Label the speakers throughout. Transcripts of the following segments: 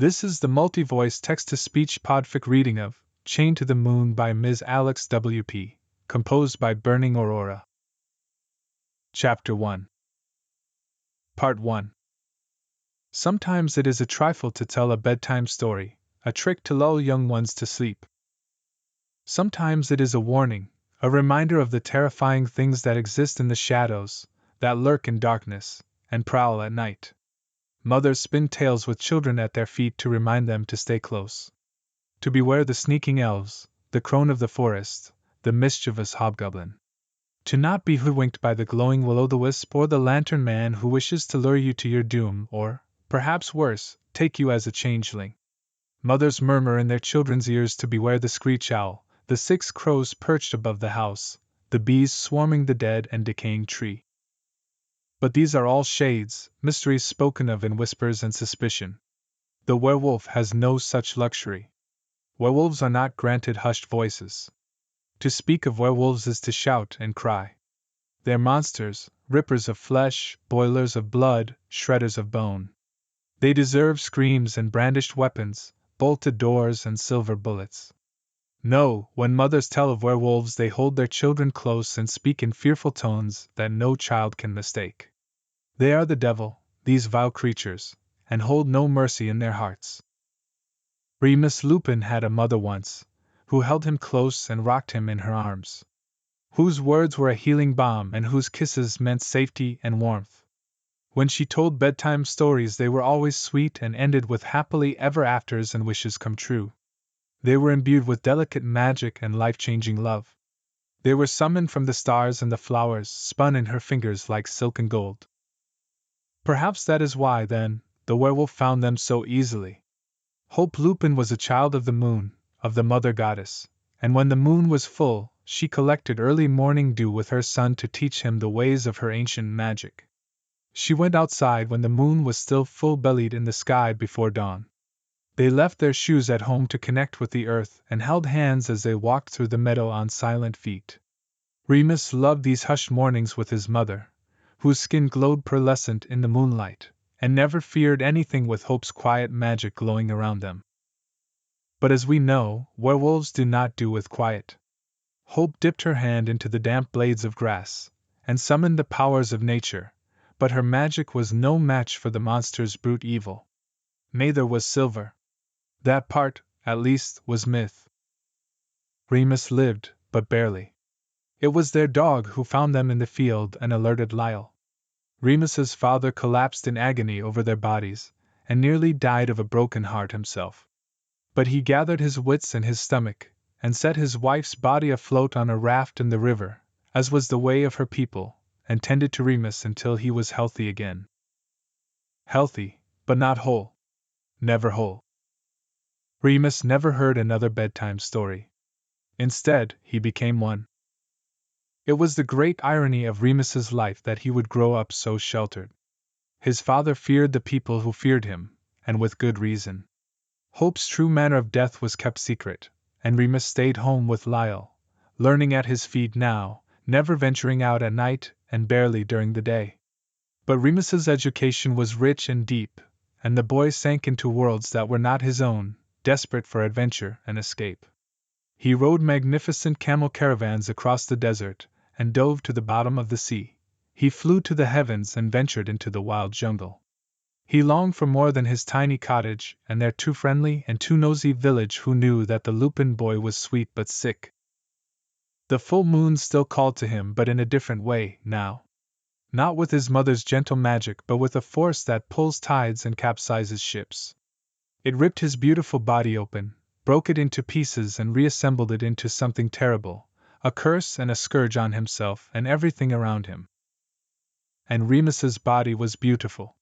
Speaker 1: This is the multi-voice text-to-speech podfic reading of Chained to the Moon by MsAlexWP, composed by Burning Aurora. Chapter 1. Part 1. Sometimes it is a trifle to tell a bedtime story, a trick to lull young ones to sleep. Sometimes it is a warning, a reminder of the terrifying things that exist in the shadows, that lurk in darkness, and prowl at night. Mothers spin tales with children at their feet to remind them to stay close. To beware the sneaking elves, the crone of the forest, the mischievous hobgoblin. To not be hoodwinked by the glowing will-o'-the-wisp or the lantern man who wishes to lure you to your doom or, perhaps worse, take you as a changeling. Mothers murmur in their children's ears to beware the screech owl, the 6 crows perched above the house, the bees swarming the dead and decaying tree. But these are all shades, mysteries spoken of in whispers and suspicion. The werewolf has no such luxury. Werewolves are not granted hushed voices. To speak of werewolves is to shout and cry. They're monsters, rippers of flesh, boilers of blood, shredders of bone. They deserve screams and brandished weapons, bolted doors and silver bullets. No, when mothers tell of werewolves they hold their children close and speak in fearful tones that no child can mistake. They are the devil, these vile creatures, and hold no mercy in their hearts. Remus Lupin had a mother once, who held him close and rocked him in her arms. Whose words were a healing balm and whose kisses meant safety and warmth. When she told bedtime stories they were always sweet and ended with happily ever afters and wishes come true. They were imbued with delicate magic and life-changing love. They were summoned from the stars and the flowers, spun in her fingers like silk and gold. Perhaps that is why, then, the werewolf found them so easily. Hope Lupin was a child of the moon, of the mother goddess, and when the moon was full, she collected early morning dew with her son to teach him the ways of her ancient magic. She went outside when the moon was still full-bellied in the sky before dawn. They left their shoes at home to connect with the earth and held hands as they walked through the meadow on silent feet. Remus loved these hushed mornings with his mother, whose skin glowed pearlescent in the moonlight, and never feared anything with Hope's quiet magic glowing around them. But as we know, werewolves do not do with quiet. Hope dipped her hand into the damp blades of grass, and summoned the powers of nature, but her magic was no match for the monster's brute evil. Neither was Silver. That part, at least, was myth. Remus lived, but barely. It was their dog who found them in the field and alerted Lyle. Remus's father collapsed in agony over their bodies, and nearly died of a broken heart himself. But he gathered his wits and his stomach, and set his wife's body afloat on a raft in the river, as was the way of her people, and tended to Remus until he was healthy again. Healthy, but not whole. Never whole. Remus never heard another bedtime story. Instead, he became one. It was the great irony of Remus's life that he would grow up so sheltered. His father feared the people who feared him, and with good reason. Hope's true manner of death was kept secret, and Remus stayed home with Lyle, learning at his feet now, never venturing out at night and barely during the day. But Remus's education was rich and deep, and the boy sank into worlds that were not his own, desperate for adventure and escape. He rode magnificent camel caravans across the desert, and dove to the bottom of the sea. He flew to the heavens and ventured into the wild jungle. He longed for more than his tiny cottage and their too friendly and too nosy village who knew that the Lupin boy was sweet but sick. The full moon still called to him, but in a different way, now. Not with his mother's gentle magic, but with a force that pulls tides and capsizes ships. It ripped his beautiful body open, broke it into pieces and reassembled it into something terrible, a curse and a scourge on himself and everything around him. And Remus's body was beautiful.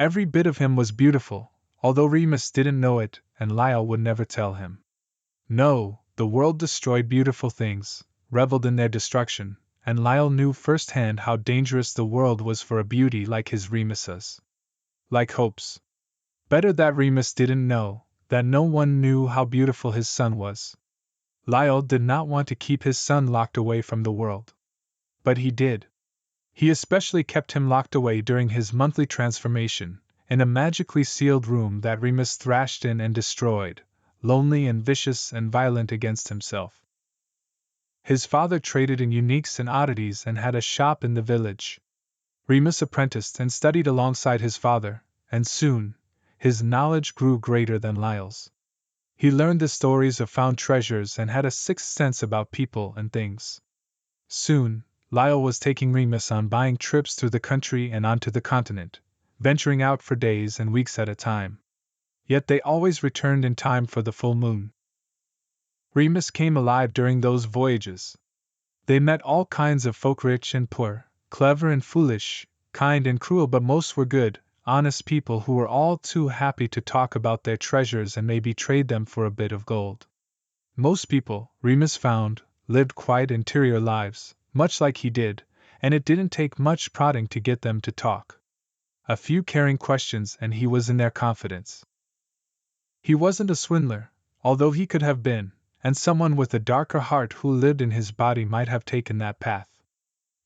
Speaker 1: Every bit of him was beautiful, although Remus didn't know it, and Lyle would never tell him. No, the world destroyed beautiful things, reveled in their destruction, and Lyle knew firsthand how dangerous the world was for a beauty like his Remus's. Like Hope's. Better that Remus didn't know, that no one knew how beautiful his son was. Lyle did not want to keep his son locked away from the world. But he did. He especially kept him locked away during his monthly transformation, in a magically sealed room that Remus thrashed in and destroyed, lonely and vicious and violent against himself. His father traded in uniques and oddities and had a shop in the village. Remus apprenticed and studied alongside his father, and soon, his knowledge grew greater than Lyle's. He learned the stories of found treasures and had a sixth sense about people and things. Soon, Lyle was taking Remus on buying trips through the country and onto the continent, venturing out for days and weeks at a time. Yet they always returned in time for the full moon. Remus came alive during those voyages. They met all kinds of folk, rich and poor, clever and foolish, kind and cruel, but most were good, honest people who were all too happy to talk about their treasures and maybe trade them for a bit of gold. Most people, Remus found, lived quiet interior lives, much like he did, and it didn't take much prodding to get them to talk. A few caring questions and he was in their confidence. He wasn't a swindler, although he could have been, and someone with a darker heart who lived in his body might have taken that path.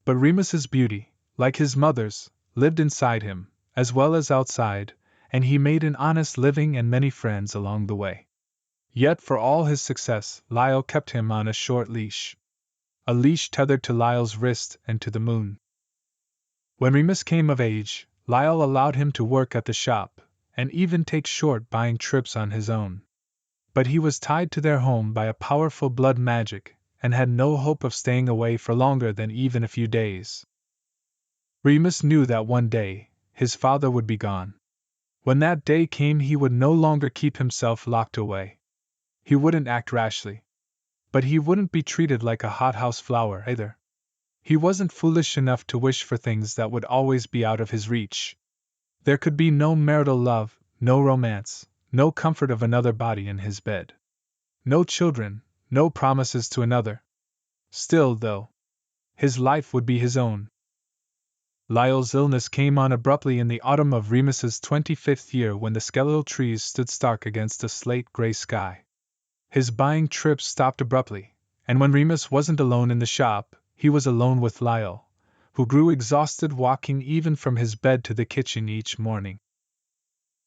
Speaker 1: But Remus's beauty, like his mother's, lived inside him, as well as outside, and he made an honest living and many friends along the way. Yet for all his success, Lyle kept him on a short leash. A leash tethered to Lyle's wrist and to the moon. When Remus came of age, Lyle allowed him to work at the shop, and even take short buying trips on his own. But he was tied to their home by a powerful blood magic, and had no hope of staying away for longer than even a few days. Remus knew that one day, his father would be gone. When that day came, he would no longer keep himself locked away. He wouldn't act rashly. But he wouldn't be treated like a hothouse flower either. He wasn't foolish enough to wish for things that would always be out of his reach. There could be no marital love, no romance, no comfort of another body in his bed. No children, no promises to another. Still, though, his life would be his own. Lyle's illness came on abruptly in the autumn of Remus's 25th year, when the skeletal trees stood stark against a slate-gray sky. His buying trips stopped abruptly, and when Remus wasn't alone in the shop, he was alone with Lyle, who grew exhausted walking even from his bed to the kitchen each morning.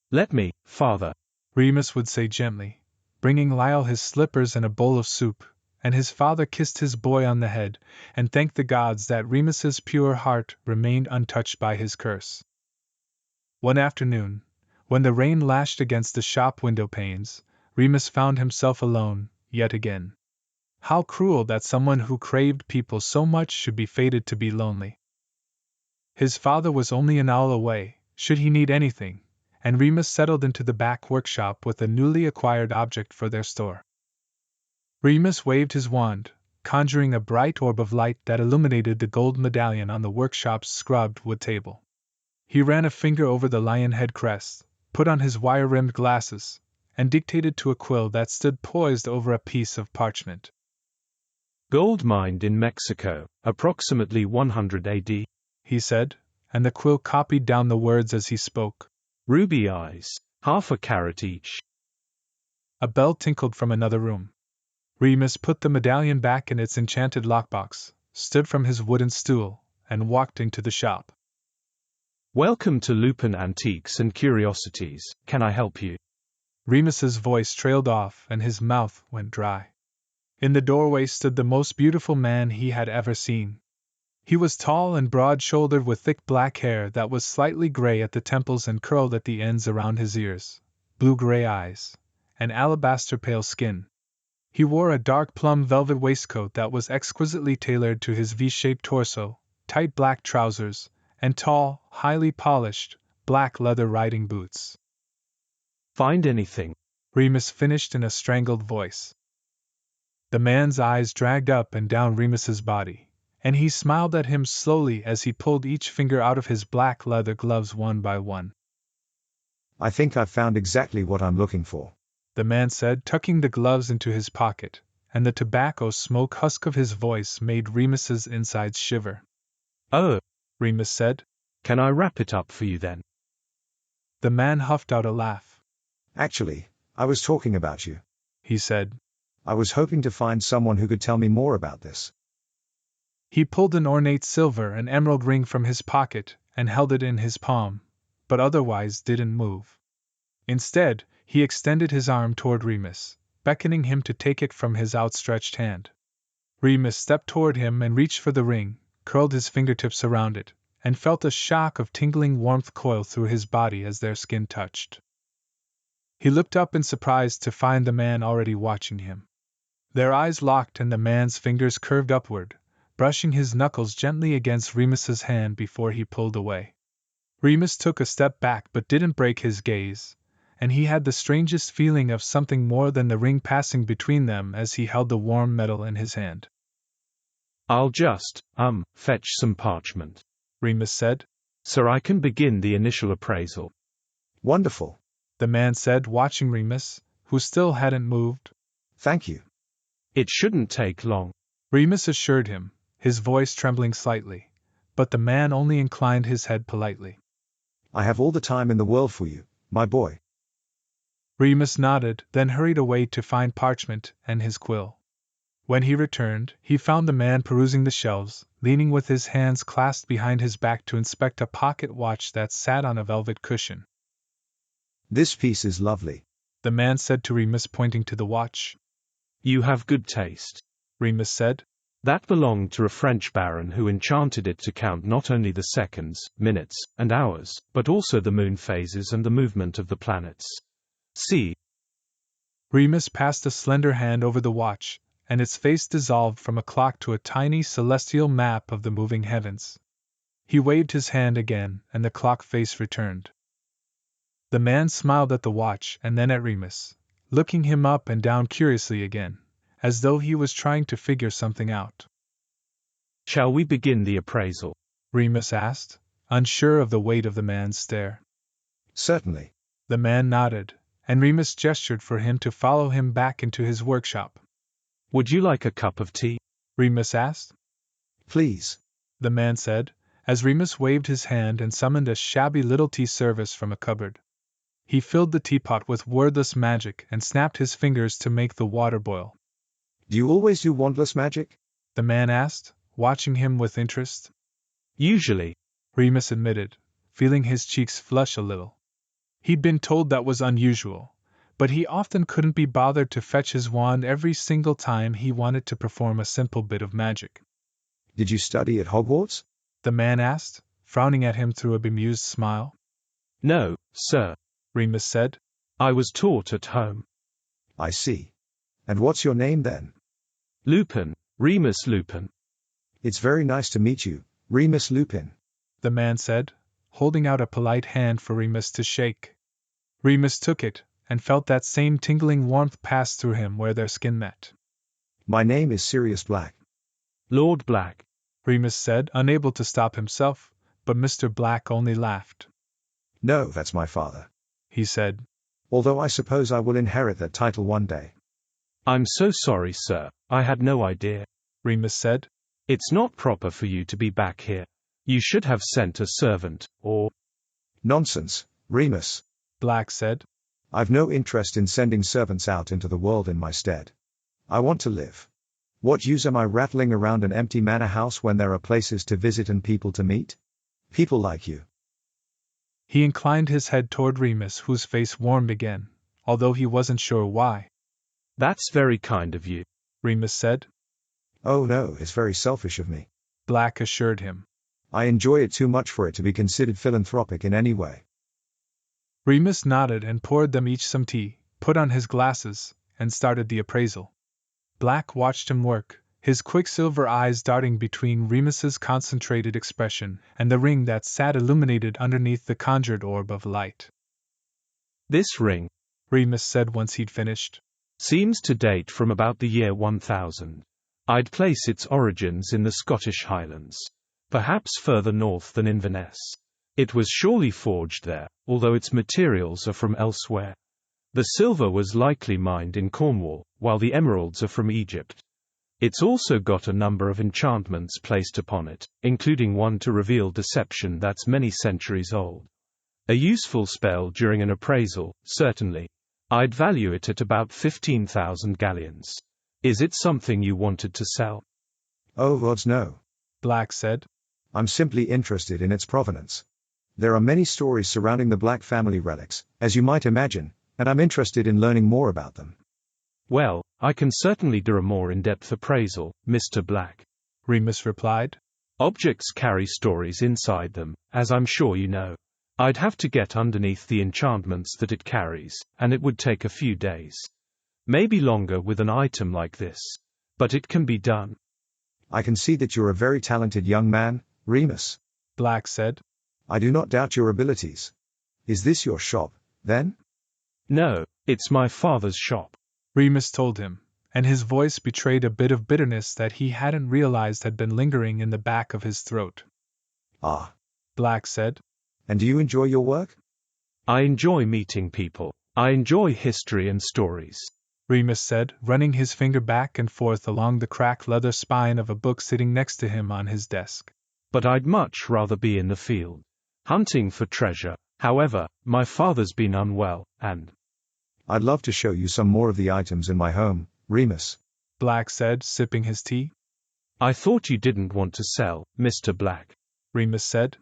Speaker 2: "Let me, father,"
Speaker 1: Remus would say gently, bringing Lyle his slippers and a bowl of soup, and his father kissed his boy on the head, and thanked the gods that Remus's pure heart remained untouched by his curse. One afternoon, when the rain lashed against the shop window panes, Remus found himself alone, yet again. How cruel that someone who craved people so much should be fated to be lonely. His father was only an hour away, should he need anything, and Remus settled into the back workshop with a newly acquired object for their store. Remus waved his wand, conjuring a bright orb of light that illuminated the gold medallion on the workshop's scrubbed wood table. He ran a finger over the lion head crest, put on his wire-rimmed glasses, and dictated to a quill that stood poised over a piece of parchment.
Speaker 2: "Gold mined in Mexico, approximately 100 AD,
Speaker 1: he said, and the quill copied down the words as he spoke.
Speaker 2: "Ruby eyes, half a carat each."
Speaker 1: A bell tinkled from another room. Remus put the medallion back in its enchanted lockbox, stood from his wooden stool, and walked into the shop.
Speaker 2: "Welcome to Lupin Antiques and Curiosities, can I help you?"
Speaker 1: Remus's voice trailed off and his mouth went dry. In the doorway stood the most beautiful man he had ever seen. He was tall and broad-shouldered with thick black hair that was slightly gray at the temples and curled at the ends around his ears, blue-gray eyes, and alabaster-pale skin. He wore a dark plum velvet waistcoat that was exquisitely tailored to his V-shaped torso, tight black trousers, and tall, highly polished, black leather riding boots.
Speaker 2: "Find anything?"
Speaker 1: Remus finished in a strangled voice. The man's eyes dragged up and down Remus's body, and he smiled at him slowly as he pulled each finger out of his black leather gloves one by one.
Speaker 3: "I think I've found exactly what I'm looking for,"
Speaker 1: the man said, tucking the gloves into his pocket, and the tobacco smoke husk of his voice made Remus's insides shiver.
Speaker 2: "Oh,"
Speaker 1: Remus said.
Speaker 2: "Can I wrap it up for you then?"
Speaker 1: The man huffed out a laugh.
Speaker 3: "Actually, I was talking about you,"
Speaker 1: he said.
Speaker 3: "I was hoping to find someone who could tell me more about this."
Speaker 1: He pulled an ornate silver and emerald ring from his pocket and held it in his palm, but otherwise didn't move. Instead, he extended his arm toward Remus, beckoning him to take it from his outstretched hand. Remus stepped toward him and reached for the ring, curled his fingertips around it, and felt a shock of tingling warmth coil through his body as their skin touched. He looked up in surprise to find the man already watching him. Their eyes locked and the man's fingers curved upward, brushing his knuckles gently against Remus's hand before he pulled away. Remus took a step back but didn't break his gaze, and he had the strangest feeling of something more than the ring passing between them as he held the warm metal in his hand.
Speaker 2: "I'll just, fetch some parchment,"
Speaker 1: Remus said.
Speaker 2: "So I can begin the initial appraisal."
Speaker 3: Wonderful.
Speaker 1: The man said, watching Remus, who still hadn't moved.
Speaker 3: Thank you.
Speaker 2: "It shouldn't take long,"
Speaker 1: Remus assured him, his voice trembling slightly, but the man only inclined his head politely.
Speaker 3: I have all the time in the world for you, my boy.
Speaker 1: Remus nodded, then hurried away to find parchment and his quill. When he returned, he found the man perusing the shelves, leaning with his hands clasped behind his back to inspect a pocket watch that sat on a velvet cushion.
Speaker 3: This piece is lovely,
Speaker 1: the man said to Remus, pointing to the watch.
Speaker 2: "You have good taste,"
Speaker 1: Remus said.
Speaker 2: "That belonged to a French baron who enchanted it to count not only the seconds, minutes, and hours, but also the moon phases and the movement of the planets. See."
Speaker 1: Remus passed a slender hand over the watch, and its face dissolved from a clock to a tiny celestial map of the moving heavens. He waved his hand again, and the clock face returned. The man smiled at the watch and then at Remus, looking him up and down curiously again, as though he was trying to figure something out.
Speaker 2: "Shall we begin the appraisal?"
Speaker 1: Remus asked, unsure of the weight of the man's stare.
Speaker 3: Certainly.
Speaker 1: The man nodded, and Remus gestured for him to follow him back into his workshop.
Speaker 2: "Would you like a cup of tea?"
Speaker 1: Remus asked.
Speaker 3: Please.
Speaker 1: The man said, as Remus waved his hand and summoned a shabby little tea service from a cupboard. He filled the teapot with wordless magic and snapped his fingers to make the water boil.
Speaker 3: Do you always do wandless magic?
Speaker 1: The man asked, watching him with interest.
Speaker 2: "Usually,"
Speaker 1: Remus admitted, feeling his cheeks flush a little. He'd been told that was unusual, but he often couldn't be bothered to fetch his wand every single time he wanted to perform a simple bit of magic.
Speaker 3: Did you study at Hogwarts?
Speaker 1: The man asked, frowning at him through a bemused smile.
Speaker 2: "No, sir,"
Speaker 1: Remus said.
Speaker 2: "I was taught at home."
Speaker 3: I see. And what's your name then?
Speaker 2: "Lupin, Remus Lupin."
Speaker 3: It's very nice to meet you, Remus Lupin.
Speaker 1: The man said, holding out a polite hand for Remus to shake. Remus took it, and felt that same tingling warmth pass through him where their skin met.
Speaker 3: My name is Sirius Black.
Speaker 2: "Lord Black,"
Speaker 1: Remus said, unable to stop himself, but Mr. Black only laughed.
Speaker 3: No, that's my father,
Speaker 1: he said.
Speaker 3: Although I suppose I will inherit that title one day.
Speaker 2: "I'm so sorry, sir, I had no idea,"
Speaker 1: Remus said.
Speaker 2: "It's not proper for you to be back here. You should have sent a servant, or—"
Speaker 3: Nonsense, Remus,
Speaker 1: Black said.
Speaker 3: I've no interest in sending servants out into the world in my stead. I want to live. What use am I rattling around an empty manor house when there are places to visit and people to meet? People like you.
Speaker 1: He inclined his head toward Remus, whose face warmed again, although he wasn't sure why.
Speaker 2: "That's very kind of you,"
Speaker 1: Remus said.
Speaker 3: Oh no, it's very selfish of me.
Speaker 1: Black assured him.
Speaker 3: I enjoy it too much for it to be considered philanthropic in any way.
Speaker 1: Remus nodded and poured them each some tea, put on his glasses, and started the appraisal. Black watched him work, his quicksilver eyes darting between Remus's concentrated expression and the ring that sat illuminated underneath the conjured orb of light.
Speaker 2: "This ring,"
Speaker 1: Remus said once he'd finished,
Speaker 2: "seems to date from about the year 1000. I'd place its origins in the Scottish Highlands. Perhaps further north than Inverness. It was surely forged there, although its materials are from elsewhere. The silver was likely mined in Cornwall, while the emeralds are from Egypt. It's also got a number of enchantments placed upon it, including one to reveal deception that's many centuries old. A useful spell during an appraisal, certainly. I'd value it at about 15,000 galleons. Is it something you wanted to sell?"
Speaker 3: Oh gods no.
Speaker 1: Black said.
Speaker 3: I'm simply interested in its provenance. There are many stories surrounding the Black family relics, as you might imagine, and I'm interested in learning more about them.
Speaker 2: Well, I can certainly do a more in-depth appraisal, Mr. Black.
Speaker 1: Remus replied.
Speaker 2: Objects carry stories inside them, as I'm sure you know. I'd have to get underneath the enchantments that it carries, and it would take a few days. Maybe longer with an item like this. But it can be done.
Speaker 3: I can see that you're a very talented young man, Remus.
Speaker 1: Black said.
Speaker 3: I do not doubt your abilities. Is this your shop, then?
Speaker 2: No, it's my father's shop,
Speaker 1: Remus told him, and his voice betrayed a bit of bitterness that he hadn't realized had been lingering in the back of his throat.
Speaker 3: Ah.
Speaker 1: Black said.
Speaker 3: And do you enjoy your work?
Speaker 2: I enjoy meeting people. I enjoy history and stories,
Speaker 1: Remus said, running his finger back and forth along the cracked leather spine of a book sitting next to him on his desk.
Speaker 2: But I'd much rather be in the field, hunting for treasure. However, my father's been unwell, and
Speaker 3: I'd love to show you some more of the items in my home, Remus.
Speaker 1: Black said, sipping his tea.
Speaker 2: I thought you didn't want to sell, Mr. Black,
Speaker 1: Remus said.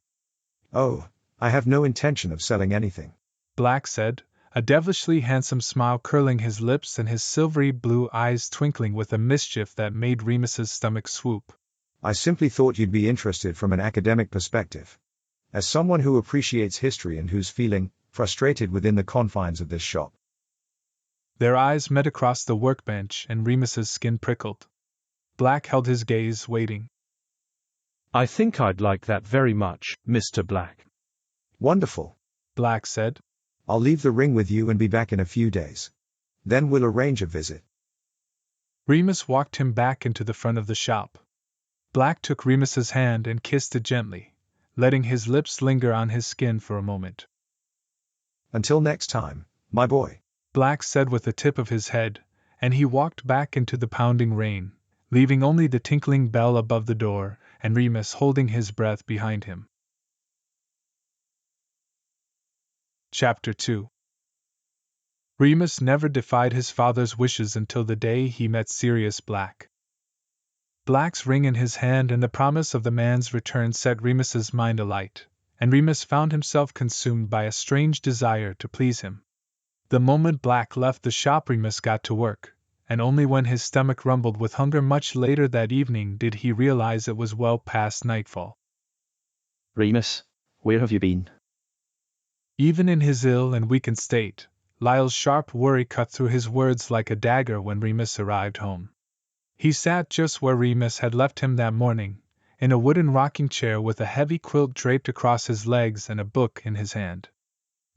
Speaker 3: Oh, I have no intention of selling anything,
Speaker 1: Black said, a devilishly handsome smile curling his lips and his silvery blue eyes twinkling with a mischief that made Remus's stomach swoop.
Speaker 3: I simply thought you'd be interested from an academic perspective. As someone who appreciates history and who's feeling frustrated within the confines of this shop.
Speaker 1: Their eyes met across the workbench and Remus's skin prickled. Black held his gaze, waiting.
Speaker 2: I think I'd like that very much, Mr. Black.
Speaker 3: Wonderful,
Speaker 1: Black said.
Speaker 3: I'll leave the ring with you and be back in a few days. Then we'll arrange a visit.
Speaker 1: Remus walked him back into the front of the shop. Black took Remus's hand and kissed it gently, letting his lips linger on his skin for a moment.
Speaker 3: Until next time, my boy,
Speaker 1: Black said with the tip of his head, and he walked back into the pounding rain, leaving only the tinkling bell above the door and Remus holding his breath behind him. Chapter 2. Remus never defied his father's wishes until the day he met Sirius Black. Black's ring in his hand and the promise of the man's return set Remus's mind alight, and Remus found himself consumed by a strange desire to please him. The moment Black left the shop, Remus got to work, and only when his stomach rumbled with hunger much later that evening did he realize it was well past nightfall.
Speaker 4: Remus, where have you been?
Speaker 1: Even in his ill and weakened state, Lyle's sharp worry cut through his words like a dagger when Remus arrived home. He sat just where Remus had left him that morning, in a wooden rocking chair with a heavy quilt draped across his legs and a book in his hand.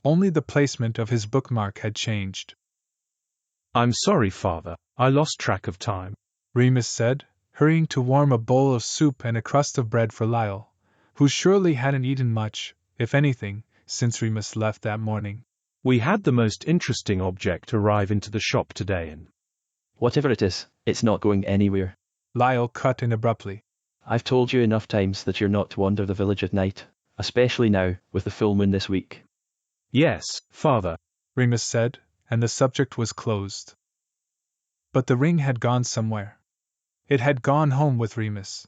Speaker 1: Only the placement of his bookmark had changed.
Speaker 2: I'm sorry, Father, I lost track of time,
Speaker 1: Remus said, hurrying to warm a bowl of soup and a crust of bread for Lyle, who surely hadn't eaten much, if anything, since Remus left that morning.
Speaker 2: We had the most interesting object arrive into the shop today and
Speaker 4: Whatever it is, it's not going anywhere.
Speaker 1: Lyle cut in abruptly.
Speaker 4: I've told you enough times that you're not to wander the village at night, especially now, with the full moon this week.
Speaker 2: Yes, Father,
Speaker 1: Remus said, and the subject was closed. But the ring had gone somewhere. It had gone home with Remus.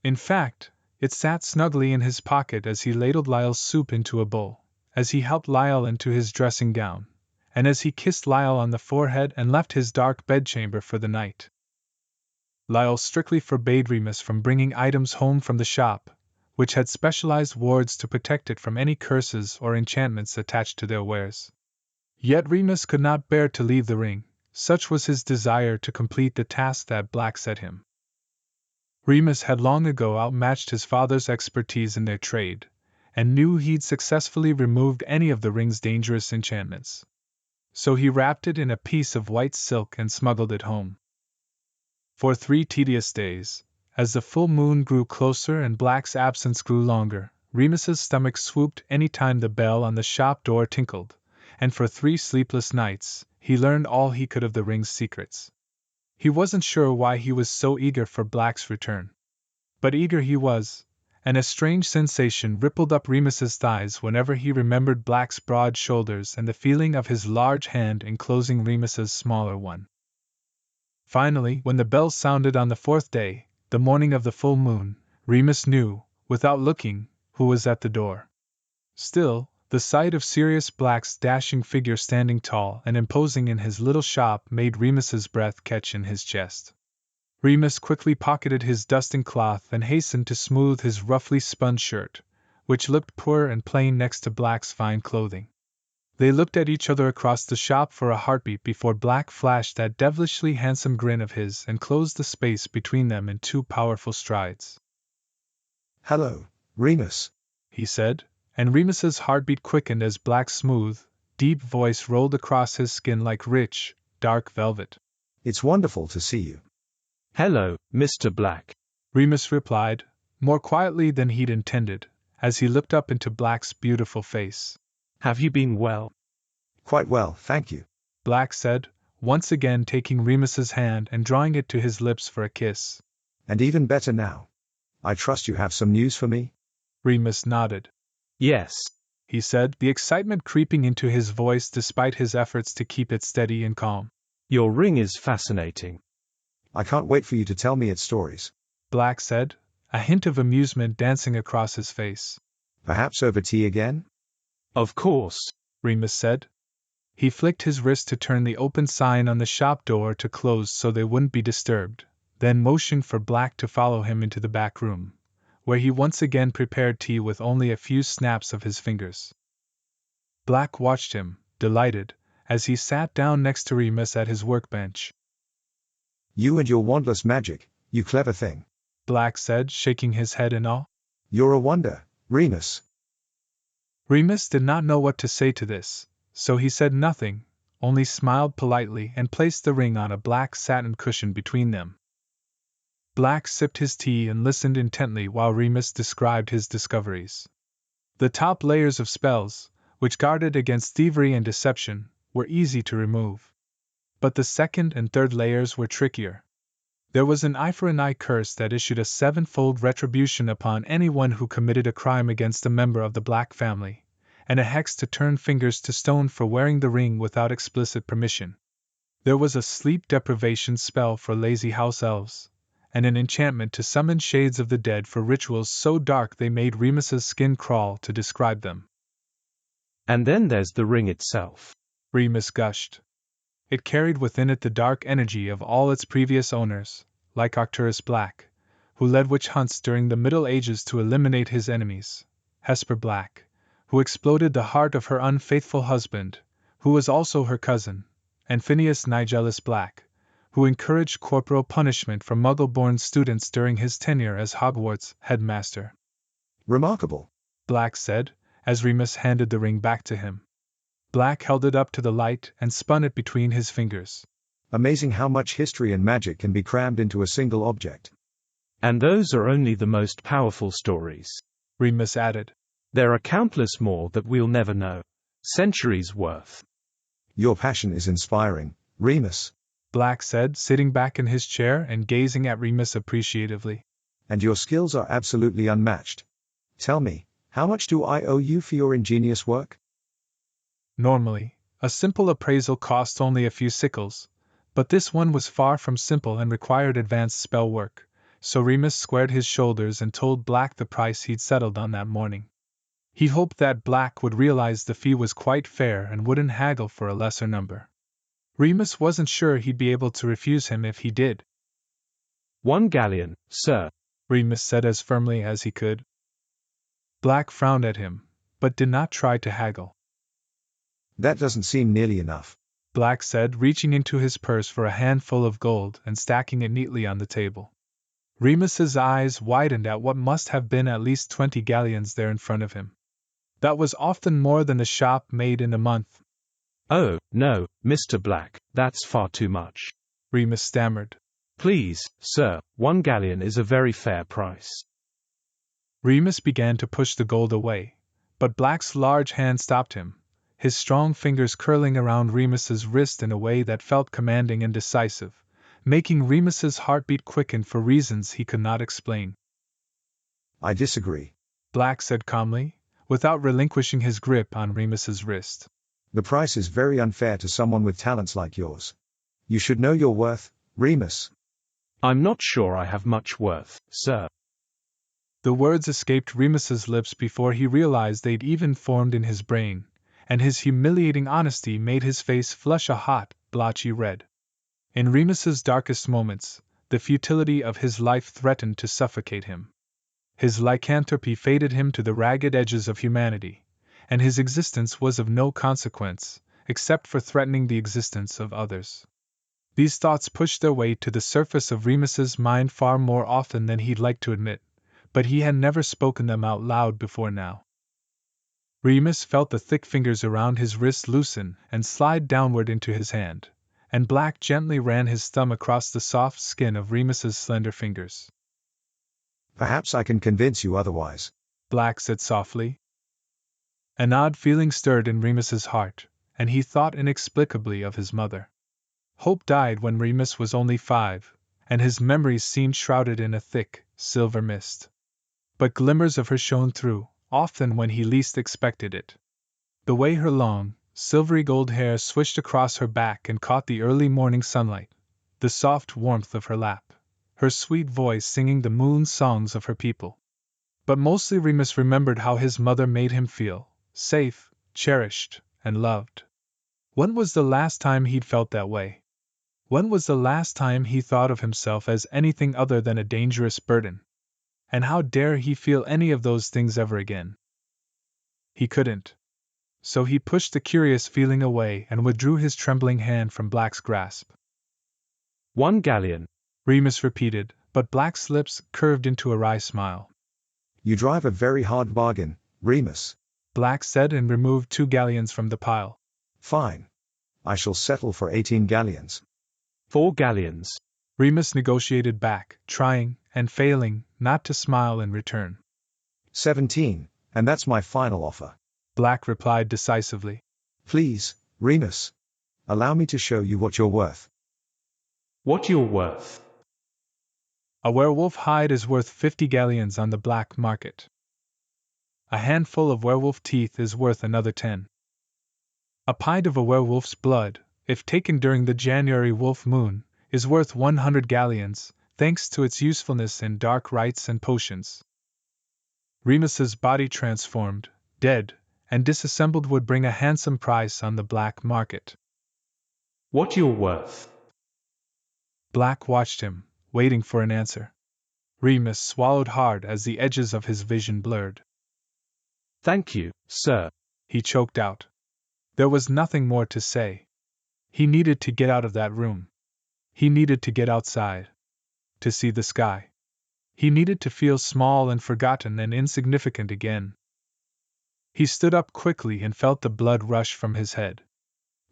Speaker 1: In fact, it sat snugly in his pocket as he ladled Lyle's soup into a bowl, as he helped Lyle into his dressing gown, and as he kissed Lyle on the forehead and left his dark bedchamber for the night. Lyle strictly forbade Remus from bringing items home from the shop, which had specialized wards to protect it from any curses or enchantments attached to their wares. Yet Remus could not bear to leave the ring, such was his desire to complete the task that Black set him. Remus had long ago outmatched his father's expertise in their trade, and knew he'd successfully removed any of the ring's dangerous enchantments. So he wrapped it in a piece of white silk and smuggled it home. For 3 tedious days, as the full moon grew closer and Black's absence grew longer, Remus's stomach swooped any time the bell on the shop door tinkled, and for 3 sleepless nights, he learned all he could of the ring's secrets. He wasn't sure why he was so eager for Black's return. But eager he was, and a strange sensation rippled up Remus's thighs whenever he remembered Black's broad shoulders and the feeling of his large hand enclosing Remus's smaller one. Finally, when the bell sounded on the 4th day, the morning of the full moon, Remus knew, without looking, who was at the door. Still, the sight of Sirius Black's dashing figure standing tall and imposing in his little shop made Remus's breath catch in his chest. Remus quickly pocketed his dusting cloth and hastened to smooth his roughly spun shirt, which looked poor and plain next to Black's fine clothing. They looked at each other across the shop for a heartbeat before Black flashed that devilishly handsome grin of his and closed the space between them in 2 powerful strides.
Speaker 3: "Hello, Remus,"
Speaker 1: he said, and Remus's heartbeat quickened as Black's smooth, deep voice rolled across his skin like rich, dark velvet.
Speaker 3: "It's wonderful to see you."
Speaker 2: "Hello, Mr. Black,"
Speaker 1: Remus replied, more quietly than he'd intended, as he looked up into Black's beautiful face.
Speaker 2: "Have you been well?"
Speaker 3: "Quite well, thank you,"
Speaker 1: Black said, once again taking Remus's hand and drawing it to his lips for a kiss.
Speaker 3: "And even better now. I trust you have some news for me?"
Speaker 1: Remus nodded.
Speaker 2: "Yes,"
Speaker 1: he said, the excitement creeping into his voice despite his efforts to keep it steady and calm.
Speaker 2: "Your ring is fascinating."
Speaker 3: "I can't wait for you to tell me its stories."
Speaker 1: Black said, a hint of amusement dancing across his face.
Speaker 3: "Perhaps over tea again?"
Speaker 2: "Of course,"
Speaker 1: Remus said. He flicked his wrist to turn the open sign on the shop door to close so they wouldn't be disturbed, then motioned for Black to follow him into the back room, where he once again prepared tea with only a few snaps of his fingers. Black watched him, delighted, as he sat down next to Remus at his workbench.
Speaker 3: "You and your wandless magic, you clever thing,"
Speaker 1: Black said, shaking his head in awe.
Speaker 3: "You're a wonder, Remus."
Speaker 1: Remus did not know what to say to this, so he said nothing, only smiled politely and placed the ring on a black satin cushion between them. Black sipped his tea and listened intently while Remus described his discoveries. The top layers of spells, which guarded against thievery and deception, were easy to remove. But the second and third layers were trickier. There was an eye for an eye curse that issued a 7-fold retribution upon anyone who committed a crime against a member of the Black family, and a hex to turn fingers to stone for wearing the ring without explicit permission. There was a sleep deprivation spell for lazy house elves, and an enchantment to summon shades of the dead for rituals so dark they made Remus's skin crawl to describe them.
Speaker 2: "And then there's the ring itself,"
Speaker 1: Remus gushed. It carried within it the dark energy of all its previous owners, like Arcturus Black, who led witch hunts during the Middle Ages to eliminate his enemies, Hesper Black, who exploded the heart of her unfaithful husband, who was also her cousin, and Phineas Nigellus Black, who encouraged corporal punishment for Muggle-born students during his tenure as Hogwarts headmaster.
Speaker 3: "Remarkable,"
Speaker 1: Black said, as Remus handed the ring back to him. Black held it up to the light and spun it between his fingers.
Speaker 3: "Amazing how much history and magic can be crammed into a single object."
Speaker 2: "And those are only the most powerful stories,"
Speaker 1: Remus added.
Speaker 2: "There are countless more that we'll never know. Centuries worth."
Speaker 3: "Your passion is inspiring, Remus."
Speaker 1: Black said, sitting back in his chair and gazing at Remus appreciatively.
Speaker 3: "And your skills are absolutely unmatched. Tell me, how much do I owe you for your ingenious work?"
Speaker 1: Normally, a simple appraisal costs only a few sickles, but this one was far from simple and required advanced spell work, so Remus squared his shoulders and told Black the price he'd settled on that morning. He hoped that Black would realize the fee was quite fair and wouldn't haggle for a lesser number. Remus wasn't sure he'd be able to refuse him if he did.
Speaker 2: 1 galleon, sir,"
Speaker 1: Remus said as firmly as he could. Black frowned at him, but did not try to haggle.
Speaker 3: "That doesn't seem nearly enough,"
Speaker 1: Black said, reaching into his purse for a handful of gold and stacking it neatly on the table. Remus's eyes widened at what must have been at least 20 galleons there in front of him. That was often more than the shop made in a month.
Speaker 2: "Oh, no, Mr. Black, that's far too much,"
Speaker 1: Remus stammered.
Speaker 2: "Please, sir, 1 galleon is a very fair price."
Speaker 1: Remus began to push the gold away, but Black's large hand stopped him, his strong fingers curling around Remus's wrist in a way that felt commanding and decisive, making Remus's heartbeat quicken for reasons he could not explain.
Speaker 3: "I disagree,"
Speaker 1: Black said calmly, without relinquishing his grip on Remus's wrist.
Speaker 3: "The price is very unfair to someone with talents like yours. You should know your worth, Remus."
Speaker 2: "I'm not sure I have much worth, sir."
Speaker 1: The words escaped Remus's lips before he realized they'd even formed in his brain, and his humiliating honesty made his face flush a hot, blotchy red. In Remus's darkest moments, the futility of his life threatened to suffocate him. His lycanthropy faded him to the ragged edges of humanity, and his existence was of no consequence, except for threatening the existence of others. These thoughts pushed their way to the surface of Remus's mind far more often than he'd like to admit, but he had never spoken them out loud before now. Remus felt the thick fingers around his wrist loosen and slide downward into his hand, and Black gently ran his thumb across the soft skin of Remus's slender fingers.
Speaker 3: Perhaps I can convince you otherwise,
Speaker 1: Black said softly. An odd feeling stirred in Remus's heart, and he thought inexplicably of his mother. Hope died when Remus was only 5, and his memories seemed shrouded in a thick, silver mist. But glimmers of her shone through, often when he least expected it. The way her long, silvery gold hair swished across her back and caught the early morning sunlight, the soft warmth of her lap, her sweet voice singing the moon songs of her people. But mostly Remus remembered how his mother made him feel, safe, cherished, and loved. When was the last time he'd felt that way? When was the last time he thought of himself as anything other than a dangerous burden? And how dare he feel any of those things ever again? He couldn't. So he pushed the curious feeling away and withdrew his trembling hand from Black's grasp.
Speaker 2: 1 galleon,
Speaker 1: Remus repeated, but Black's lips curved into a wry smile.
Speaker 3: You drive a very hard bargain, Remus.
Speaker 1: Black said and removed 2 galleons from the pile.
Speaker 3: Fine. I shall settle for 18 galleons.
Speaker 2: 4 galleons,
Speaker 1: Remus negotiated back, trying, and failing, not to smile in return.
Speaker 3: 17, and that's my final offer.
Speaker 1: Black replied decisively.
Speaker 3: Please, Remus. Allow me to show you what you're worth.
Speaker 2: What you're worth?
Speaker 1: A werewolf hide is worth 50 galleons on the black market. A handful of werewolf teeth is worth another 10. A pint of a werewolf's blood, if taken during the January wolf moon, is worth 100 galleons, thanks to its usefulness in dark rites and potions. Remus's body transformed, dead, and disassembled would bring a handsome price on the black market.
Speaker 2: What you're worth?
Speaker 1: Black watched him, waiting for an answer. Remus swallowed hard as the edges of his vision blurred.
Speaker 2: Thank you, sir,
Speaker 1: he choked out. There was nothing more to say. He needed to get out of that room. He needed to get outside. To see the sky. He needed to feel small and forgotten and insignificant again. He stood up quickly and felt the blood rush from his head.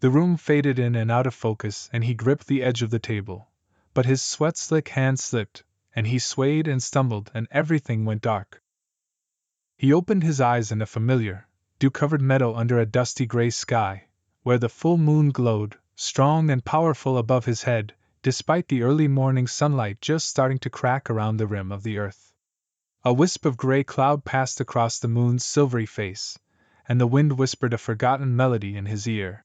Speaker 1: The room faded in and out of focus and he gripped the edge of the table, but his sweat-slick hand slipped, and he swayed and stumbled and everything went dark. He opened his eyes in a familiar, dew-covered meadow under a dusty gray sky, where the full moon glowed, strong and powerful above his head, despite the early morning sunlight just starting to crack around the rim of the earth. A wisp of gray cloud passed across the moon's silvery face, and the wind whispered a forgotten melody in his ear.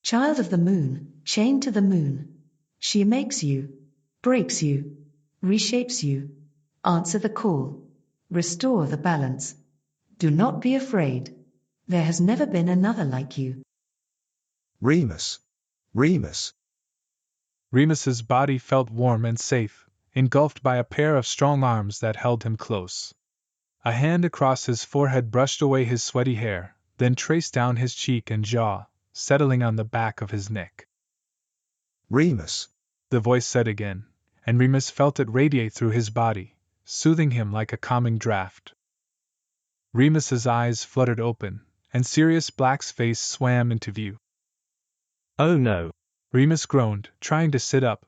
Speaker 5: Child of the moon, chained to the moon, she makes you, breaks you, reshapes you. Answer the call. Restore the balance. Do not be afraid. There has never been another like you.
Speaker 3: Remus. Remus.
Speaker 1: Remus's body felt warm and safe, engulfed by a pair of strong arms that held him close. A hand across his forehead brushed away his sweaty hair, then traced down his cheek and jaw, settling on the back of his neck.
Speaker 3: Remus.
Speaker 1: The voice said again, and Remus felt it radiate through his body, soothing him like a calming draught. Remus's eyes fluttered open, and Sirius Black's face swam into view.
Speaker 2: Oh no!
Speaker 1: Remus groaned, trying to sit up,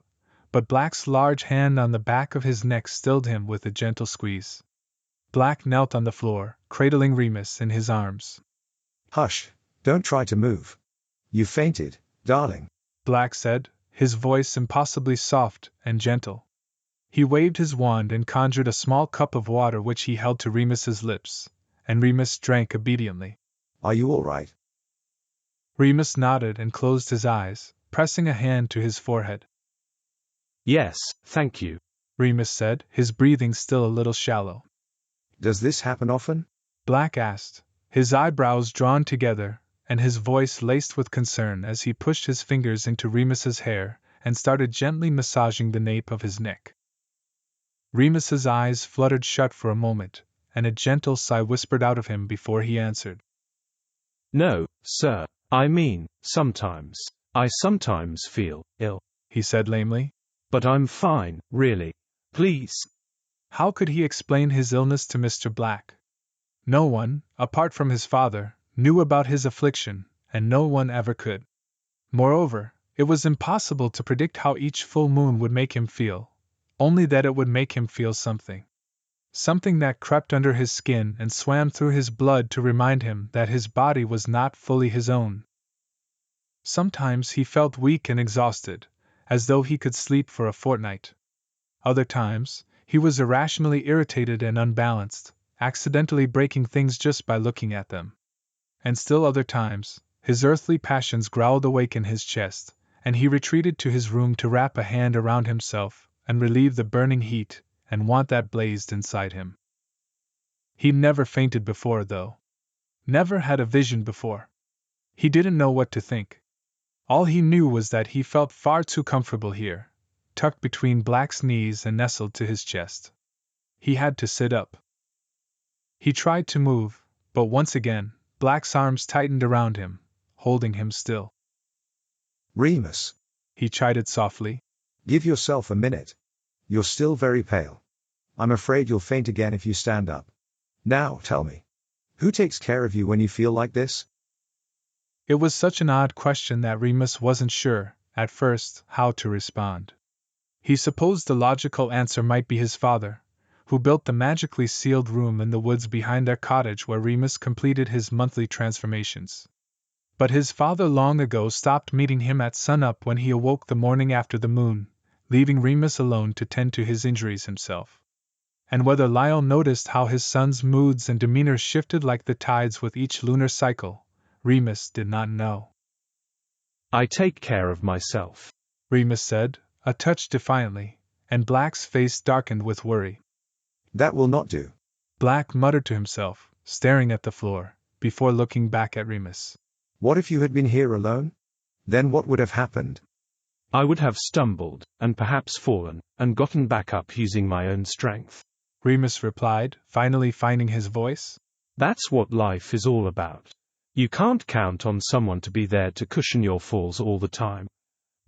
Speaker 1: but Black's large hand on the back of his neck stilled him with a gentle squeeze. Black knelt on the floor, cradling Remus in his arms.
Speaker 3: Hush, don't try to move. You fainted, darling,
Speaker 1: Black said, his voice impossibly soft and gentle. He waved his wand and conjured a small cup of water which he held to Remus's lips, and Remus drank obediently.
Speaker 3: Are you all right?
Speaker 1: Remus nodded and closed his eyes, pressing a hand to his forehead.
Speaker 2: Yes, thank you,
Speaker 1: Remus said, his breathing still a little shallow.
Speaker 3: Does this happen often?
Speaker 1: Black asked, his eyebrows drawn together, and his voice laced with concern as he pushed his fingers into Remus's hair and started gently massaging the nape of his neck. Remus's eyes fluttered shut for a moment, and a gentle sigh whispered out of him before he answered.
Speaker 2: No, sir. I mean, sometimes. I sometimes feel ill,
Speaker 1: he said lamely.
Speaker 2: But I'm fine, really. Please.
Speaker 1: How could he explain his illness to Mr. Black? No one, apart from his father, knew about his affliction, and no one ever could. Moreover, it was impossible to predict how each full moon would make him feel, only that it would make him feel something. Something that crept under his skin and swam through his blood to remind him that his body was not fully his own. Sometimes he felt weak and exhausted, as though he could sleep for a fortnight. Other times, he was irrationally irritated and unbalanced, accidentally breaking things just by looking at them. And still other times, his earthly passions growled awake in his chest, and he retreated to his room to wrap a hand around himself and relieve the burning heat and want that blazed inside him. He never fainted before, though. Never had a vision before. He didn't know what to think. All he knew was that he felt far too comfortable here, tucked between Black's knees and nestled to his chest. He had to sit up. He tried to move, but once again, Black's arms tightened around him, holding him still.
Speaker 3: Remus,
Speaker 1: he chided softly.
Speaker 3: Give yourself a minute. You're still very pale. I'm afraid you'll faint again if you stand up. Now, tell me. Who takes care of you when you feel like this?
Speaker 1: It was such an odd question that Remus wasn't sure, at first, how to respond. He supposed the logical answer might be his father, who built the magically sealed room in the woods behind their cottage where Remus completed his monthly transformations. But his father long ago stopped meeting him at sunup when he awoke the morning after the moon, leaving Remus alone to tend to his injuries himself. And whether Lyle noticed how his son's moods and demeanor shifted like the tides with each lunar cycle, Remus did not know.
Speaker 2: I take care of myself,
Speaker 1: Remus said, a touch defiantly, and Black's face darkened with worry.
Speaker 3: That will not do,
Speaker 1: Black muttered to himself, staring at the floor, before looking back at Remus.
Speaker 3: What if you had been here alone? Then what would have happened?
Speaker 2: I would have stumbled, and perhaps fallen, and gotten back up using my own strength,
Speaker 1: Remus replied, finally finding his voice.
Speaker 2: That's what life is all about. You can't count on someone to be there to cushion your falls all the time.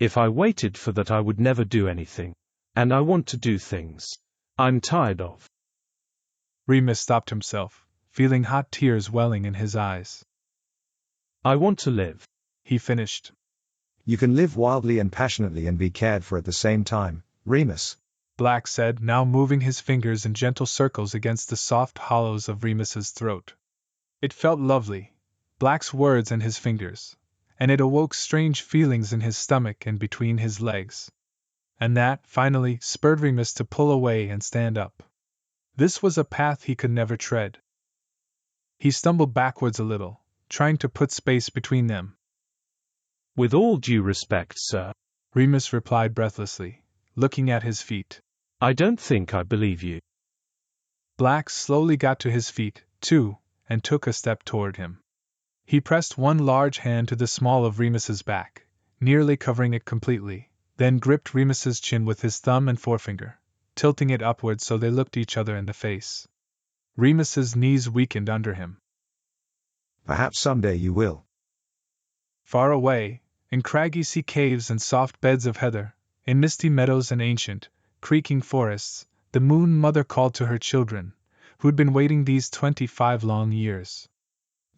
Speaker 2: If I waited for that, I would never do anything. And I want to do things I'm tired of.
Speaker 1: Remus stopped himself, feeling hot tears welling in his eyes.
Speaker 2: I want to live,
Speaker 1: he finished.
Speaker 3: You can live wildly and passionately and be cared for at the same time, Remus,
Speaker 1: Black said, now moving his fingers in gentle circles against the soft hollows of Remus's throat. It felt lovely, Black's words and his fingers, and it awoke strange feelings in his stomach and between his legs. And that, finally, spurred Remus to pull away and stand up. This was a path he could never tread. He stumbled backwards a little, trying to put space between them.
Speaker 2: With all due respect, sir,
Speaker 1: Remus replied breathlessly, looking at his feet.
Speaker 2: I don't think I believe you.
Speaker 1: Black slowly got to his feet, too, and took a step toward him. He pressed one large hand to the small of Remus's back, nearly covering it completely, then gripped Remus's chin with his thumb and forefinger, tilting it upward so they looked each other in the face. Remus's knees weakened under him.
Speaker 3: Perhaps someday you will.
Speaker 1: Far away, in craggy sea caves and soft beds of heather, in misty meadows and ancient, creaking forests, the Moon Mother called to her children, who'd been waiting these 25 long years.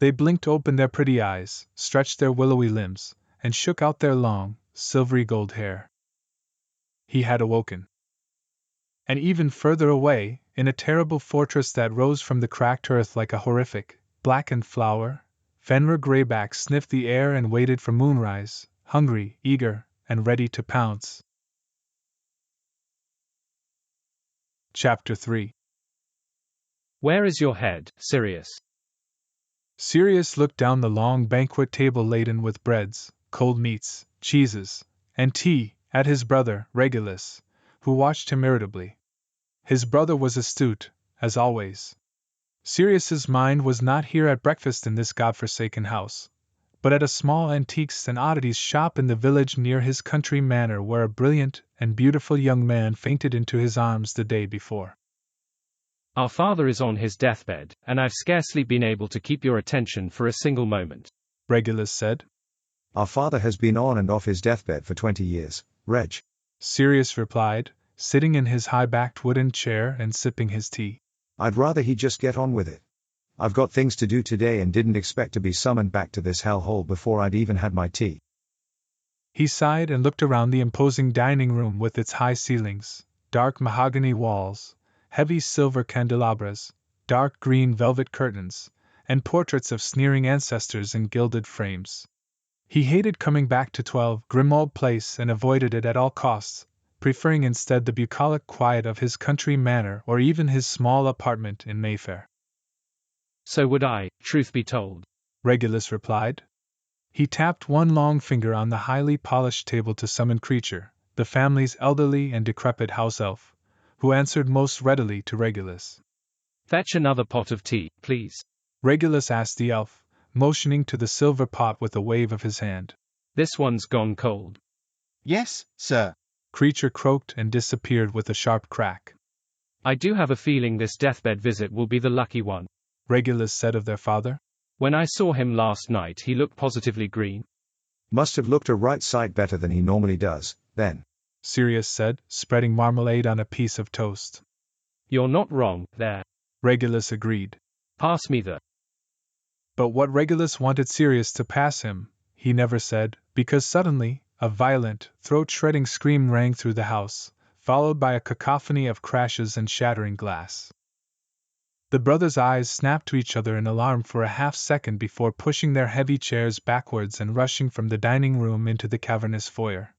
Speaker 1: They blinked open their pretty eyes, stretched their willowy limbs, and shook out their long, silvery gold hair. He had awoken. And even further away, in a terrible fortress that rose from the cracked earth like a horrific, blackened flower, Fenrir Greyback sniffed the air and waited for moonrise, hungry, eager, and ready to pounce. Chapter 3.
Speaker 2: Where is your head, Sirius?
Speaker 1: Sirius looked down the long banquet table laden with breads, cold meats, cheeses, and tea, at his brother, Regulus, who watched him irritably. His brother was astute, as always. Sirius's mind was not here at breakfast in this godforsaken house, but at a small antiques and oddities shop in the village near his country manor where a brilliant and beautiful young man fainted into his arms the day before.
Speaker 2: Our father is on his deathbed, and I've scarcely been able to keep your attention for a single moment,
Speaker 1: Regulus said.
Speaker 3: Our father has been on and off his deathbed for 20 years, Reg.
Speaker 1: Sirius replied, sitting in his high-backed wooden chair and sipping his tea.
Speaker 3: I'd rather he just get on with it. I've got things to do today and didn't expect to be summoned back to this hellhole before I'd even had my tea.
Speaker 1: He sighed and looked around the imposing dining room with its high ceilings, dark mahogany walls, heavy silver candelabras, dark green velvet curtains, and portraits of sneering ancestors in gilded frames. He hated coming back to 12 Grimmauld Place and avoided it at all costs, preferring instead the bucolic quiet of his country manor or even his small apartment in Mayfair.
Speaker 2: So would I, truth be told,
Speaker 1: Regulus replied. He tapped one long finger on the highly polished table to summon Creature, the family's elderly and decrepit house elf, who answered most readily to Regulus.
Speaker 2: Fetch another pot of tea, please.
Speaker 1: Regulus asked the elf, motioning to the silver pot with a wave of his hand.
Speaker 2: This one's gone cold.
Speaker 6: Yes, sir.
Speaker 1: Creature croaked and disappeared with a sharp crack.
Speaker 2: I do have a feeling this deathbed visit will be the lucky one,
Speaker 1: Regulus said of their father.
Speaker 2: When I saw him last night he looked positively green.
Speaker 3: Must have looked a right sight better than he normally does, then,
Speaker 1: Sirius said, spreading marmalade on a piece of toast.
Speaker 2: You're not wrong, there.
Speaker 1: Regulus agreed.
Speaker 2: Pass me the.
Speaker 1: But what Regulus wanted Sirius to pass him, he never said, because suddenly, a violent, throat-shredding scream rang through the house, followed by a cacophony of crashes and shattering glass. The brothers' eyes snapped to each other in alarm for a half-second before pushing their heavy chairs backwards and rushing from the dining room into the cavernous foyer.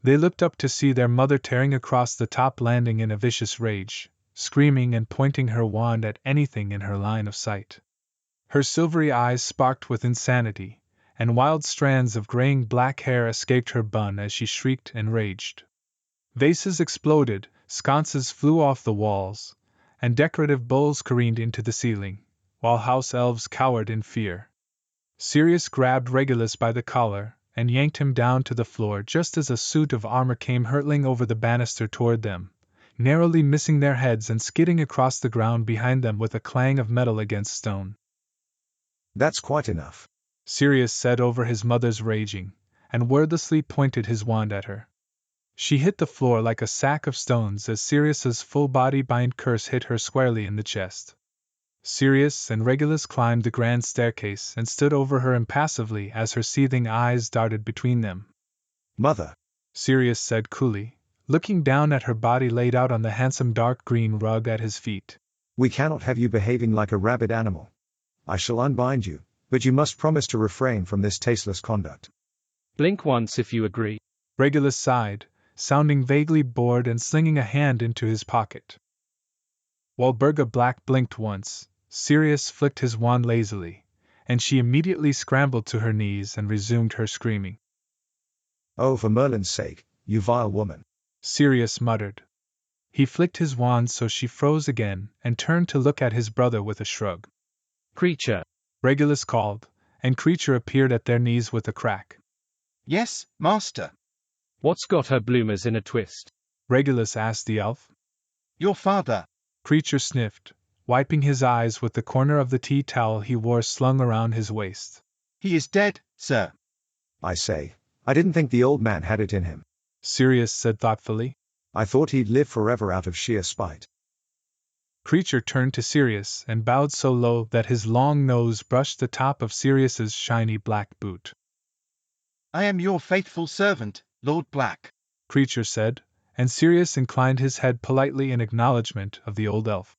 Speaker 1: They looked up to see their mother tearing across the top landing in a vicious rage, screaming and pointing her wand at anything in her line of sight. Her silvery eyes sparkled with insanity, and wild strands of graying black hair escaped her bun as she shrieked and raged. Vases exploded, sconces flew off the walls, and decorative bowls careened into the ceiling, while house elves cowered in fear. Sirius grabbed Regulus by the collar and yanked him down to the floor just as a suit of armor came hurtling over the banister toward them, narrowly missing their heads and skidding across the ground behind them with a clang of metal against stone.
Speaker 3: That's quite enough,
Speaker 1: Sirius said over his mother's raging, and wordlessly pointed his wand at her. She hit the floor like a sack of stones as Sirius's full-body bind curse hit her squarely in the chest. Sirius and Regulus climbed the grand staircase and stood over her impassively as her seething eyes darted between them.
Speaker 3: Mother,
Speaker 1: Sirius said coolly, looking down at her body laid out on the handsome dark green rug at his feet.
Speaker 3: we cannot have you behaving like a rabid animal. I shall unbind you, but you must promise to refrain from this tasteless conduct.
Speaker 2: Blink once if you agree.
Speaker 1: Regulus sighed, sounding vaguely bored and slinging a hand into his pocket. Walburga Black blinked once. Sirius flicked his wand lazily, and she immediately scrambled to her knees and resumed her screaming.
Speaker 3: Oh, for Merlin's sake, you vile woman,
Speaker 1: Sirius muttered. He flicked his wand so she froze again and turned to look at his brother with a shrug.
Speaker 2: Creature,
Speaker 1: Regulus called, and Creature appeared at their knees with a crack.
Speaker 6: Yes, master.
Speaker 2: what's got her bloomers in a twist?
Speaker 1: Regulus asked the elf.
Speaker 6: Your father.
Speaker 1: Creature sniffed, wiping his eyes with the corner of the tea towel he wore slung around his waist.
Speaker 6: He is dead, sir.
Speaker 3: I say. I didn't think the old man had it in him.
Speaker 1: Sirius said thoughtfully.
Speaker 3: I thought he'd live forever out of sheer spite.
Speaker 1: Creature turned to Sirius and bowed so low that his long nose brushed the top of Sirius's shiny black boot.
Speaker 6: I am your faithful servant, Lord Black.
Speaker 1: Creature said, and Sirius inclined his head politely in acknowledgement of the old elf.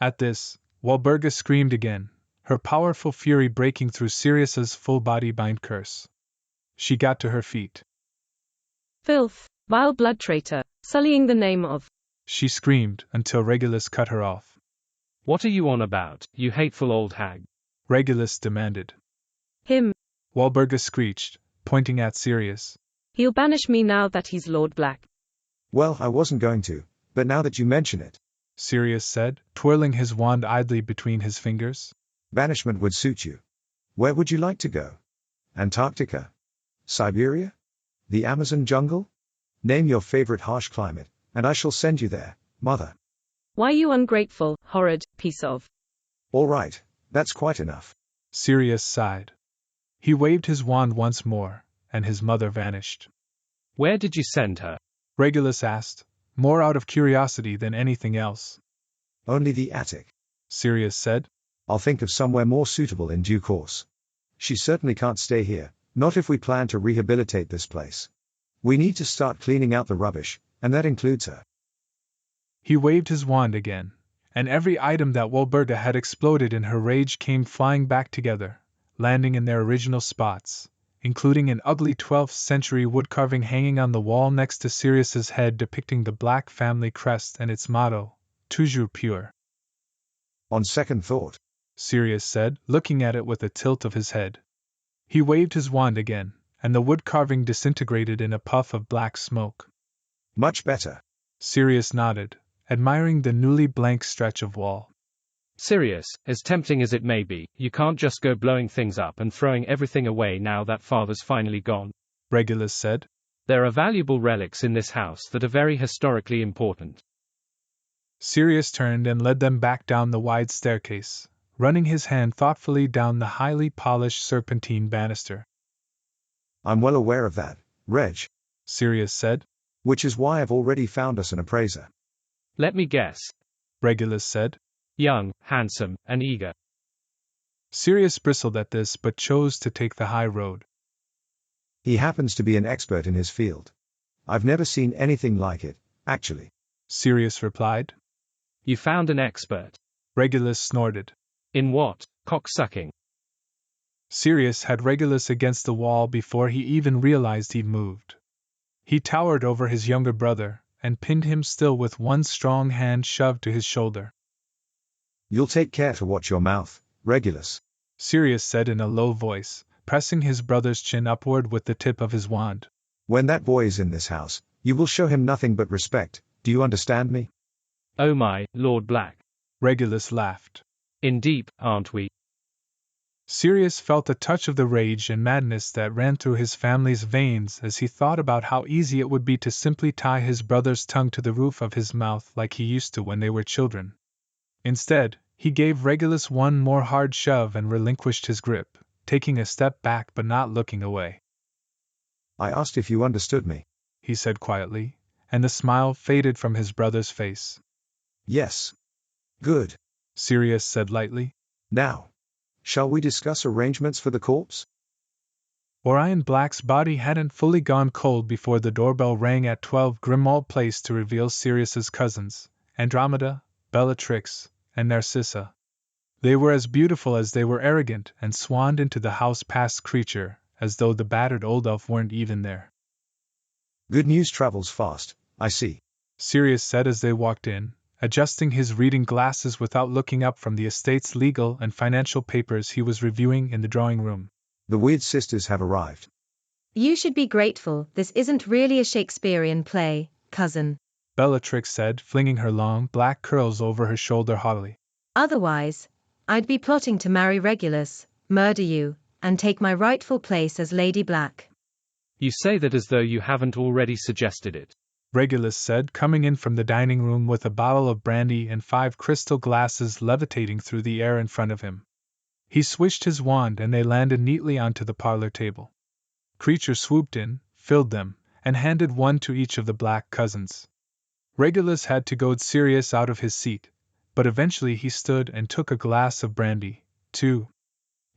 Speaker 1: At this, Walburga screamed again, her powerful fury breaking through Sirius's full-body bind curse. She got to her feet.
Speaker 7: Filth, vile blood traitor, sullying the name of.
Speaker 1: She screamed until Regulus cut her off.
Speaker 2: What are you on about, you hateful old hag?
Speaker 1: Regulus demanded.
Speaker 7: Him.
Speaker 1: Walburga screeched, pointing at Sirius.
Speaker 7: He'll banish me now that he's Lord Black.
Speaker 3: Well, I wasn't going to, but now that you mention it.
Speaker 1: Sirius said, twirling his wand idly between his fingers.
Speaker 3: Banishment would suit you. Where would you like to go? Antarctica? Siberia? The Amazon jungle? Name your favorite harsh climate, and I shall send you there, mother.
Speaker 7: Why you ungrateful, horrid piece of...
Speaker 3: All right, that's quite enough.
Speaker 1: Sirius sighed. He waved his wand once more, and his mother vanished.
Speaker 2: Where did you send her?
Speaker 1: Regulus asked, more out of curiosity than anything else.
Speaker 3: Only the attic.
Speaker 1: Sirius said.
Speaker 3: I'll think of somewhere more suitable in due course. She certainly can't stay here, not if we plan to rehabilitate this place. We need to start cleaning out the rubbish, and that includes her.
Speaker 1: He waved his wand again, and every item that Wolberta had exploded in her rage came flying back together, landing in their original spots, including an ugly 12th century woodcarving hanging on the wall next to Sirius's head depicting the Black family crest and its motto, Toujours pure.
Speaker 3: On second thought,
Speaker 1: Sirius said, looking at it with a tilt of his head. He waved his wand again, and the woodcarving disintegrated in a puff of black smoke.
Speaker 3: Much better.
Speaker 1: Sirius nodded, admiring the newly blank stretch of wall.
Speaker 2: Sirius, as tempting as it may be, you can't just go blowing things up and throwing everything away now that father's finally gone.
Speaker 1: Regulus said.
Speaker 2: There are valuable relics in this house that are very historically important.
Speaker 1: Sirius turned and led them back down the wide staircase, running his hand thoughtfully down the highly polished serpentine banister.
Speaker 3: I'm well aware of that, Reg.
Speaker 1: Sirius said.
Speaker 3: Which is why I've already found us an appraiser.
Speaker 2: Let me guess.
Speaker 1: Regulus said.
Speaker 2: Young, handsome, and eager.
Speaker 1: Sirius bristled at this but chose to take the high road.
Speaker 3: He happens to be an expert in his field. I've never seen anything like it, actually.
Speaker 1: Sirius replied.
Speaker 2: You found an expert.
Speaker 1: Regulus snorted.
Speaker 2: In what? Cocksucking.
Speaker 1: Sirius had Regulus against the wall before he even realized he'd moved. He towered over his younger brother, and pinned him still with one strong hand shoved to his shoulder.
Speaker 3: You'll take care to watch your mouth, Regulus,
Speaker 1: Sirius said in a low voice, pressing his brother's chin upward with the tip of his wand.
Speaker 3: When that boy is in this house, you will show him nothing but respect, do you understand me?
Speaker 2: Oh my, Lord Black.
Speaker 1: Regulus laughed.
Speaker 2: In deep, aren't we?
Speaker 1: Sirius felt a touch of the rage and madness that ran through his family's veins as he thought about how easy it would be to simply tie his brother's tongue to the roof of his mouth like he used to when they were children. Instead, he gave Regulus one more hard shove and relinquished his grip, taking a step back but not looking away.
Speaker 3: I asked if you understood me,
Speaker 1: he said quietly, and the smile faded from his brother's face.
Speaker 3: Yes. Good,
Speaker 1: Sirius said lightly.
Speaker 3: Now, shall we discuss arrangements for the corpse?
Speaker 1: Orion Black's body hadn't fully gone cold before the doorbell rang at 12 Grimmauld Place to reveal Sirius's cousins, Andromeda, Bellatrix, and Narcissa. They were as beautiful as they were arrogant and swanned into the house past creature, as though the battered old elf weren't even there.
Speaker 3: Good news travels fast, I see,
Speaker 1: Sirius said as they walked in, adjusting his reading glasses without looking up from the estate's legal and financial papers he was reviewing in the drawing room.
Speaker 3: The Weird Sisters have arrived.
Speaker 8: You should be grateful this isn't really a Shakespearean play, cousin,
Speaker 1: Bellatrix said, flinging her long black curls over her shoulder haughtily.
Speaker 8: Otherwise, I'd be plotting to marry Regulus, murder you, and take my rightful place as Lady Black.
Speaker 2: You say that as though you haven't already suggested it.
Speaker 1: Regulus said, coming in from the dining room with a bottle of brandy and 5 crystal glasses levitating through the air in front of him. He swished his wand and they landed neatly onto the parlor table. Creature swooped in, filled them, and handed one to each of the Black cousins. Regulus had to goad Sirius out of his seat, but eventually he stood and took a glass of brandy, too.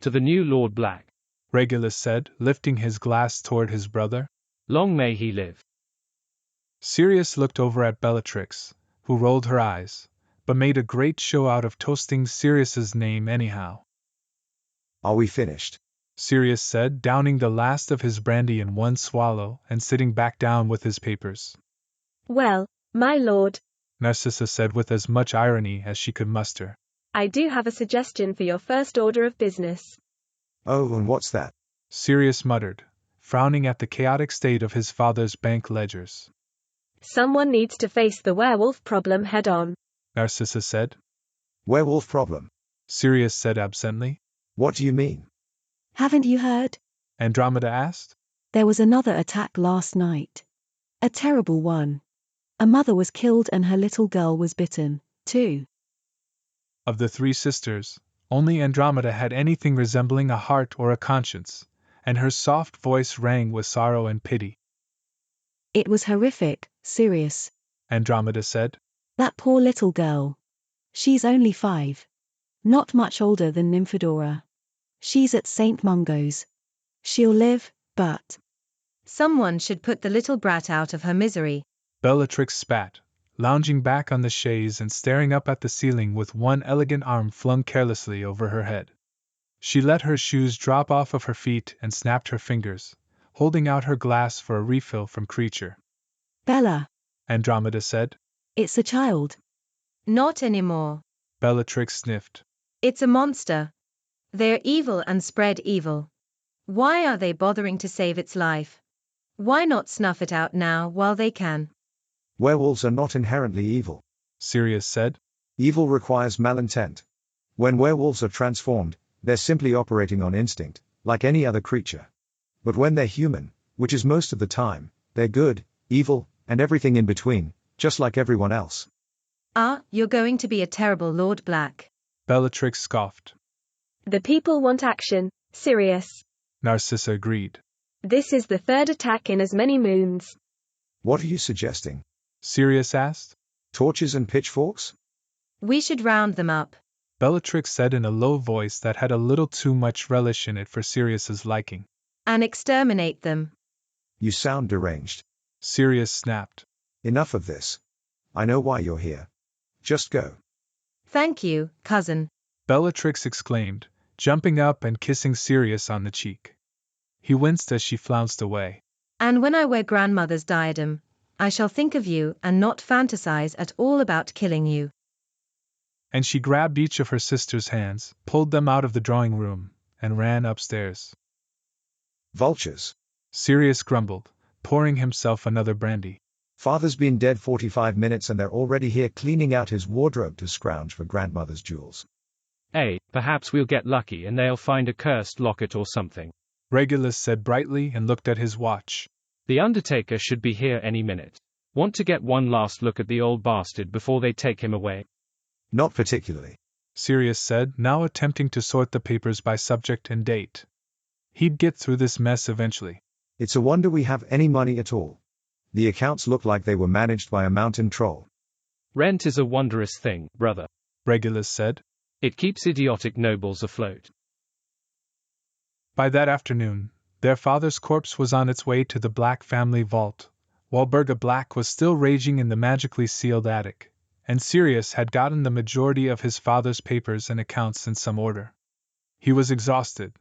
Speaker 2: To the new Lord Black,
Speaker 1: Regulus said, lifting his glass toward his brother.
Speaker 2: Long may he live.
Speaker 1: Sirius looked over at Bellatrix, who rolled her eyes, but made a great show out of toasting Sirius's name anyhow.
Speaker 3: Are we finished?
Speaker 1: Sirius said, downing the last of his brandy in one swallow and sitting back down with his papers.
Speaker 7: Well, my lord,
Speaker 1: Narcissa said with as much irony as she could muster.
Speaker 7: I do have a suggestion for your first order of business.
Speaker 3: Oh, and what's that?
Speaker 1: Sirius muttered, frowning at the chaotic state of his father's bank ledgers.
Speaker 7: Someone needs to face the werewolf problem head on.
Speaker 1: Narcissa said.
Speaker 3: Werewolf problem.
Speaker 1: Sirius said absently.
Speaker 3: What do you mean?
Speaker 9: Haven't you heard?
Speaker 1: Andromeda asked.
Speaker 9: There was another attack last night. A terrible one. A mother was killed and her little girl was bitten, too.
Speaker 1: Of the three sisters, only Andromeda had anything resembling a heart or a conscience, and her soft voice rang with sorrow and pity.
Speaker 9: It was horrific, Sirius.
Speaker 1: Andromeda said.
Speaker 9: That poor little girl. She's only 5. Not much older than Nymphadora. She's at St. Mungo's. She'll live, but...
Speaker 8: Someone should put the little brat out of her misery.
Speaker 1: Bellatrix spat, lounging back on the chaise and staring up at the ceiling with one elegant arm flung carelessly over her head. She let her shoes drop off of her feet and snapped her fingers, holding out her glass for a refill from Creature.
Speaker 9: Bella,
Speaker 1: Andromeda said.
Speaker 9: it's a child.
Speaker 8: Not anymore.
Speaker 1: Bellatrix sniffed.
Speaker 8: It's a monster. They're evil and spread evil. Why are they bothering to save its life? Why not snuff it out now while they can?
Speaker 3: Werewolves are not inherently evil.
Speaker 1: Sirius said.
Speaker 3: Evil requires malintent. When werewolves are transformed, they're simply operating on instinct, like any other creature. But when they're human, which is most of the time, they're good, evil, and everything in between, just like everyone else.
Speaker 8: Ah, you're going to be a terrible Lord Black.
Speaker 1: Bellatrix scoffed.
Speaker 7: The people want action, Sirius.
Speaker 1: Narcissa agreed.
Speaker 7: This is the 3rd attack in as many moons.
Speaker 3: What are you suggesting?
Speaker 1: Sirius asked.
Speaker 3: Torches and pitchforks?
Speaker 8: We should round them up.
Speaker 1: Bellatrix said in a low voice that had a little too much relish in it for Sirius's liking.
Speaker 8: And exterminate them.
Speaker 3: You sound deranged.
Speaker 1: Sirius snapped.
Speaker 3: Enough of this. I know why you're here. Just go.
Speaker 8: Thank you, cousin.
Speaker 1: Bellatrix exclaimed, jumping up and kissing Sirius on the cheek. He winced as she flounced away.
Speaker 8: And when I wear grandmother's diadem, I shall think of you and not fantasize at all about killing you.
Speaker 1: And she grabbed each of her sister's hands, pulled them out of the drawing room, and ran upstairs.
Speaker 3: Vultures.
Speaker 1: Sirius grumbled, pouring himself another brandy.
Speaker 3: Father's been dead 45 minutes and they're already here cleaning out his wardrobe to scrounge for grandmother's jewels.
Speaker 2: Hey, perhaps we'll get lucky and they'll find a cursed locket or something.
Speaker 1: Regulus said brightly and looked at his watch.
Speaker 2: The Undertaker should be here any minute. Want to get one last look at the old bastard before they take him away?
Speaker 3: Not particularly.
Speaker 1: Sirius said, now attempting to sort the papers by subject and date. He'd get through this mess eventually.
Speaker 3: It's a wonder we have any money at all. The accounts look like they were managed by a mountain troll.
Speaker 2: Rent is a wondrous thing, brother.
Speaker 1: Regulus said.
Speaker 2: It keeps idiotic nobles afloat.
Speaker 1: By that afternoon, their father's corpse was on its way to the Black family vault, while Burga Black was still raging in the magically sealed attic, and Sirius had gotten the majority of his father's papers and accounts in some order. He was exhausted,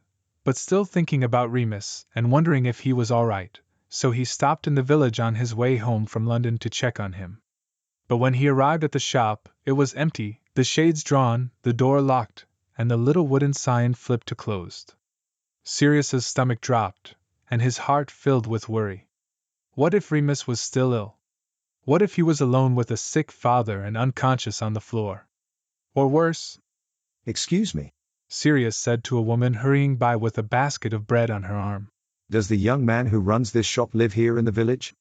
Speaker 1: but still thinking about Remus and wondering if he was all right, so he stopped in the village on his way home from London to check on him. But when he arrived at the shop, it was empty, the shades drawn, the door locked, and the little wooden sign flipped to closed. Sirius's stomach dropped, and his heart filled with worry. What if Remus was still ill? What if he was alone with a sick father and unconscious on the floor? Or worse?
Speaker 3: Excuse me.
Speaker 1: Sirius said to a woman hurrying by with a basket of bread on her arm.
Speaker 3: Does the young man who runs this shop live here in the village?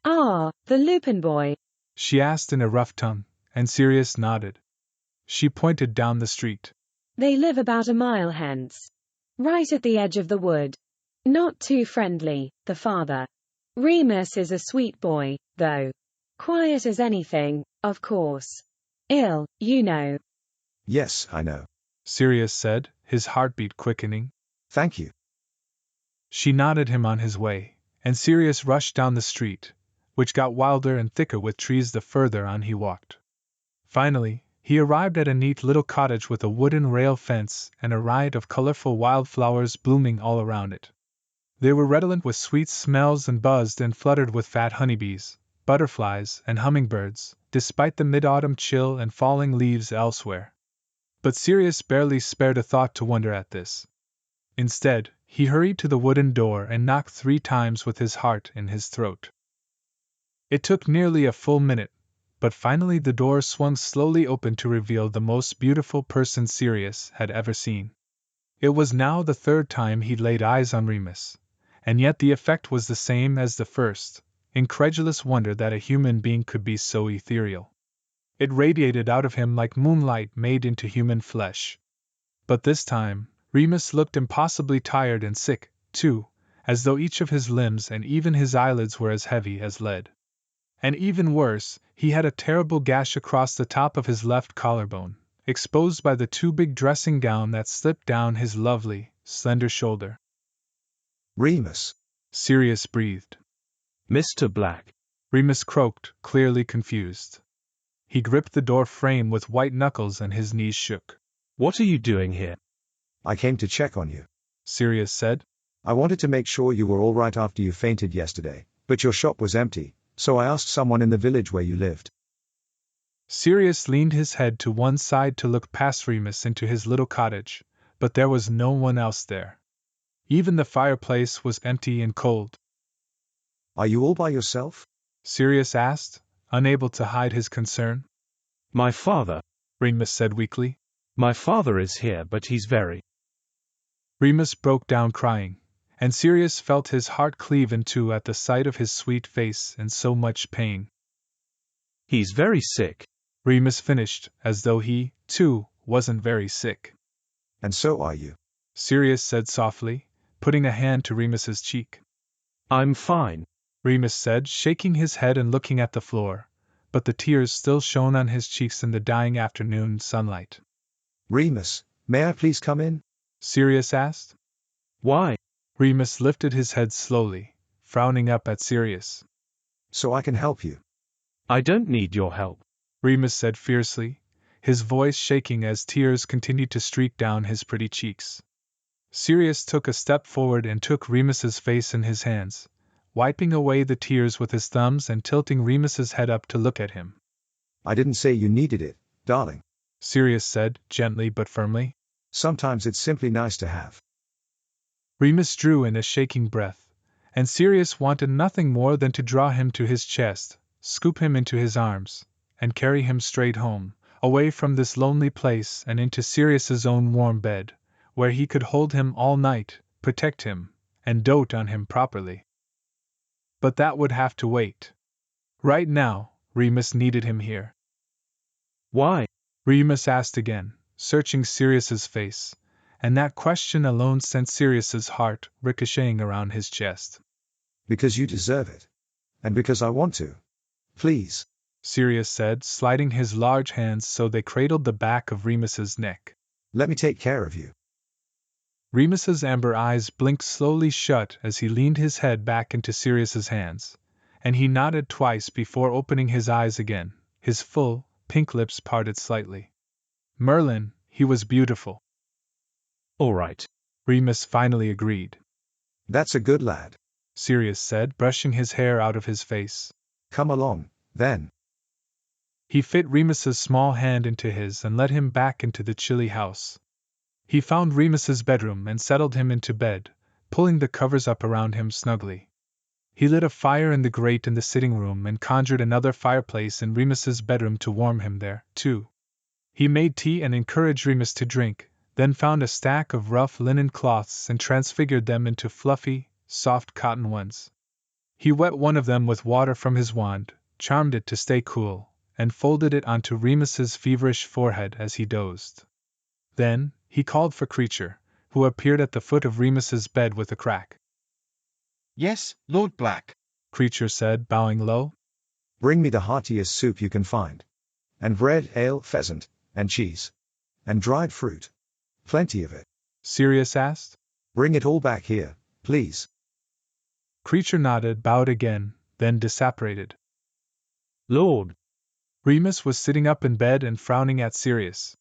Speaker 7: Ah, the Lupin boy.
Speaker 1: She asked in a rough tongue, and Sirius nodded. She pointed down the street.
Speaker 7: They live about a mile hence. Right at the edge of the wood. Not too friendly, the father. Remus is a sweet boy, though. Quiet as anything, of course. Ill, you know.
Speaker 3: Yes, I know.
Speaker 1: Sirius said, his heartbeat quickening.
Speaker 3: Thank you.
Speaker 1: She nodded him on his way, and Sirius rushed down the street, which got wilder and thicker with trees the further on he walked. Finally, he arrived at a neat little cottage with a wooden rail fence and a riot of colorful wildflowers blooming all around it. They were redolent with sweet smells and buzzed and fluttered with fat honeybees, butterflies, and hummingbirds, despite the mid-autumn chill and falling leaves elsewhere. But Sirius barely spared a thought to wonder at this. Instead, he hurried to the wooden door and knocked 3 times with his heart in his throat. It took nearly a full minute, but finally the door swung slowly open to reveal the most beautiful person Sirius had ever seen. It was now the third time he'd laid eyes on Remus, and yet the effect was the same as the first, incredulous wonder that a human being could be so ethereal. It radiated out of him like moonlight made into human flesh. But this time, Remus looked impossibly tired and sick, too, as though each of his limbs and even his eyelids were as heavy as lead. And even worse, he had a terrible gash across the top of his left collarbone, exposed by the too big dressing gown that slipped down his lovely, slender shoulder.
Speaker 3: Remus,
Speaker 1: Sirius breathed.
Speaker 2: Mr. Black,
Speaker 1: Remus croaked, clearly confused. He gripped the door frame with white knuckles and his knees shook.
Speaker 2: what are you doing here?
Speaker 3: I came to check on you.
Speaker 1: Sirius said.
Speaker 3: I wanted to make sure you were all right after you fainted yesterday, but your shop was empty, so I asked someone in the village where you lived.
Speaker 1: Sirius leaned his head to one side to look past Remus into his little cottage, but there was no one else there. Even the fireplace was empty and cold.
Speaker 3: Are you all by yourself?
Speaker 1: Sirius asked, unable to hide his concern.
Speaker 2: My father.
Speaker 1: Remus said weakly.
Speaker 2: My father is here, but he's very.
Speaker 1: Remus broke down crying, and Sirius felt his heart cleave in two at the sight of his sweet face and so much pain.
Speaker 2: He's very sick,
Speaker 1: Remus finished, as though he, too, wasn't very sick.
Speaker 3: And so are you,
Speaker 1: Sirius said softly, putting a hand to Remus's cheek.
Speaker 2: I'm fine,
Speaker 1: Remus said, shaking his head and looking at the floor, but the tears still shone on his cheeks in the dying afternoon sunlight.
Speaker 3: Remus, may I please come in?
Speaker 1: Sirius asked.
Speaker 2: Why?
Speaker 1: Remus lifted his head slowly, frowning up at Sirius.
Speaker 3: So I can help you.
Speaker 2: I don't need your help,
Speaker 1: Remus said fiercely, his voice shaking as tears continued to streak down his pretty cheeks. Sirius took a step forward and took Remus's face in his hands, wiping away the tears with his thumbs and tilting Remus's head up to look at him.
Speaker 3: I didn't say you needed it, darling,
Speaker 1: Sirius said, gently but firmly.
Speaker 3: Sometimes it's simply nice to have.
Speaker 1: Remus drew in a shaking breath, and Sirius wanted nothing more than to draw him to his chest, scoop him into his arms, and carry him straight home, away from this lonely place and into Sirius's own warm bed, where he could hold him all night, protect him, and dote on him properly. But that would have to wait. Right now, Remus needed him here.
Speaker 2: Why?
Speaker 1: Remus asked again, searching Sirius's face, and that question alone sent Sirius's heart ricocheting around his chest.
Speaker 3: Because you deserve it. And because I want to. Please,
Speaker 1: Sirius said, sliding his large hands so they cradled the back of Remus's neck.
Speaker 3: Let me take care of you.
Speaker 1: Remus's amber eyes blinked slowly shut as he leaned his head back into Sirius's hands, and he nodded twice before opening his eyes again, his full, pink lips parted slightly. Merlin, he was beautiful.
Speaker 2: All right,
Speaker 1: Remus finally agreed.
Speaker 3: That's a good lad,
Speaker 1: Sirius said, brushing his hair out of his face.
Speaker 3: Come along, then.
Speaker 1: He fit Remus's small hand into his and led him back into the chilly house. He found Remus's bedroom and settled him into bed, pulling the covers up around him snugly. He lit a fire in the grate in the sitting room and conjured another fireplace in Remus's bedroom to warm him there, too. He made tea and encouraged Remus to drink, then found a stack of rough linen cloths and transfigured them into fluffy, soft cotton ones. He wet one of them with water from his wand, charmed it to stay cool, and folded it onto Remus's feverish forehead as he dozed. Then, he called for Creature, who appeared at the foot of Remus's bed with a crack.
Speaker 6: Yes, Lord Black.
Speaker 1: Creature said, bowing low.
Speaker 3: Bring me the heartiest soup you can find. And bread, ale, pheasant, and cheese. And dried fruit. Plenty of it.
Speaker 1: Sirius asked.
Speaker 3: Bring it all back here, please.
Speaker 1: Creature nodded, bowed again, then disapparated.
Speaker 2: Lord.
Speaker 1: Remus was sitting up in bed and frowning at Sirius.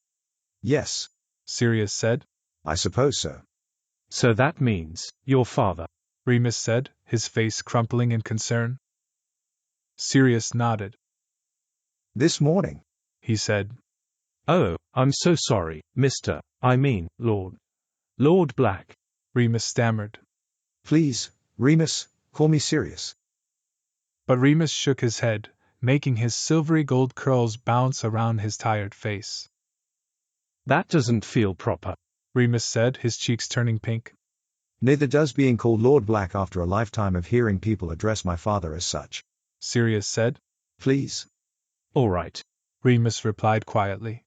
Speaker 3: Yes,
Speaker 1: Sirius said.
Speaker 3: I suppose so.
Speaker 2: So that means, your father.
Speaker 1: Remus said, his face crumpling in concern. Sirius nodded.
Speaker 3: This morning,
Speaker 1: he said.
Speaker 2: Oh, I'm so sorry, Lord. Lord Black.
Speaker 1: Remus stammered.
Speaker 3: Please, Remus, call me Sirius.
Speaker 1: But Remus shook his head, making his silvery gold curls bounce around his tired face.
Speaker 2: That doesn't feel proper,
Speaker 1: Remus said, his cheeks turning pink.
Speaker 3: Neither does being called Lord Black after a lifetime of hearing people address my father as such.
Speaker 1: Sirius said.
Speaker 3: Please.
Speaker 2: All right,
Speaker 1: Remus replied quietly.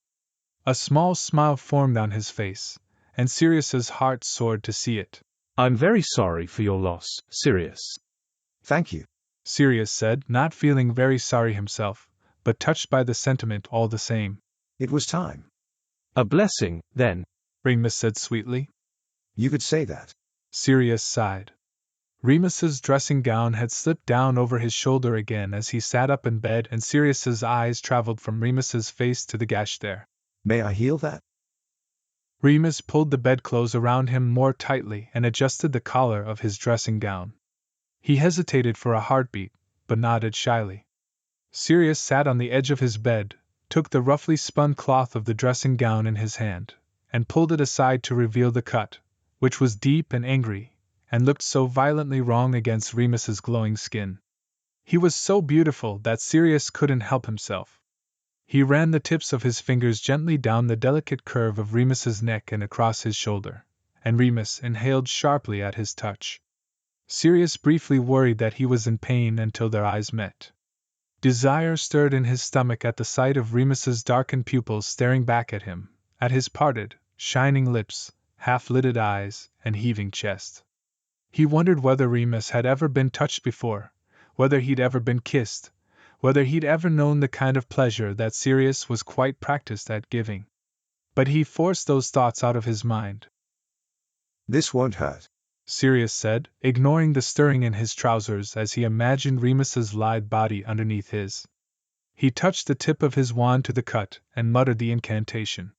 Speaker 1: A small smile formed on his face, and Sirius's heart soared to see it.
Speaker 2: I'm very sorry for your loss, Sirius.
Speaker 3: Thank you,
Speaker 1: Sirius said, not feeling very sorry himself, but touched by the sentiment all the same.
Speaker 3: It was time.
Speaker 2: A blessing, then,
Speaker 1: Remus said sweetly.
Speaker 3: You could say that.
Speaker 1: Sirius sighed. Remus's dressing gown had slipped down over his shoulder again as he sat up in bed, and Sirius's eyes traveled from Remus's face to the gash there.
Speaker 3: May I heal that?
Speaker 1: Remus pulled the bedclothes around him more tightly and adjusted the collar of his dressing gown. He hesitated for a heartbeat, but nodded shyly. Sirius sat on the edge of his bed, took the roughly spun cloth of the dressing gown in his hand, and pulled it aside to reveal the cut, which was deep and angry, and looked so violently wrong against Remus's glowing skin. He was so beautiful that Sirius couldn't help himself. He ran the tips of his fingers gently down the delicate curve of Remus's neck and across his shoulder, and Remus inhaled sharply at his touch. Sirius briefly worried that he was in pain until their eyes met. Desire stirred in his stomach at the sight of Remus's darkened pupils staring back at him, at his parted, shining lips, half-lidded eyes, and heaving chest. He wondered whether Remus had ever been touched before, whether he'd ever been kissed, whether he'd ever known the kind of pleasure that Sirius was quite practiced at giving. But he forced those thoughts out of his mind.
Speaker 3: This won't hurt,
Speaker 1: Sirius said, ignoring the stirring in his trousers as he imagined Remus's lithe body underneath his. He touched the tip of his wand to the cut and muttered the incantation.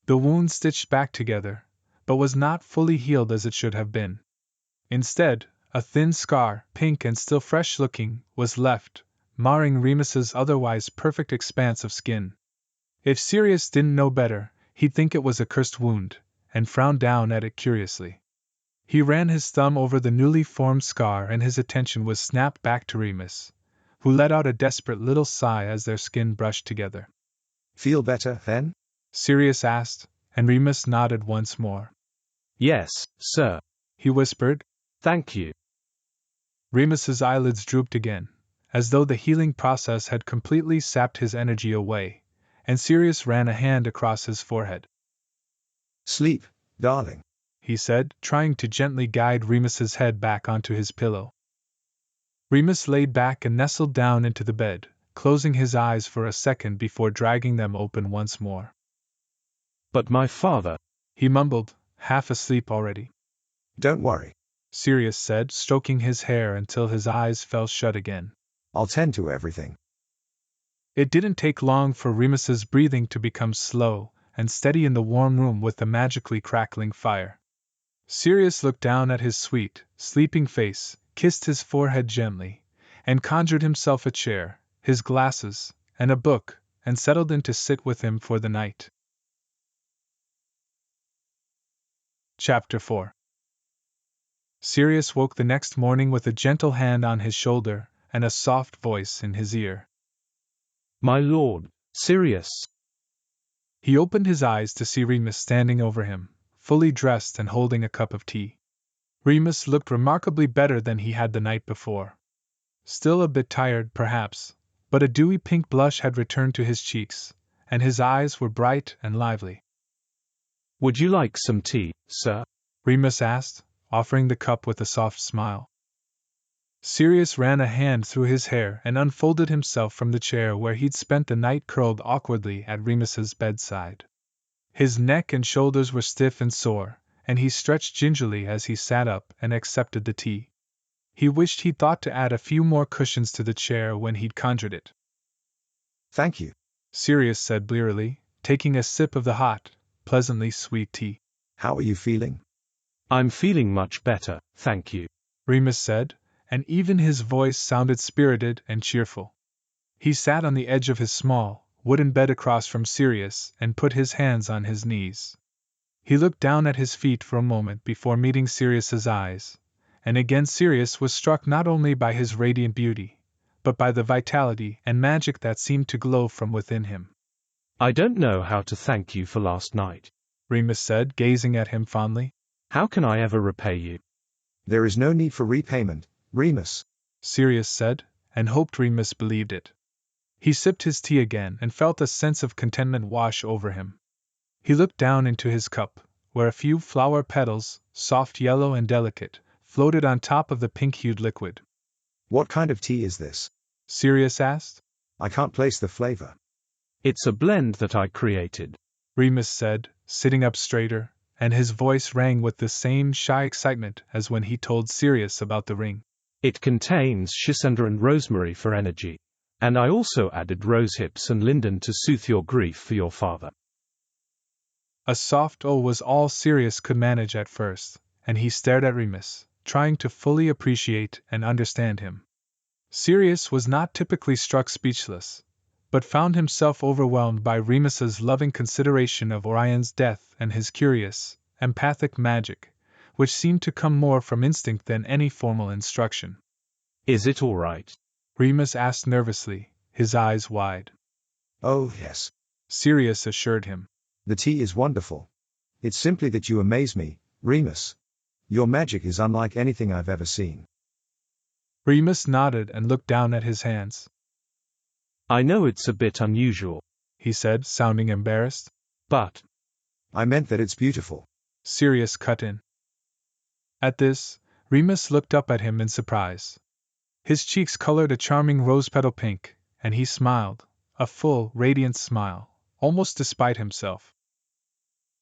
Speaker 1: The wound stitched back together, but was not fully healed as it should have been. Instead, a thin scar, pink and still fresh-looking, was left, marring Remus's otherwise perfect expanse of skin. If Sirius didn't know better, he'd think it was a cursed wound, and frown down at it curiously. He ran his thumb over the newly formed scar and his attention was snapped back to Remus, who let out a desperate little sigh as their skin brushed together.
Speaker 3: Feel better, then?
Speaker 1: Sirius asked, and Remus nodded once more.
Speaker 2: Yes, sir,
Speaker 1: he whispered.
Speaker 2: Thank you.
Speaker 1: Remus's eyelids drooped again, as though the healing process had completely sapped his energy away, and Sirius ran a hand across his forehead.
Speaker 3: Sleep, darling,
Speaker 1: he said, trying to gently guide Remus's head back onto his pillow. Remus laid back and nestled down into the bed, closing his eyes for a second before dragging them open once more.
Speaker 2: But my father,
Speaker 1: he mumbled, half asleep already.
Speaker 3: Don't worry,
Speaker 1: Sirius said, stroking his hair until his eyes fell shut again.
Speaker 3: I'll tend to everything.
Speaker 1: It didn't take long for Remus's breathing to become slow and steady in the warm room with the magically crackling fire. Sirius looked down at his sweet, sleeping face, kissed his forehead gently, and conjured himself a chair, his glasses, and a book, and settled in to sit with him for the night. Chapter 4. Sirius woke the next morning with a gentle hand on his shoulder and a soft voice in his ear.
Speaker 2: My lord, Sirius.
Speaker 1: He opened his eyes to see Remus standing over him, fully dressed and holding a cup of tea. Remus looked remarkably better than he had the night before. Still a bit tired, perhaps, but a dewy pink blush had returned to his cheeks, and his eyes were bright and lively.
Speaker 2: Would you like some tea, sir?
Speaker 1: Remus asked, offering the cup with a soft smile. Sirius ran a hand through his hair and unfolded himself from the chair where he'd spent the night curled awkwardly at Remus's bedside. His neck and shoulders were stiff and sore, and he stretched gingerly as he sat up and accepted the tea. He wished he'd thought to add a few more cushions to the chair when he'd conjured it.
Speaker 3: Thank you,
Speaker 1: Sirius said blearily, taking a sip of the hot, pleasantly sweet tea.
Speaker 3: How are you feeling?
Speaker 2: I'm feeling much better, thank you,
Speaker 1: Remus said, and even his voice sounded spirited and cheerful. He sat on the edge of his small, wooden bed across from Sirius and put his hands on his knees. He looked down at his feet for a moment before meeting Sirius's eyes, and again Sirius was struck not only by his radiant beauty, but by the vitality and magic that seemed to glow from within him.
Speaker 2: I don't know how to thank you for last night,
Speaker 1: Remus said, gazing at him fondly.
Speaker 2: How can I ever repay you?
Speaker 3: There is no need for repayment, Remus,
Speaker 1: Sirius said, and hoped Remus believed it. He sipped his tea again and felt a sense of contentment wash over him. He looked down into his cup, where a few flower petals, soft yellow and delicate, floated on top of the pink-hued liquid.
Speaker 3: What kind of tea is this?
Speaker 1: Sirius asked.
Speaker 3: I can't place the flavor.
Speaker 2: It's a blend that I created,
Speaker 1: Remus said, sitting up straighter, and his voice rang with the same shy excitement as when he told Sirius about the ring.
Speaker 2: It contains schisandra and rosemary for energy, and I also added rosehips and linden to soothe your grief for your father.
Speaker 1: A soft "oh" was all Sirius could manage at first, and he stared at Remus, trying to fully appreciate and understand him. Sirius was not typically struck speechless, but found himself overwhelmed by Remus's loving consideration of Orion's death and his curious, empathic magic, which seemed to come more from instinct than any formal instruction.
Speaker 2: Is it all right?
Speaker 1: Remus asked nervously, his eyes wide.
Speaker 3: Oh, yes.
Speaker 1: Sirius assured him.
Speaker 3: The tea is wonderful. It's simply that you amaze me, Remus. Your magic is unlike anything I've ever seen.
Speaker 1: Remus nodded and looked down at his hands.
Speaker 2: I know it's a bit unusual,
Speaker 1: he said, sounding embarrassed.
Speaker 2: But
Speaker 3: I meant that it's beautiful.
Speaker 1: Sirius cut in. At this, Remus looked up at him in surprise. His cheeks colored a charming rose-petal pink, and he smiled, a full, radiant smile, almost despite himself.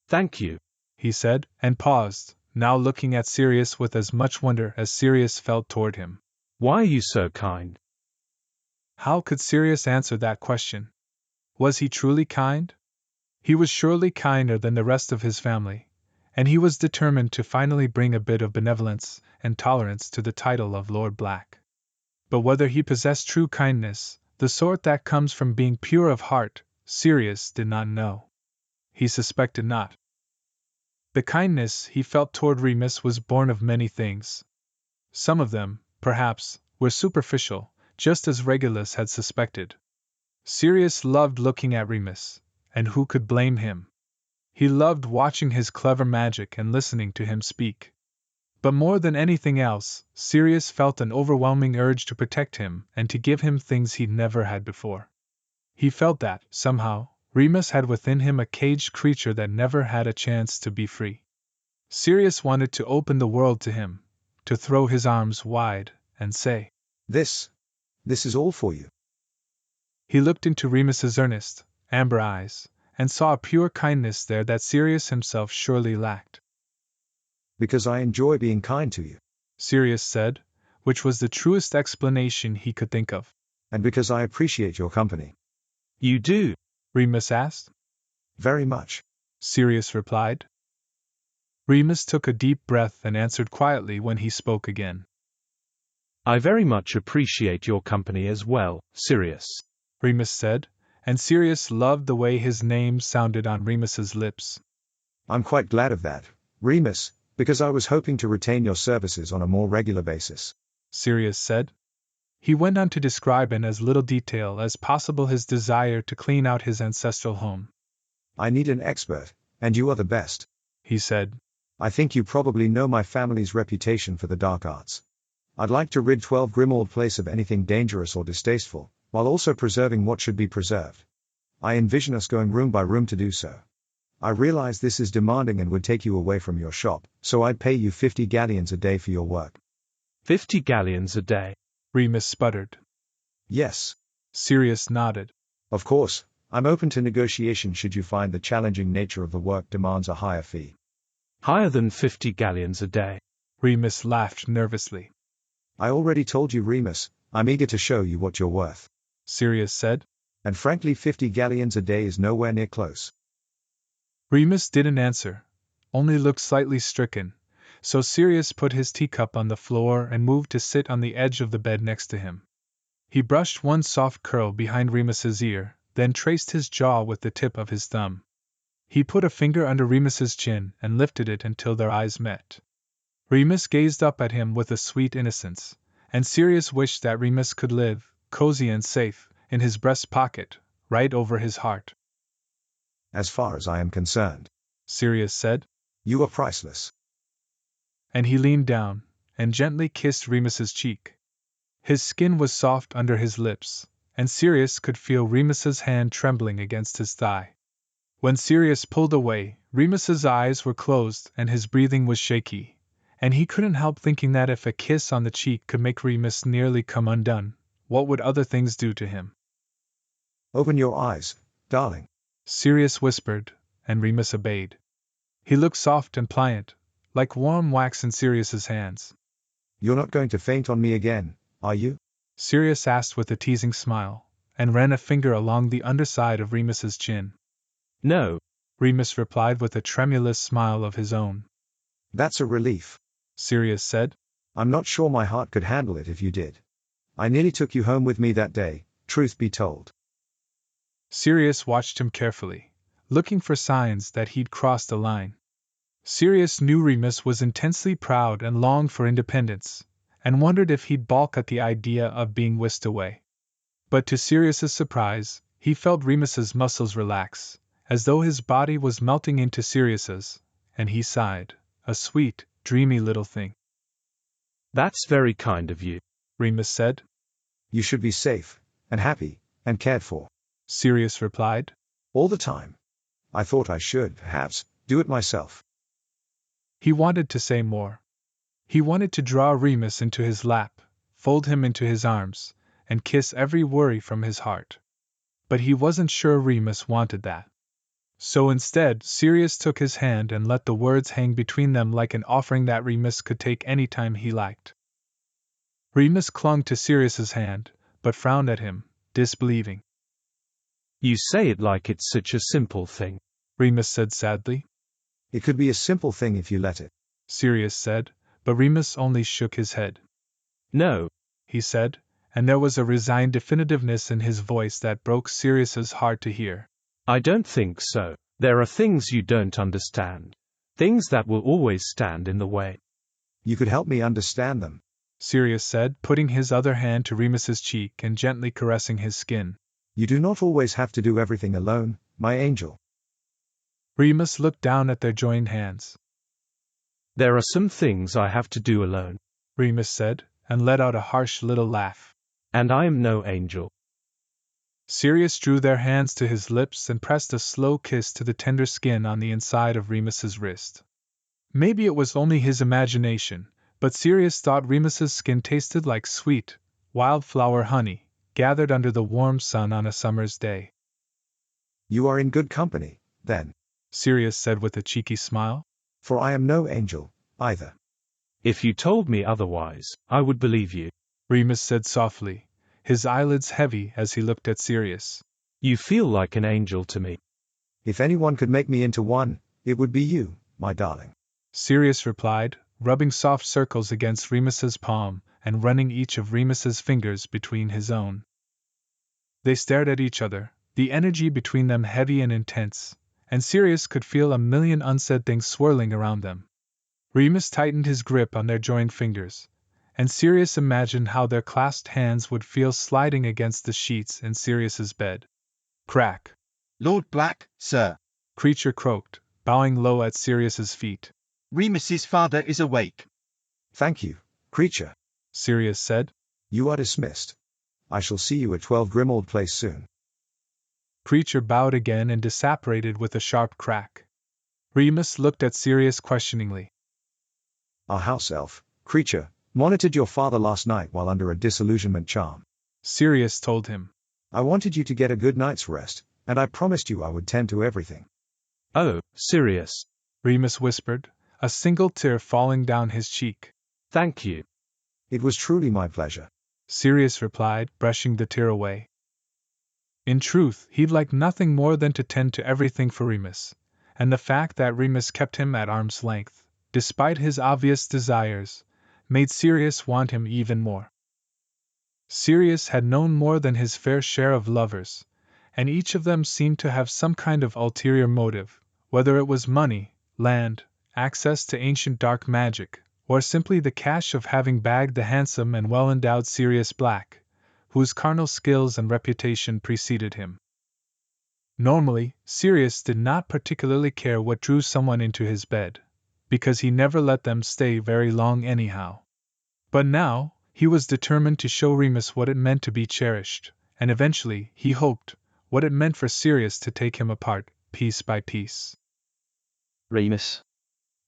Speaker 2: Thank you,
Speaker 1: he said, and paused, now looking at Sirius with as much wonder as Sirius felt toward him.
Speaker 2: Why are you so kind?
Speaker 1: How could Sirius answer that question? Was he truly kind? He was surely kinder than the rest of his family, and he was determined to finally bring a bit of benevolence and tolerance to the title of Lord Black. But whether he possessed true kindness, the sort that comes from being pure of heart, Sirius did not know. He suspected not. The kindness he felt toward Remus was born of many things. Some of them, perhaps, were superficial, just as Regulus had suspected. Sirius loved looking at Remus, and who could blame him? He loved watching his clever magic and listening to him speak. But more than anything else, Sirius felt an overwhelming urge to protect him and to give him things he'd never had before. He felt that, somehow, Remus had within him a caged creature that never had a chance to be free. Sirius wanted to open the world to him, to throw his arms wide, and say, This is all for you. He looked into Remus's earnest, amber eyes, and saw a pure kindness there that Sirius himself surely lacked.
Speaker 3: Because I enjoy being kind to you,
Speaker 1: Sirius said, which was the truest explanation he could think of.
Speaker 3: And because I appreciate your company.
Speaker 2: You do?
Speaker 1: Remus asked.
Speaker 3: Very much,
Speaker 1: Sirius replied. Remus took a deep breath and answered quietly when he spoke again.
Speaker 2: I very much appreciate your company as well, Sirius,
Speaker 1: Remus said, and Sirius loved the way his name sounded on Remus's lips.
Speaker 3: I'm quite glad of that, Remus, because I was hoping to retain your services on a more regular basis,
Speaker 1: Sirius said. He went on to describe in as little detail as possible his desire to clean out his ancestral home.
Speaker 3: I need an expert, and you are the best,
Speaker 1: he said.
Speaker 3: I think you probably know my family's reputation for the dark arts. I'd like to rid 12 Grimmauld Place of anything dangerous or distasteful, while also preserving what should be preserved. I envision us going room by room to do so. I realize this is demanding and would take you away from your shop, so I'd pay you 50 galleons a day for your work.
Speaker 2: 50 galleons a day?
Speaker 1: Remus sputtered.
Speaker 3: Yes.
Speaker 1: Sirius nodded.
Speaker 3: Of course, I'm open to negotiation should you find the challenging nature of the work demands a higher fee.
Speaker 2: Higher than 50 galleons a day?
Speaker 1: Remus laughed nervously.
Speaker 3: I already told you, Remus, I'm eager to show you what you're worth,
Speaker 1: Sirius said.
Speaker 3: And frankly 50 galleons a day is nowhere near close.
Speaker 1: Remus didn't answer, only looked slightly stricken, so Sirius put his teacup on the floor and moved to sit on the edge of the bed next to him. He brushed one soft curl behind Remus's ear, then traced his jaw with the tip of his thumb. He put a finger under Remus's chin and lifted it until their eyes met. Remus gazed up at him with a sweet innocence, and Sirius wished that Remus could live, cozy and safe, in his breast pocket, right over his heart.
Speaker 3: As far as I am concerned,
Speaker 1: Sirius said.
Speaker 3: You are priceless.
Speaker 1: And he leaned down, and gently kissed Remus's cheek. His skin was soft under his lips, and Sirius could feel Remus's hand trembling against his thigh. When Sirius pulled away, Remus's eyes were closed and his breathing was shaky, and he couldn't help thinking that if a kiss on the cheek could make Remus nearly come undone, what would other things do to him?
Speaker 3: Open your eyes, darling,
Speaker 1: Sirius whispered, and Remus obeyed. He looked soft and pliant, like warm wax in Sirius's hands.
Speaker 3: You're not going to faint on me again, are you?
Speaker 1: Sirius asked with a teasing smile, and ran a finger along the underside of Remus's chin.
Speaker 2: No,
Speaker 1: Remus replied with a tremulous smile of his own.
Speaker 3: That's a relief,
Speaker 1: Sirius said.
Speaker 3: I'm not sure my heart could handle it if you did. I nearly took you home with me that day, truth be told.
Speaker 1: Sirius watched him carefully, looking for signs that he'd crossed a line. Sirius knew Remus was intensely proud and longed for independence, and wondered if he'd balk at the idea of being whisked away. But to Sirius's surprise, he felt Remus's muscles relax, as though his body was melting into Sirius's, and he sighed, a sweet, dreamy little thing.
Speaker 2: That's very kind of you,
Speaker 1: Remus said.
Speaker 3: You should be safe, and happy, and cared for.
Speaker 1: Sirius replied.
Speaker 3: All the time. I thought I should, perhaps, do it myself.
Speaker 1: He wanted to say more. He wanted to draw Remus into his lap, fold him into his arms, and kiss every worry from his heart. But he wasn't sure Remus wanted that. So instead, Sirius took his hand and let the words hang between them like an offering that Remus could take any time he liked. Remus clung to Sirius's hand, but frowned at him, disbelieving.
Speaker 2: You say it like it's such a simple thing,
Speaker 1: Remus said sadly.
Speaker 3: It could be a simple thing if you let it,
Speaker 1: Sirius said, but Remus only shook his head.
Speaker 2: No,
Speaker 1: he said, and there was a resigned definitiveness in his voice that broke Sirius's heart to hear.
Speaker 2: I don't think so. There are things you don't understand. Things that will always stand in the way.
Speaker 3: You could help me understand them,
Speaker 1: Sirius said, putting his other hand to Remus's cheek and gently caressing his skin.
Speaker 3: You do not always have to do everything alone, my angel.
Speaker 1: Remus looked down at their joined hands.
Speaker 2: There are some things I have to do alone,
Speaker 1: Remus said, and let out a harsh little laugh.
Speaker 2: And I am no angel.
Speaker 1: Sirius drew their hands to his lips and pressed a slow kiss to the tender skin on the inside of Remus's wrist. Maybe it was only his imagination, but Sirius thought Remus's skin tasted like sweet, wildflower honey, gathered under the warm sun on a summer's day.
Speaker 3: You are in good company, then,
Speaker 1: Sirius said with a cheeky smile.
Speaker 3: For I am no angel, either.
Speaker 2: If you told me otherwise, I would believe you,
Speaker 1: Remus said softly, his eyelids heavy as he looked at Sirius.
Speaker 2: You feel like an angel to me.
Speaker 3: If anyone could make me into one, it would be you, my darling,
Speaker 1: Sirius replied, rubbing soft circles against Remus's palm and running each of Remus's fingers between his own. They stared at each other, the energy between them heavy and intense, and Sirius could feel a million unsaid things swirling around them. Remus tightened his grip on their joined fingers, and Sirius imagined how their clasped hands would feel sliding against the sheets in Sirius's bed. Crack!
Speaker 6: Lord Black, sir.
Speaker 1: Creature croaked, bowing low at Sirius's feet.
Speaker 6: Remus's father is awake.
Speaker 3: Thank you, creature,
Speaker 1: Sirius said.
Speaker 3: You are dismissed. I shall see you at 12 Grimmauld Place soon.
Speaker 1: Creature bowed again and disapparated with a sharp crack. Remus looked at Sirius questioningly.
Speaker 3: Our house elf, creature, monitored your father last night while under a disillusionment charm.
Speaker 1: Sirius told him.
Speaker 3: I wanted you to get a good night's rest, and I promised you I would tend to everything.
Speaker 2: Oh, Sirius,
Speaker 1: Remus whispered, a single tear falling down his cheek.
Speaker 2: Thank you.
Speaker 3: It was truly my pleasure,
Speaker 1: Sirius replied, brushing the tear away. In truth, he'd like nothing more than to tend to everything for Remus, and the fact that Remus kept him at arm's length, despite his obvious desires, made Sirius want him even more. Sirius had known more than his fair share of lovers, and each of them seemed to have some kind of ulterior motive, whether it was money, land, access to ancient dark magic, or simply the cash of having bagged the handsome and well-endowed Sirius Black, whose carnal skills and reputation preceded him. Normally, Sirius did not particularly care what drew someone into his bed, because he never let them stay very long anyhow. But now, he was determined to show Remus what it meant to be cherished, and eventually, he hoped, what it meant for Sirius to take him apart, piece by piece.
Speaker 4: Remus.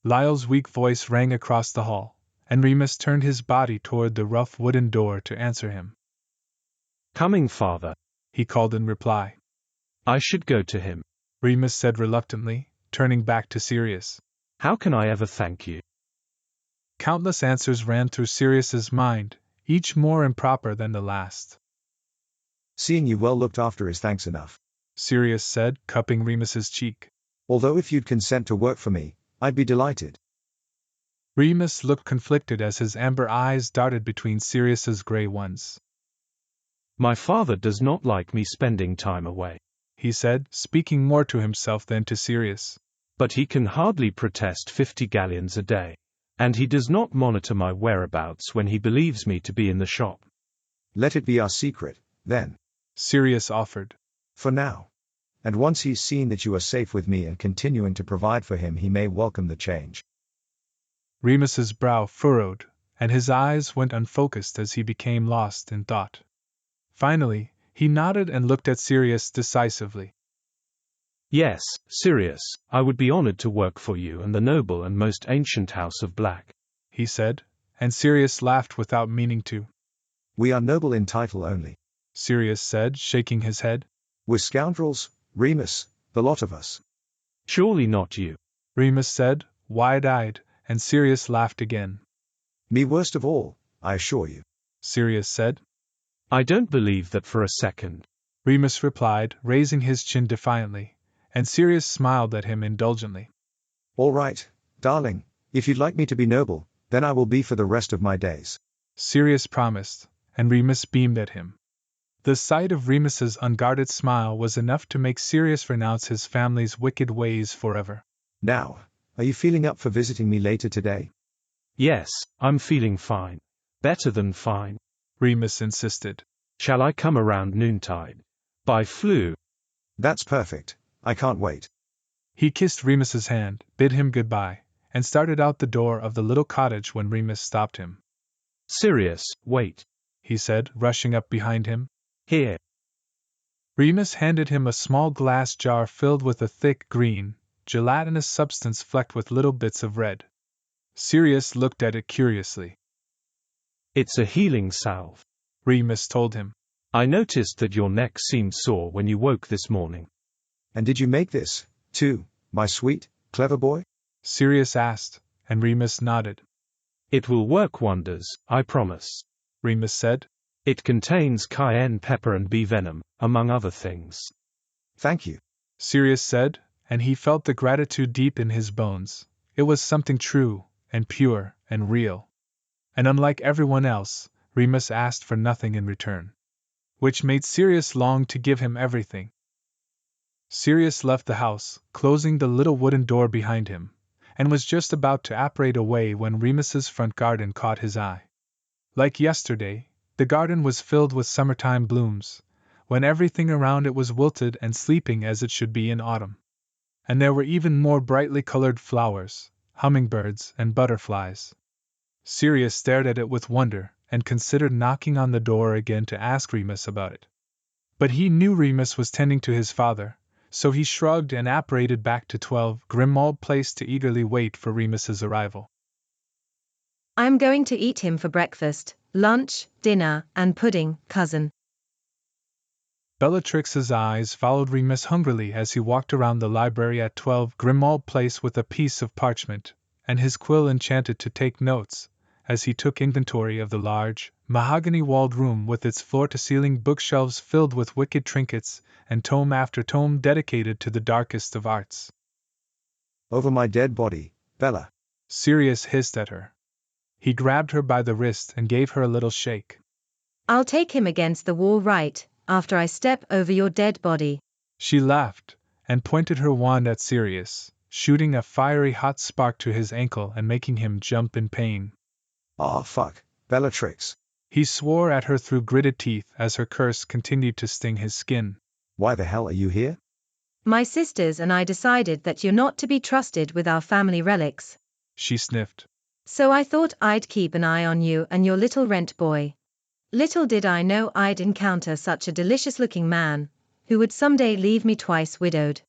Speaker 1: Lyle's weak voice rang across the hall, and Remus turned his body toward the rough wooden door to answer him.
Speaker 2: Coming, father,
Speaker 1: he called in reply.
Speaker 2: I should go to him,
Speaker 1: Remus said reluctantly, turning back to Sirius.
Speaker 2: How can I ever thank you?
Speaker 1: Countless answers ran through Sirius's mind, each more improper than the last.
Speaker 3: Seeing you well looked after is thanks enough,
Speaker 1: Sirius said, cupping Remus's cheek.
Speaker 3: Although if you'd consent to work for me, I'd be delighted.
Speaker 1: Remus looked conflicted as his amber eyes darted between Sirius's gray ones.
Speaker 2: My father does not like me spending time away,
Speaker 1: he said, speaking more to himself than to Sirius.
Speaker 2: But he can hardly protest 50 galleons a day, and he does not monitor my whereabouts when he believes me to be in the shop.
Speaker 3: Let it be our secret, then,
Speaker 1: Sirius offered.
Speaker 3: For now. And once he's seen that you are safe with me and continuing to provide for him, he may welcome the change.
Speaker 1: Remus's brow furrowed, and his eyes went unfocused as he became lost in thought. Finally, he nodded and looked at Sirius decisively.
Speaker 2: Yes, Sirius, I would be honored to work for you and the noble and most ancient House of Black,
Speaker 1: he said, and Sirius laughed without meaning to.
Speaker 3: We are noble in title only,
Speaker 1: Sirius said, shaking his head.
Speaker 3: We're scoundrels, Remus, the lot of us.
Speaker 2: Surely not you,
Speaker 1: Remus said, wide-eyed, and Sirius laughed again.
Speaker 3: Me worst of all, I assure you,
Speaker 1: Sirius said.
Speaker 2: I don't believe that for a second,
Speaker 1: Remus replied, raising his chin defiantly, and Sirius smiled at him indulgently.
Speaker 3: All right, darling, if you'd like me to be noble, then I will be for the rest of my days,
Speaker 1: Sirius promised, and Remus beamed at him. The sight of Remus's unguarded smile was enough to make Sirius renounce his family's wicked ways forever.
Speaker 3: Now, are you feeling up for visiting me later today?
Speaker 2: Yes, I'm feeling fine. Better than fine,
Speaker 1: Remus insisted.
Speaker 2: Shall I come around noontide? By flu.
Speaker 3: That's perfect, I can't wait.
Speaker 1: He kissed Remus's hand, bid him goodbye, and started out the door of the little cottage when Remus stopped him.
Speaker 2: Sirius, wait,
Speaker 1: he said, rushing up behind him.
Speaker 2: Here.
Speaker 1: Remus handed him a small glass jar filled with a thick, green, gelatinous substance flecked with little bits of red. Sirius looked at it curiously.
Speaker 2: It's a healing salve,
Speaker 1: Remus told him.
Speaker 2: I noticed that your neck seemed sore when you woke this morning.
Speaker 3: And did you make this, too, my sweet, clever boy?
Speaker 1: Sirius asked, and Remus nodded.
Speaker 2: It will work wonders, I promise,
Speaker 1: Remus said.
Speaker 2: It contains cayenne pepper and bee venom, among other things.
Speaker 3: Thank you,
Speaker 1: Sirius said, and he felt the gratitude deep in his bones. It was something true, and pure, and real. And unlike everyone else, Remus asked for nothing in return, which made Sirius long to give him everything. Sirius left the house, closing the little wooden door behind him, and was just about to apparate away when Remus's front garden caught his eye. Like yesterday, the garden was filled with summertime blooms, when everything around it was wilted and sleeping as it should be in autumn. And there were even more brightly colored flowers, hummingbirds and butterflies. Sirius stared at it with wonder, and considered knocking on the door again to ask Remus about it. But he knew Remus was tending to his father, so he shrugged and apparated back to 12 Grimmauld Place to eagerly wait for Remus's arrival.
Speaker 8: I'm going to eat him for breakfast, lunch, dinner, and pudding, cousin.
Speaker 1: Bellatrix's eyes followed Remus hungrily as he walked around the library at 12 Grimmauld Place with a piece of parchment, and his quill enchanted to take notes, as he took inventory of the large, mahogany-walled room with its floor-to-ceiling bookshelves filled with wicked trinkets, and tome after tome dedicated to the darkest of arts.
Speaker 3: Over my dead body, Bella,
Speaker 1: Sirius hissed at her. He grabbed her by the wrist and gave her a little shake.
Speaker 8: I'll take him against the wall right after I step over your dead body.
Speaker 1: She laughed, and pointed her wand at Sirius, shooting a fiery hot spark to his ankle and making him jump in pain.
Speaker 3: Aw fuck, Bellatrix.
Speaker 1: He swore at her through gritted teeth as her curse continued to sting his skin.
Speaker 3: Why the hell are you here?
Speaker 8: My sisters and I decided that you're not to be trusted with our family relics.
Speaker 1: She sniffed.
Speaker 8: So I thought I'd keep an eye on you and your little rent boy. Little did I know I'd encounter such a delicious-looking man, who would someday leave me twice widowed.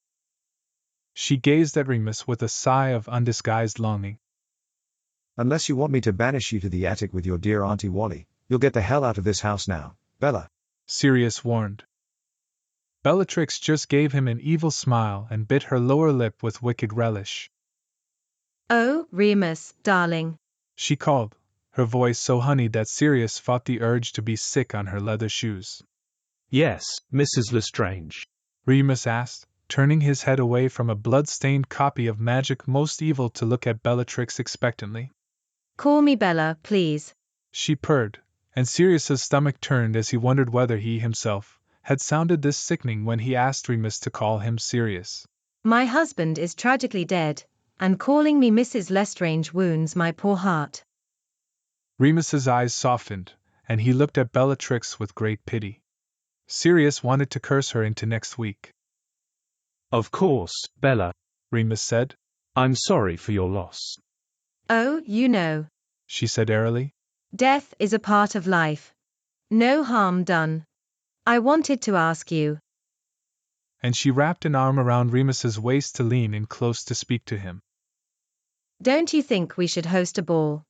Speaker 1: She gazed at Remus with a sigh of undisguised longing.
Speaker 3: Unless you want me to banish you to the attic with your dear Auntie Wally, you'll get the hell out of this house now, Bella.
Speaker 1: Sirius warned. Bellatrix just gave him an evil smile and bit her lower lip with wicked relish.
Speaker 8: Oh, Remus, darling,
Speaker 1: She called, her voice so honeyed that Sirius fought the urge to be sick on her leather shoes.
Speaker 2: Yes, Mrs. Lestrange.
Speaker 1: Remus asked, turning his head away from a blood-stained copy of Magic Most Evil to look at Bellatrix expectantly.
Speaker 8: Call me Bella, please.
Speaker 1: She purred, and Sirius's stomach turned as he wondered whether he himself had sounded this sickening when he asked Remus to call him Sirius.
Speaker 8: My husband is tragically dead, and calling me Mrs. Lestrange wounds my poor heart.
Speaker 1: Remus's eyes softened, and he looked at Bellatrix with great pity. Sirius wanted to curse her into next week.
Speaker 2: Of course, Bella,
Speaker 1: Remus said.
Speaker 2: I'm sorry for your loss.
Speaker 8: Oh, you know.
Speaker 1: She said airily.
Speaker 8: Death is a part of life. No harm done. I wanted to ask you.
Speaker 1: And she wrapped an arm around Remus's waist to lean in close to speak to him.
Speaker 8: Don't you think we should host a ball?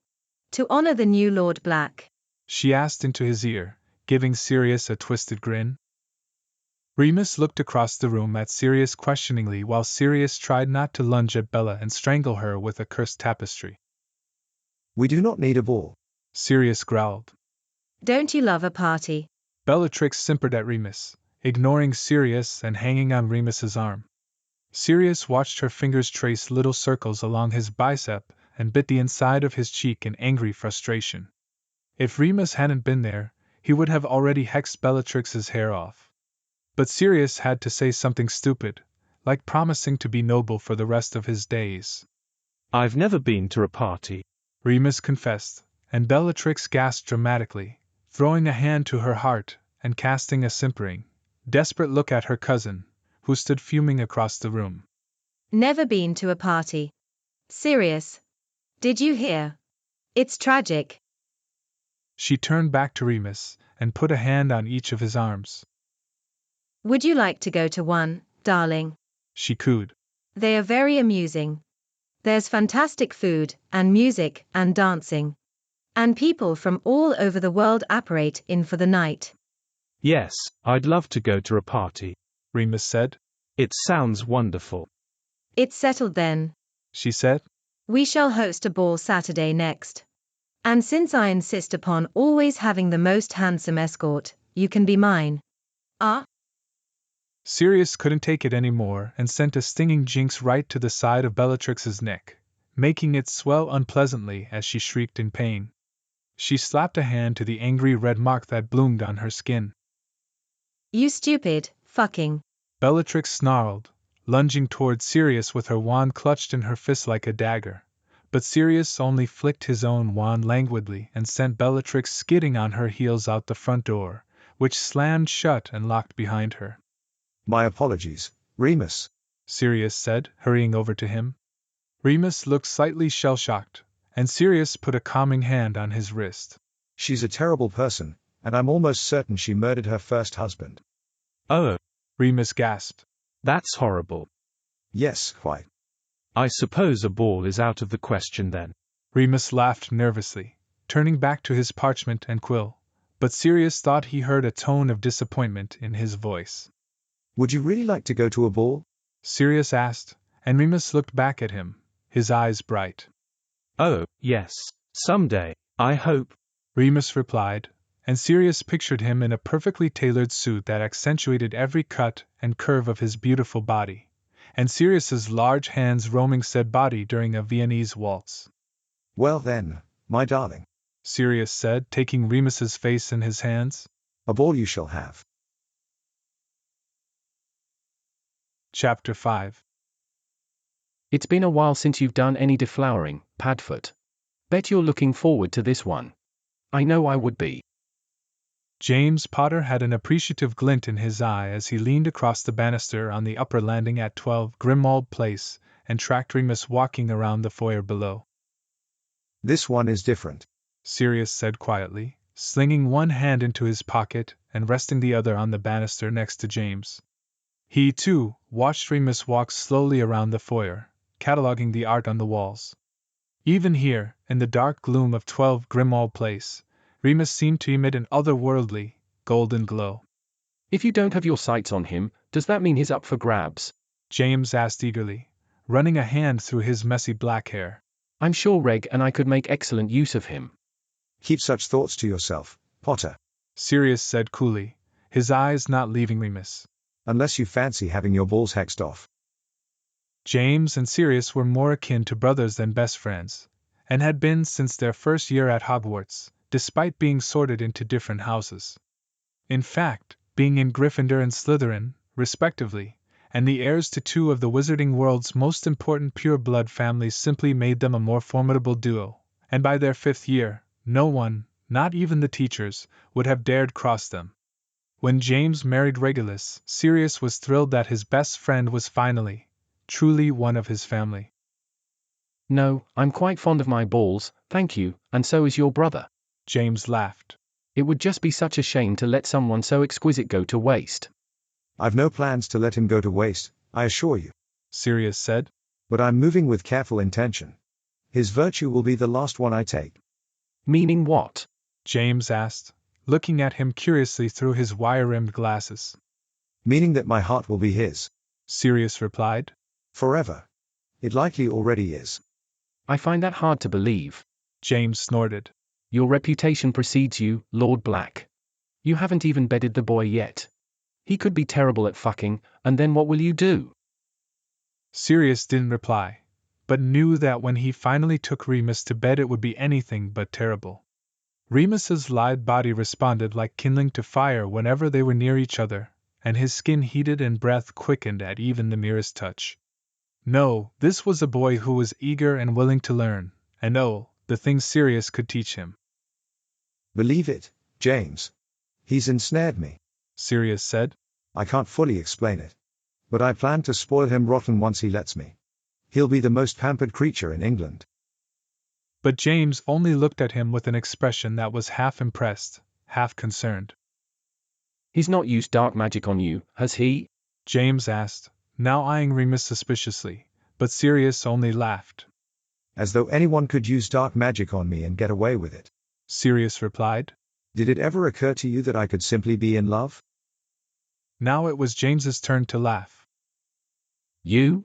Speaker 8: To honor the new Lord Black?
Speaker 1: She asked into his ear, giving Sirius a twisted grin. Remus looked across the room at Sirius questioningly while Sirius tried not to lunge at Bella and strangle her with a cursed tapestry.
Speaker 3: We do not need a ball,
Speaker 1: Sirius growled.
Speaker 8: Don't you love a party?
Speaker 1: Bellatrix simpered at Remus, ignoring Sirius and hanging on Remus's arm. Sirius watched her fingers trace little circles along his bicep and bit the inside of his cheek in angry frustration. If Remus hadn't been there, he would have already hexed Bellatrix's hair off. But Sirius had to say something stupid, like promising to be noble for the rest of his days.
Speaker 2: I've never been to a party,
Speaker 1: Remus confessed, and Bellatrix gasped dramatically, throwing a hand to her heart and casting a simpering, desperate look at her cousin, who stood fuming across the room.
Speaker 8: Never been to a party. Serious. Did you hear? It's tragic.
Speaker 1: She turned back to Remus and put a hand on each of his arms.
Speaker 8: Would you like to go to one, darling?
Speaker 1: She cooed.
Speaker 8: They are very amusing. There's fantastic food, and music, and dancing. And people from all over the world apparate in for the night.
Speaker 2: Yes, I'd love to go to a party,
Speaker 1: Remus said.
Speaker 2: It sounds wonderful.
Speaker 8: It's settled then,
Speaker 1: she said.
Speaker 8: We shall host a ball Saturday next. And since I insist upon always having the most handsome escort, you can be mine. Ah?
Speaker 1: Sirius couldn't take it anymore and sent a stinging jinx right to the side of Bellatrix's neck, making it swell unpleasantly as she shrieked in pain. She slapped a hand to the angry red mark that bloomed on her skin.
Speaker 8: You stupid, fucking.
Speaker 1: Bellatrix snarled, lunging toward Sirius with her wand clutched in her fist like a dagger. But Sirius only flicked his own wand languidly and sent Bellatrix skidding on her heels out the front door, which slammed shut and locked behind her.
Speaker 3: My apologies, Remus,
Speaker 1: Sirius said, hurrying over to him. Remus looked slightly shell-shocked, and Sirius put a calming hand on his wrist.
Speaker 3: She's a terrible person, and I'm almost certain she murdered her first husband.
Speaker 2: Oh,
Speaker 1: Remus gasped.
Speaker 2: That's horrible.
Speaker 3: Yes, quite.
Speaker 2: I suppose a ball is out of the question then.
Speaker 1: Remus laughed nervously, turning back to his parchment and quill, but Sirius thought he heard a tone of disappointment in his voice.
Speaker 3: Would you really like to go to a ball?
Speaker 1: Sirius asked, and Remus looked back at him, his eyes bright.
Speaker 2: Oh, yes, someday, I hope,
Speaker 1: Remus replied, and Sirius pictured him in a perfectly tailored suit that accentuated every cut and curve of his beautiful body, and Sirius's large hands roaming said body during a Viennese waltz.
Speaker 3: Well then, my darling,
Speaker 1: Sirius said, taking Remus's face in his hands.
Speaker 3: A ball you shall have.
Speaker 1: Chapter 5.
Speaker 10: It's been a while since you've done any deflowering, Padfoot. Bet you're looking forward to this one. I know I would be.
Speaker 1: James Potter had an appreciative glint in his eye as he leaned across the banister on the upper landing at 12 Grimmauld Place and tracked Remus walking around the foyer below.
Speaker 3: This one is different,
Speaker 1: Sirius said quietly, slinging one hand into his pocket and resting the other on the banister next to James. He, too, watched Remus walk slowly around the foyer, cataloging the art on the walls. Even here, in the dark gloom of 12 Grimmauld Place, Remus seemed to emit an otherworldly, golden glow.
Speaker 10: If you don't have your sights on him, does that mean he's up for grabs?
Speaker 1: James asked eagerly, running a hand through his messy black hair.
Speaker 10: I'm sure Reg and I could make excellent use of him.
Speaker 3: Keep such thoughts to yourself, Potter.
Speaker 1: Sirius said coolly, his eyes not leaving Remus.
Speaker 3: Unless you fancy having your balls hexed off.
Speaker 1: James and Sirius were more akin to brothers than best friends, and had been since their first year at Hogwarts, despite being sorted into different houses. In fact, being in Gryffindor and Slytherin, respectively, and the heirs to two of the wizarding world's most important pure-blood families simply made them a more formidable duo, and by their 5th year, no one, not even the teachers, would have dared cross them. When James married Regulus, Sirius was thrilled that his best friend was finally, truly one of his family.
Speaker 10: No, I'm quite fond of my balls, thank you, and so is your brother.
Speaker 1: James laughed.
Speaker 10: It would just be such a shame to let someone so exquisite go to waste.
Speaker 3: I've no plans to let him go to waste, I assure you.
Speaker 1: Sirius said.
Speaker 3: But I'm moving with careful intention. His virtue will be the last one I take.
Speaker 10: Meaning what?
Speaker 1: James asked, looking at him curiously through his wire-rimmed glasses.
Speaker 3: Meaning that my heart will be his.
Speaker 1: Sirius replied.
Speaker 3: Forever. It likely already is.
Speaker 10: I find that hard to believe.
Speaker 1: James snorted.
Speaker 10: Your reputation precedes you, Lord Black. You haven't even bedded the boy yet. He could be terrible at fucking, and then what will you do?
Speaker 1: Sirius didn't reply, but knew that when he finally took Remus to bed it would be anything but terrible. Remus's lithe body responded like kindling to fire whenever they were near each other, and his skin heated and breath quickened at even the merest touch. No, this was a boy who was eager and willing to learn, and oh, the things Sirius could teach him.
Speaker 3: Believe it, James. He's ensnared me,
Speaker 1: Sirius said.
Speaker 3: I can't fully explain it. But I plan to spoil him rotten once he lets me. He'll be the most pampered creature in England.
Speaker 1: But James only looked at him with an expression that was half impressed, half concerned.
Speaker 10: He's not used dark magic on you, has he?
Speaker 1: James asked, now eyeing Remus suspiciously, but Sirius only laughed.
Speaker 3: As though anyone could use dark magic on me and get away with it.
Speaker 1: Sirius replied.
Speaker 3: Did it ever occur to you that I could simply be in love?
Speaker 1: Now it was James's turn to laugh.
Speaker 10: You?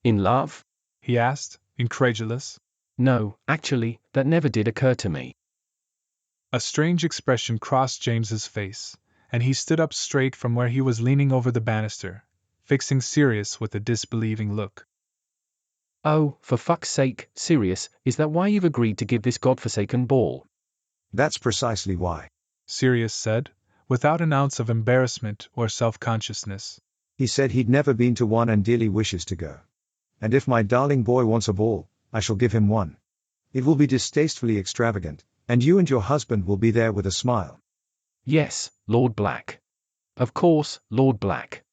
Speaker 10: In love?
Speaker 1: He asked, incredulous.
Speaker 10: No, actually, that never did occur to me.
Speaker 1: A strange expression crossed James's face, and he stood up straight from where he was leaning over the banister, fixing Sirius with a disbelieving look.
Speaker 10: Oh, for fuck's sake, Sirius, is that why you've agreed to give this godforsaken ball?
Speaker 3: That's precisely why,
Speaker 1: Sirius said, without an ounce of embarrassment or self-consciousness.
Speaker 3: He said he'd never been to one and dearly wishes to go. And if my darling boy wants a ball, I shall give him one. It will be distastefully extravagant, and you and your husband will be there with a smile.
Speaker 10: Yes, Lord Black. Of course, Lord Black.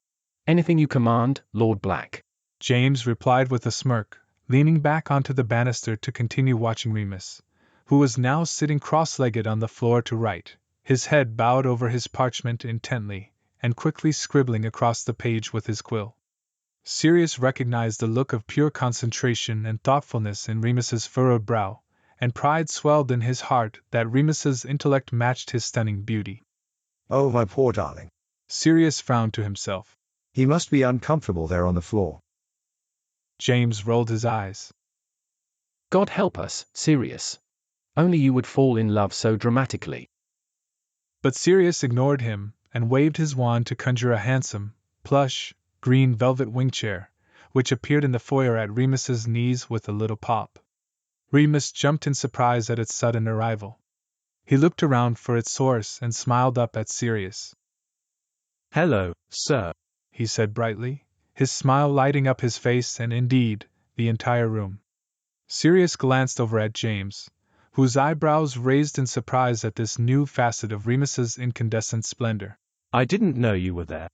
Speaker 10: Anything you command, Lord Black.
Speaker 1: James replied with a smirk, leaning back onto the banister to continue watching Remus, who was now sitting cross-legged on the floor to write, his head bowed over his parchment intently, and quickly scribbling across the page with his quill. Sirius recognized the look of pure concentration and thoughtfulness in Remus's furrowed brow, and pride swelled in his heart that Remus's intellect matched his stunning beauty.
Speaker 3: Oh, my poor darling.
Speaker 1: Sirius frowned to himself.
Speaker 3: He must be uncomfortable there on the floor.
Speaker 1: James rolled his eyes.
Speaker 10: God help us, Sirius. Only you would fall in love so dramatically.
Speaker 1: But Sirius ignored him, and waved his wand to conjure a handsome, plush, green velvet wing chair, which appeared in the foyer at Remus's knees with a little pop. Remus jumped in surprise at its sudden arrival. He looked around for its source and smiled up at Sirius.
Speaker 2: Hello, sir,
Speaker 1: he said brightly, his smile lighting up his face and, indeed, the entire room. Sirius glanced over at James, whose eyebrows raised in surprise at this new facet of Remus's incandescent splendor.
Speaker 2: I didn't know you were there.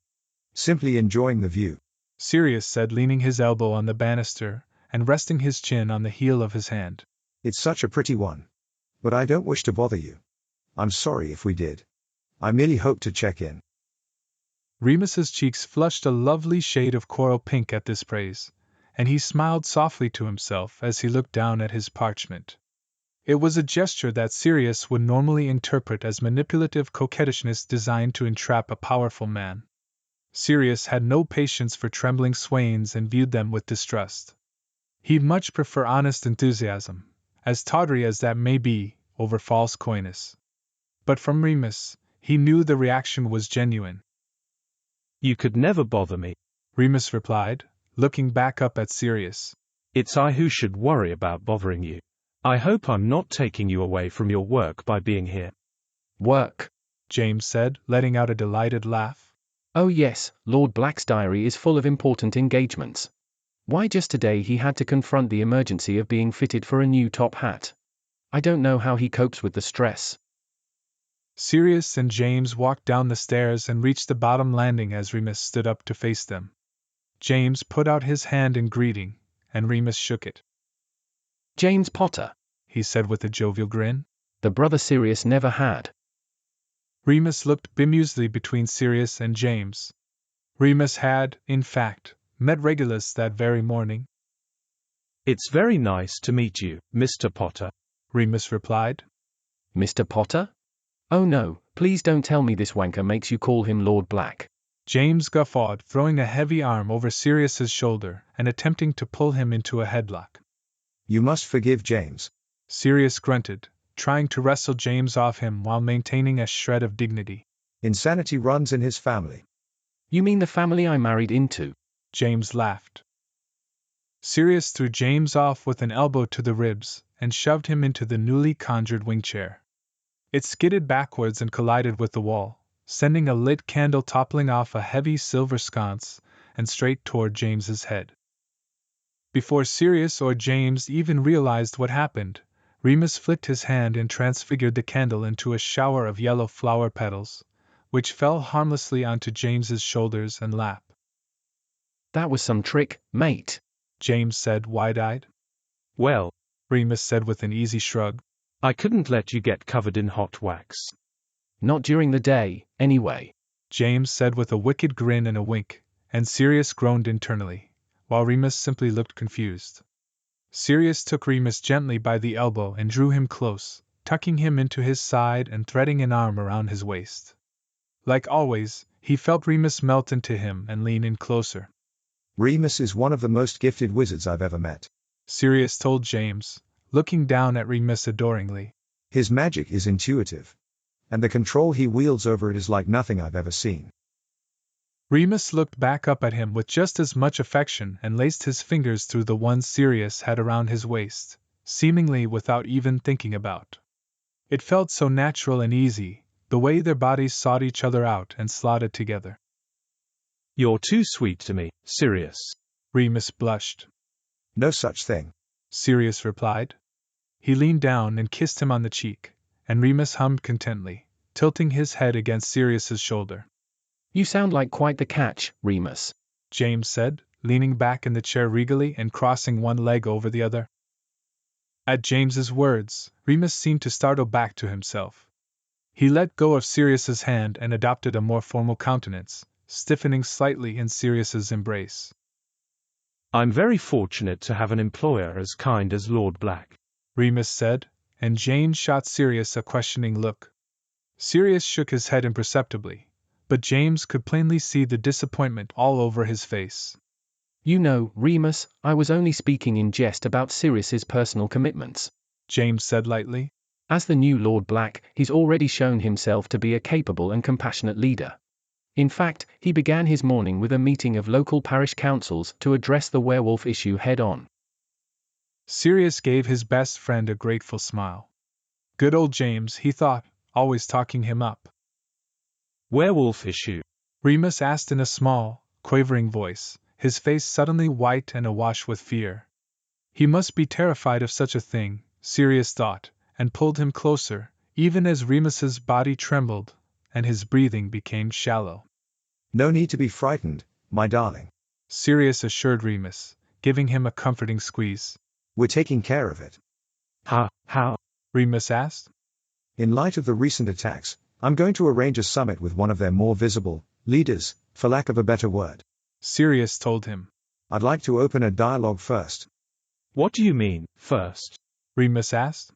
Speaker 3: Simply enjoying the view,
Speaker 1: Sirius said, leaning his elbow on the banister and resting his chin on the heel of his hand.
Speaker 3: It's such a pretty one. But I don't wish to bother you. I'm sorry if we did. I merely hoped to check in.
Speaker 1: Remus's cheeks flushed a lovely shade of coral pink at this praise, and he smiled softly to himself as he looked down at his parchment. It was a gesture that Sirius would normally interpret as manipulative coquettishness designed to entrap a powerful man. Sirius had no patience for trembling swains and viewed them with distrust. He'd much prefer honest enthusiasm, as tawdry as that may be, over false coyness. But from Remus, he knew the reaction was genuine.
Speaker 2: You could never bother me,
Speaker 1: Remus replied, looking back up at Sirius.
Speaker 2: It's I who should worry about bothering you. I hope I'm not taking you away from your work by being here.
Speaker 10: Work?
Speaker 1: James said, letting out a delighted laugh.
Speaker 10: Oh yes, Lord Black's diary is full of important engagements. Why just today he had to confront the emergency of being fitted for a new top hat. I don't know how he copes with the stress.
Speaker 1: Sirius and James walked down the stairs and reached the bottom landing as Remus stood up to face them. James put out his hand in greeting, and Remus shook it.
Speaker 10: James Potter,
Speaker 1: he said with a jovial grin.
Speaker 10: The brother Sirius never had.
Speaker 1: Remus looked bemusedly between Sirius and James. Remus had, in fact, met Regulus that very morning.
Speaker 2: It's very nice to meet you, Mr. Potter,
Speaker 1: Remus replied.
Speaker 10: Mr. Potter? Oh no, please don't tell me this wanker makes you call him Lord Black.
Speaker 1: James guffawed, throwing a heavy arm over Sirius's shoulder and attempting to pull him into a headlock.
Speaker 3: You must forgive James,
Speaker 1: Sirius grunted, trying to wrestle James off him while maintaining a shred of dignity.
Speaker 3: Insanity runs in his family.
Speaker 10: You mean the family I married into?
Speaker 1: James laughed. Sirius threw James off with an elbow to the ribs and shoved him into the newly conjured wing chair. It skidded backwards and collided with the wall, sending a lit candle toppling off a heavy silver sconce and straight toward James's head. Before Sirius or James even realized what happened, Remus flicked his hand and transfigured the candle into a shower of yellow flower petals, which fell harmlessly onto James's shoulders and lap.
Speaker 10: That was some trick, mate,
Speaker 1: James said, wide-eyed.
Speaker 2: Well,
Speaker 1: Remus said with an easy shrug.
Speaker 2: I couldn't let you get covered in hot wax.
Speaker 10: Not during the day, anyway,
Speaker 1: James said with a wicked grin and a wink, and Sirius groaned internally, while Remus simply looked confused. Sirius took Remus gently by the elbow and drew him close, tucking him into his side and threading an arm around his waist. Like always, he felt Remus melt into him and lean in closer.
Speaker 3: Remus is one of the most gifted wizards I've ever met,
Speaker 1: Sirius told James, looking down at Remus adoringly.
Speaker 3: His magic is intuitive, and the control he wields over it is like nothing I've ever seen.
Speaker 1: Remus looked back up at him with just as much affection and laced his fingers through the ones Sirius had around his waist, seemingly without even thinking about. It felt so natural and easy, the way their bodies sought each other out and slotted together.
Speaker 2: You're too sweet to me, Sirius.
Speaker 1: Remus blushed.
Speaker 3: No such thing,
Speaker 1: Sirius replied. He leaned down and kissed him on the cheek, and Remus hummed contentedly, tilting his head against Sirius's shoulder.
Speaker 10: You sound like quite the catch, Remus,
Speaker 1: James said, leaning back in the chair regally and crossing one leg over the other. At James's words, Remus seemed to startle back to himself. He let go of Sirius's hand and adopted a more formal countenance, stiffening slightly in Sirius's embrace.
Speaker 2: I'm very fortunate to have an employer as kind as Lord Black,
Speaker 1: Remus said, and James shot Sirius a questioning look. Sirius shook his head imperceptibly, but James could plainly see the disappointment all over his face.
Speaker 10: You know, Remus, I was only speaking in jest about Sirius's personal commitments,
Speaker 1: James said lightly.
Speaker 10: As the new Lord Black, he's already shown himself to be a capable and compassionate leader. In fact, he began his morning with a meeting of local parish councils to address the werewolf issue head-on.
Speaker 1: Sirius gave his best friend a grateful smile. Good old James, he thought, always talking him up.
Speaker 2: Werewolf issue?
Speaker 1: Remus asked in a small, quavering voice, his face suddenly white and awash with fear. He must be terrified of such a thing, Sirius thought, and pulled him closer, even as Remus's body trembled, and his breathing became shallow.
Speaker 3: No need to be frightened, my darling.
Speaker 1: Sirius assured Remus, giving him a comforting squeeze.
Speaker 3: We're taking care of it.
Speaker 2: How?
Speaker 1: Remus asked.
Speaker 3: In light of the recent attacks, I'm going to arrange a summit with one of their more visible leaders, for lack of a better word.
Speaker 1: Sirius told him.
Speaker 3: I'd like to open a dialogue first.
Speaker 2: What do you mean, first?
Speaker 1: Remus asked.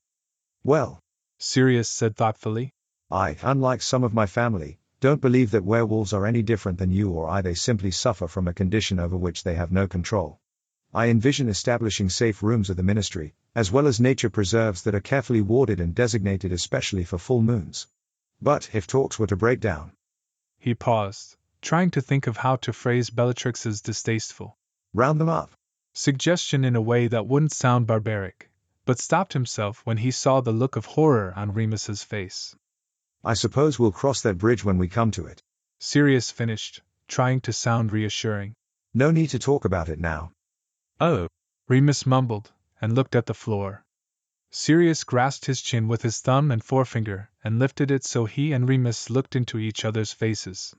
Speaker 3: Well,
Speaker 1: Sirius said thoughtfully,
Speaker 3: I, unlike some of my family, don't believe that werewolves are any different than you or I. They simply suffer from a condition over which they have no control. I envision establishing safe rooms of the ministry, as well as nature preserves that are carefully warded and designated especially for full moons. But, if talks were to break down...
Speaker 1: He paused, trying to think of how to phrase Bellatrix's distasteful
Speaker 3: round them up
Speaker 1: suggestion in a way that wouldn't sound barbaric, but stopped himself when he saw the look of horror on Remus's face.
Speaker 3: I suppose we'll cross that bridge when we come to it.
Speaker 1: Sirius finished, trying to sound reassuring.
Speaker 3: No need to talk about it now.
Speaker 2: Oh,
Speaker 1: Remus mumbled, and looked at the floor. Sirius grasped his chin with his thumb and forefinger, and lifted it so he and Remus looked into each other's faces.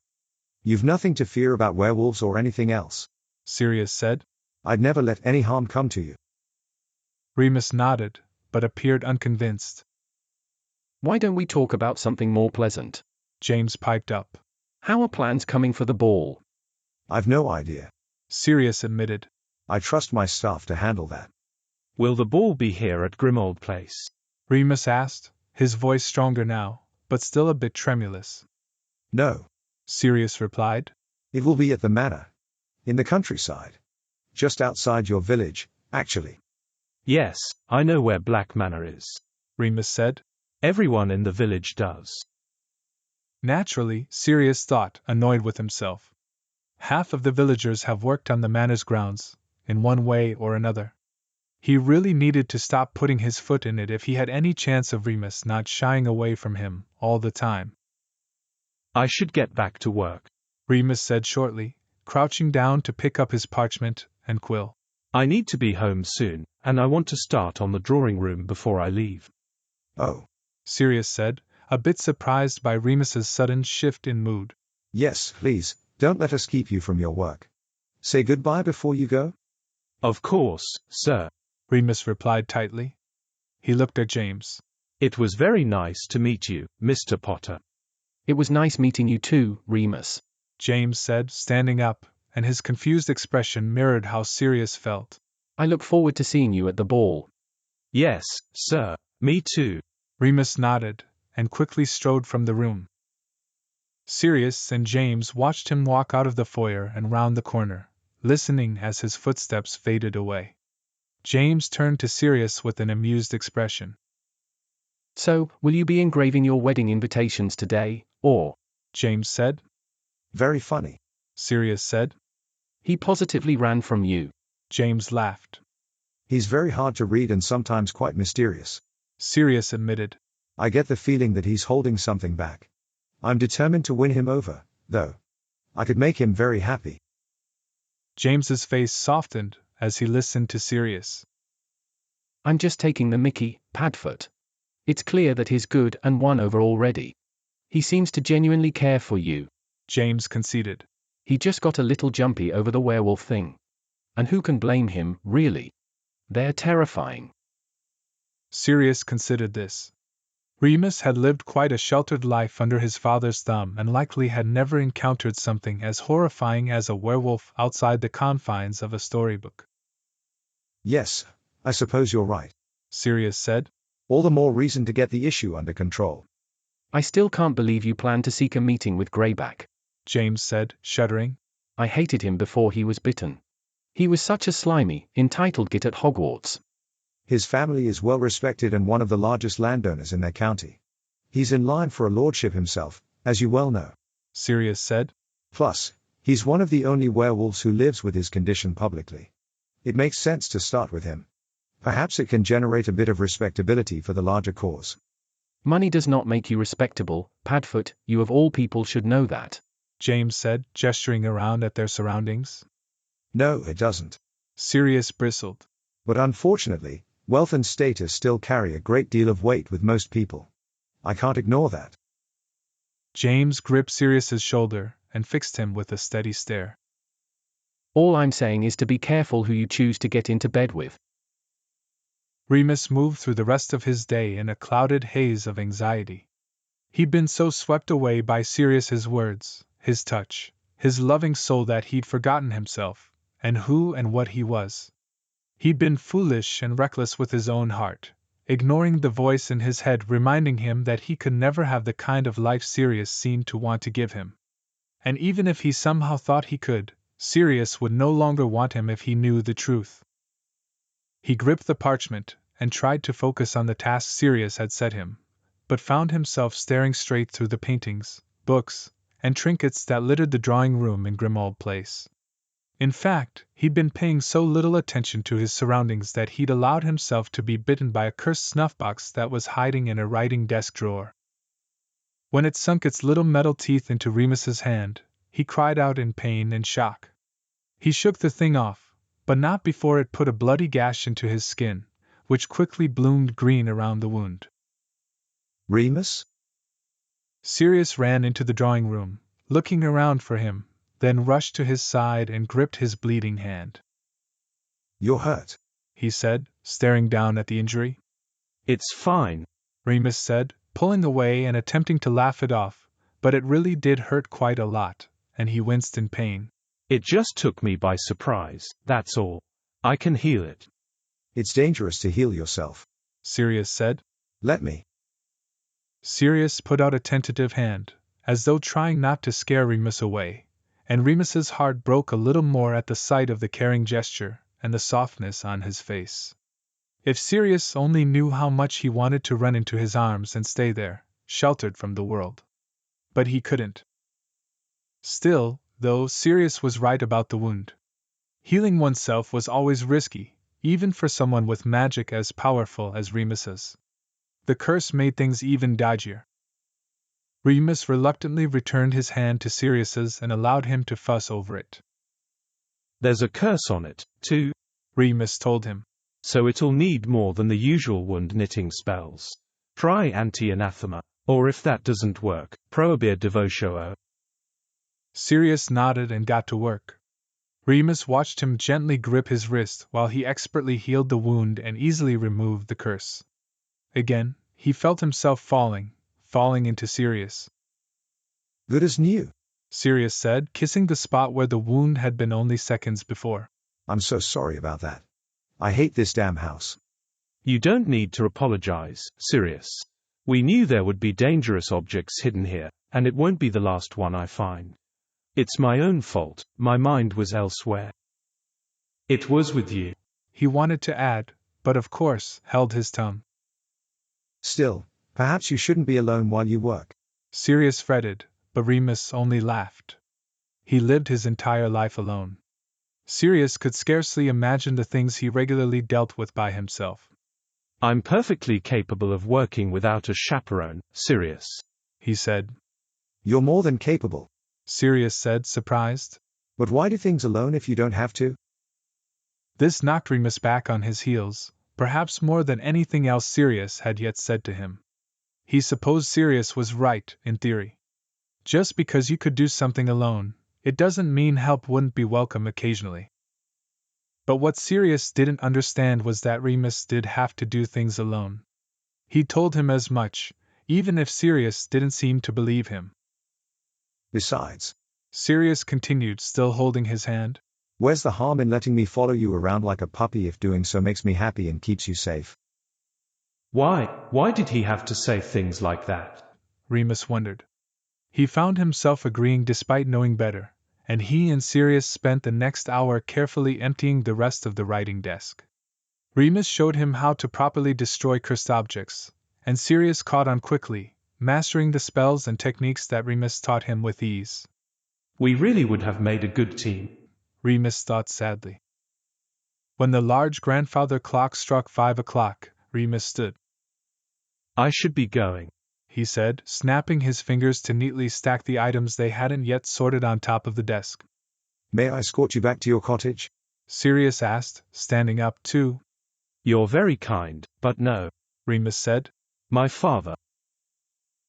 Speaker 3: You've nothing to fear about werewolves or anything else,
Speaker 1: Sirius said.
Speaker 3: I'd never let any harm come to you.
Speaker 1: Remus nodded, but appeared unconvinced.
Speaker 10: Why don't we talk about something more pleasant?
Speaker 1: James piped up.
Speaker 10: How are plans coming for the ball?
Speaker 3: I've no idea.
Speaker 1: Sirius admitted.
Speaker 3: I trust my staff to handle that.
Speaker 2: Will the ball be here at Grimmauld Place?
Speaker 1: Remus asked, his voice stronger now, but still a bit tremulous.
Speaker 3: No.
Speaker 1: Sirius replied.
Speaker 3: It will be at the manor. In the countryside. Just outside your village, actually.
Speaker 2: Yes, I know where Black Manor is,
Speaker 1: Remus said.
Speaker 2: Everyone in the village does.
Speaker 1: Naturally, Sirius thought, annoyed with himself. Half of the villagers have worked on the manor's grounds, in one way or another. He really needed to stop putting his foot in it if he had any chance of Remus not shying away from him all the time.
Speaker 2: I should get back to work,
Speaker 1: Remus said shortly, crouching down to pick up his parchment and quill.
Speaker 2: I need to be home soon, and I want to start on the drawing room before I leave.
Speaker 3: Oh.
Speaker 1: Sirius said, a bit surprised by Remus's sudden shift in mood.
Speaker 3: Yes, please, don't let us keep you from your work. Say goodbye before you go?
Speaker 2: Of course, sir,
Speaker 1: Remus replied tightly. He looked at James.
Speaker 2: It was very nice to meet you, Mr. Potter.
Speaker 10: It was nice meeting you too, Remus,
Speaker 1: James said, standing up, and his confused expression mirrored how Sirius felt.
Speaker 10: I look forward to seeing you at the ball.
Speaker 2: Yes, sir, me too.
Speaker 1: Remus nodded, and quickly strode from the room. Sirius and James watched him walk out of the foyer and round the corner, listening as his footsteps faded away. James turned to Sirius with an amused expression.
Speaker 10: So, will you be engraving your wedding invitations today, or?
Speaker 1: James said.
Speaker 3: Very funny,
Speaker 1: Sirius said.
Speaker 10: He positively ran from you.
Speaker 1: James laughed.
Speaker 3: He's very hard to read and sometimes quite mysterious,
Speaker 1: Sirius admitted.
Speaker 3: I get the feeling that he's holding something back. I'm determined to win him over, though. I could make him very happy.
Speaker 1: James's face softened as he listened to Sirius.
Speaker 10: I'm just taking the mickey, Padfoot. It's clear that he's good and won over already. He seems to genuinely care for you,
Speaker 1: James conceded.
Speaker 10: He just got a little jumpy over the werewolf thing. And who can blame him, really? They're terrifying.
Speaker 1: Sirius considered this. Remus had lived quite a sheltered life under his father's thumb and likely had never encountered something as horrifying as a werewolf outside the confines of a storybook.
Speaker 3: Yes, I suppose you're right,
Speaker 1: Sirius said.
Speaker 3: All the more reason to get the issue under control.
Speaker 10: I still can't believe you plan to seek a meeting with Greyback,
Speaker 1: James said, shuddering.
Speaker 10: I hated him before he was bitten. He was such a slimy, entitled git at Hogwarts.
Speaker 3: His family is well respected and one of the largest landowners in their county. He's in line for a lordship himself, as you well know,
Speaker 1: Sirius said.
Speaker 3: Plus, he's one of the only werewolves who lives with his condition publicly. It makes sense to start with him. Perhaps it can generate a bit of respectability for the larger cause.
Speaker 10: Money does not make you respectable, Padfoot, you of all people should know that,
Speaker 1: James said, gesturing around at their surroundings.
Speaker 3: No, it doesn't.
Speaker 1: Sirius bristled.
Speaker 3: But unfortunately, Wealth and status still carry a great deal of weight with most people. I can't ignore that.
Speaker 1: James gripped Sirius's shoulder and fixed him with a steady stare.
Speaker 10: All I'm saying is to be careful who you choose to get into bed with.
Speaker 1: Remus moved through the rest of his day in a clouded haze of anxiety. He'd been so swept away by Sirius's words, his touch, his loving soul that he'd forgotten himself, and who and what he was. He'd been foolish and reckless with his own heart, ignoring the voice in his head reminding him that he could never have the kind of life Sirius seemed to want to give him. And even if he somehow thought he could, Sirius would no longer want him if he knew the truth. He gripped the parchment and tried to focus on the task Sirius had set him, but found himself staring straight through the paintings, books, and trinkets that littered the drawing room in Grimmauld Place. In fact, he'd been paying so little attention to his surroundings that he'd allowed himself to be bitten by a cursed snuffbox that was hiding in a writing desk drawer. When it sunk its little metal teeth into Remus's hand, he cried out in pain and shock. He shook the thing off, but not before it put a bloody gash into his skin, which quickly bloomed green around the wound.
Speaker 3: Remus?
Speaker 1: Sirius ran into the drawing room, looking around for him, then rushed to his side and gripped his bleeding hand.
Speaker 3: You're hurt,
Speaker 1: he said, staring down at the injury.
Speaker 2: It's fine,
Speaker 1: Remus said, pulling away and attempting to laugh it off, but it really did hurt quite a lot, and he winced in pain.
Speaker 2: It just took me by surprise, that's all. I can heal it.
Speaker 3: It's dangerous to heal yourself,
Speaker 1: Sirius said.
Speaker 3: Let me.
Speaker 1: Sirius put out a tentative hand, as though trying not to scare Remus away, and Remus's heart broke a little more at the sight of the caring gesture and the softness on his face. If Sirius only knew how much he wanted to run into his arms and stay there, sheltered from the world. But he couldn't. Still, though, Sirius was right about the wound. Healing oneself was always risky, even for someone with magic as powerful as Remus's. The curse made things even dodgier. Remus reluctantly returned his hand to Sirius's and allowed him to fuss over it.
Speaker 2: There's a curse on it, too,
Speaker 1: Remus told him.
Speaker 2: So it'll need more than the usual wound-knitting spells. Try anti-anathema, or if that doesn't work, prohibir devotio.
Speaker 1: Sirius nodded and got to work. Remus watched him gently grip his wrist while he expertly healed the wound and easily removed the curse. Again, he felt himself falling into Sirius.
Speaker 3: Good as new,
Speaker 1: Sirius said, kissing the spot where the wound had been only seconds before.
Speaker 3: I'm so sorry about that. I hate this damn house.
Speaker 2: You don't need to apologize, Sirius. We knew there would be dangerous objects hidden here, and it won't be the last one I find. It's my own fault, my mind was elsewhere. It was with you.
Speaker 1: He wanted to add, but of course, held his tongue.
Speaker 3: Still, perhaps you shouldn't be alone while you work.
Speaker 1: Sirius fretted, but Remus only laughed. He lived his entire life alone. Sirius could scarcely imagine the things he regularly dealt with by himself.
Speaker 2: I'm perfectly capable of working without a chaperone, Sirius,
Speaker 1: he said.
Speaker 3: You're more than capable,
Speaker 1: Sirius said, surprised.
Speaker 3: But why do things alone if you don't have to?
Speaker 1: This knocked Remus back on his heels, perhaps more than anything else Sirius had yet said to him. He supposed Sirius was right, in theory. Just because you could do something alone, it doesn't mean help wouldn't be welcome occasionally. But what Sirius didn't understand was that Remus did have to do things alone. He told him as much, even if Sirius didn't seem to believe him.
Speaker 3: Besides,
Speaker 1: Sirius continued, still holding his hand,
Speaker 3: where's the harm in letting me follow you around like a puppy if doing so makes me happy and keeps you safe?
Speaker 2: Why did he have to say things like that?
Speaker 1: Remus wondered. He found himself agreeing despite knowing better, and he and Sirius spent the next hour carefully emptying the rest of the writing desk. Remus showed him how to properly destroy cursed objects, and Sirius caught on quickly, mastering the spells and techniques that Remus taught him with ease.
Speaker 2: We really would have made a good team,
Speaker 1: Remus thought sadly. When the large grandfather clock struck 5 o'clock, Remus stood.
Speaker 2: I should be going,
Speaker 1: he said, snapping his fingers to neatly stack the items they hadn't yet sorted on top of the desk.
Speaker 3: May I escort you back to your cottage?
Speaker 1: Sirius asked, standing up too.
Speaker 2: You're very kind, but no.
Speaker 1: Remus said.
Speaker 2: My father.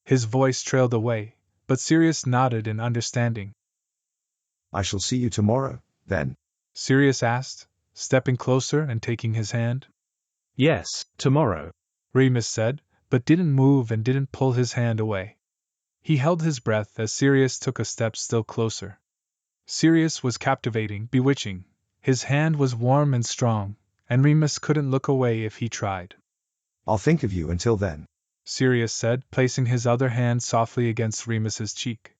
Speaker 1: His voice trailed away, but Sirius nodded in understanding.
Speaker 3: I shall see you tomorrow, then?
Speaker 1: Sirius asked, stepping closer and taking his hand.
Speaker 2: Yes, tomorrow,
Speaker 1: Remus said, but didn't move and didn't pull his hand away. He held his breath as Sirius took a step still closer. Sirius was captivating, bewitching. His hand was warm and strong, and Remus couldn't look away if he tried.
Speaker 3: I'll think of you until then,
Speaker 1: Sirius said, placing his other hand softly against Remus's cheek.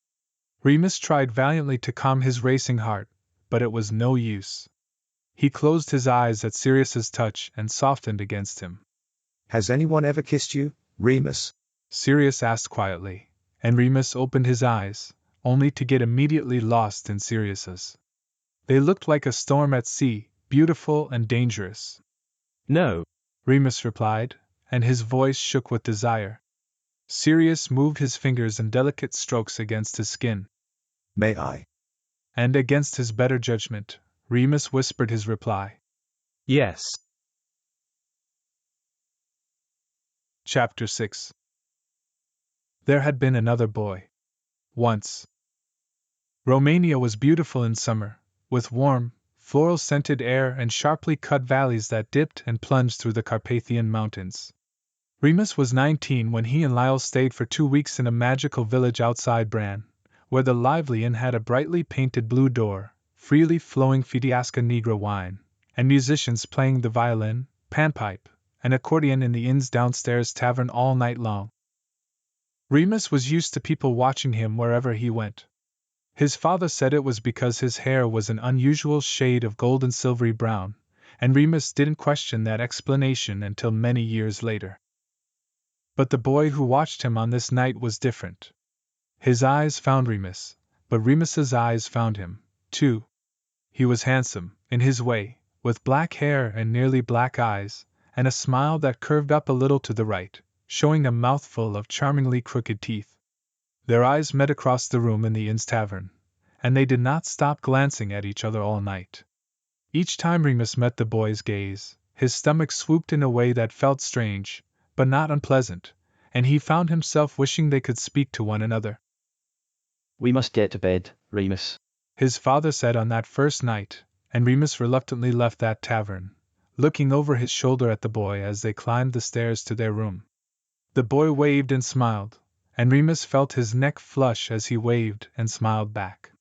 Speaker 1: Remus tried valiantly to calm his racing heart, but it was no use. He closed his eyes at Sirius's touch and softened against him.
Speaker 3: Has anyone ever kissed you, Remus?
Speaker 1: Sirius asked quietly, and Remus opened his eyes, only to get immediately lost in Sirius's. They looked like a storm at sea, beautiful and dangerous.
Speaker 2: No,
Speaker 1: Remus replied, and his voice shook with desire. Sirius moved his fingers in delicate strokes against his skin.
Speaker 3: May I?
Speaker 1: And against his better judgment, Remus whispered his reply.
Speaker 2: Yes.
Speaker 1: Chapter 6. There had been another boy. Once. Romania was beautiful in summer, with warm, floral-scented air and sharply cut valleys that dipped and plunged through the Carpathian Mountains. Remus was 19 when he and Lyle stayed for 2 weeks in a magical village outside Bran, where the lively inn had a brightly painted blue door, freely flowing Fidiasca Negra wine, and musicians playing the violin, panpipe, and accordion in the inn's downstairs tavern all night long. Remus was used to people watching him wherever he went. His father said it was because his hair was an unusual shade of golden silvery brown, and Remus didn't question that explanation until many years later. But the boy who watched him on this night was different. His eyes found Remus, but Remus's eyes found him, too. He was handsome, in his way, with black hair and nearly black eyes, and a smile that curved up a little to the right, showing a mouthful of charmingly crooked teeth. Their eyes met across the room in the inn's tavern, and they did not stop glancing at each other all night. Each time Remus met the boy's gaze, his stomach swooped in a way that felt strange, but not unpleasant, and he found himself wishing they could speak to one another.
Speaker 4: We must get to bed, Remus,
Speaker 1: his father said on that first night, and Remus reluctantly left that tavern, looking over his shoulder at the boy as they climbed the stairs to their room. The boy waved and smiled, and Remus felt his neck flush as he waved and smiled back.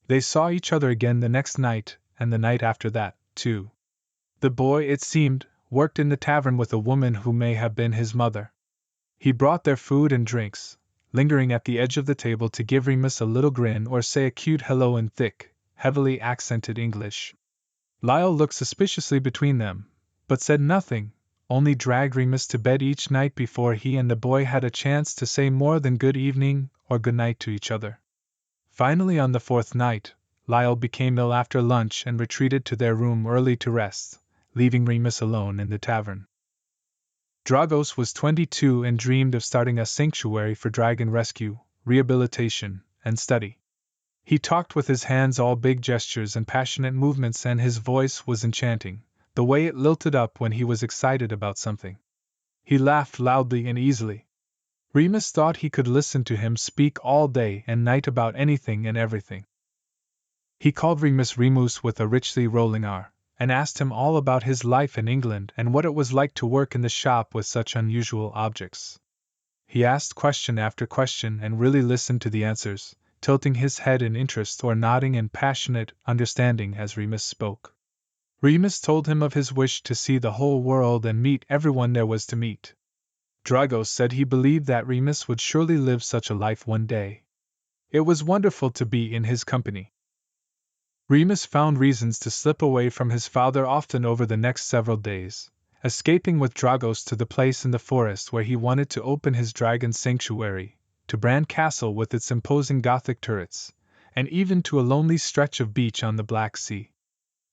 Speaker 1: They saw each other again the next night, and the night after that, too. The boy, it seemed, worked in the tavern with a woman who may have been his mother. He brought their food and drinks, lingering at the edge of the table to give Remus a little grin or say a cute hello in thick, heavily accented English. Lyle looked suspiciously between them, but said nothing, only dragged Remus to bed each night before he and the boy had a chance to say more than good evening or good night to each other. Finally, on the 4th night, Lyle became ill after lunch and retreated to their room early to rest, leaving Remus alone in the tavern. Dragos was 22 and dreamed of starting a sanctuary for dragon rescue, rehabilitation, and study. He talked with his hands, all big gestures and passionate movements, and his voice was enchanting, the way it lilted up when he was excited about something. He laughed loudly and easily. Remus thought he could listen to him speak all day and night about anything and everything. He called Remus Remus with a richly rolling R, and asked him all about his life in England and what it was like to work in the shop with such unusual objects. He asked question after question and really listened to the answers, tilting his head in interest or nodding in passionate understanding as Remus spoke. Remus told him of his wish to see the whole world and meet everyone there was to meet. Dragos said he believed that Remus would surely live such a life one day. It was wonderful to be in his company. Remus found reasons to slip away from his father often over the next several days, escaping with Dragos to the place in the forest where he wanted to open his dragon sanctuary, to Bran Castle with its imposing Gothic turrets, and even to a lonely stretch of beach on the Black Sea.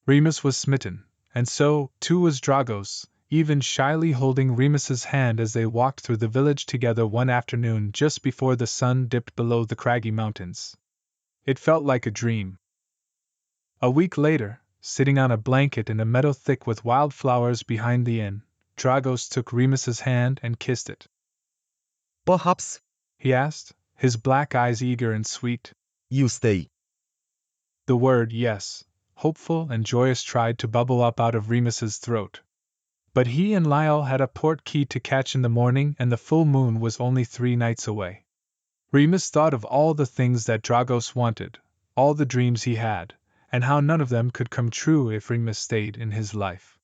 Speaker 1: Remus was smitten, and so, too, was Dragos, even shyly holding Remus's hand as they walked through the village together one afternoon just before the sun dipped below the craggy mountains. It felt like a dream. A week later, sitting on a blanket in a meadow thick with wildflowers behind the inn, Dragos took Remus's hand and kissed it.
Speaker 11: Perhaps,
Speaker 1: he asked, his black eyes eager and sweet.
Speaker 11: you stay.
Speaker 1: The word yes, hopeful and joyous, tried to bubble up out of Remus's throat. But he and Lyle had a port key to catch in the morning, and the full moon was only 3 nights away. Remus thought of all the things that Dragos wanted, all the dreams he had, and how none of them could come true if Remus stayed in his life.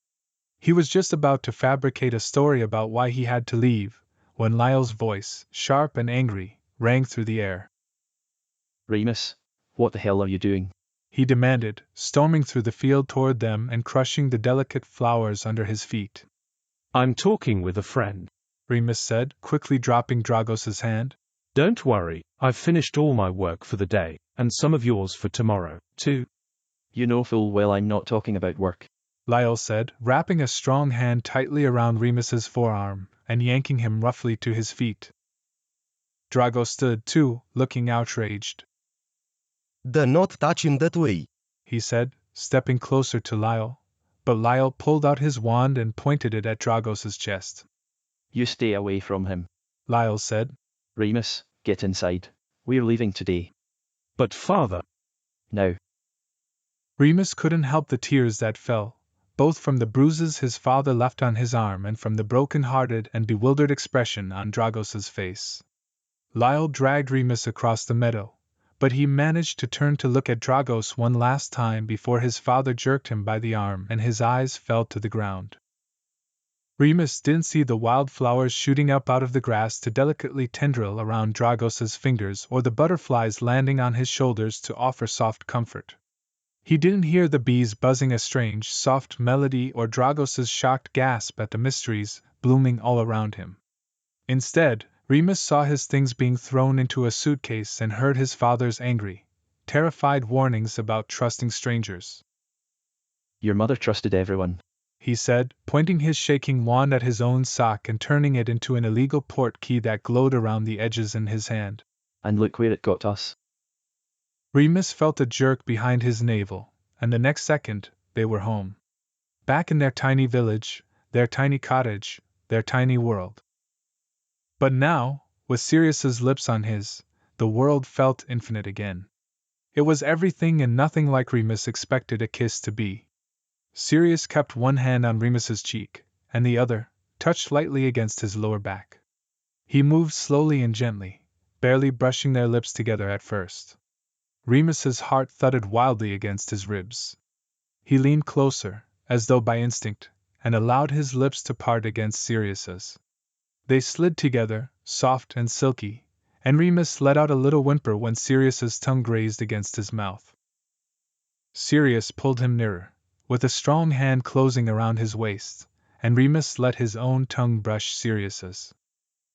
Speaker 1: He was just about to fabricate a story about why he had to leave, when Lyle's voice, sharp and angry, rang through the air.
Speaker 4: Remus, what the hell are you doing?
Speaker 1: He demanded, storming through the field toward them and crushing the delicate flowers under his feet.
Speaker 2: I'm talking with a friend,
Speaker 1: Remus said, quickly dropping Dragos's hand.
Speaker 2: Don't worry, I've finished all my work for the day, and some of yours for tomorrow, too.
Speaker 4: You know full well I'm not talking about work,
Speaker 1: Lyle said, wrapping a strong hand tightly around Remus's forearm and yanking him roughly to his feet. Dragos stood, too, looking outraged.
Speaker 11: Do not touch him that way,
Speaker 1: he said, stepping closer to Lyle, but Lyle pulled out his wand and pointed it at Dragos's chest.
Speaker 4: You stay away from him,
Speaker 1: Lyle said.
Speaker 4: Remus, get inside. We're leaving today.
Speaker 2: But father...
Speaker 4: Now.
Speaker 1: Remus couldn't help the tears that fell, both from the bruises his father left on his arm and from the broken-hearted and bewildered expression on Dragos's face. Lyle dragged Remus across the meadow, but he managed to turn to look at Dragos one last time before his father jerked him by the arm and his eyes fell to the ground. Remus didn't see the wildflowers shooting up out of the grass to delicately tendril around Dragos's fingers or the butterflies landing on his shoulders to offer soft comfort. He didn't hear the bees buzzing a strange, soft melody or Dragos's shocked gasp at the mysteries blooming all around him. Instead, Remus saw his things being thrown into a suitcase and heard his father's angry, terrified warnings about trusting strangers.
Speaker 4: Your mother trusted everyone,
Speaker 1: he said, pointing his shaking wand at his own sock and turning it into an illegal port key that glowed around the edges in his hand.
Speaker 4: And look where it got us.
Speaker 1: Remus felt a jerk behind his navel, and the next second, they were home. Back in their tiny village, their tiny cottage, their tiny world. But now, with Sirius's lips on his, the world felt infinite again. It was everything and nothing like Remus expected a kiss to be. Sirius kept one hand on Remus's cheek, and the other, touched lightly against his lower back. He moved slowly and gently, barely brushing their lips together at first. Remus's heart thudded wildly against his ribs. He leaned closer, as though by instinct, and allowed his lips to part against Sirius's. They slid together, soft and silky, and Remus let out a little whimper when Sirius's tongue grazed against his mouth. Sirius pulled him nearer, with a strong hand closing around his waist, and Remus let his own tongue brush Sirius's.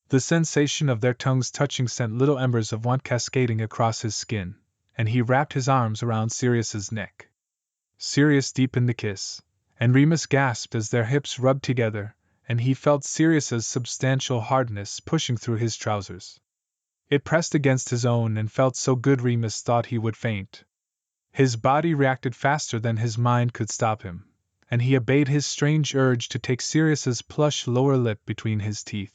Speaker 1: The sensation of their tongues touching sent little embers of warmth cascading across his skin, and he wrapped his arms around Sirius's neck. Sirius deepened the kiss, and Remus gasped as their hips rubbed together, and he felt Sirius's substantial hardness pushing through his trousers. It pressed against his own and felt so good Remus thought he would faint. His body reacted faster than his mind could stop him, and he obeyed his strange urge to take Sirius's plush lower lip between his teeth.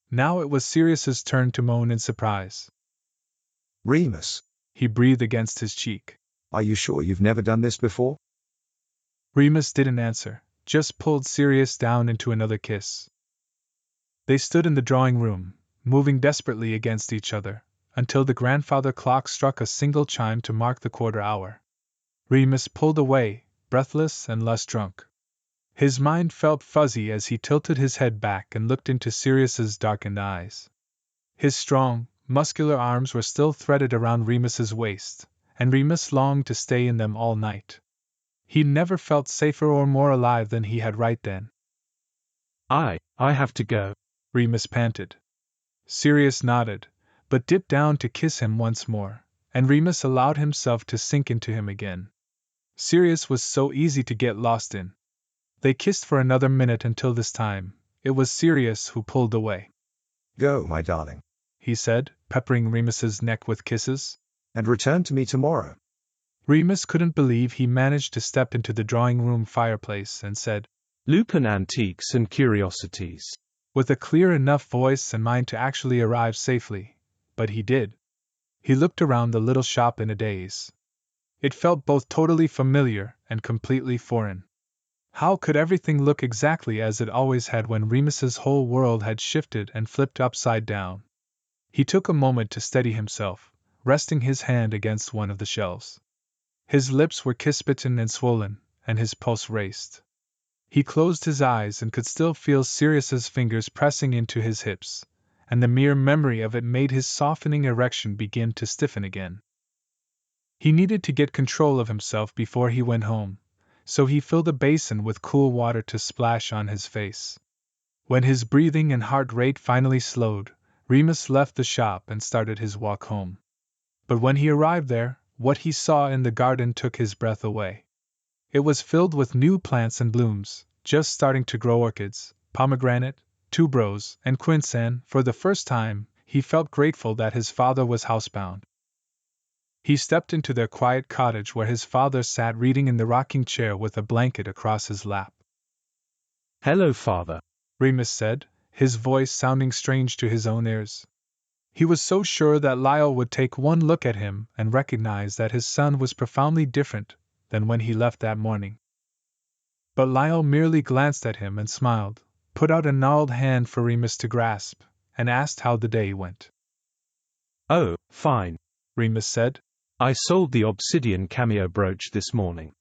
Speaker 1: Now it was Sirius's turn to moan in surprise.
Speaker 3: Remus,
Speaker 1: he breathed against his cheek.
Speaker 3: Are you sure you've never done this before?
Speaker 1: Remus didn't answer, just pulled Sirius down into another kiss. They stood in the drawing room, moving desperately against each other, until the grandfather clock struck a single chime to mark the quarter hour. Remus pulled away, breathless and less drunk. His mind felt fuzzy as he tilted his head back and looked into Sirius's darkened eyes. His strong, muscular arms were still threaded around Remus's waist, and Remus longed to stay in them all night. He never felt safer or more alive than he had right then.
Speaker 2: I have to go,
Speaker 1: Remus panted. Sirius nodded, but dipped down to kiss him once more, and Remus allowed himself to sink into him again. Sirius was so easy to get lost in. They kissed for another minute until this time, it was Sirius who pulled away.
Speaker 3: Go, my darling,
Speaker 1: he said, peppering Remus's neck with kisses.
Speaker 3: And return to me tomorrow.
Speaker 1: Remus couldn't believe he managed to step into the drawing-room fireplace and said,
Speaker 2: Lupin Antiques and Curiosities.
Speaker 1: with a clear enough voice and mind to actually arrive safely. But he did. He looked around the little shop in a daze. It felt both totally familiar and completely foreign. How could everything look exactly as it always had when Remus's whole world had shifted and flipped upside down? He took a moment to steady himself, resting his hand against one of the shelves. His lips were kiss-bitten and swollen, and his pulse raced. He closed his eyes and could still feel Sirius's fingers pressing into his hips, and the mere memory of it made his softening erection begin to stiffen again. He needed to get control of himself before he went home, so he filled a basin with cool water to splash on his face. When his breathing and heart rate finally slowed, Remus left the shop and started his walk home. But when he arrived there, what he saw in the garden took his breath away. It was filled with new plants and blooms, just starting to grow orchids, pomegranate, tuberose, and quince, and, for the first time, he felt grateful that his father was housebound. He stepped into their quiet cottage where his father sat reading in the rocking chair with a blanket across his lap.
Speaker 2: Hello, Father,
Speaker 1: Remus said, his voice sounding strange to his own ears. He was so sure that Lyle would take one look at him and recognize that his son was profoundly different than when he left that morning. But Lyle merely glanced at him and smiled, put out a gnarled hand for Remus to grasp, and asked how the day went.
Speaker 2: Oh, fine,
Speaker 1: Remus said.
Speaker 2: I sold the obsidian cameo brooch this morning.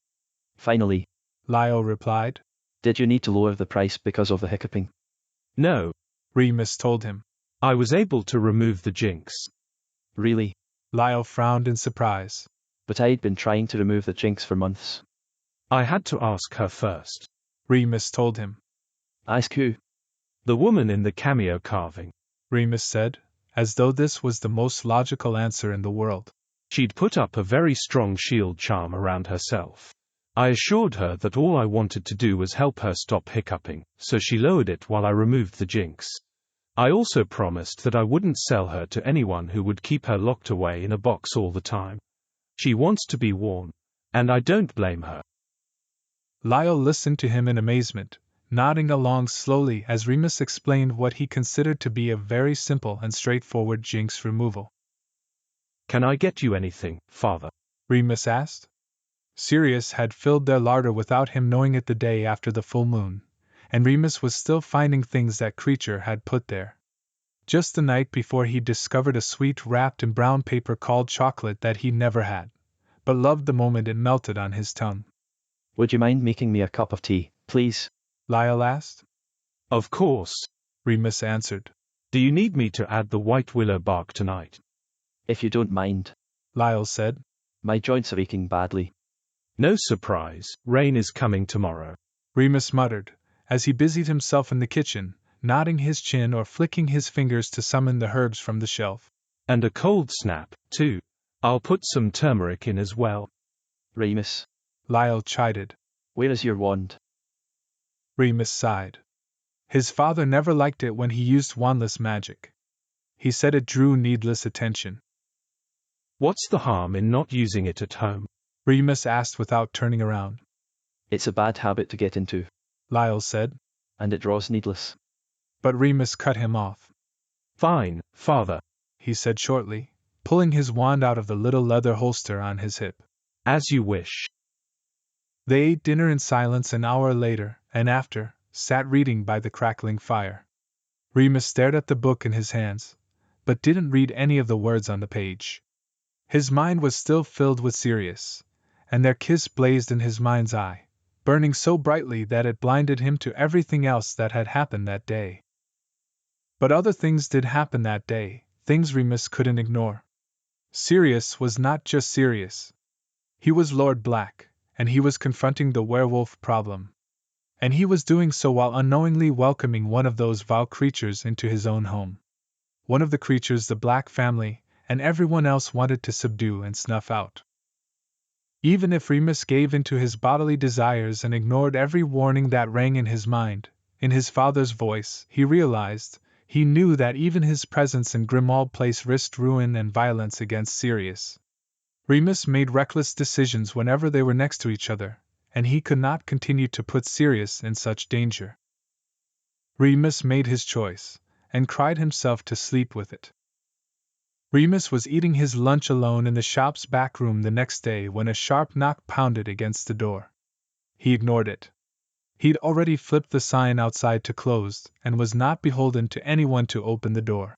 Speaker 4: Finally,
Speaker 1: Lyle replied.
Speaker 4: Did you need to lower the price because of the hiccuping?
Speaker 2: No,
Speaker 1: Remus told him.
Speaker 2: I was able to remove the jinx.
Speaker 4: Really?
Speaker 1: Lyle frowned in surprise.
Speaker 4: But I'd been trying to remove the jinx for months.
Speaker 2: I had to ask her first,
Speaker 1: Remus told him.
Speaker 4: Ask who?
Speaker 2: The woman in the cameo carving,
Speaker 1: Remus said, as though this was the most logical answer in the world.
Speaker 2: She'd put up a very strong shield charm around herself. I assured her that all I wanted to do was help her stop hiccuping, so she lowered it while I removed the jinx. I also promised that I wouldn't sell her to anyone who would keep her locked away in a box all the time. She wants to be worn, and I don't blame her.
Speaker 1: Lyle listened to him in amazement, nodding along slowly as Remus explained what he considered to be a very simple and straightforward jinx removal.
Speaker 2: Can I get you anything, Father?
Speaker 1: Remus asked. Sirius had filled their larder without him knowing it the day after the full moon, and Remus was still finding things that creature had put there. Just the night before he discovered a sweet wrapped in brown paper called chocolate that he never had, but loved the moment it melted on his tongue.
Speaker 4: Would you mind making me a cup of tea, please?
Speaker 1: Lyle asked.
Speaker 2: Of course,
Speaker 1: Remus answered.
Speaker 2: Do you need me to add the white willow bark tonight?
Speaker 4: If you don't mind,
Speaker 1: Lyle said.
Speaker 4: My joints are aching badly.
Speaker 2: No surprise, rain is coming tomorrow,
Speaker 1: Remus muttered, as he busied himself in the kitchen, nodding his chin or flicking his fingers to summon the herbs from the shelf.
Speaker 2: And a cold snap, too. I'll put some turmeric in as well.
Speaker 4: Remus,
Speaker 1: Lyle chided.
Speaker 4: where is your wand?
Speaker 1: Remus sighed. His father never liked it when he used wandless magic. He said it drew needless attention.
Speaker 2: What's the harm in not using it at home?
Speaker 1: Remus asked without turning around.
Speaker 4: It's a bad habit to get into,
Speaker 1: Lyle said.
Speaker 4: and it draws needless.
Speaker 1: But Remus cut him off.
Speaker 2: Fine, Father,
Speaker 1: he said shortly, pulling his wand out of the little leather holster on his hip.
Speaker 2: As you wish.
Speaker 1: They ate dinner in silence an hour later, and after, sat reading by the crackling fire. Remus stared at the book in his hands, but didn't read any of the words on the page. His mind was still filled with Sirius, and their kiss blazed in his mind's eye, burning so brightly that it blinded him to everything else that had happened that day. But other things did happen that day, things Remus couldn't ignore. Sirius was not just Sirius. He was Lord Black, and he was confronting the werewolf problem. And he was doing so while unknowingly welcoming one of those vile creatures into his own home. One of the creatures the Black family and everyone else wanted to subdue and snuff out. Even if Remus gave in to his bodily desires and ignored every warning that rang in his mind, in his father's voice, he knew that even his presence in Grimmauld Place risked ruin and violence against Sirius. Remus made reckless decisions whenever they were next to each other, and he could not continue to put Sirius in such danger. Remus made his choice, and cried himself to sleep with it. Remus was eating his lunch alone in the shop's back room the next day when a sharp knock pounded against the door. He ignored it. He'd already flipped the sign outside to closed and was not beholden to anyone to open the door.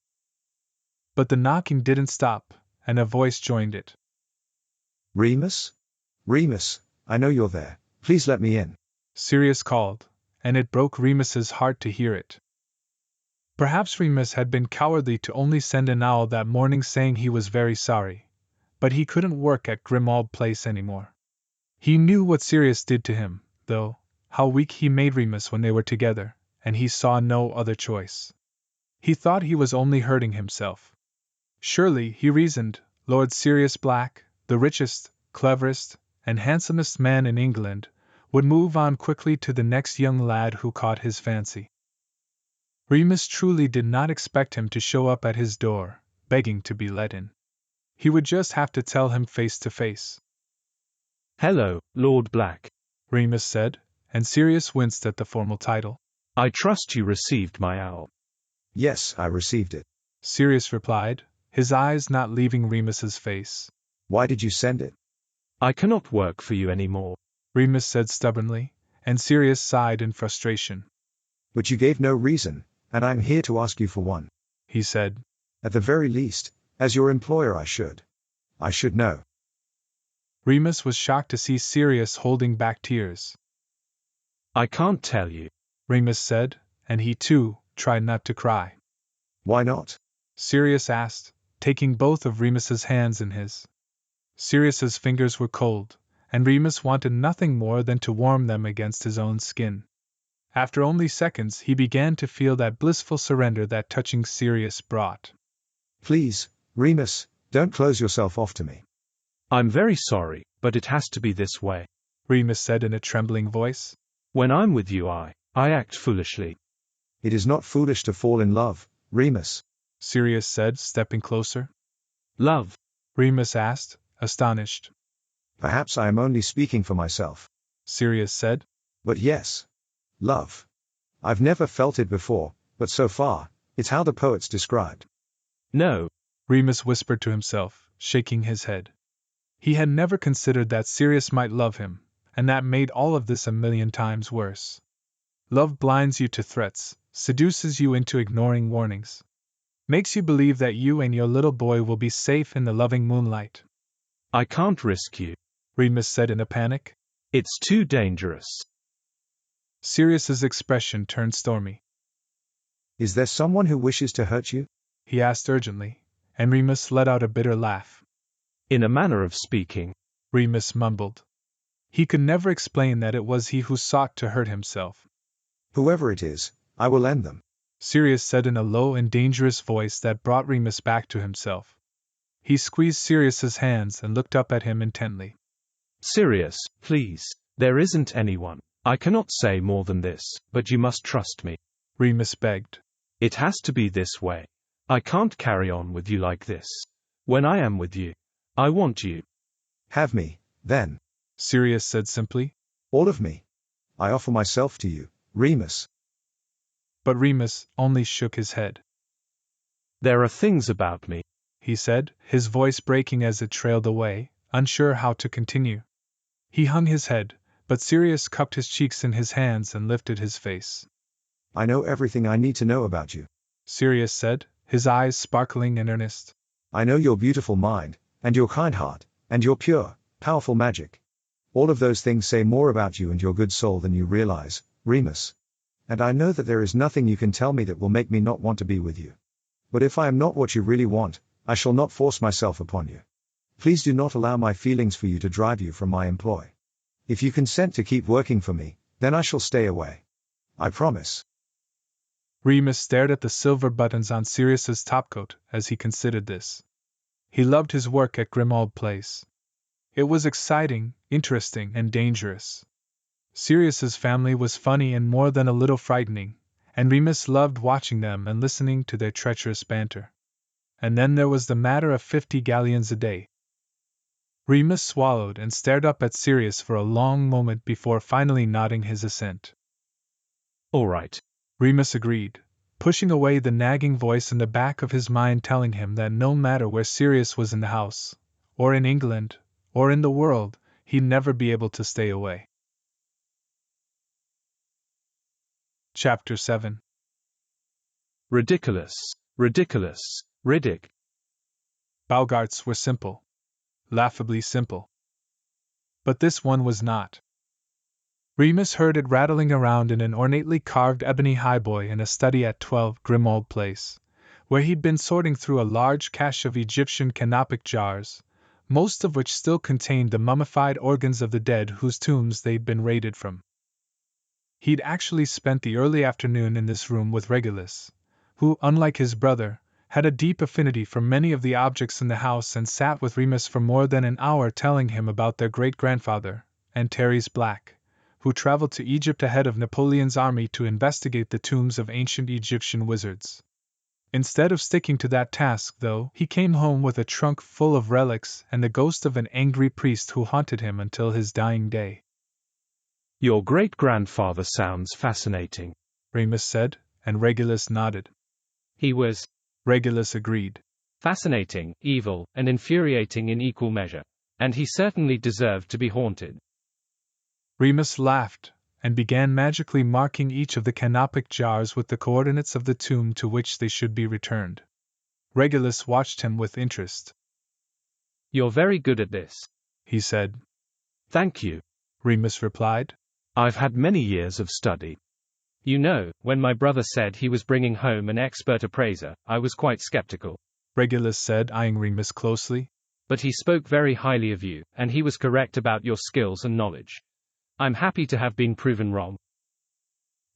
Speaker 1: But the knocking didn't stop, and a voice joined it.
Speaker 3: Remus? Remus, I know you're there. Please let me in.
Speaker 1: Sirius called, and it broke Remus's heart to hear it. Perhaps Remus had been cowardly to only send an owl that morning saying he was very sorry, but he couldn't work at Grimmauld Place anymore. He knew what Sirius did to him, though, how weak he made Remus when they were together, and he saw no other choice. He thought he was only hurting himself. Surely, he reasoned, Lord Sirius Black, the richest, cleverest, and handsomest man in England, would move on quickly to the next young lad who caught his fancy. Remus truly did not expect him to show up at his door, begging to be let in. He would just have to tell him face to face.
Speaker 2: Hello, Lord Black,
Speaker 1: Remus said, and Sirius winced at the formal title.
Speaker 2: I trust you received my owl.
Speaker 3: Yes, I received it.
Speaker 1: Sirius replied, his eyes not leaving Remus's face.
Speaker 3: Why did you send it?
Speaker 2: I cannot work for you anymore,
Speaker 1: Remus said stubbornly, and Sirius sighed in frustration.
Speaker 3: But you gave no reason, and I'm here to ask you for one,
Speaker 1: he said.
Speaker 3: At the very least, as your employer I should know.
Speaker 1: Remus was shocked to see Sirius holding back tears.
Speaker 2: I can't tell you,
Speaker 1: Remus said, and he too tried not to cry.
Speaker 3: Why not?
Speaker 1: Sirius asked, taking both of Remus's hands in his. Sirius's fingers were cold, and Remus wanted nothing more than to warm them against his own skin. After only seconds he began to feel that blissful surrender that touching Sirius brought.
Speaker 3: Please, Remus, don't close yourself off to me.
Speaker 2: I'm very sorry, but it has to be this way,
Speaker 1: Remus said in a trembling voice.
Speaker 2: When I'm with you I act foolishly.
Speaker 3: It is not foolish to fall in love, Remus,
Speaker 1: Sirius said, stepping closer.
Speaker 2: Love?
Speaker 1: Remus asked, astonished.
Speaker 3: Perhaps I am only speaking for myself,
Speaker 1: Sirius said.
Speaker 3: But yes. Love. I've never felt it before, but so far, it's how the poets described.
Speaker 2: No,
Speaker 1: Remus whispered to himself, shaking his head. He had never considered that Sirius might love him, and that made all of this a million times worse. Love blinds you to threats, seduces you into ignoring warnings. Makes you believe that you and your little boy will be safe in the loving moonlight.
Speaker 2: I can't risk you,
Speaker 1: Remus said in a panic.
Speaker 2: It's too dangerous.
Speaker 1: Sirius's expression turned stormy.
Speaker 3: Is there someone who wishes to hurt you?
Speaker 1: He asked urgently, and Remus let out a bitter laugh.
Speaker 2: In a manner of speaking,
Speaker 1: Remus mumbled. He could never explain that it was he who sought to hurt himself.
Speaker 3: Whoever it is, I will end them,
Speaker 1: Sirius said in a low and dangerous voice that brought Remus back to himself. He squeezed Sirius's hands and looked up at him intently.
Speaker 2: Sirius, please, there isn't anyone. I cannot say more than this, but you must trust me,
Speaker 1: Remus begged.
Speaker 2: It has to be this way. I can't carry on with you like this. When I am with you, I want you.
Speaker 3: Have me, then,
Speaker 1: Sirius said simply.
Speaker 3: All of me. I offer myself to you, Remus.
Speaker 1: But Remus only shook his head.
Speaker 2: There are things about me,
Speaker 1: he said, his voice breaking as it trailed away, unsure how to continue. He hung his head, but Sirius cupped his cheeks in his hands and lifted his face.
Speaker 3: I know everything I need to know about you,
Speaker 1: Sirius said, his eyes sparkling and earnest.
Speaker 3: I know your beautiful mind, and your kind heart, and your pure, powerful magic. All of those things say more about you and your good soul than you realize, Remus. And I know that there is nothing you can tell me that will make me not want to be with you. But if I am not what you really want, I shall not force myself upon you. Please do not allow my feelings for you to drive you from my employ. If you consent to keep working for me, then I shall stay away. I promise.
Speaker 1: Remus stared at the silver buttons on Sirius's topcoat as he considered this. He loved his work at Grimmauld Place. It was exciting, interesting, and dangerous. Sirius's family was funny and more than a little frightening, and Remus loved watching them and listening to their treacherous banter. And then there was the matter of 50 galleons a day. Remus swallowed and stared up at Sirius for a long moment before finally nodding his assent.
Speaker 2: All right,
Speaker 1: Remus agreed, pushing away the nagging voice in the back of his mind telling him that no matter where Sirius was in the house, or in England, or in the world, he'd never be able to stay away. Chapter 7.
Speaker 2: Ridiculous, ridiculous, ridic.
Speaker 1: Boggarts were simple. Laughably simple. But this one was not. Remus heard it rattling around in an ornately carved ebony highboy in a study at 12 Grimmauld Place, where he'd been sorting through a large cache of Egyptian canopic jars, most of which still contained the mummified organs of the dead whose tombs they'd been raided from. He'd actually spent the early afternoon in this room with Regulus, who, unlike his brother, had a deep affinity for many of the objects in the house and sat with Remus for more than an hour telling him about their great-grandfather, Antares Black, who traveled to Egypt ahead of Napoleon's army to investigate the tombs of ancient Egyptian wizards. Instead of sticking to that task, though, he came home with a trunk full of relics and the ghost of an angry priest who haunted him until his dying day.
Speaker 2: Your great-grandfather sounds fascinating,
Speaker 1: Remus said, and Regulus nodded.
Speaker 2: He was,
Speaker 1: Regulus agreed.
Speaker 2: fascinating, evil, and infuriating in equal measure. And he certainly deserved to be haunted.
Speaker 1: Remus laughed, and began magically marking each of the canopic jars with the coordinates of the tomb to which they should be returned. Regulus watched him with interest.
Speaker 2: You're very good at this,
Speaker 1: he said.
Speaker 2: Thank you,
Speaker 1: Remus replied.
Speaker 2: I've had many years of study. You know, when my brother said he was bringing home an expert appraiser, I was quite skeptical.
Speaker 1: Regulus said, eyeing Remus closely.
Speaker 2: But he spoke very highly of you, and he was correct about your skills and knowledge. I'm happy to have been proven wrong.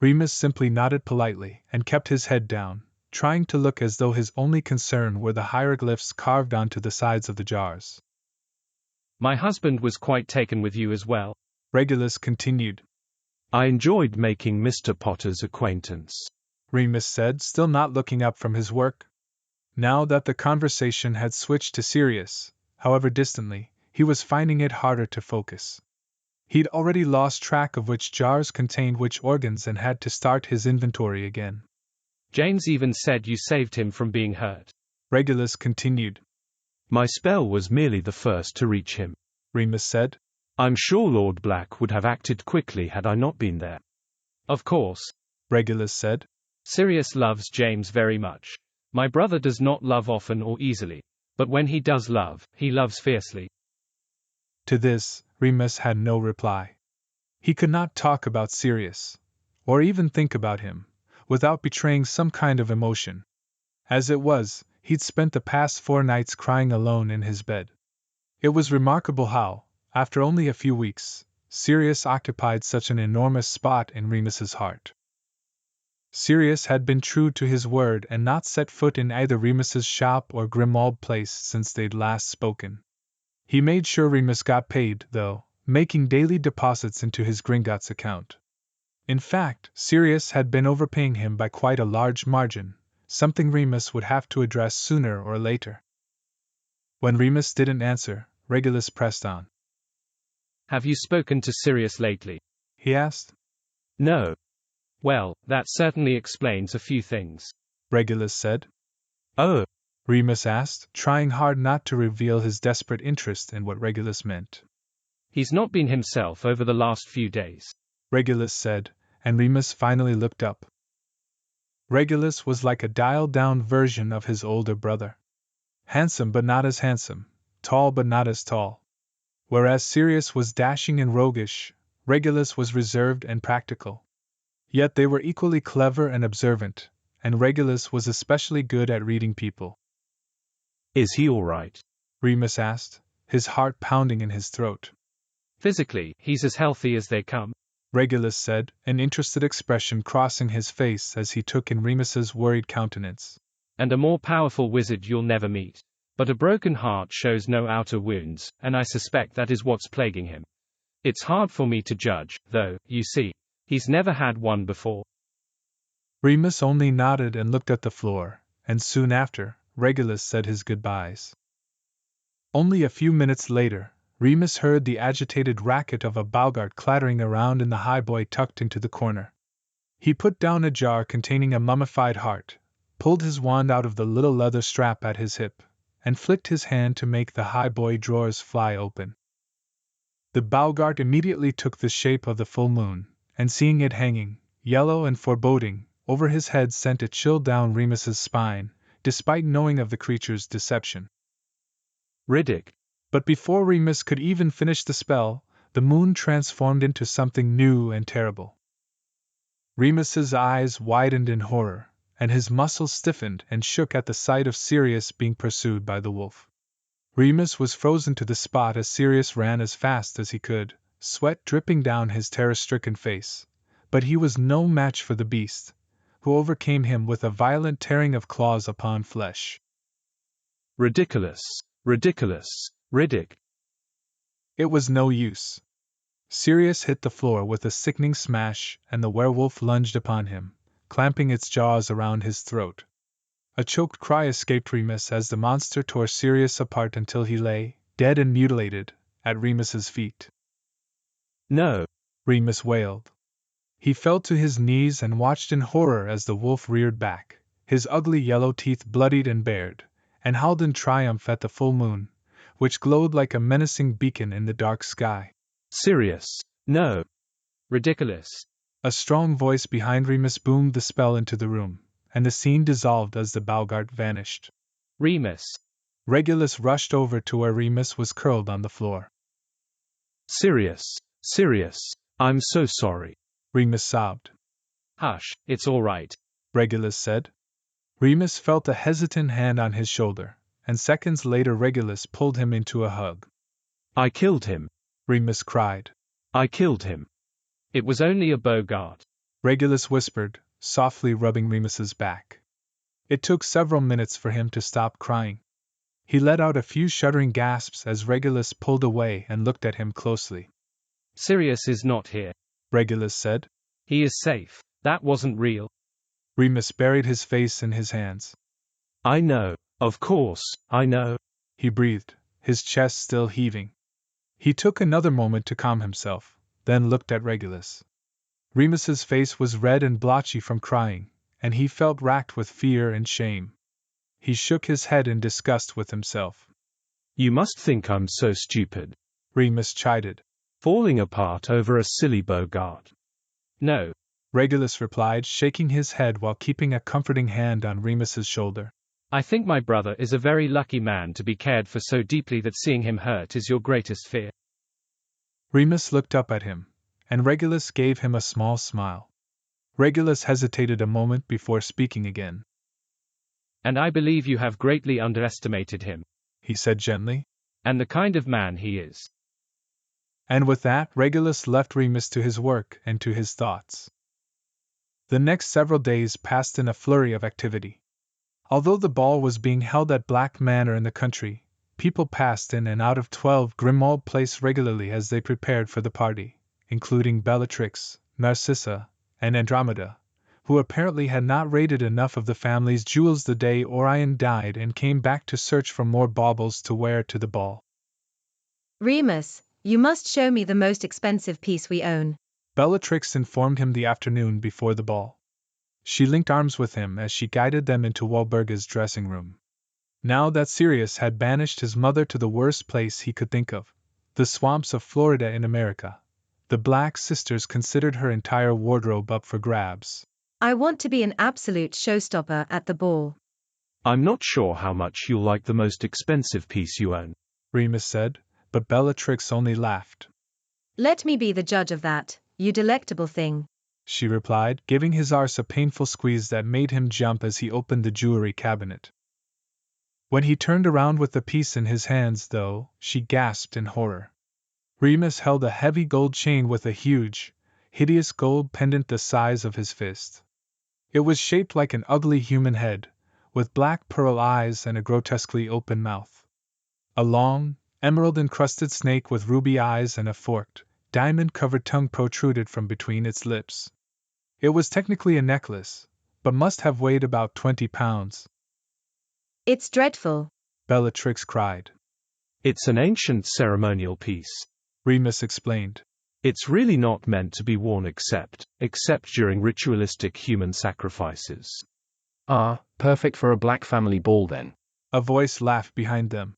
Speaker 1: Remus simply nodded politely and kept his head down, trying to look as though his only concern were the hieroglyphs carved onto the sides of the jars.
Speaker 2: My husband was quite taken with you as well,
Speaker 1: Regulus continued.
Speaker 2: I enjoyed making Mr. Potter's acquaintance,
Speaker 1: Remus said, still not looking up from his work. Now that the conversation had switched to Sirius, however distantly, he was finding it harder to focus. He'd already lost track of which jars contained which organs and had to start his inventory again.
Speaker 2: James even said you saved him from being hurt,
Speaker 1: Regulus continued.
Speaker 2: My spell was merely the first to reach him,
Speaker 1: Remus said.
Speaker 2: I'm sure Lord Black would have acted quickly had I not been there. Of course,
Speaker 1: Regulus said.
Speaker 2: Sirius loves James very much. My brother does not love often or easily, but when he does love, he loves fiercely.
Speaker 1: To this, Remus had no reply. He could not talk about Sirius, or even think about him, without betraying some kind of emotion. As it was, he'd spent the past 4 nights crying alone in his bed. It was remarkable how, after only a few weeks, Sirius occupied such an enormous spot in Remus's heart. Sirius had been true to his word and not set foot in either Remus's shop or Grimmauld Place since they'd last spoken. He made sure Remus got paid, though, making daily deposits into his Gringotts account. In fact, Sirius had been overpaying him by quite a large margin, something Remus would have to address sooner or later. When Remus didn't answer, Regulus pressed on.
Speaker 2: Have you spoken to Sirius lately?
Speaker 1: He asked.
Speaker 2: No. Well, that certainly explains a few things,
Speaker 1: Regulus said.
Speaker 2: Oh,
Speaker 1: Remus asked, trying hard not to reveal his desperate interest in what Regulus meant.
Speaker 2: He's not been himself over the last few days,
Speaker 1: Regulus said, and Remus finally looked up. Regulus was like a dialed-down version of his older brother. Handsome but not as handsome, tall but not as tall. Whereas Sirius was dashing and roguish, Regulus was reserved and practical. Yet they were equally clever and observant, and Regulus was especially good at reading people.
Speaker 2: Is he all right?
Speaker 1: Remus asked, his heart pounding in his throat.
Speaker 2: Physically, he's as healthy as they come,
Speaker 1: Regulus said, an interested expression crossing his face as he took in Remus's worried countenance.
Speaker 2: And a more powerful wizard you'll never meet. But a broken heart shows no outer wounds, and I suspect that is what's plaguing him. It's hard for me to judge, though, you see. He's never had one before.
Speaker 1: Remus only nodded and looked at the floor, and soon after, Regulus said his goodbyes. Only a few minutes later, Remus heard the agitated racket of a Bogart clattering around in the highboy tucked into the corner. He put down a jar containing a mummified heart, pulled his wand out of the little leather strap at his hip, and flicked his hand to make the highboy drawers fly open. The Bogart immediately took the shape of the full moon, and seeing it hanging, yellow and foreboding, over his head sent a chill down Remus's spine, despite knowing of the creature's deception.
Speaker 2: Riddick.
Speaker 1: But before Remus could even finish the spell, the moon transformed into something new and terrible. Remus's eyes widened in horror, and his muscles stiffened and shook at the sight of Sirius being pursued by the wolf. Remus was frozen to the spot as Sirius ran as fast as he could, sweat dripping down his terror-stricken face, but he was no match for the beast, who overcame him with a violent tearing of claws upon flesh.
Speaker 2: Ridiculous, ridiculous, Riddick.
Speaker 1: It was no use. Sirius hit the floor with a sickening smash, and the werewolf lunged upon him, clamping its jaws around his throat. A choked cry escaped Remus as the monster tore Sirius apart until he lay, dead and mutilated, at Remus's feet.
Speaker 2: No!
Speaker 1: Remus wailed. He fell to his knees and watched in horror as the wolf reared back, his ugly yellow teeth bloodied and bared, and howled in triumph at the full moon, which glowed like a menacing beacon in the dark sky.
Speaker 2: Sirius, no! Ridiculous!
Speaker 1: A strong voice behind Remus boomed the spell into the room, and the scene dissolved as the Bogart vanished.
Speaker 2: Remus!
Speaker 1: Regulus rushed over to where Remus was curled on the floor.
Speaker 2: Sirius, Sirius, I'm so sorry.
Speaker 1: Remus sobbed.
Speaker 2: Hush, it's all right,
Speaker 1: Regulus said. Remus felt a hesitant hand on his shoulder, and seconds later Regulus pulled him into a hug.
Speaker 2: I killed him,
Speaker 1: Remus cried.
Speaker 2: I killed him. It was only a Bogart,
Speaker 1: Regulus whispered, softly rubbing Remus's back. It took several minutes for him to stop crying. He let out a few shuddering gasps as Regulus pulled away and looked at him closely.
Speaker 2: Sirius is not here,
Speaker 1: Regulus said.
Speaker 2: He is safe, that wasn't real.
Speaker 1: Remus buried his face in his hands.
Speaker 2: I know, of course, I know,
Speaker 1: he breathed, his chest still heaving. He took another moment to calm himself, then looked at Regulus. Remus's face was red and blotchy from crying, and he felt racked with fear and shame. He shook his head in disgust with himself.
Speaker 2: You must think I'm so stupid,
Speaker 1: Remus chided.
Speaker 2: Falling apart over a silly Bogart. No,
Speaker 1: Regulus replied, shaking his head while keeping a comforting hand on Remus's shoulder.
Speaker 2: I think my brother is a very lucky man to be cared for so deeply that seeing him hurt is your greatest fear.
Speaker 1: Remus looked up at him, and Regulus gave him a small smile. Regulus hesitated a moment before speaking again.
Speaker 2: And I believe you have greatly underestimated him,
Speaker 1: he said gently.
Speaker 2: And the kind of man he is.
Speaker 1: And with that, Regulus left Remus to his work and to his thoughts. The next several days passed in a flurry of activity. Although the ball was being held at Black Manor in the country, people passed in and out of 12 Grimmauld Place regularly as they prepared for the party, including Bellatrix, Narcissa, and Andromeda, who apparently had not raided enough of the family's jewels the day Orion died and came back to search for more baubles to wear to the ball.
Speaker 8: Remus, you must show me the most expensive piece we own,
Speaker 1: Bellatrix informed him the afternoon before the ball. She linked arms with him as she guided them into Walburga's dressing room. Now that Sirius had banished his mother to the worst place he could think of, the swamps of Florida in America, the Black sisters considered her entire wardrobe up for grabs.
Speaker 8: I want to be an absolute showstopper at the ball.
Speaker 2: I'm not sure how much you'll like the most expensive piece you own,
Speaker 1: Remus said, but Bellatrix only laughed.
Speaker 8: Let me be the judge of that, you delectable thing,
Speaker 1: she replied, giving his arse a painful squeeze that made him jump as he opened the jewelry cabinet. When he turned around with the piece in his hands, though, she gasped in horror. Remus held a heavy gold chain with a huge, hideous gold pendant the size of his fist. It was shaped like an ugly human head, with black pearl eyes and a grotesquely open mouth. A long, emerald-encrusted snake with ruby eyes and a forked, diamond-covered tongue protruded from between its lips. It was technically a necklace, but must have weighed about 20 pounds.
Speaker 8: It's dreadful,
Speaker 1: Bellatrix cried.
Speaker 2: It's an ancient ceremonial piece,
Speaker 1: Remus explained.
Speaker 2: It's really not meant to be worn except during ritualistic human sacrifices.
Speaker 10: Ah, perfect for a black family ball then.
Speaker 1: A voice laughed behind them.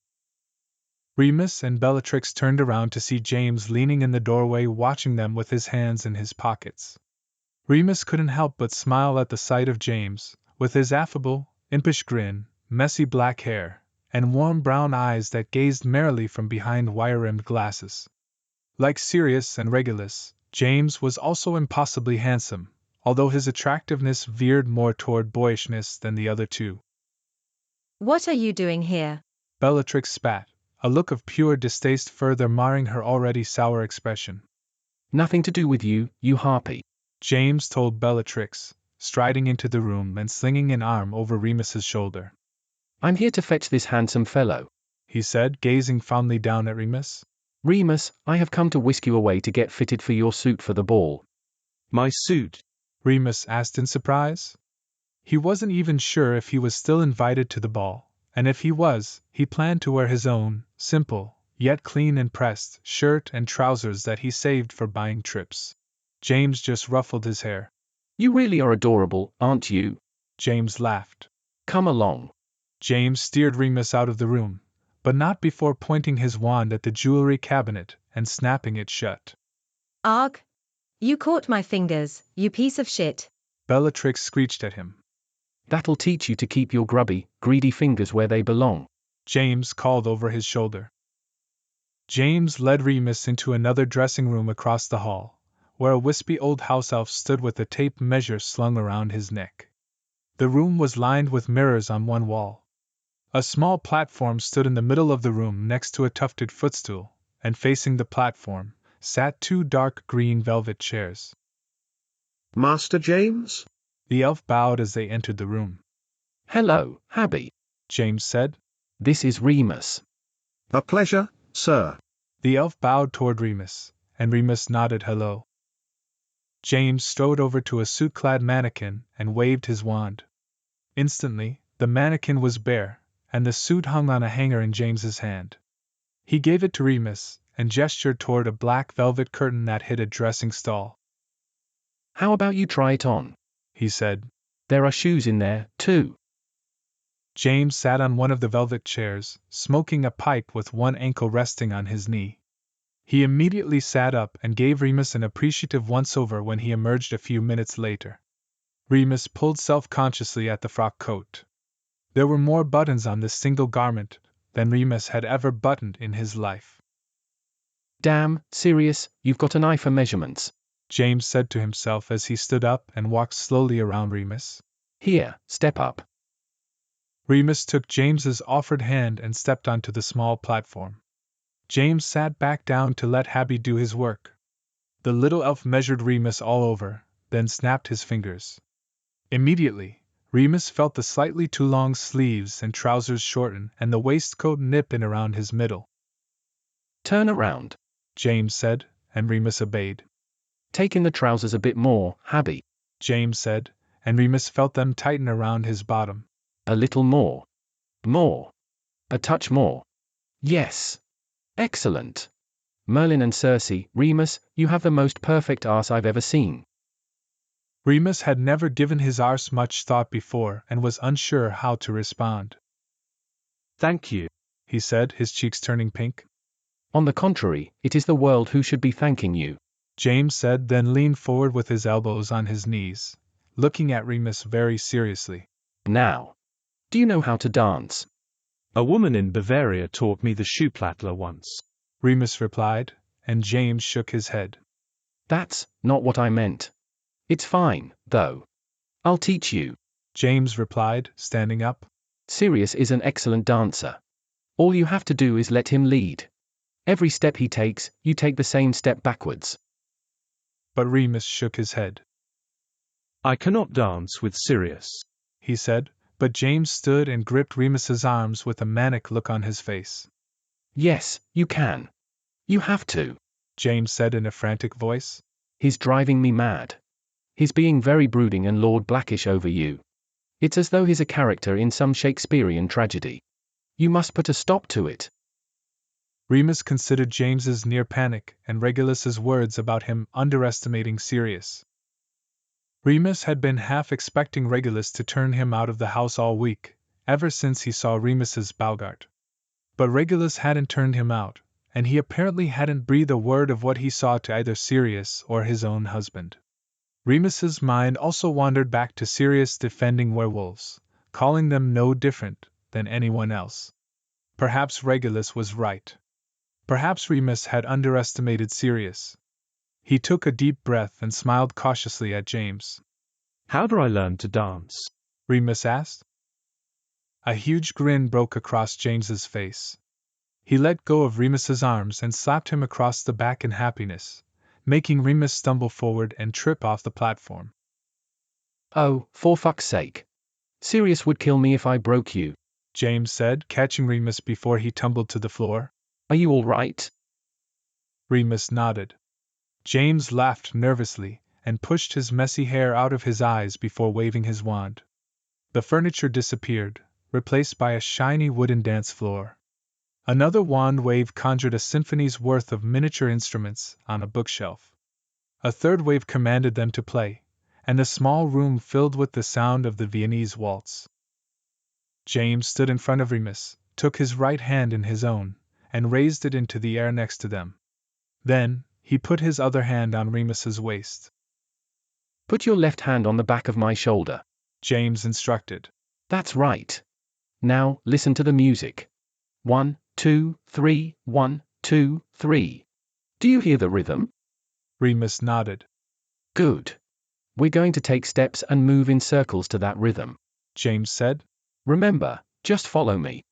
Speaker 1: Remus and Bellatrix turned around to see James leaning in the doorway watching them with his hands in his pockets. Remus couldn't help but smile at the sight of James, with his affable, impish grin, messy black hair, and warm brown eyes that gazed merrily from behind wire-rimmed glasses. Like Sirius and Regulus, James was also impossibly handsome, although his attractiveness veered more toward boyishness than the other two.
Speaker 8: What are you doing here?
Speaker 1: Bellatrix spat, a look of pure distaste further marring her already sour expression.
Speaker 10: Nothing to do with you, you harpy,
Speaker 1: James told Bellatrix, striding into the room and slinging an arm over Remus's shoulder.
Speaker 10: I'm here to fetch this handsome fellow,
Speaker 1: he said, gazing fondly down at Remus.
Speaker 10: Remus, I have come to whisk you away to get fitted for your suit for the ball.
Speaker 2: My suit?
Speaker 1: Remus asked in surprise. He wasn't even sure if he was still invited to the ball, and if he was, he planned to wear his own, simple, yet clean and pressed, shirt and trousers that he saved for buying trips. James just ruffled his hair.
Speaker 10: You really are adorable, aren't you?
Speaker 1: James laughed.
Speaker 10: Come along.
Speaker 1: James steered Remus out of the room, but not before pointing his wand at the jewelry cabinet and snapping it shut.
Speaker 8: Arg! You caught my fingers, you piece of shit.
Speaker 1: Bellatrix screeched at him.
Speaker 10: That'll teach you to keep your grubby, greedy fingers where they belong,
Speaker 1: James called over his shoulder. James led Remus into another dressing room across the hall, where a wispy old house elf stood with a tape measure slung around his neck. The room was lined with mirrors on one wall. A small platform stood in the middle of the room next to a tufted footstool, and facing the platform sat two dark green velvet chairs.
Speaker 12: Master James?
Speaker 1: The elf bowed as they entered the room.
Speaker 10: Hello, Habby,
Speaker 1: James said.
Speaker 10: This is Remus.
Speaker 12: A pleasure, sir.
Speaker 1: The elf bowed toward Remus, and Remus nodded hello. James strode over to a suit-clad mannequin and waved his wand. Instantly, the mannequin was bare, and the suit hung on a hanger in James's hand. He gave it to Remus, and gestured toward a black velvet curtain that hid a dressing stall.
Speaker 10: How about you try it on?
Speaker 1: He said.
Speaker 10: There are shoes in there, too.
Speaker 1: James sat on one of the velvet chairs, smoking a pipe with one ankle resting on his knee. He immediately sat up and gave Remus an appreciative once-over when he emerged a few minutes later. Remus pulled self-consciously at the frock coat. There were more buttons on this single garment than Remus had ever buttoned in his life.
Speaker 10: Damn, Sirius, you've got an eye for measurements,
Speaker 1: James said to himself as he stood up and walked slowly around Remus.
Speaker 10: Here, step up.
Speaker 1: Remus took James's offered hand and stepped onto the small platform. James sat back down to let Habby do his work. The little elf measured Remus all over, then snapped his fingers. Immediately, Remus felt the slightly too long sleeves and trousers shorten and the waistcoat nip in around his middle.
Speaker 10: Turn around,
Speaker 1: James said, and Remus obeyed.
Speaker 10: Take in the trousers a bit more, Habby,
Speaker 1: James said, and Remus felt them tighten around his bottom.
Speaker 10: A little more. More. A touch more. Yes. Excellent. Merlin and Circe, Remus, you have the most perfect arse I've ever seen.
Speaker 1: Remus had never given his arse much thought before and was unsure how to respond.
Speaker 2: Thank you,
Speaker 1: he said, his cheeks turning pink.
Speaker 10: On the contrary, it is the world who should be thanking you,
Speaker 1: James said, then leaned forward with his elbows on his knees, looking at Remus very seriously.
Speaker 10: Now, do you know how to dance?
Speaker 2: A woman in Bavaria taught me the Schuhplattler once,
Speaker 1: Remus replied, and James shook his head.
Speaker 10: That's not what I meant. It's fine, though. I'll teach you,
Speaker 1: James replied, standing up.
Speaker 10: Sirius is an excellent dancer. All you have to do is let him lead. Every step he takes, you take the same step backwards.
Speaker 1: But Remus shook his head.
Speaker 2: I cannot dance with Sirius,
Speaker 1: he said, but James stood and gripped Remus's arms with a manic look on his face.
Speaker 10: Yes, you can. You have to,
Speaker 1: James said in a frantic voice.
Speaker 10: He's driving me mad. He's being very brooding and Lord Blackish over you. It's as though he's a character in some Shakespearean tragedy. You must put a stop to it.
Speaker 1: Remus considered James's near panic and Regulus's words about him underestimating Sirius. Remus had been half expecting Regulus to turn him out of the house all week, ever since he saw Remus's Boggart. But Regulus hadn't turned him out, and he apparently hadn't breathed a word of what he saw to either Sirius or his own husband. Remus's mind also wandered back to Sirius defending werewolves, calling them no different than anyone else. Perhaps Regulus was right. Perhaps Remus had underestimated Sirius. He took a deep breath and smiled cautiously at James.
Speaker 2: How do I learn to dance?
Speaker 1: Remus asked. A huge grin broke across James's face. He let go of Remus's arms and slapped him across the back in happiness, making Remus stumble forward and trip off the platform.
Speaker 10: Oh, for fuck's sake. Sirius would kill me if I broke you,
Speaker 1: James said, catching Remus before he tumbled to the floor.
Speaker 10: Are you all right?
Speaker 1: Remus nodded. James laughed nervously and pushed his messy hair out of his eyes before waving his wand. The furniture disappeared, replaced by a shiny wooden dance floor. Another wand wave conjured a symphony's worth of miniature instruments on a bookshelf. A third wave commanded them to play, and the small room filled with the sound of the Viennese waltz. James stood in front of Remus, took his right hand in his own, and raised it into the air next to them. Then, he put his other hand on Remus's waist.
Speaker 10: Put your left hand on the back of my shoulder,
Speaker 1: James instructed.
Speaker 10: That's right. Now, listen to the music. 1, 2, 3, 1, 2, 3. Do you hear the rhythm?
Speaker 1: Remus nodded.
Speaker 10: Good. We're going to take steps and move in circles to that rhythm,
Speaker 1: James said.
Speaker 10: Remember, just follow me.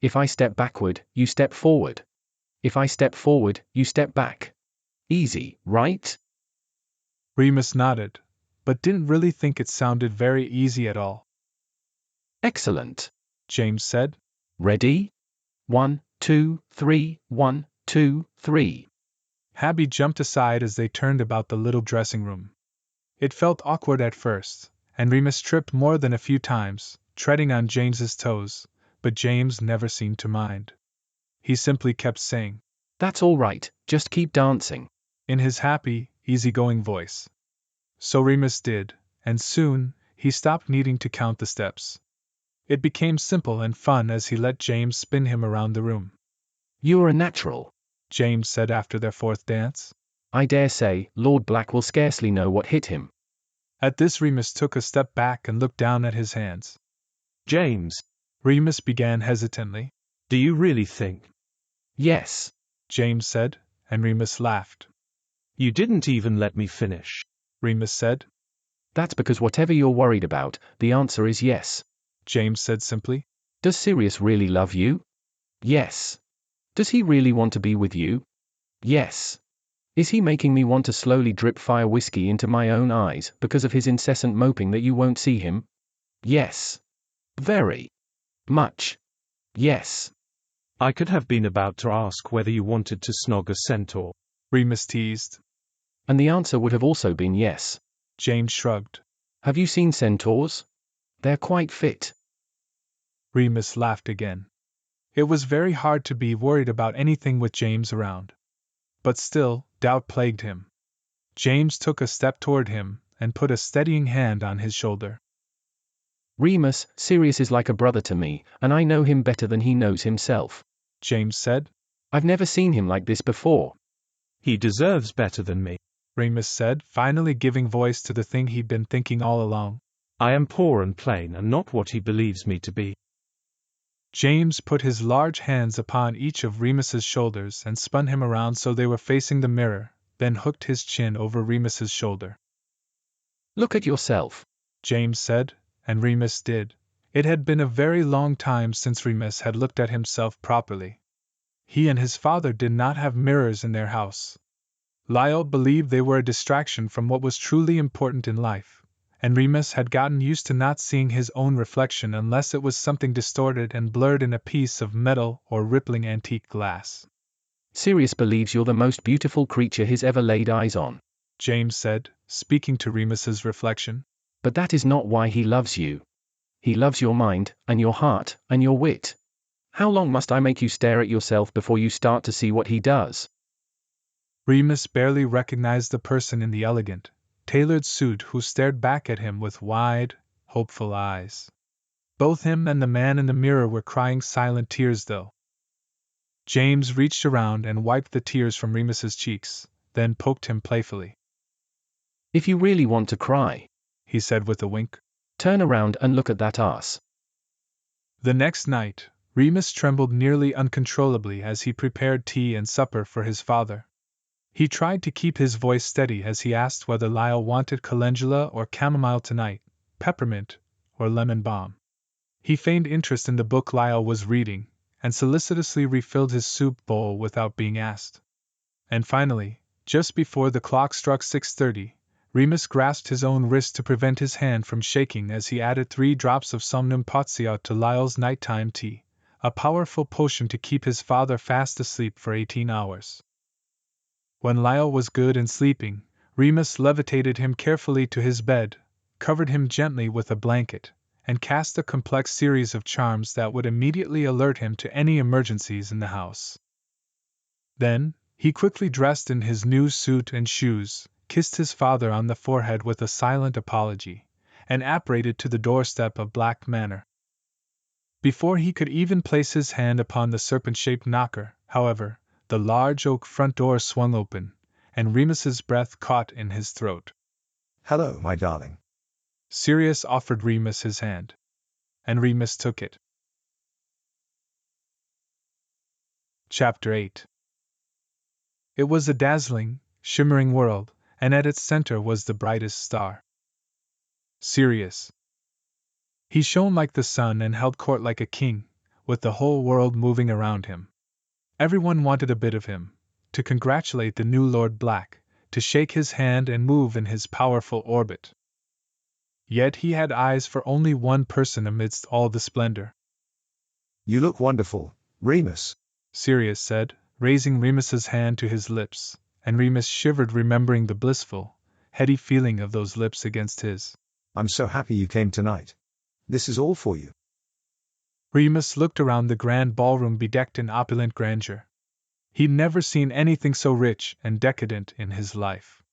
Speaker 10: If I step backward, you step forward. If I step forward, you step back. Easy, right?
Speaker 1: Remus nodded, but didn't really think it sounded very easy at all.
Speaker 10: Excellent,
Speaker 1: James said.
Speaker 10: Ready? 1, 2, 3, 1, 2, 3.
Speaker 1: Habby jumped aside as they turned about the little dressing room. It felt awkward at first, and Remus tripped more than a few times, treading on James's toes, but James never seemed to mind. He simply kept saying,
Speaker 10: That's all right, just keep dancing,
Speaker 1: in his happy, easygoing voice. So Remus did, and soon, he stopped needing to count the steps. It became simple and fun as he let James spin him around the room.
Speaker 10: You're a natural,
Speaker 1: James said after their fourth dance.
Speaker 10: I dare say, Lord Black will scarcely know what hit him.
Speaker 1: At this Remus took a step back and looked down at his hands.
Speaker 2: James,
Speaker 1: Remus began hesitantly.
Speaker 2: Do you really think?
Speaker 10: Yes,
Speaker 1: James said, and Remus laughed.
Speaker 2: You didn't even let me finish,
Speaker 1: Remus said.
Speaker 10: That's because whatever you're worried about, the answer is yes,
Speaker 1: James said simply.
Speaker 10: Does Sirius really love you? Yes. Does he really want to be with you? Yes. Is he making me want to slowly drip fire whiskey into my own eyes because of his incessant moping that you won't see him? Yes. Very much. Yes.
Speaker 2: I could have been about to ask whether you wanted to snog a centaur,
Speaker 1: Remus teased.
Speaker 10: And the answer would have also been yes.
Speaker 1: James shrugged.
Speaker 10: Have you seen centaurs? They're quite fit.
Speaker 1: Remus laughed again. It was very hard to be worried about anything with James around. But still, doubt plagued him. James took a step toward him and put a steadying hand on his shoulder.
Speaker 10: Remus, Sirius is like a brother to me, and I know him better than he knows himself,
Speaker 1: James said.
Speaker 10: I've never seen him like this before.
Speaker 2: He deserves better than me,
Speaker 1: Remus said, finally giving voice to the thing he'd been thinking all along.
Speaker 2: I am poor and plain and not what he believes me to be.
Speaker 1: James put his large hands upon each of Remus's shoulders and spun him around so they were facing the mirror, then hooked his chin over Remus's shoulder.
Speaker 10: Look at yourself,
Speaker 1: James said, and Remus did. It had been a very long time since Remus had looked at himself properly. He and his father did not have mirrors in their house. Lyle believed they were a distraction from what was truly important in life, and Remus had gotten used to not seeing his own reflection unless it was something distorted and blurred in a piece of metal or rippling antique glass.
Speaker 10: Sirius believes you're the most beautiful creature he's ever laid eyes on,
Speaker 1: James said, speaking to Remus's reflection.
Speaker 10: But that is not why he loves you. He loves your mind, and your heart, and your wit. How long must I make you stare at yourself before you start to see what he does?
Speaker 1: Remus barely recognized the person in the elegant, tailored suit who stared back at him with wide, hopeful eyes. Both him and the man in the mirror were crying silent tears, though. James reached around and wiped the tears from Remus's cheeks, then poked him playfully.
Speaker 10: If you really want to cry,
Speaker 1: he said with a wink,
Speaker 10: turn around and look at that ass.
Speaker 1: The next night, Remus trembled nearly uncontrollably as he prepared tea and supper for his father. He tried to keep his voice steady as he asked whether Lyle wanted calendula or chamomile tonight, peppermint, or lemon balm. He feigned interest in the book Lyle was reading, and solicitously refilled his soup bowl without being asked. And finally, just before the clock struck 6:30, Remus grasped his own wrist to prevent his hand from shaking as he added 3 drops of somnum potiot to Lyle's nighttime tea, a powerful potion to keep his father fast asleep for 18 hours. When Lyle was good and sleeping, Remus levitated him carefully to his bed, covered him gently with a blanket, and cast a complex series of charms that would immediately alert him to any emergencies in the house. Then, he quickly dressed in his new suit and shoes, kissed his father on the forehead with a silent apology, and apparated to the doorstep of Black Manor. Before he could even place his hand upon the serpent-shaped knocker, however, the large oak front door swung open, and Remus's breath caught in his throat.
Speaker 3: Hello, my darling.
Speaker 1: Sirius offered Remus his hand, and Remus took it. Chapter 8. It was a dazzling, shimmering world, and at its center was the brightest star. Sirius. He shone like the sun and held court like a king, with the whole world moving around him. Everyone wanted a bit of him, to congratulate the new Lord Black, to shake his hand and move in his powerful orbit. Yet he had eyes for only one person amidst all the splendor.
Speaker 3: You look wonderful, Remus,
Speaker 1: Sirius said, raising Remus's hand to his lips, and Remus shivered remembering the blissful, heady feeling of those lips against his.
Speaker 3: I'm so happy you came tonight. This is all for you.
Speaker 1: Remus looked around the grand ballroom bedecked in opulent grandeur. He'd never seen anything so rich and decadent in his life.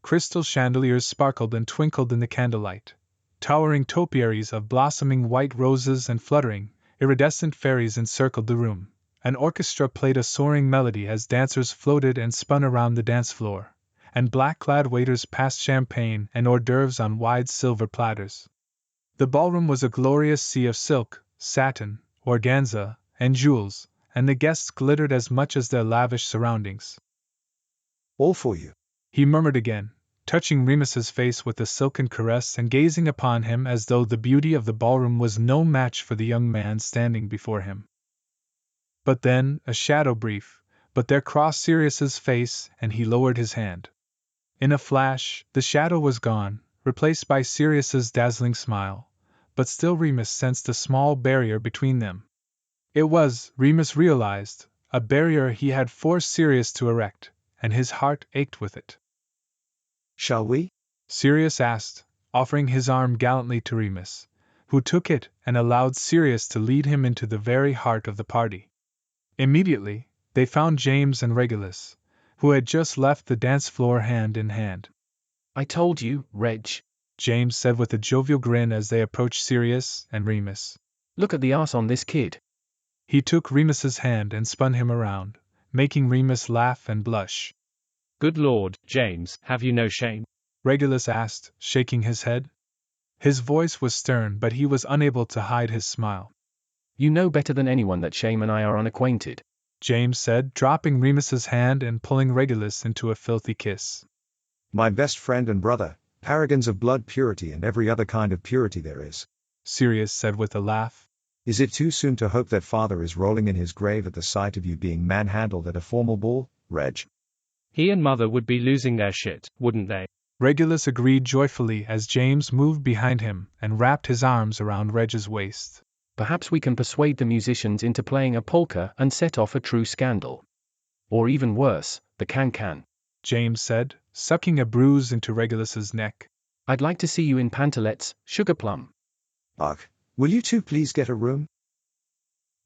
Speaker 1: Crystal chandeliers sparkled and twinkled in the candlelight. Towering topiaries of blossoming white roses and fluttering, iridescent fairies encircled the room. An orchestra played a soaring melody as dancers floated and spun around the dance floor, and black-clad waiters passed champagne and hors d'oeuvres on wide silver platters. The ballroom was a glorious sea of silk, satin, organza, and jewels, and the guests glittered as much as their lavish surroundings.
Speaker 3: All for you,
Speaker 1: he murmured again, touching Remus's face with a silken caress and gazing upon him as though the beauty of the ballroom was no match for the young man standing before him. But then, a shadow brief, but there crossed Sirius's face and he lowered his hand. In a flash, the shadow was gone, replaced by Sirius's dazzling smile, but still Remus sensed a small barrier between them. It was, Remus realized, a barrier he had forced Sirius to erect, and his heart ached with it.
Speaker 3: Shall we?
Speaker 1: Sirius asked, offering his arm gallantly to Remus, who took it and allowed Sirius to lead him into the very heart of the party. Immediately, they found James and Regulus, who had just left the dance floor hand in hand.
Speaker 10: I told you, Reg,
Speaker 1: James said with a jovial grin as they approached Sirius and Remus.
Speaker 10: Look at the ass on this kid.
Speaker 1: He took Remus's hand and spun him around, making Remus laugh and blush.
Speaker 2: Good Lord, James, have you no shame?
Speaker 1: Regulus asked, shaking his head. His voice was stern, but he was unable to hide his smile.
Speaker 10: You know better than anyone that shame and I are unacquainted,
Speaker 1: James said, dropping Remus's hand and pulling Regulus into a filthy kiss.
Speaker 3: My best friend and brother, paragons of blood purity and every other kind of purity there is,
Speaker 1: Sirius said with a laugh.
Speaker 3: Is it too soon to hope that father is rolling in his grave at the sight of you being manhandled at a formal ball, Reg?
Speaker 2: He and mother would be losing their shit, wouldn't they?
Speaker 1: Regulus agreed joyfully as James moved behind him and wrapped his arms around Reg's waist.
Speaker 10: Perhaps we can persuade the musicians into playing a polka and set off a true scandal. Or even worse, the can-can,
Speaker 1: James said, sucking a bruise into Regulus's neck.
Speaker 10: I'd like to see you in pantalettes, sugar plum.
Speaker 3: Ugh, will you two please get a room?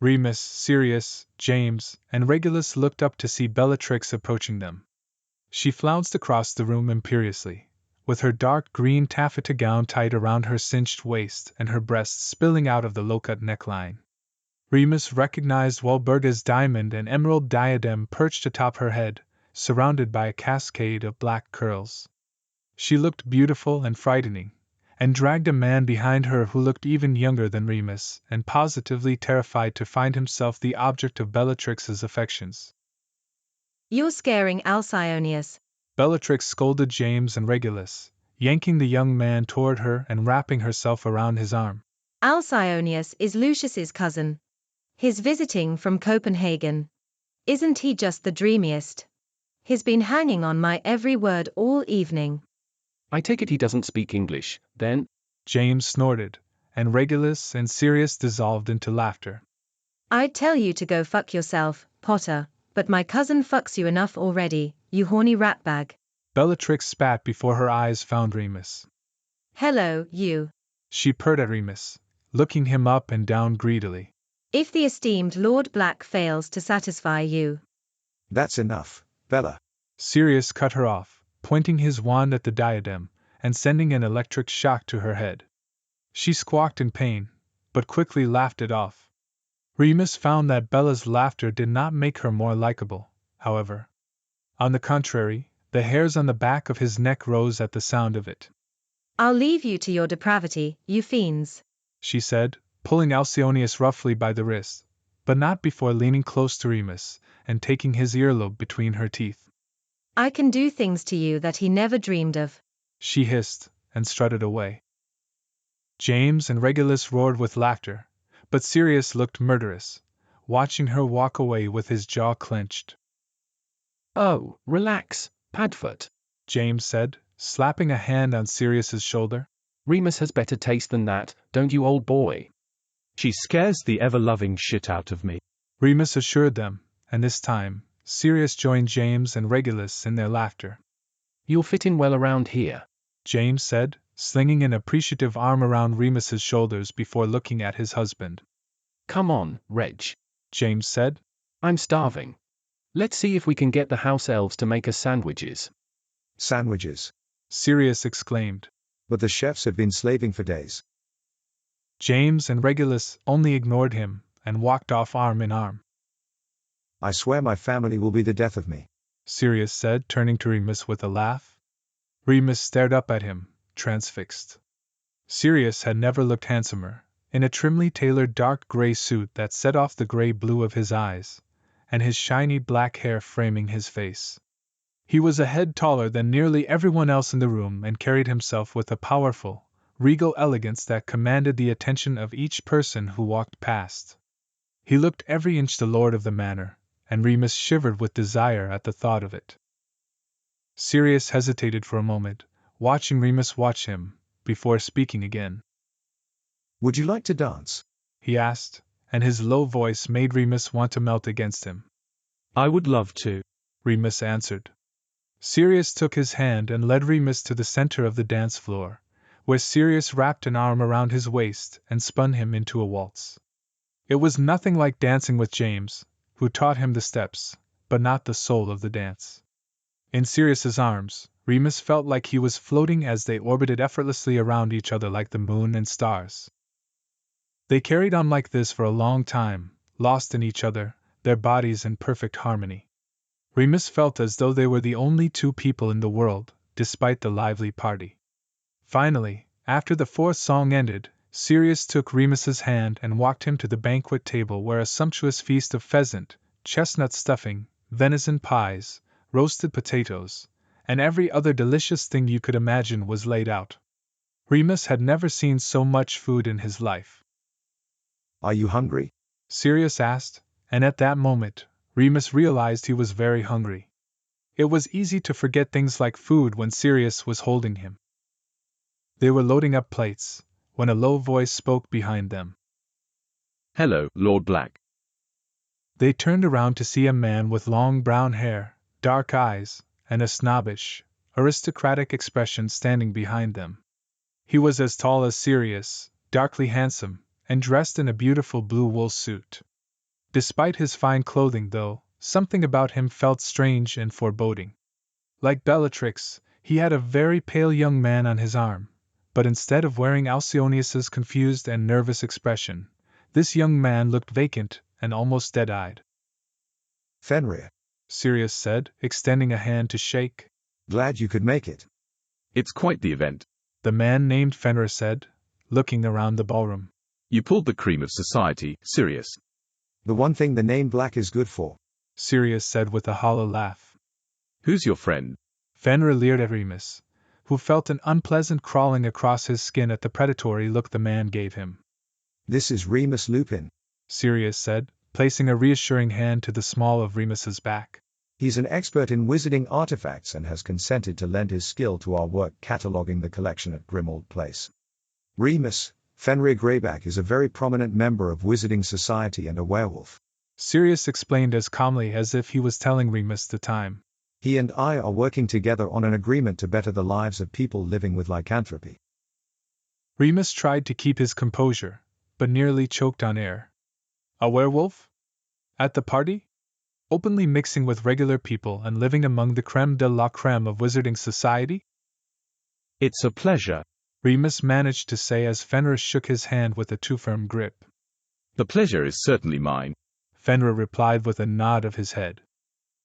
Speaker 1: Remus, Sirius, James, and Regulus looked up to see Bellatrix approaching them. She flounced across the room imperiously, with her dark green taffeta gown tied around her cinched waist and her breasts spilling out of the low-cut neckline. Remus recognized Walburga's diamond and emerald diadem perched atop her head, surrounded by a cascade of black curls. She looked beautiful and frightening, and dragged a man behind her who looked even younger than Remus and positively terrified to find himself the object of Bellatrix's affections.
Speaker 8: You're scaring Alcyonius.
Speaker 1: Bellatrix scolded James and Regulus, yanking the young man toward her and wrapping herself around his arm.
Speaker 8: Alcyonius is Lucius's cousin. He's visiting from Copenhagen. Isn't he just the dreamiest? He's been hanging on my every word all evening.
Speaker 10: I take it he doesn't speak English, then?
Speaker 1: James snorted, and Regulus and Sirius dissolved into laughter.
Speaker 8: I'd tell you to go fuck yourself, Potter, but my cousin fucks you enough already, you horny ratbag.
Speaker 1: Bellatrix spat before her eyes found Remus.
Speaker 8: Hello, you.
Speaker 1: She purred at Remus, looking him up and down greedily.
Speaker 8: If the esteemed Lord Black fails to satisfy you.
Speaker 3: That's enough, Bella.
Speaker 1: Sirius cut her off, pointing his wand at the diadem, and sending an electric shock to her head. She squawked in pain, but quickly laughed it off. Remus found that Bella's laughter did not make her more likable, however. On the contrary, the hairs on the back of his neck rose at the sound of it.
Speaker 8: I'll leave you to your depravity, you fiends,
Speaker 1: she said, pulling Alcyonius roughly by the wrist, but not before leaning close to Remus and taking his earlobe between her teeth.
Speaker 8: I can do things to you that he never dreamed of,
Speaker 1: she hissed, and strutted away. James and Regulus roared with laughter, but Sirius looked murderous, watching her walk away with his jaw clenched.
Speaker 10: Oh, relax, Padfoot,
Speaker 1: James said, slapping a hand on Sirius's shoulder.
Speaker 10: Remus has better taste than that, don't you, old boy?
Speaker 2: She scares the ever-loving shit out of me,
Speaker 1: Remus assured them, and this time, Sirius joined James and Regulus in their laughter.
Speaker 10: You'll fit in well around here,
Speaker 1: James said, slinging an appreciative arm around Remus's shoulders before looking at his husband.
Speaker 10: Come on, Reg,
Speaker 1: James said.
Speaker 10: I'm starving. Let's see if we can get the house elves to make us sandwiches.
Speaker 3: Sandwiches,
Speaker 1: Sirius exclaimed.
Speaker 3: but the chefs had been slaving for days.
Speaker 1: James and Regulus only ignored him and walked off arm in arm.
Speaker 3: I swear my family will be the death of me,
Speaker 1: Sirius said, turning to Remus with a laugh. Remus stared up at him, transfixed. Sirius had never looked handsomer, in a trimly tailored dark gray suit that set off the gray blue of his eyes, and his shiny black hair framing his face. He was a head taller than nearly everyone else in the room and carried himself with a powerful, regal elegance that commanded the attention of each person who walked past. He looked every inch the lord of the manor, and Remus shivered with desire at the thought of it. Sirius hesitated for a moment, watching Remus watch him, before speaking again.
Speaker 3: Would you like to dance?
Speaker 1: He asked, and his low voice made Remus want to melt against him.
Speaker 2: I would love to,
Speaker 1: Remus answered. Sirius took his hand and led Remus to the center of the dance floor, where Sirius wrapped an arm around his waist and spun him into a waltz. It was nothing like dancing with James, who taught him the steps, but not the soul of the dance. In Sirius's arms, Remus felt like he was floating as they orbited effortlessly around each other like the moon and stars. They carried on like this for a long time, lost in each other, their bodies in perfect harmony. Remus felt as though they were the only two people in the world, despite the lively party. Finally, after the fourth song ended, Sirius took Remus's hand and walked him to the banquet table where a sumptuous feast of pheasant, chestnut stuffing, venison pies, roasted potatoes, and every other delicious thing you could imagine was laid out. Remus had never seen so much food in his life.
Speaker 3: Are you hungry?
Speaker 1: Sirius asked, and at that moment, Remus realized he was very hungry. It was easy to forget things like food when Sirius was holding him. They were loading up plates, when a low voice spoke behind them.
Speaker 2: Hello, Lord Black.
Speaker 1: They turned around to see a man with long brown hair, dark eyes, and a snobbish, aristocratic expression standing behind them. He was as tall as Sirius, darkly handsome, and dressed in a beautiful blue wool suit. Despite his fine clothing, though, something about him felt strange and foreboding. Like Bellatrix, he had a very pale young man on his arm, but instead of wearing Alcyonius's confused and nervous expression, this young man looked vacant and almost dead-eyed.
Speaker 3: Fenrir,
Speaker 1: Sirius said, extending a hand to shake.
Speaker 3: Glad you could make it.
Speaker 13: It's quite the event.
Speaker 1: The man named Fenrir said, looking around the ballroom.
Speaker 13: You pulled the cream of society, Sirius.
Speaker 3: The one thing the name Black is good for,
Speaker 1: Sirius said with a hollow laugh.
Speaker 13: Who's your friend?
Speaker 1: Fenrir leered at Remus, who felt an unpleasant crawling across his skin at the predatory look the man gave him.
Speaker 3: This is Remus Lupin,
Speaker 1: Sirius said, placing a reassuring hand to the small of Remus's back.
Speaker 3: He's an expert in wizarding artifacts and has consented to lend his skill to our work cataloging the collection at Grimmauld Place. Remus, Fenrir Greyback is a very prominent member of Wizarding Society and a werewolf.
Speaker 1: Sirius explained as calmly as if he was telling Remus the time.
Speaker 3: He and I are working together on an agreement to better the lives of people living with lycanthropy.
Speaker 1: Remus tried to keep his composure, but nearly choked on air. A werewolf? At the party? Openly mixing with regular people and living among the creme de la creme of Wizarding Society?
Speaker 2: It's a pleasure,
Speaker 1: Remus managed to say as Fenrir shook his hand with a too firm grip.
Speaker 13: The pleasure is certainly mine,
Speaker 1: Fenrir replied with a nod of his head.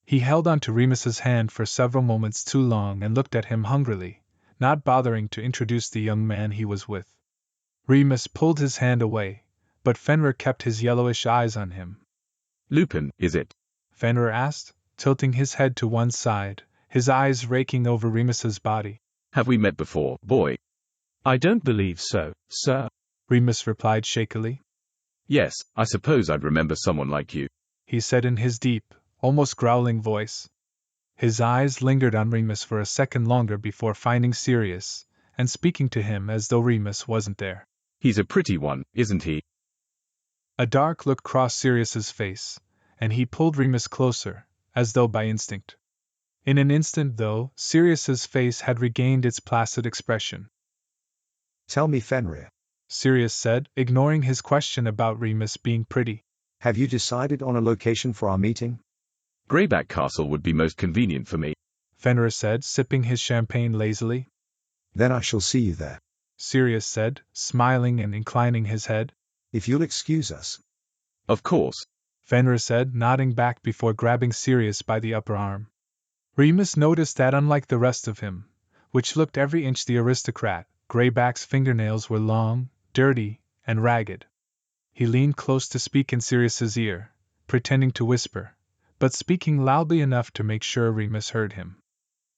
Speaker 1: He held on to Remus's hand for several moments too long and looked at him hungrily, not bothering to introduce the young man he was with. Remus pulled his hand away, but Fenrir kept his yellowish eyes on him.
Speaker 13: Lupin, is it?
Speaker 1: Fenrir asked, tilting his head to one side, his eyes raking over Remus's body.
Speaker 13: Have we met before, boy?
Speaker 2: I don't believe so, sir,
Speaker 1: Remus replied shakily.
Speaker 13: Yes, I suppose I'd remember someone like you,
Speaker 1: he said in his deep, almost growling voice. His eyes lingered on Remus for a second longer before finding Sirius, and speaking to him as though Remus wasn't there.
Speaker 13: He's a pretty one, isn't he?
Speaker 1: A dark look crossed Sirius's face, and he pulled Remus closer, as though by instinct. In an instant, though, Sirius's face had regained its placid expression.
Speaker 3: Tell me, Fenrir,
Speaker 1: Sirius said, ignoring his question about Remus being pretty.
Speaker 3: Have you decided on a location for our meeting?
Speaker 13: Greyback Castle would be most convenient for me,
Speaker 1: Fenrir said, sipping his champagne lazily.
Speaker 3: Then I shall see you there,
Speaker 1: Sirius said, smiling and inclining his head.
Speaker 3: if you'll excuse us.
Speaker 13: Of course,
Speaker 1: Fenrir said, nodding back before grabbing Sirius by the upper arm. Remus noticed that unlike the rest of him, which looked every inch the aristocrat, Greyback's fingernails were long, dirty, and ragged. He leaned close to speak in Sirius's ear, pretending to whisper, but speaking loudly enough to make sure Remus heard him.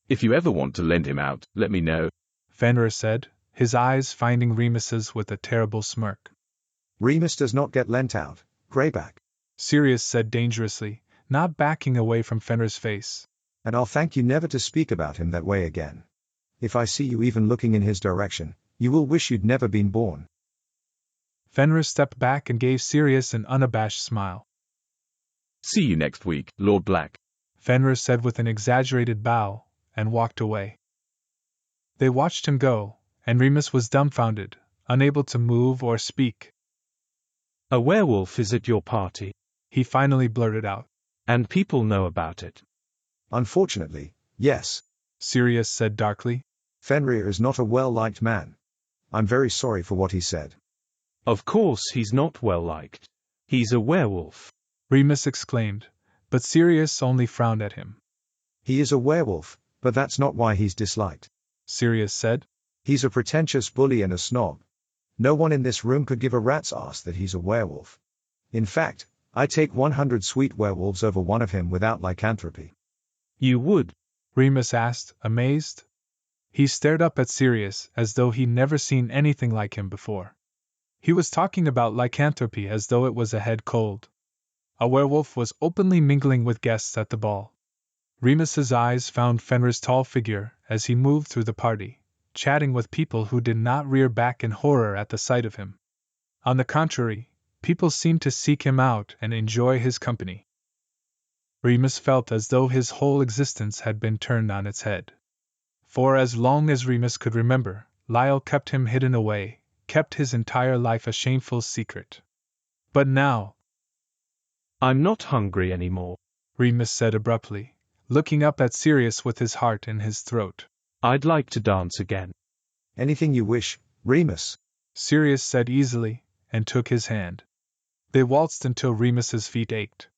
Speaker 13: If you ever want to lend him out, let me know,
Speaker 1: Fenrir said, his eyes finding Remus's with a terrible smirk.
Speaker 3: Remus does not get lent out, Greyback.
Speaker 1: Sirius said dangerously, not backing away from Fenrir's face.
Speaker 3: And I'll thank you never to speak about him that way again. If I see you even looking in his direction, you will wish you'd never been born.
Speaker 1: Fenrir stepped back and gave Sirius an unabashed smile.
Speaker 13: See you next week, Lord Black,
Speaker 1: Fenrir said with an exaggerated bow, and walked away. They watched him go, and Remus was dumbfounded, unable to move or speak.
Speaker 2: A werewolf is at your party,
Speaker 1: He finally blurted out.
Speaker 2: and people know about it.
Speaker 3: Unfortunately, yes.
Speaker 1: Sirius said darkly.
Speaker 3: Fenrir is not a well-liked man. I'm very sorry for what he said.
Speaker 2: Of course he's not well liked. He's a werewolf.
Speaker 1: Remus exclaimed, but Sirius only frowned at him.
Speaker 3: He is a werewolf, but that's not why he's disliked.
Speaker 1: Sirius said.
Speaker 3: He's a pretentious bully and a snob. No one in this room could give a rat's ass that he's a werewolf. In fact, I'd take 100 sweet werewolves over one of him without lycanthropy.
Speaker 2: You would?
Speaker 1: Remus asked, amazed. He stared up at Sirius as though he'd never seen anything like him before. He was talking about lycanthropy as though it was a head cold. A werewolf was openly mingling with guests at the ball. Remus's eyes found Fenrir's tall figure as he moved through the party, chatting with people who did not rear back in horror at the sight of him. On the contrary, people seemed to seek him out and enjoy his company. Remus felt as though his whole existence had been turned on its head. For as long as Remus could remember, Lyle kept him hidden away, kept his entire life a shameful secret. But now,
Speaker 2: I'm not hungry anymore,
Speaker 1: Remus said abruptly, looking up at Sirius with his heart in his throat.
Speaker 2: I'd like to dance again.
Speaker 3: Anything you wish, Remus,
Speaker 1: Sirius said easily, and took his hand. They waltzed until Remus's feet ached.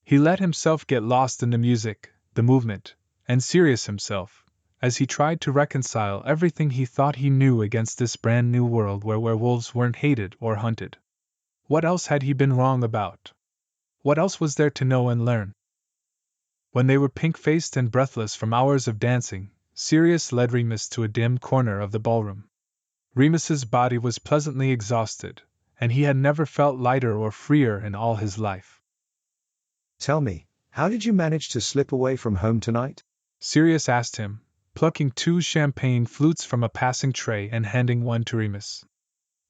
Speaker 1: He let himself get lost in the music, the movement, and Sirius himself, as he tried to reconcile everything he thought he knew against this brand new world where werewolves weren't hated or hunted. What else had he been wrong about? What else was there to know and learn? When they were pink-faced and breathless from hours of dancing, Sirius led Remus to a dim corner of the ballroom. Remus's body was pleasantly exhausted, and he had never felt lighter or freer in all his life.
Speaker 3: tell me, how did you manage to slip away from home tonight?
Speaker 1: Sirius asked him, plucking 2 champagne flutes from a passing tray and handing one to Remus.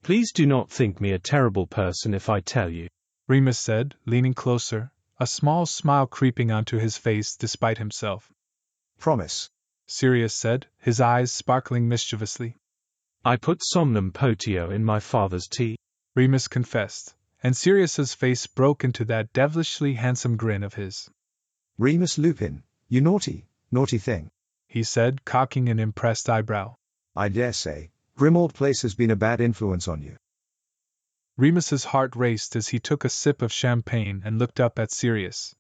Speaker 2: Please do not think me a terrible person if I tell you,
Speaker 1: Remus said, leaning closer, a small smile creeping onto his face despite himself.
Speaker 3: Promise,
Speaker 1: Sirius said, his eyes sparkling mischievously.
Speaker 2: I put somnum potio in my father's tea,
Speaker 1: Remus confessed, and Sirius's face broke into that devilishly handsome grin of his.
Speaker 3: Remus Lupin, you naughty, naughty thing,
Speaker 1: he said, cocking an impressed eyebrow.
Speaker 3: I dare say, Grimmauld Place has been a bad influence on you.
Speaker 1: Remus's heart raced as he took a sip of champagne and looked up at Sirius.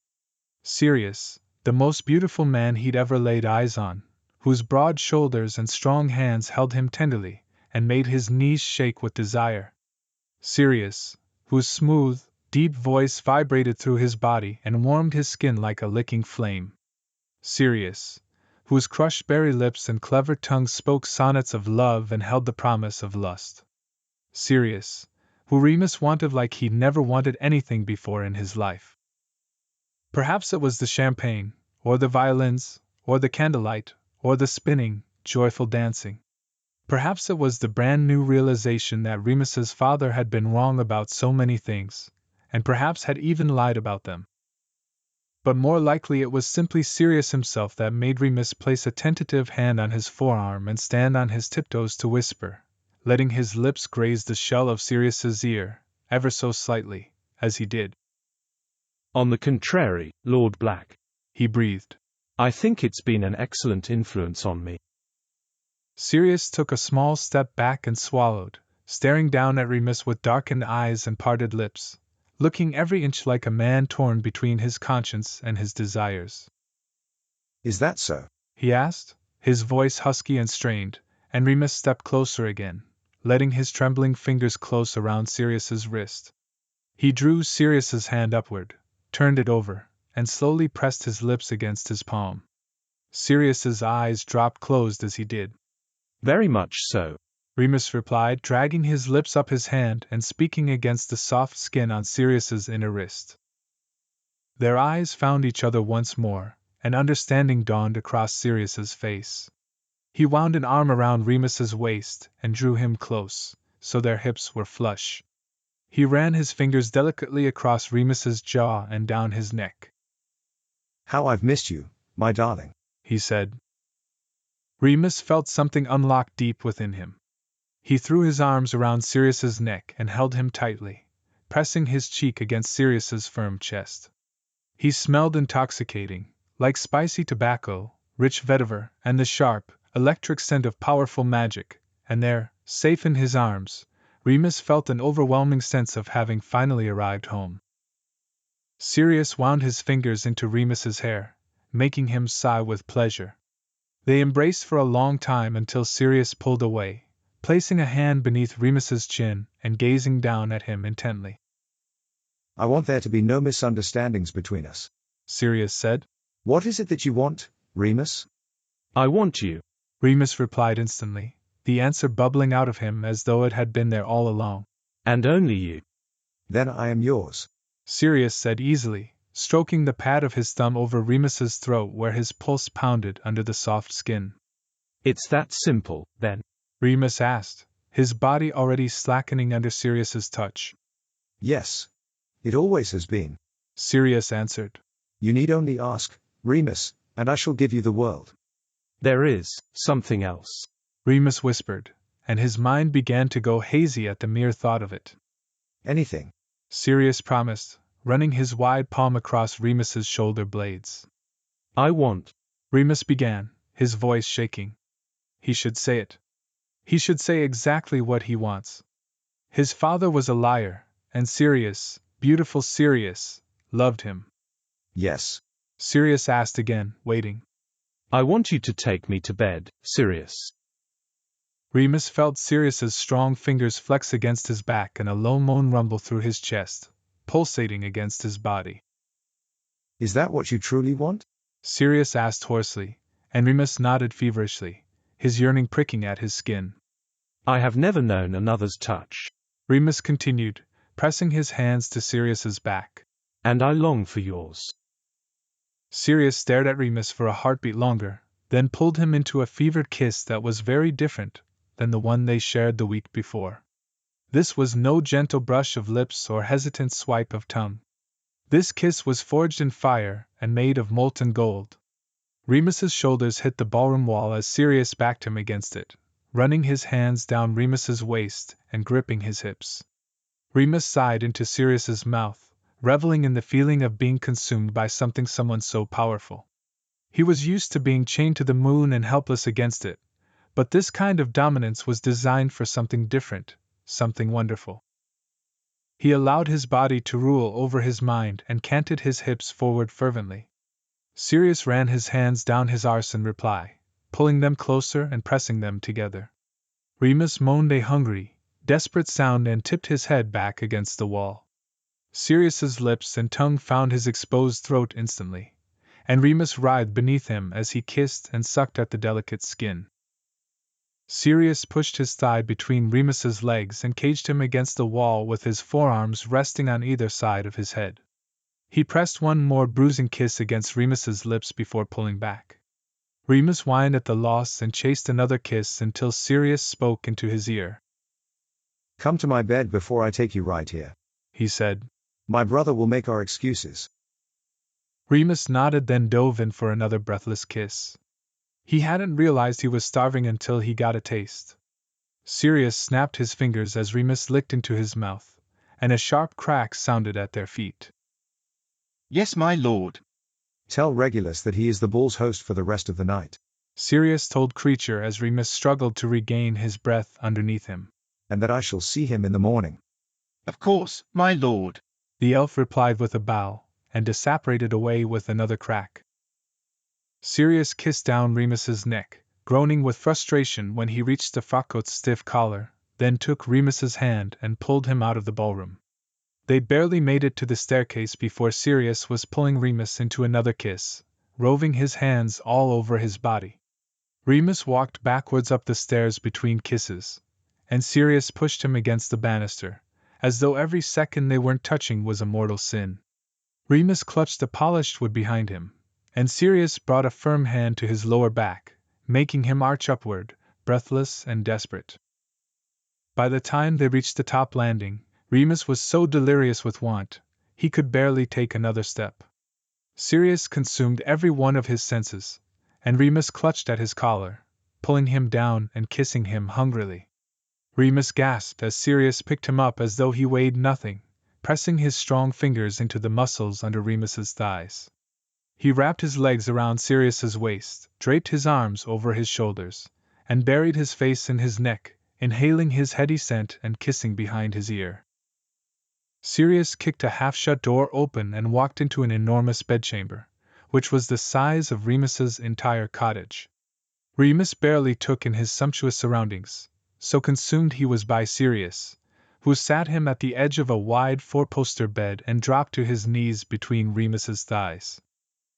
Speaker 1: Sirius, the most beautiful man he'd ever laid eyes on, whose broad shoulders and strong hands held him tenderly, and made his knees shake with desire. Sirius, whose smooth, deep voice vibrated through his body and warmed his skin like a licking flame. Sirius, whose crushed berry lips and clever tongue spoke sonnets of love and held the promise of lust. Sirius, who Remus wanted like he'd never wanted anything before in his life. Perhaps it was the champagne, or the violins, or the candlelight, or the spinning, joyful dancing. Perhaps it was the brand new realization that Remus's father had been wrong about so many things, and perhaps had even lied about them. But more likely it was simply Sirius himself that made Remus place a tentative hand on his forearm and stand on his tiptoes to whisper, letting his lips graze the shell of Sirius's ear, ever so slightly, as he did.
Speaker 2: On the contrary, Lord Black,
Speaker 1: he breathed.
Speaker 2: I think it's been an excellent influence on me.
Speaker 1: Sirius took a small step back and swallowed, staring down at Remus with darkened eyes and parted lips, looking every inch like a man torn between his conscience and his desires.
Speaker 3: Is that so?
Speaker 1: He asked, his voice husky and strained, and Remus stepped closer again, letting his trembling fingers close around Sirius's wrist. He drew Sirius's hand upward, turned it over, and slowly pressed his lips against his palm. Sirius's eyes dropped closed as he did.
Speaker 2: Very much so,
Speaker 1: Remus replied, dragging his lips up his hand and speaking against the soft skin on Sirius's inner wrist. Their eyes found each other once more, and understanding dawned across Sirius's face. He wound an arm around Remus's waist and drew him close, so their hips were flush. He ran his fingers delicately across Remus's jaw and down his neck.
Speaker 3: How I've missed you, my darling,
Speaker 1: he said. Remus felt something unlock deep within him. He threw his arms around Sirius's neck and held him tightly, pressing his cheek against Sirius's firm chest. He smelled intoxicating, like spicy tobacco, rich vetiver, and the sharp, electric scent of powerful magic, and there, safe in his arms, Remus felt an overwhelming sense of having finally arrived home. Sirius wound his fingers into Remus's hair, making him sigh with pleasure. They embraced for a long time until Sirius pulled away, placing a hand beneath Remus's chin and gazing down at him intently.
Speaker 3: I want there to be no misunderstandings between us,
Speaker 1: Sirius said.
Speaker 3: What is it that you want, Remus?
Speaker 2: I want you,
Speaker 1: Remus replied instantly, the answer bubbling out of him as though it had been there all along.
Speaker 2: And only you.
Speaker 3: Then I am yours,
Speaker 1: Sirius said easily, stroking the pad of his thumb over Remus's throat where his pulse pounded under the soft skin.
Speaker 2: It's that simple, then?
Speaker 1: Remus asked, his body already slackening under Sirius's touch.
Speaker 3: Yes. It always has been,
Speaker 1: Sirius answered.
Speaker 3: You need only ask, Remus, and I shall give you the world.
Speaker 2: There is something else,
Speaker 1: Remus whispered, and his mind began to go hazy at the mere thought of it.
Speaker 3: Anything,
Speaker 1: Sirius promised, running his wide palm across Remus's shoulder blades.
Speaker 2: I want.
Speaker 1: Remus began, his voice shaking. He should say it. He should say exactly what he wants. His father was a liar, and Sirius, beautiful Sirius, loved him.
Speaker 3: Yes.
Speaker 1: Sirius asked again, waiting.
Speaker 2: I want you to take me to bed, Sirius.
Speaker 1: Remus felt Sirius's strong fingers flex against his back and a low moan rumble through his chest, pulsating against his body.
Speaker 3: Is that what you truly want?
Speaker 1: Sirius asked hoarsely, and Remus nodded feverishly, his yearning pricking at his skin.
Speaker 2: I have never known another's touch.
Speaker 1: Remus continued, pressing his hands to Sirius's back.
Speaker 2: And I long for yours.
Speaker 1: Sirius stared at Remus for a heartbeat longer, then pulled him into a fevered kiss that was very different than the one they shared the week before. This was no gentle brush of lips or hesitant swipe of tongue. This kiss was forged in fire and made of molten gold. Remus's shoulders hit the ballroom wall as Sirius backed him against it, running his hands down Remus's waist and gripping his hips. Remus sighed into Sirius's mouth, reveling in the feeling of being consumed by someone so powerful. He was used to being chained to the moon and helpless against it, but this kind of dominance was designed for something different, something wonderful. He allowed his body to rule over his mind and canted his hips forward fervently. Sirius ran his hands down his arse in reply, pulling them closer and pressing them together. Remus moaned a hungry, desperate sound and tipped his head back against the wall. Sirius's lips and tongue found his exposed throat instantly, and Remus writhed beneath him as he kissed and sucked at the delicate skin. Sirius pushed his thigh between Remus's legs and caged him against the wall with his forearms resting on either side of his head. He pressed one more bruising kiss against Remus's lips before pulling back. Remus whined at the loss and chased another kiss until Sirius spoke into his ear.
Speaker 3: Come to my bed before I take you right here,
Speaker 1: he said.
Speaker 3: My brother will make our excuses.
Speaker 1: Remus nodded, then dove in for another breathless kiss. He hadn't realized he was starving until he got a taste. Sirius snapped his fingers as Remus licked into his mouth, and a sharp crack sounded at their feet.
Speaker 6: Yes, my lord.
Speaker 3: Tell Regulus that he is the bull's host for the rest of the night.
Speaker 1: Sirius told Creature as Remus struggled to regain his breath underneath him.
Speaker 3: And that I shall see him in the morning.
Speaker 6: Of course, my lord.
Speaker 1: The elf replied with a bow, and disapparated away with another crack. Sirius kissed down Remus's neck, groaning with frustration when he reached the frockcoat's stiff collar, then took Remus's hand and pulled him out of the ballroom. They'd barely made it to the staircase before Sirius was pulling Remus into another kiss, roving his hands all over his body. Remus walked backwards up the stairs between kisses, and Sirius pushed him against the banister, as though every second they weren't touching was a mortal sin. Remus clutched the polished wood behind him, and Sirius brought a firm hand to his lower back, making him arch upward, breathless and desperate. By the time they reached the top landing, Remus was so delirious with want, he could barely take another step. Sirius consumed every one of his senses, and Remus clutched at his collar, pulling him down and kissing him hungrily. Remus gasped as Sirius picked him up as though he weighed nothing, pressing his strong fingers into the muscles under Remus's thighs. He wrapped his legs around Sirius's waist, draped his arms over his shoulders, and buried his face in his neck, inhaling his heady scent and kissing behind his ear. Sirius kicked a half-shut door open and walked into an enormous bedchamber, which was the size of Remus's entire cottage. Remus barely took in his sumptuous surroundings, so consumed he was by Sirius, who sat him at the edge of a wide four-poster bed and dropped to his knees between Remus's thighs.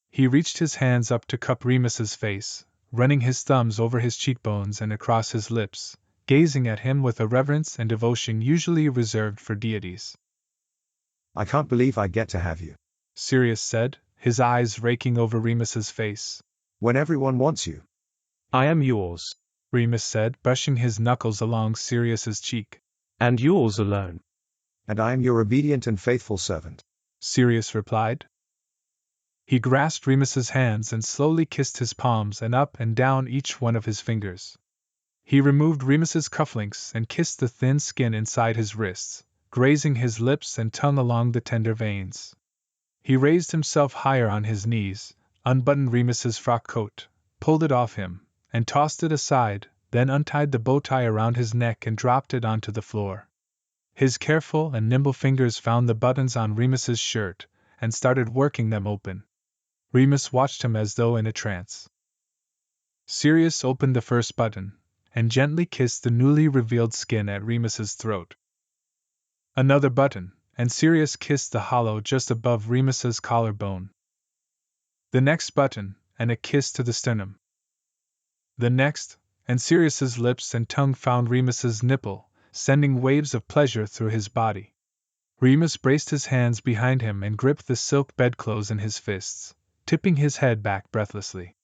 Speaker 1: He reached his hands up to cup Remus's face, running his thumbs over his cheekbones and across his lips, gazing at him with a reverence and devotion usually reserved for deities.
Speaker 3: I can't believe I get to have you,
Speaker 1: Sirius said, his eyes raking over Remus's face.
Speaker 3: When everyone wants you.
Speaker 2: I am yours,
Speaker 1: Remus said, brushing his knuckles along Sirius's cheek.
Speaker 2: And yours alone.
Speaker 3: And I am your obedient and faithful servant,
Speaker 1: Sirius replied. He grasped Remus's hands and slowly kissed his palms and up and down each one of his fingers. He removed Remus's cufflinks and kissed the thin skin inside his wrists, grazing his lips and tongue along the tender veins. He raised himself higher on his knees, unbuttoned Remus's frock coat, pulled it off him, and tossed it aside, then untied the bow tie around his neck and dropped it onto the floor. His careful and nimble fingers found the buttons on Remus's shirt, and started working them open. Remus watched him as though in a trance. Sirius opened the first button, and gently kissed the newly revealed skin at Remus's throat. Another button, and Sirius kissed the hollow just above Remus's collarbone. The next button, and a kiss to the sternum. The next, and Sirius's lips and tongue found Remus's nipple, sending waves of pleasure through his body. Remus braced his hands behind him and gripped the silk bedclothes in his fists, tipping his head back breathlessly.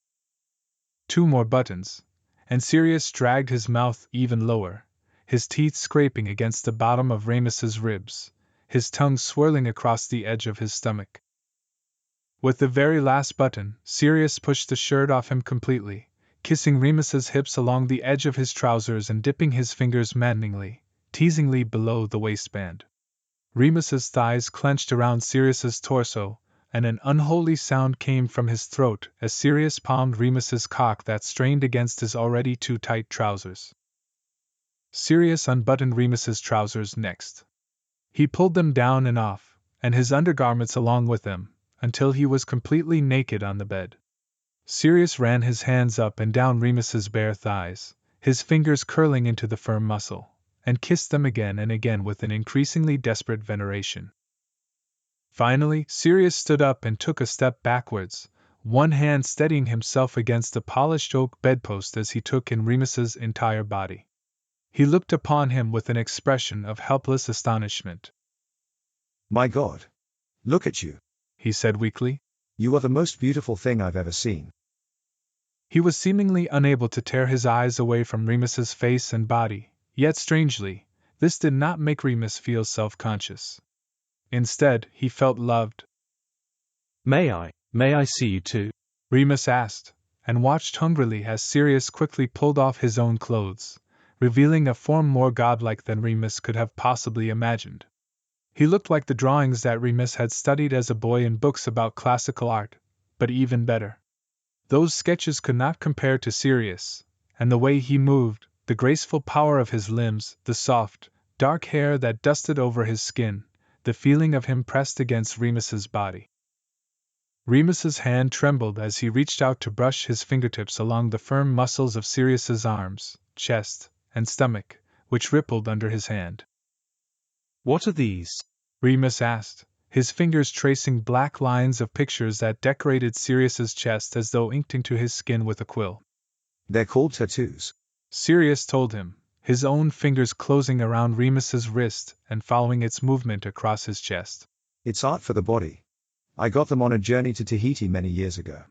Speaker 1: 2 more buttons, and Sirius dragged his mouth even lower, his teeth scraping against the bottom of Remus's ribs, his tongue swirling across the edge of his stomach. With the very last button, Sirius pushed the shirt off him completely, kissing Remus's hips along the edge of his trousers and dipping his fingers maddeningly, teasingly below the waistband. Remus's thighs clenched around Sirius's torso, and an unholy sound came from his throat as Sirius palmed Remus's cock that strained against his already too tight trousers. Sirius unbuttoned Remus's trousers next. He pulled them down and off, and his undergarments along with them, until he was completely naked on the bed. Sirius ran his hands up and down Remus's bare thighs, his fingers curling into the firm muscle, and kissed them again and again with an increasingly desperate veneration. Finally, Sirius stood up and took a step backwards, one hand steadying himself against the polished oak bedpost as he took in Remus's entire body. He looked upon him with an expression of helpless astonishment.
Speaker 3: My God! Look at you,
Speaker 1: he said weakly.
Speaker 3: You are the most beautiful thing I've ever seen.
Speaker 1: He was seemingly unable to tear his eyes away from Remus's face and body, yet strangely, this did not make Remus feel self-conscious. Instead, he felt loved.
Speaker 2: May I see you too?
Speaker 1: Remus asked, and watched hungrily as Sirius quickly pulled off his own clothes, revealing a form more godlike than Remus could have possibly imagined. He looked like the drawings that Remus had studied as a boy in books about classical art, but even better. Those sketches could not compare to Sirius, and the way he moved, the graceful power of his limbs, the soft, dark hair that dusted over his skin, the feeling of him pressed against Remus's body. Remus's hand trembled as he reached out to brush his fingertips along the firm muscles of Sirius's arms, chest, and stomach, which rippled under his hand.
Speaker 2: What are these?
Speaker 1: Remus asked, his fingers tracing black lines of pictures that decorated Sirius's chest as though inked into his skin with a quill.
Speaker 3: They're called tattoos,
Speaker 1: Sirius told him, his own fingers closing around Remus's wrist and following its movement across his chest.
Speaker 3: It's art for the body. I got them on a journey to Tahiti many years ago.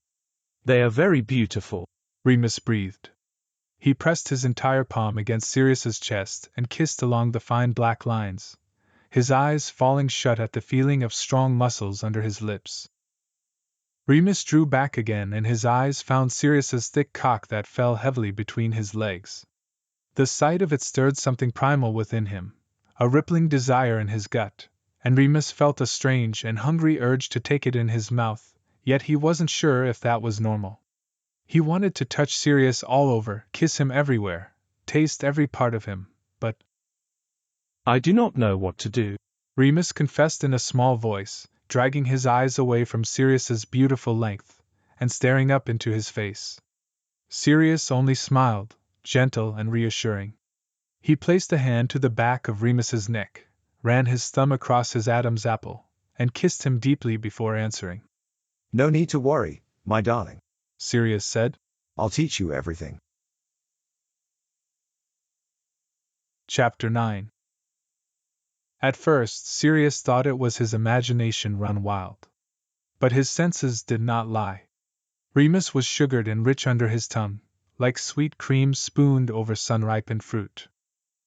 Speaker 2: They are very beautiful,
Speaker 1: Remus breathed. He pressed his entire palm against Sirius's chest and kissed along the fine black lines, his eyes falling shut at the feeling of strong muscles under his lips. Remus drew back again and his eyes found Sirius's thick cock that fell heavily between his legs. The sight of it stirred something primal within him, a rippling desire in his gut, and Remus felt a strange and hungry urge to take it in his mouth, yet he wasn't sure if that was normal. He wanted to touch Sirius all over, kiss him everywhere, taste every part of him, but
Speaker 2: I do not know what to do,
Speaker 1: Remus confessed in a small voice, dragging his eyes away from Sirius's beautiful length, and staring up into his face. Sirius only smiled, gentle and reassuring. He placed a hand to the back of Remus's neck, ran his thumb across his Adam's apple, and kissed him deeply before answering.
Speaker 3: No need to worry, my darling,
Speaker 1: Sirius said.
Speaker 3: I'll teach you everything.
Speaker 1: Chapter 9. At first, Sirius thought it was his imagination run wild. But his senses did not lie. Remus was sugared and rich under his tongue, like sweet cream spooned over sun-ripened fruit.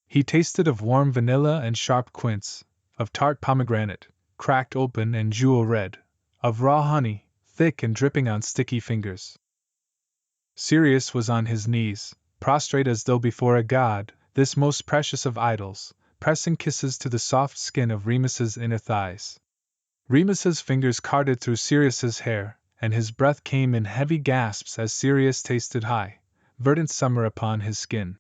Speaker 1: He tasted of warm vanilla and sharp quince, of tart pomegranate, cracked open and jewel-red, of raw honey, thick and dripping on sticky fingers. Sirius was on his knees, prostrate as though before a god, this most precious of idols, pressing kisses to the soft skin of Remus's inner thighs. Remus's fingers carted through Sirius's hair, and his breath came in heavy gasps as Sirius tasted high, verdant summer upon his skin.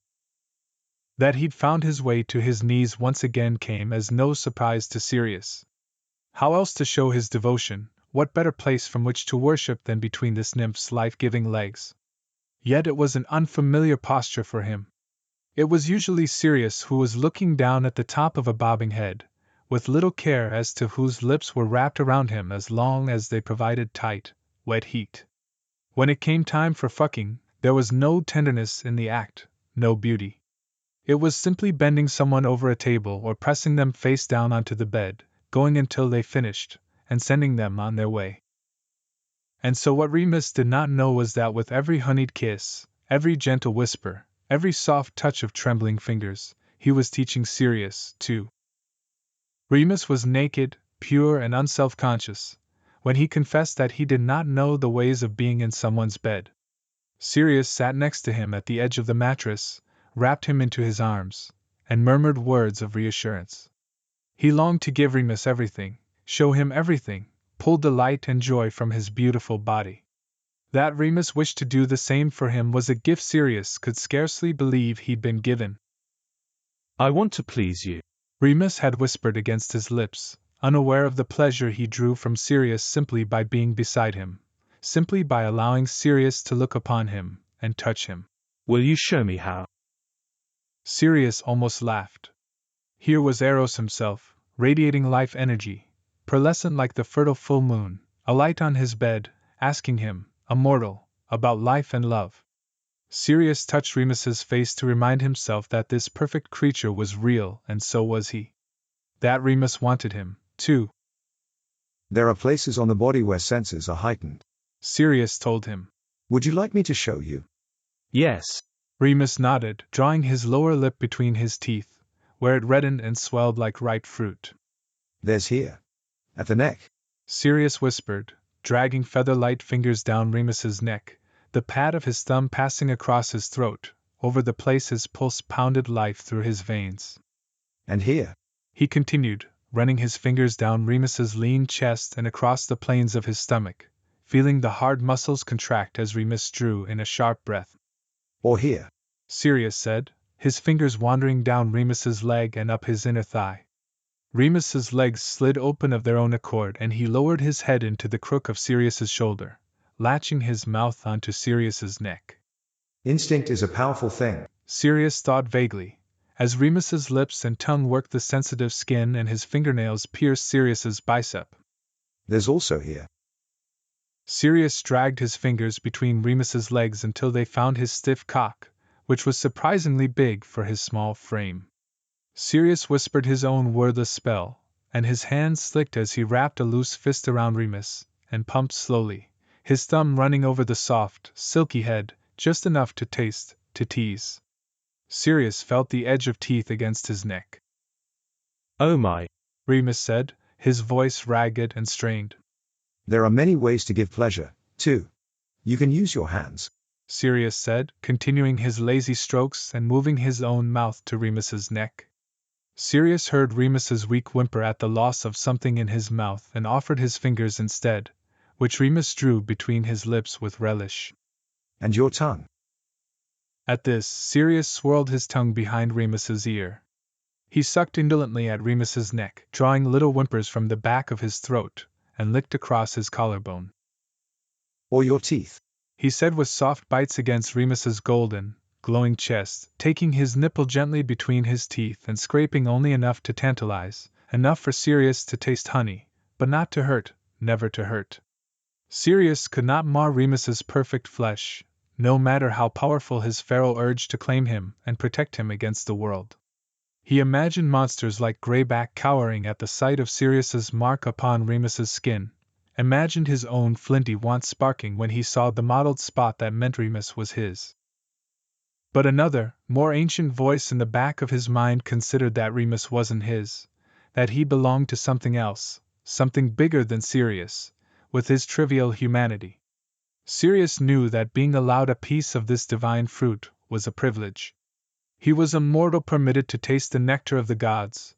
Speaker 1: That he'd found his way to his knees once again came as no surprise to Sirius. How else to show his devotion, what better place from which to worship than between this nymph's life-giving legs? Yet it was an unfamiliar posture for him. It was usually Sirius who was looking down at the top of a bobbing head, with little care as to whose lips were wrapped around him as long as they provided tight, wet heat. When it came time for fucking, there was no tenderness in the act, no beauty. It was simply bending someone over a table or pressing them face down onto the bed, going until they finished, and sending them on their way. And so what Remus did not know was that with every honeyed kiss, every gentle whisper, every soft touch of trembling fingers, he was teaching Sirius, too. Remus was naked, pure and unself-conscious, when he confessed that he did not know the ways of being in someone's bed. Sirius sat next to him at the edge of the mattress, wrapped him into his arms, and murmured words of reassurance. He longed to give Remus everything, show him everything, pull delight and joy from his beautiful body. That Remus wished to do the same for him was a gift Sirius could scarcely believe he'd been given.
Speaker 2: "I want to please you,"
Speaker 1: Remus had whispered against his lips, unaware of the pleasure he drew from Sirius simply by being beside him, simply by allowing Sirius to look upon him and touch him.
Speaker 2: "Will you show me how?"
Speaker 1: Sirius almost laughed. Here was Eros himself, radiating life energy, pearlescent like the fertile full moon, alight on his bed, asking him, a mortal, about life and love. Sirius touched Remus's face to remind himself that this perfect creature was real, and so was he. That Remus wanted him, too.
Speaker 3: There are places on the body where senses are heightened,
Speaker 1: Sirius told him.
Speaker 3: Would you like me to show you?
Speaker 2: "Yes."
Speaker 1: Remus nodded, drawing his lower lip between his teeth, where it reddened and swelled like ripe fruit.
Speaker 3: There's here. At the neck.
Speaker 1: Sirius whispered, dragging feather-light fingers down Remus's neck, the pad of his thumb passing across his throat, over the place his pulse pounded life through his veins.
Speaker 3: And here.
Speaker 1: He continued, running his fingers down Remus's lean chest and across the planes of his stomach, feeling the hard muscles contract as Remus drew in a sharp breath.
Speaker 3: Or here,
Speaker 1: Sirius said, his fingers wandering down Remus's leg and up his inner thigh. Remus's legs slid open of their own accord and he lowered his head into the crook of Sirius's shoulder, latching his mouth onto Sirius's neck.
Speaker 3: Instinct is a powerful thing,
Speaker 1: Sirius thought vaguely, as Remus's lips and tongue worked the sensitive skin and his fingernails pierced Sirius's bicep.
Speaker 3: There's also here.
Speaker 1: Sirius dragged his fingers between Remus's legs until they found his stiff cock, which was surprisingly big for his small frame. Sirius whispered his own wordless spell, and his hand slicked as he wrapped a loose fist around Remus, and pumped slowly, his thumb running over the soft, silky head, just enough to taste, to tease. Sirius felt the edge of teeth against his neck.
Speaker 2: "Oh my,"
Speaker 1: Remus said, his voice ragged and strained.
Speaker 3: There are many ways to give pleasure, too. You can use your hands,
Speaker 1: Sirius said, continuing his lazy strokes and moving his own mouth to Remus's neck. Sirius heard Remus's weak whimper at the loss of something in his mouth and offered his fingers instead, which Remus drew between his lips with relish.
Speaker 3: And your tongue.
Speaker 1: At this, Sirius swirled his tongue behind Remus's ear. He sucked indolently at Remus's neck, drawing little whimpers from the back of his throat, and licked across his collarbone.
Speaker 3: Or your teeth,
Speaker 1: he said with soft bites against Remus's golden, glowing chest, taking his nipple gently between his teeth and scraping only enough to tantalize, enough for Sirius to taste honey, but not to hurt, never to hurt. Sirius could not mar Remus's perfect flesh, no matter how powerful his feral urge to claim him and protect him against the world. He imagined monsters like Greyback cowering at the sight of Sirius's mark upon Remus's skin, imagined his own flinty want sparking when he saw the mottled spot that meant Remus was his. But another, more ancient voice in the back of his mind considered that Remus wasn't his, that he belonged to something else, something bigger than Sirius, with his trivial humanity. Sirius knew that being allowed a piece of this divine fruit was a privilege. He was a mortal permitted to taste the nectar of the gods,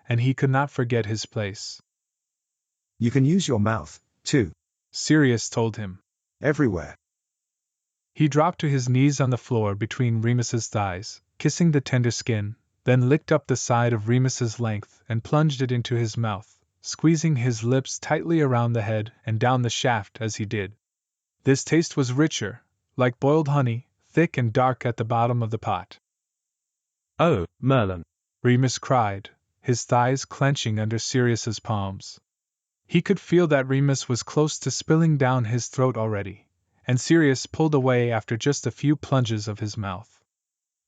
Speaker 1: and he could not forget his place.
Speaker 3: You can use your mouth, too.
Speaker 1: Sirius told him.
Speaker 3: Everywhere.
Speaker 1: He dropped to his knees on the floor between Remus's thighs, kissing the tender skin, then licked up the side of Remus's length and plunged it into his mouth, squeezing his lips tightly around the head and down the shaft as he did. This taste was richer, like boiled honey, thick and dark at the bottom of the pot.
Speaker 2: Oh, Merlin!
Speaker 1: Remus cried, his thighs clenching under Sirius's palms. He could feel that Remus was close to spilling down his throat already, and Sirius pulled away after just a few plunges of his mouth.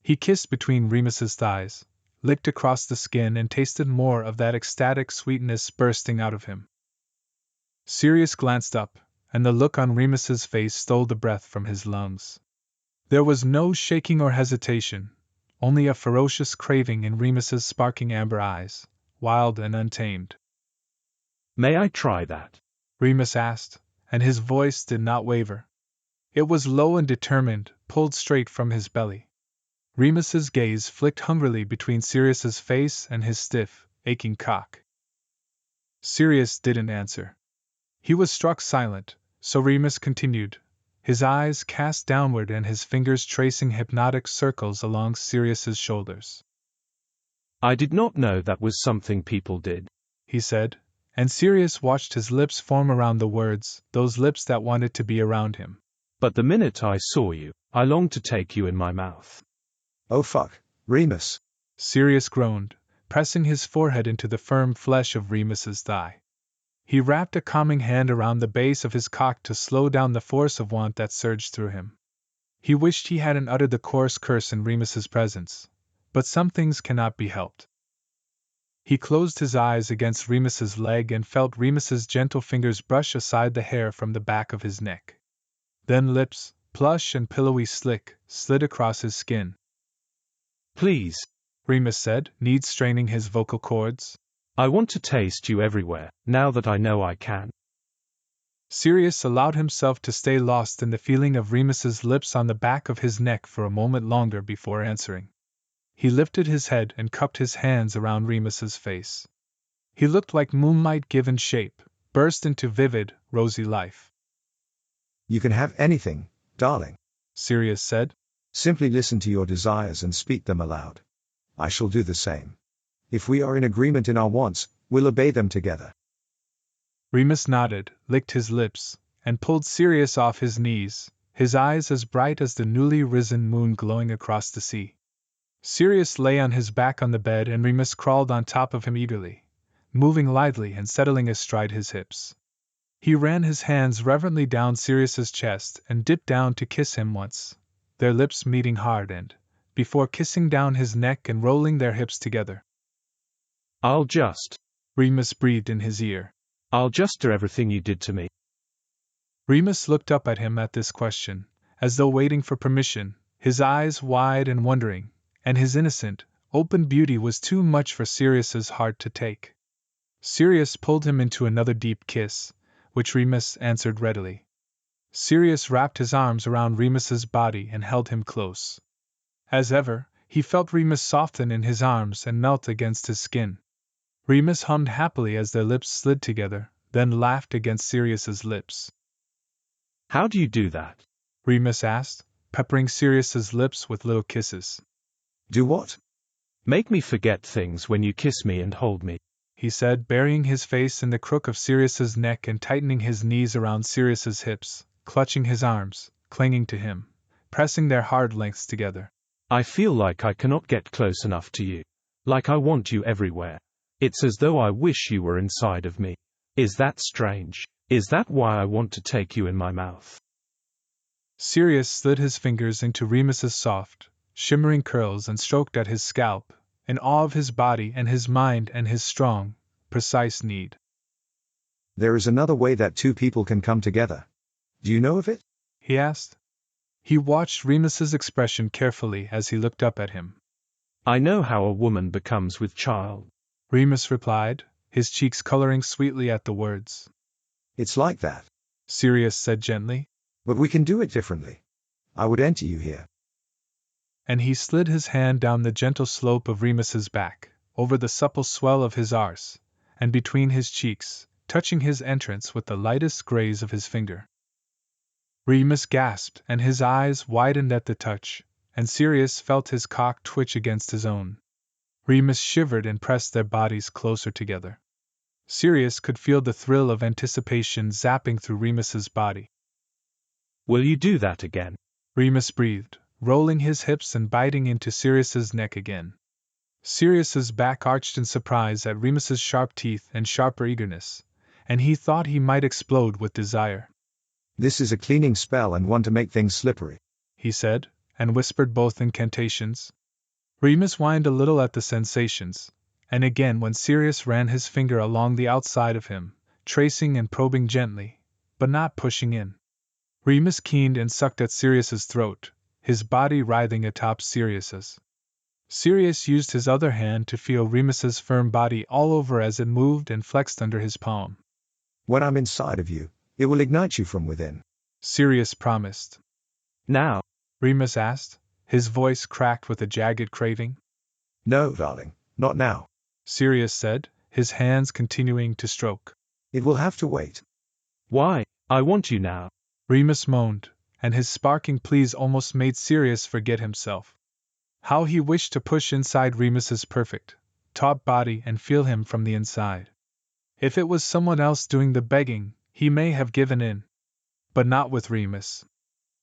Speaker 1: He kissed between Remus's thighs, licked across the skin and tasted more of that ecstatic sweetness bursting out of him. Sirius glanced up, and the look on Remus's face stole the breath from his lungs. There was no shaking or hesitation, only a ferocious craving in Remus's sparkling amber eyes, wild and untamed.
Speaker 2: May I try that?
Speaker 1: Remus asked, and his voice did not waver. It was low and determined, pulled straight from his belly. Remus's gaze flicked hungrily between Sirius's face and his stiff, aching cock. Sirius didn't answer. He was struck silent, so Remus continued, his eyes cast downward and his fingers tracing hypnotic circles along Sirius's shoulders.
Speaker 2: I did not know that was something people did,
Speaker 1: he said, and Sirius watched his lips form around the words, those lips that wanted to be around him.
Speaker 2: But the minute I saw you, I longed to take you in my mouth.
Speaker 3: Oh fuck, Remus!
Speaker 1: Sirius groaned, pressing his forehead into the firm flesh of Remus's thigh. He wrapped a calming hand around the base of his cock to slow down the force of want that surged through him. He wished he hadn't uttered the coarse curse in Remus's presence, but some things cannot be helped. He closed his eyes against Remus's leg and felt Remus's gentle fingers brush aside the hair from the back of his neck. Then lips, plush and pillowy slick, slid across his skin.
Speaker 2: Please,
Speaker 1: Remus said, need straining his vocal cords.
Speaker 2: I want to taste you everywhere, now that I know I can.
Speaker 1: Sirius allowed himself to stay lost in the feeling of Remus's lips on the back of his neck for a moment longer before answering. He lifted his head and cupped his hands around Remus's face. He looked like moonlight given shape, burst into vivid, rosy life.
Speaker 3: You can have anything, darling,
Speaker 1: Sirius said.
Speaker 3: Simply listen to your desires and speak them aloud. I shall do the same. If we are in agreement in our wants, we'll obey them together.
Speaker 1: Remus nodded, licked his lips, and pulled Sirius off his knees, his eyes as bright as the newly risen moon glowing across the sea. Sirius lay on his back on the bed and Remus crawled on top of him eagerly, moving lightly and settling astride his hips. He ran his hands reverently down Sirius's chest and dipped down to kiss him once, their lips meeting hard and, before kissing down his neck and rolling their hips together.
Speaker 2: I'll just,
Speaker 1: Remus breathed in his ear.
Speaker 2: I'll just do everything you did to me.
Speaker 1: Remus looked up at him at this question, as though waiting for permission, his eyes wide and wondering, and his innocent, open beauty was too much for Sirius's heart to take. Sirius pulled him into another deep kiss, which Remus answered readily. Sirius wrapped his arms around Remus's body and held him close. As ever, he felt Remus soften in his arms and melt against his skin. Remus hummed happily as their lips slid together, then laughed against Sirius's lips.
Speaker 2: How do you do that?
Speaker 1: Remus asked, peppering Sirius's lips with little kisses.
Speaker 3: Do what?
Speaker 2: Make me forget things when you kiss me and hold me,
Speaker 1: he said, burying his face in the crook of Sirius's neck and tightening his knees around Sirius's hips, clutching his arms, clinging to him, pressing their hard lengths together.
Speaker 2: I feel like I cannot get close enough to you. Like I want you everywhere. It's as though I wish you were inside of me. Is that strange? Is that why I want to take you in my mouth?
Speaker 1: Sirius slid his fingers into Remus's soft, shimmering curls and stroked at his scalp, in awe of his body and his mind and his strong, precise need.
Speaker 3: There is another way that two people can come together. Do you know of it?
Speaker 1: He asked. He watched Remus's expression carefully as he looked up at him.
Speaker 2: I know how a woman becomes with child,
Speaker 1: Remus replied, his cheeks coloring sweetly at the words.
Speaker 3: It's like that,
Speaker 1: Sirius said gently.
Speaker 3: but we can do it differently. I would enter you here.
Speaker 1: and he slid his hand down the gentle slope of Remus's back, over the supple swell of his arse, and between his cheeks, touching his entrance with the lightest graze of his finger. Remus gasped, and his eyes widened at the touch, and Sirius felt his cock twitch against his own. Remus shivered and pressed their bodies closer together. Sirius could feel the thrill of anticipation zapping through Remus's body.
Speaker 2: Will you do that again?
Speaker 1: Remus breathed, rolling his hips and biting into Sirius's neck again. Sirius's back arched in surprise at Remus's sharp teeth and sharper eagerness, and he thought he might explode with desire.
Speaker 3: This is a cleaning spell and one to make things slippery,
Speaker 1: he said, and whispered both incantations. Remus whined a little at the sensations, and again when Sirius ran his finger along the outside of him, tracing and probing gently, but not pushing in. Remus keened and sucked at Sirius's throat, his body writhing atop Sirius's. Sirius used his other hand to feel Remus's firm body all over as it moved and flexed under his palm.
Speaker 3: When I'm inside of you, it will ignite you from within,
Speaker 1: Sirius promised.
Speaker 2: Now?
Speaker 1: Remus asked, his voice cracked with a jagged craving.
Speaker 3: No, darling, not now,
Speaker 1: Sirius said, his hands continuing to stroke.
Speaker 3: It will have to wait.
Speaker 2: Why? I want you now.
Speaker 1: Remus moaned, and his sparking pleas almost made Sirius forget himself. How he wished to push inside Remus's perfect, taut body and feel him from the inside. If it was someone else doing the begging, he may have given in. But not with Remus.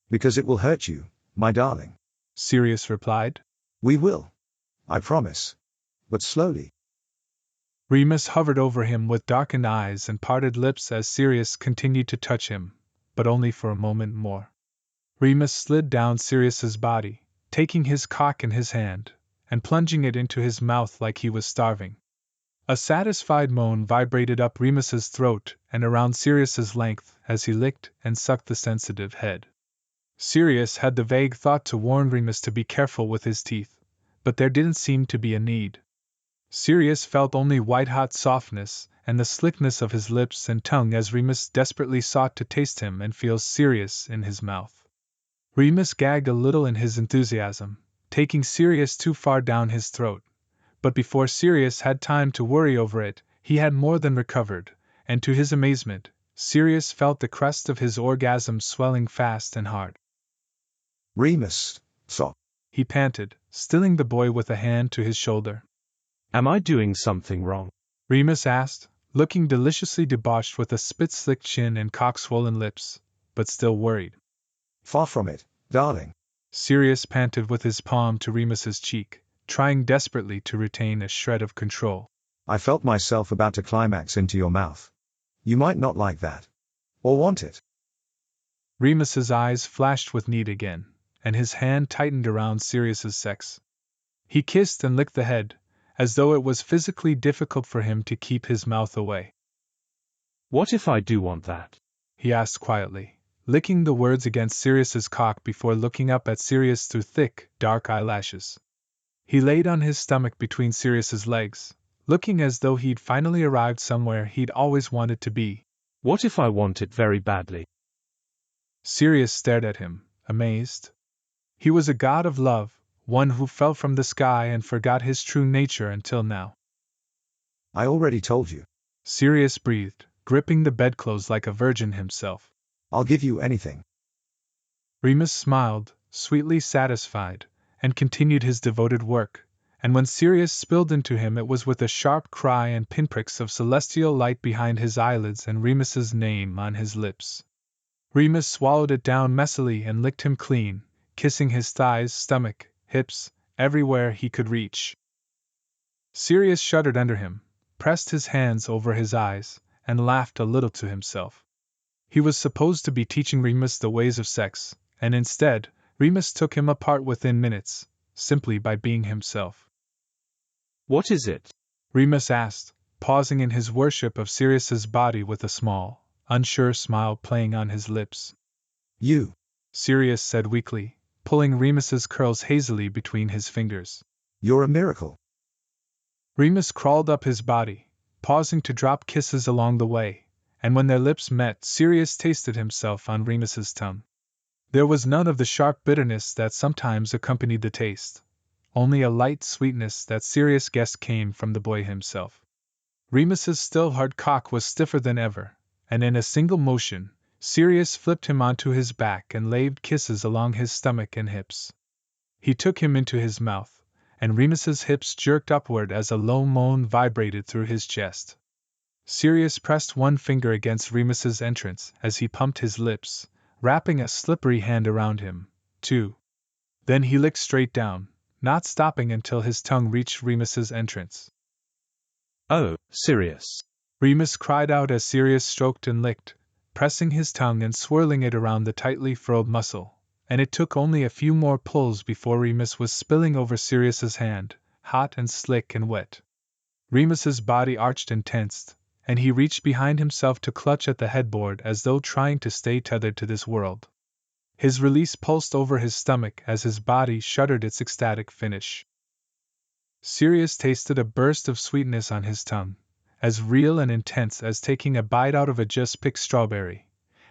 Speaker 3: Because it will hurt you, my darling,
Speaker 1: Sirius replied.
Speaker 3: We will. I promise. But slowly.
Speaker 1: Remus hovered over him with darkened eyes and parted lips as Sirius continued to touch him, but only for a moment more. Remus slid down Sirius's body, taking his cock in his hand, and plunging it into his mouth like he was starving. A satisfied moan vibrated up Remus's throat and around Sirius's length as he licked and sucked the sensitive head. Sirius had the vague thought to warn Remus to be careful with his teeth, but there didn't seem to be a need. Sirius felt only white-hot softness and the slickness of his lips and tongue as Remus desperately sought to taste him and feel Sirius in his mouth. Remus gagged a little in his enthusiasm, taking Sirius too far down his throat, but before Sirius had time to worry over it, he had more than recovered, and to his amazement, Sirius felt the crest of his orgasm swelling fast and hard.
Speaker 3: Remus, stop,
Speaker 1: he panted, stilling the boy with a hand to his shoulder.
Speaker 2: Am I doing something wrong?
Speaker 1: Remus asked, looking deliciously debauched with a spit-slicked chin and cock-swollen lips, but still worried.
Speaker 3: Far from it, darling,
Speaker 1: Sirius panted with his palm to Remus's cheek, trying desperately to retain a shred of control.
Speaker 3: I felt myself about to climax into your mouth. You might not like that. Or want it.
Speaker 1: Remus's eyes flashed with need again, and his hand tightened around Sirius's sex. He kissed and licked the head, as though it was physically difficult for him to keep his mouth away.
Speaker 2: What if I do want that?
Speaker 1: He asked quietly, licking the words against Sirius's cock before looking up at Sirius through thick, dark eyelashes. He laid on his stomach between Sirius's legs, looking as though he'd finally arrived somewhere he'd always wanted to be.
Speaker 2: What if I want it very badly?
Speaker 1: Sirius stared at him, amazed. He was a god of love, one who fell from the sky and forgot his true nature until now.
Speaker 3: I already told you,
Speaker 1: Sirius breathed, gripping the bedclothes like a virgin himself.
Speaker 3: I'll give you anything.
Speaker 1: Remus smiled, sweetly satisfied, and continued his devoted work, and when Sirius spilled into him it was with a sharp cry and pinpricks of celestial light behind his eyelids and Remus's name on his lips. Remus swallowed it down messily and licked him clean, kissing his thighs, stomach, hips, everywhere he could reach. Sirius shuddered under him, pressed his hands over his eyes, and laughed a little to himself. He was supposed to be teaching Remus the ways of sex, and instead, Remus took him apart within minutes, simply by being himself.
Speaker 2: What is it?
Speaker 1: Remus asked, pausing in his worship of Sirius's body with a small, unsure smile playing on his lips.
Speaker 3: You,
Speaker 1: Sirius said weakly, pulling Remus's curls hazily between his fingers.
Speaker 3: You're a miracle.
Speaker 1: Remus crawled up his body, pausing to drop kisses along the way, and when their lips met, Sirius tasted himself on Remus's tongue. There was none of the sharp bitterness that sometimes accompanied the taste, only a light sweetness that Sirius guessed came from the boy himself. Remus's still hard cock was stiffer than ever, and in a single motion, Sirius flipped him onto his back and laved kisses along his stomach and hips. He took him into his mouth, and Remus's hips jerked upward as a low moan vibrated through his chest. Sirius pressed one finger against Remus's entrance as he pumped his lips, wrapping a slippery hand around him, too. Then he licked straight down, not stopping until his tongue reached Remus's entrance.
Speaker 2: "Oh, Sirius!"
Speaker 1: Remus cried out as Sirius stroked and licked, pressing his tongue and swirling it around the tightly furrowed muscle, and it took only a few more pulls before Remus was spilling over Sirius's hand, hot and slick and wet. Remus's body arched and tensed, and he reached behind himself to clutch at the headboard as though trying to stay tethered to this world. His release pulsed over his stomach as his body shuddered its ecstatic finish. Sirius tasted a burst of sweetness on his tongue, as real and intense as taking a bite out of a just-picked strawberry,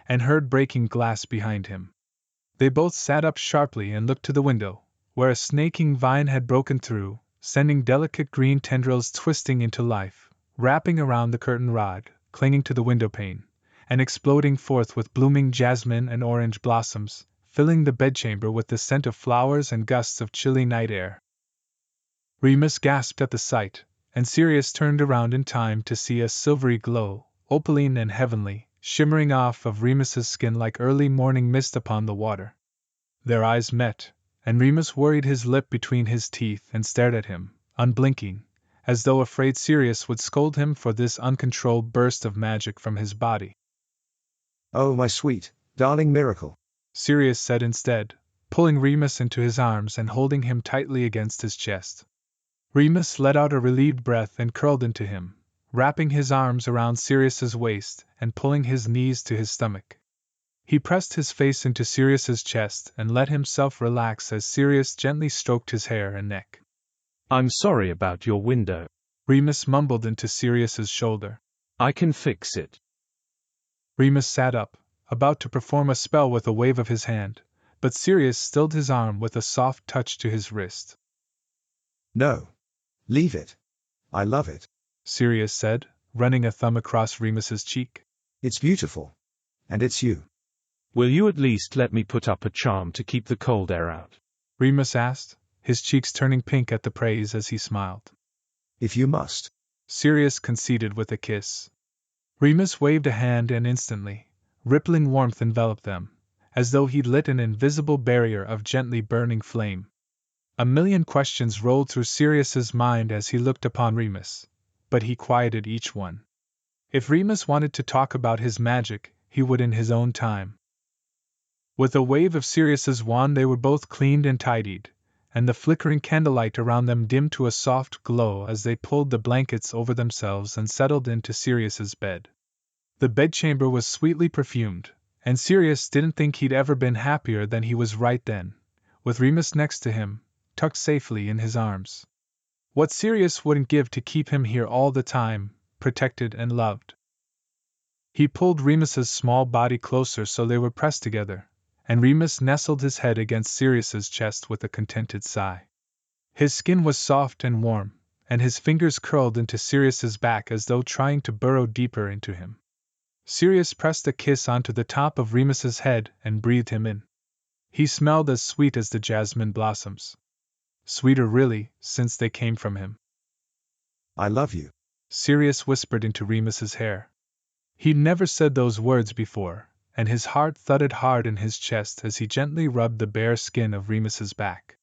Speaker 1: and heard breaking glass behind him. They both sat up sharply and looked to the window, where a snaking vine had broken through, sending delicate green tendrils twisting into life, wrapping around the curtain rod, clinging to the windowpane, and exploding forth with blooming jasmine and orange blossoms, filling the bedchamber with the scent of flowers and gusts of chilly night air. Remus gasped at the sight, and Sirius turned around in time to see a silvery glow, opaline and heavenly, shimmering off of Remus's skin like early morning mist upon the water. Their eyes met, and Remus worried his lip between his teeth and stared at him, unblinking, as though afraid Sirius would scold him for this uncontrolled burst of magic from his body.
Speaker 3: "Oh, my sweet, darling miracle,"
Speaker 1: Sirius said instead, pulling Remus into his arms and holding him tightly against his chest. Remus let out a relieved breath and curled into him, wrapping his arms around Sirius's waist and pulling his knees to his stomach. He pressed his face into Sirius's chest and let himself relax as Sirius gently stroked his hair and neck.
Speaker 2: "I'm sorry about your window,"
Speaker 1: Remus mumbled into Sirius's shoulder.
Speaker 2: "I can fix it."
Speaker 1: Remus sat up, about to perform a spell with a wave of his hand, but Sirius stilled his arm with a soft touch to his wrist.
Speaker 3: "No. Leave it. I love it,"
Speaker 1: Sirius said, running a thumb across Remus's cheek.
Speaker 3: "It's beautiful. And it's you."
Speaker 2: "Will you at least let me put up a charm to keep the cold air out?"
Speaker 1: Remus asked, his cheeks turning pink at the praise as he smiled.
Speaker 3: "If you must,"
Speaker 1: Sirius conceded with a kiss. Remus waved a hand and instantly, rippling warmth enveloped them, as though he'd lit an invisible barrier of gently burning flame. A million questions rolled through Sirius's mind as he looked upon Remus, but he quieted each one. If Remus wanted to talk about his magic, he would in his own time. With a wave of Sirius's wand they were both cleaned and tidied, and the flickering candlelight around them dimmed to a soft glow as they pulled the blankets over themselves and settled into Sirius's bed. The bedchamber was sweetly perfumed, and Sirius didn't think he'd ever been happier than he was right then, with Remus next to him, tucked safely in his arms. What Sirius wouldn't give to keep him here all the time, protected and loved. He pulled Remus's small body closer so they were pressed together, and Remus nestled his head against Sirius's chest with a contented sigh. His skin was soft and warm, and his fingers curled into Sirius's back as though trying to burrow deeper into him. Sirius pressed a kiss onto the top of Remus's head and breathed him in. He smelled as sweet as the jasmine blossoms. Sweeter really, since they came from him.
Speaker 3: "I love you,"
Speaker 1: Sirius whispered into Remus's hair. He'd never said those words before, and his heart thudded hard in his chest as he gently rubbed the bare skin of Remus's back.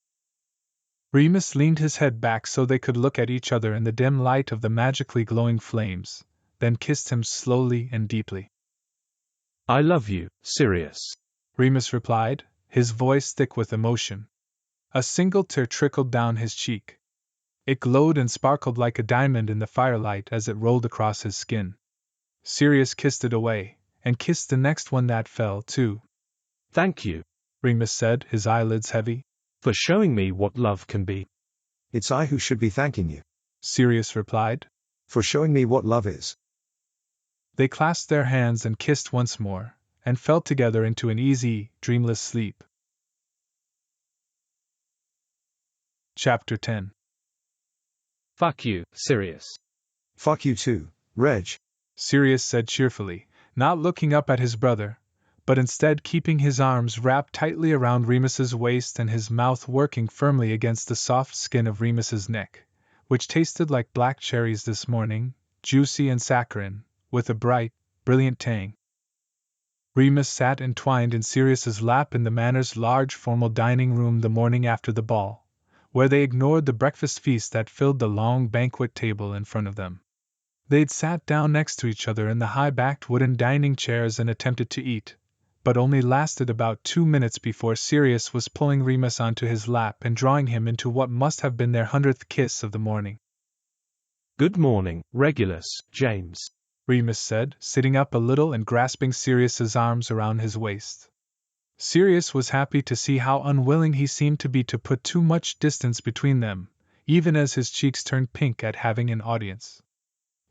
Speaker 1: Remus leaned his head back so they could look at each other in the dim light of the magically glowing flames, then kissed him slowly and deeply.
Speaker 2: "I love you, Sirius,"
Speaker 1: Remus replied, his voice thick with emotion. A single tear trickled down his cheek. It glowed and sparkled like a diamond in the firelight as it rolled across his skin. Sirius kissed it away, and kissed the next one that fell, too.
Speaker 2: "Thank you,"
Speaker 1: Remus said, his eyelids heavy,
Speaker 2: "for showing me what love can be."
Speaker 3: "It's I who should be thanking you,"
Speaker 1: Sirius replied,
Speaker 3: "for showing me what love is."
Speaker 1: They clasped their hands and kissed once more, and fell together into an easy, dreamless sleep. Chapter 10.
Speaker 2: Fuck you, Sirius.
Speaker 3: Fuck you too, Reg,
Speaker 1: Sirius said cheerfully, not looking up at his brother, but instead keeping his arms wrapped tightly around Remus's waist and his mouth working firmly against the soft skin of Remus's neck, which tasted like black cherries this morning, juicy and saccharine, with a bright, brilliant tang. Remus sat entwined in Sirius's lap in the Manor's large formal dining room the morning after the ball, where they ignored the breakfast feast that filled the long banquet table in front of them. They'd sat down next to each other in the high-backed wooden dining chairs and attempted to eat, but only lasted about 2 minutes before Sirius was pulling Remus onto his lap and drawing him into what must have been their 100th kiss of the morning.
Speaker 2: Good morning, Regulus, James,
Speaker 1: Remus said, sitting up a little and grasping Sirius's arms around his waist. Sirius was happy to see how unwilling he seemed to be to put too much distance between them, even as his cheeks turned pink at having an audience.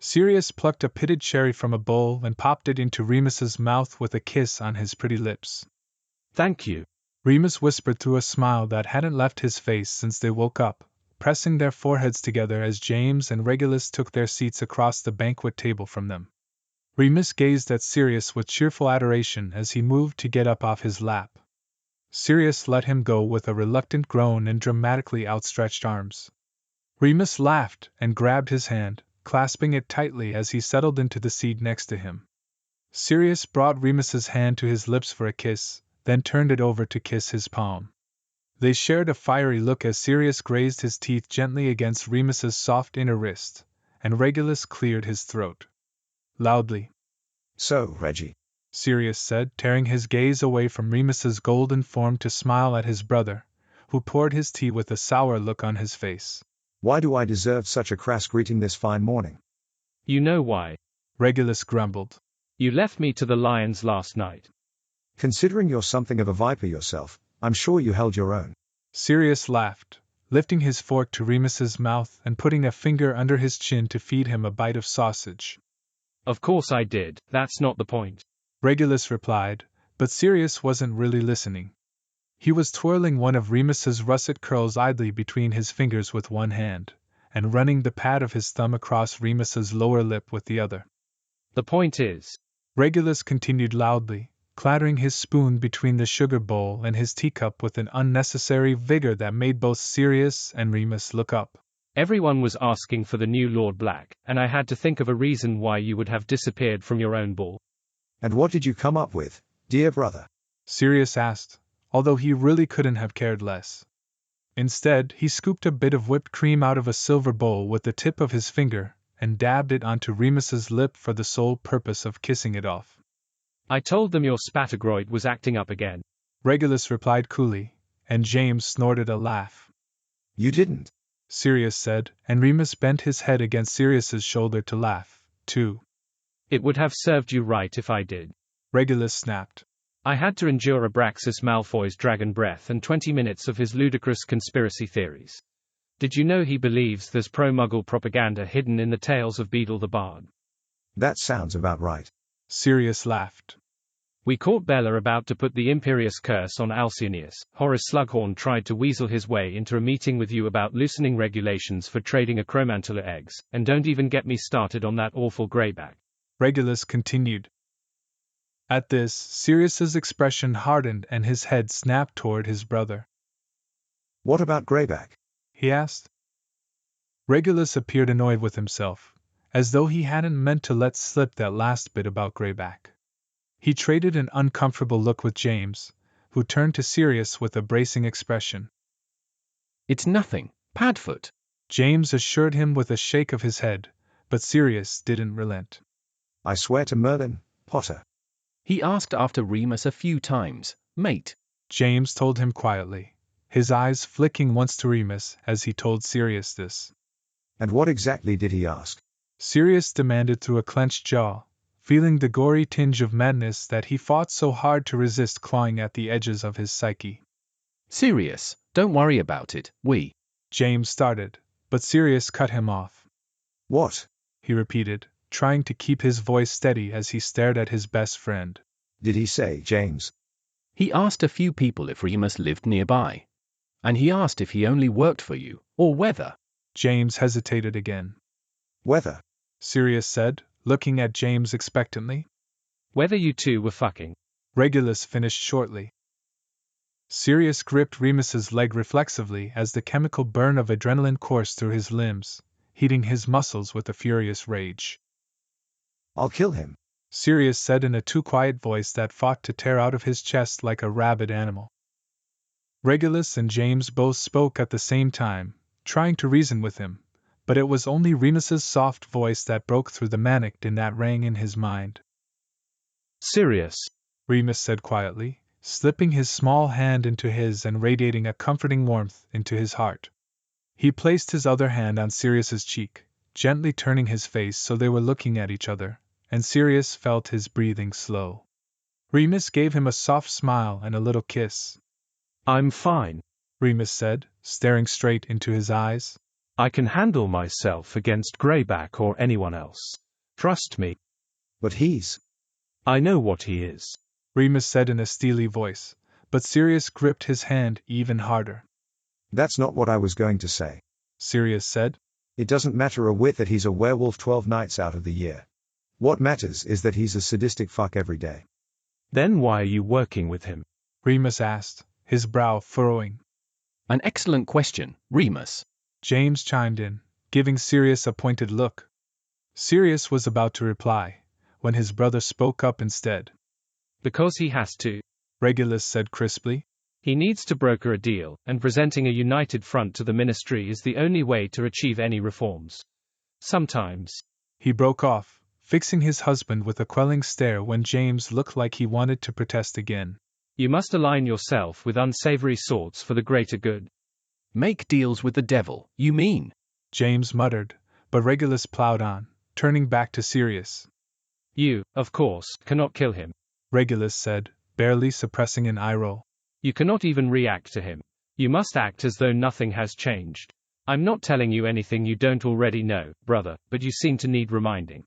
Speaker 1: Sirius plucked a pitted cherry from a bowl and popped it into Remus's mouth with a kiss on his pretty lips.
Speaker 2: Thank you,
Speaker 1: Remus whispered through a smile that hadn't left his face since they woke up, pressing their foreheads together as James and Regulus took their seats across the banquet table from them. Remus gazed at Sirius with cheerful adoration as he moved to get up off his lap. Sirius let him go with a reluctant groan and dramatically outstretched arms. Remus laughed and grabbed his hand, clasping it tightly as he settled into the seat next to him. Sirius brought Remus's hand to his lips for a kiss, then turned it over to kiss his palm. They shared a fiery look as Sirius grazed his teeth gently against Remus's soft inner wrist, and Regulus cleared his throat. Loudly.
Speaker 3: So, Reggie,
Speaker 1: Sirius said, tearing his gaze away from Remus's golden form to smile at his brother, who poured his tea with a sour look on his face.
Speaker 3: why do I deserve such a crass greeting this fine morning?
Speaker 2: You know why.
Speaker 1: Regulus grumbled.
Speaker 2: You left me to the lions last night.
Speaker 3: Considering you're something of a viper yourself, I'm sure you held your own.
Speaker 1: Sirius laughed, lifting his fork to Remus's mouth and putting a finger under his chin to feed him a bite of sausage.
Speaker 2: Of course I did, that's not the point.
Speaker 1: Regulus replied, but Sirius wasn't really listening. He was twirling one of Remus's russet curls idly between his fingers with one hand, and running the pad of his thumb across Remus's lower lip with the other.
Speaker 2: The point is,
Speaker 1: Regulus continued loudly, clattering his spoon between the sugar bowl and his teacup with an unnecessary vigor that made both Sirius and Remus look up.
Speaker 2: everyone was asking for the new Lord Black, and I had to think of a reason why you would have disappeared from your own ball.
Speaker 3: And what did you come up with, dear brother?
Speaker 1: Sirius asked, although he really couldn't have cared less. Instead, he scooped a bit of whipped cream out of a silver bowl with the tip of his finger, and dabbed it onto Remus's lip for the sole purpose of kissing it off.
Speaker 2: I told them your spatagroid was acting up again.
Speaker 1: Regulus replied coolly, and James snorted a laugh.
Speaker 3: You didn't,
Speaker 1: Sirius said, and Remus bent his head against Sirius's shoulder to laugh, too.
Speaker 2: It would have served you right if I did.
Speaker 1: Regulus snapped.
Speaker 2: I had to endure Abraxas Malfoy's dragon breath and 20 minutes of his ludicrous conspiracy theories. Did you know he believes there's pro-Muggle propaganda hidden in the tales of Beedle the Bard?
Speaker 3: That sounds about right.
Speaker 1: Sirius laughed.
Speaker 2: We caught Bella about to put the Imperious curse on Alcyonius. Horace Slughorn tried to weasel his way into a meeting with you about loosening regulations for trading acromantula eggs, and don't even get me started on that awful greyback.
Speaker 1: Regulus continued. At this, Sirius's expression hardened and his head snapped toward his brother.
Speaker 3: What about Greyback?
Speaker 1: He asked. Regulus appeared annoyed with himself, as though he hadn't meant to let slip that last bit about Greyback. He traded an uncomfortable look with James, who turned to Sirius with a bracing expression.
Speaker 10: It's nothing, Padfoot.
Speaker 1: James assured him with a shake of his head, but Sirius didn't relent.
Speaker 3: I swear to Merlin, Potter.
Speaker 10: He asked after Remus a few times, mate.
Speaker 1: James told him quietly, his eyes flicking once to Remus as he told Sirius this.
Speaker 3: And what exactly did he ask?
Speaker 1: Sirius demanded through a clenched jaw, feeling the gory tinge of madness that he fought so hard to resist clawing at the edges of his psyche.
Speaker 10: Sirius, don't worry about it,
Speaker 1: James started, but Sirius cut him off.
Speaker 3: What?
Speaker 1: He repeated, trying to keep his voice steady as he stared at his best friend.
Speaker 3: Did he say, James?
Speaker 10: He asked a few people if Remus lived nearby. And he asked if he only worked for you, or whether.
Speaker 1: James hesitated again.
Speaker 3: Whether,
Speaker 1: Sirius said, looking at James expectantly.
Speaker 2: Whether you two were fucking.
Speaker 1: Regulus finished shortly. Sirius gripped Remus's leg reflexively as the chemical burn of adrenaline coursed through his limbs, heating his muscles with a furious rage.
Speaker 3: I'll kill him,
Speaker 1: Sirius said in a too quiet voice that fought to tear out of his chest like a rabid animal. Regulus and James both spoke at the same time, trying to reason with him, but it was only Remus's soft voice that broke through the manic din that rang in his mind.
Speaker 2: Sirius,
Speaker 1: Remus said quietly, slipping his small hand into his and radiating a comforting warmth into his heart. He placed his other hand on Sirius's cheek, gently turning his face so they were looking at each other, and Sirius felt his breathing slow. Remus gave him a soft smile and a little kiss.
Speaker 2: I'm fine,
Speaker 1: Remus said, staring straight into his eyes.
Speaker 2: I can handle myself against Greyback or anyone else. Trust me.
Speaker 3: But he's...
Speaker 2: I know what he is,
Speaker 1: Remus said in a steely voice, but Sirius gripped his hand even harder.
Speaker 3: That's not what I was going to say,
Speaker 1: Sirius said.
Speaker 3: It doesn't matter a whit that he's a werewolf 12 nights out of the year. What matters is that he's a sadistic fuck every day.
Speaker 2: Then why are you working with him?
Speaker 1: Remus asked, his brow furrowing.
Speaker 10: An excellent question, Remus,
Speaker 1: James chimed in, giving Sirius a pointed look. Sirius was about to reply, when his brother spoke up instead.
Speaker 2: Because he has to,
Speaker 1: Regulus said crisply.
Speaker 2: He needs to broker a deal, and presenting a united front to the ministry is the only way to achieve any reforms. Sometimes.
Speaker 1: He broke off, fixing his husband with a quelling stare when James looked like he wanted to protest again.
Speaker 2: You must align yourself with unsavory sorts for the greater good.
Speaker 10: Make deals with the devil, you mean?
Speaker 1: James muttered, but Regulus plowed on, turning back to Sirius.
Speaker 2: You, of course, cannot kill him,
Speaker 1: Regulus said, barely suppressing an eye roll.
Speaker 2: You cannot even react to him. You must act as though nothing has changed. I'm not telling you anything you don't already know, brother, but you seem to need reminding.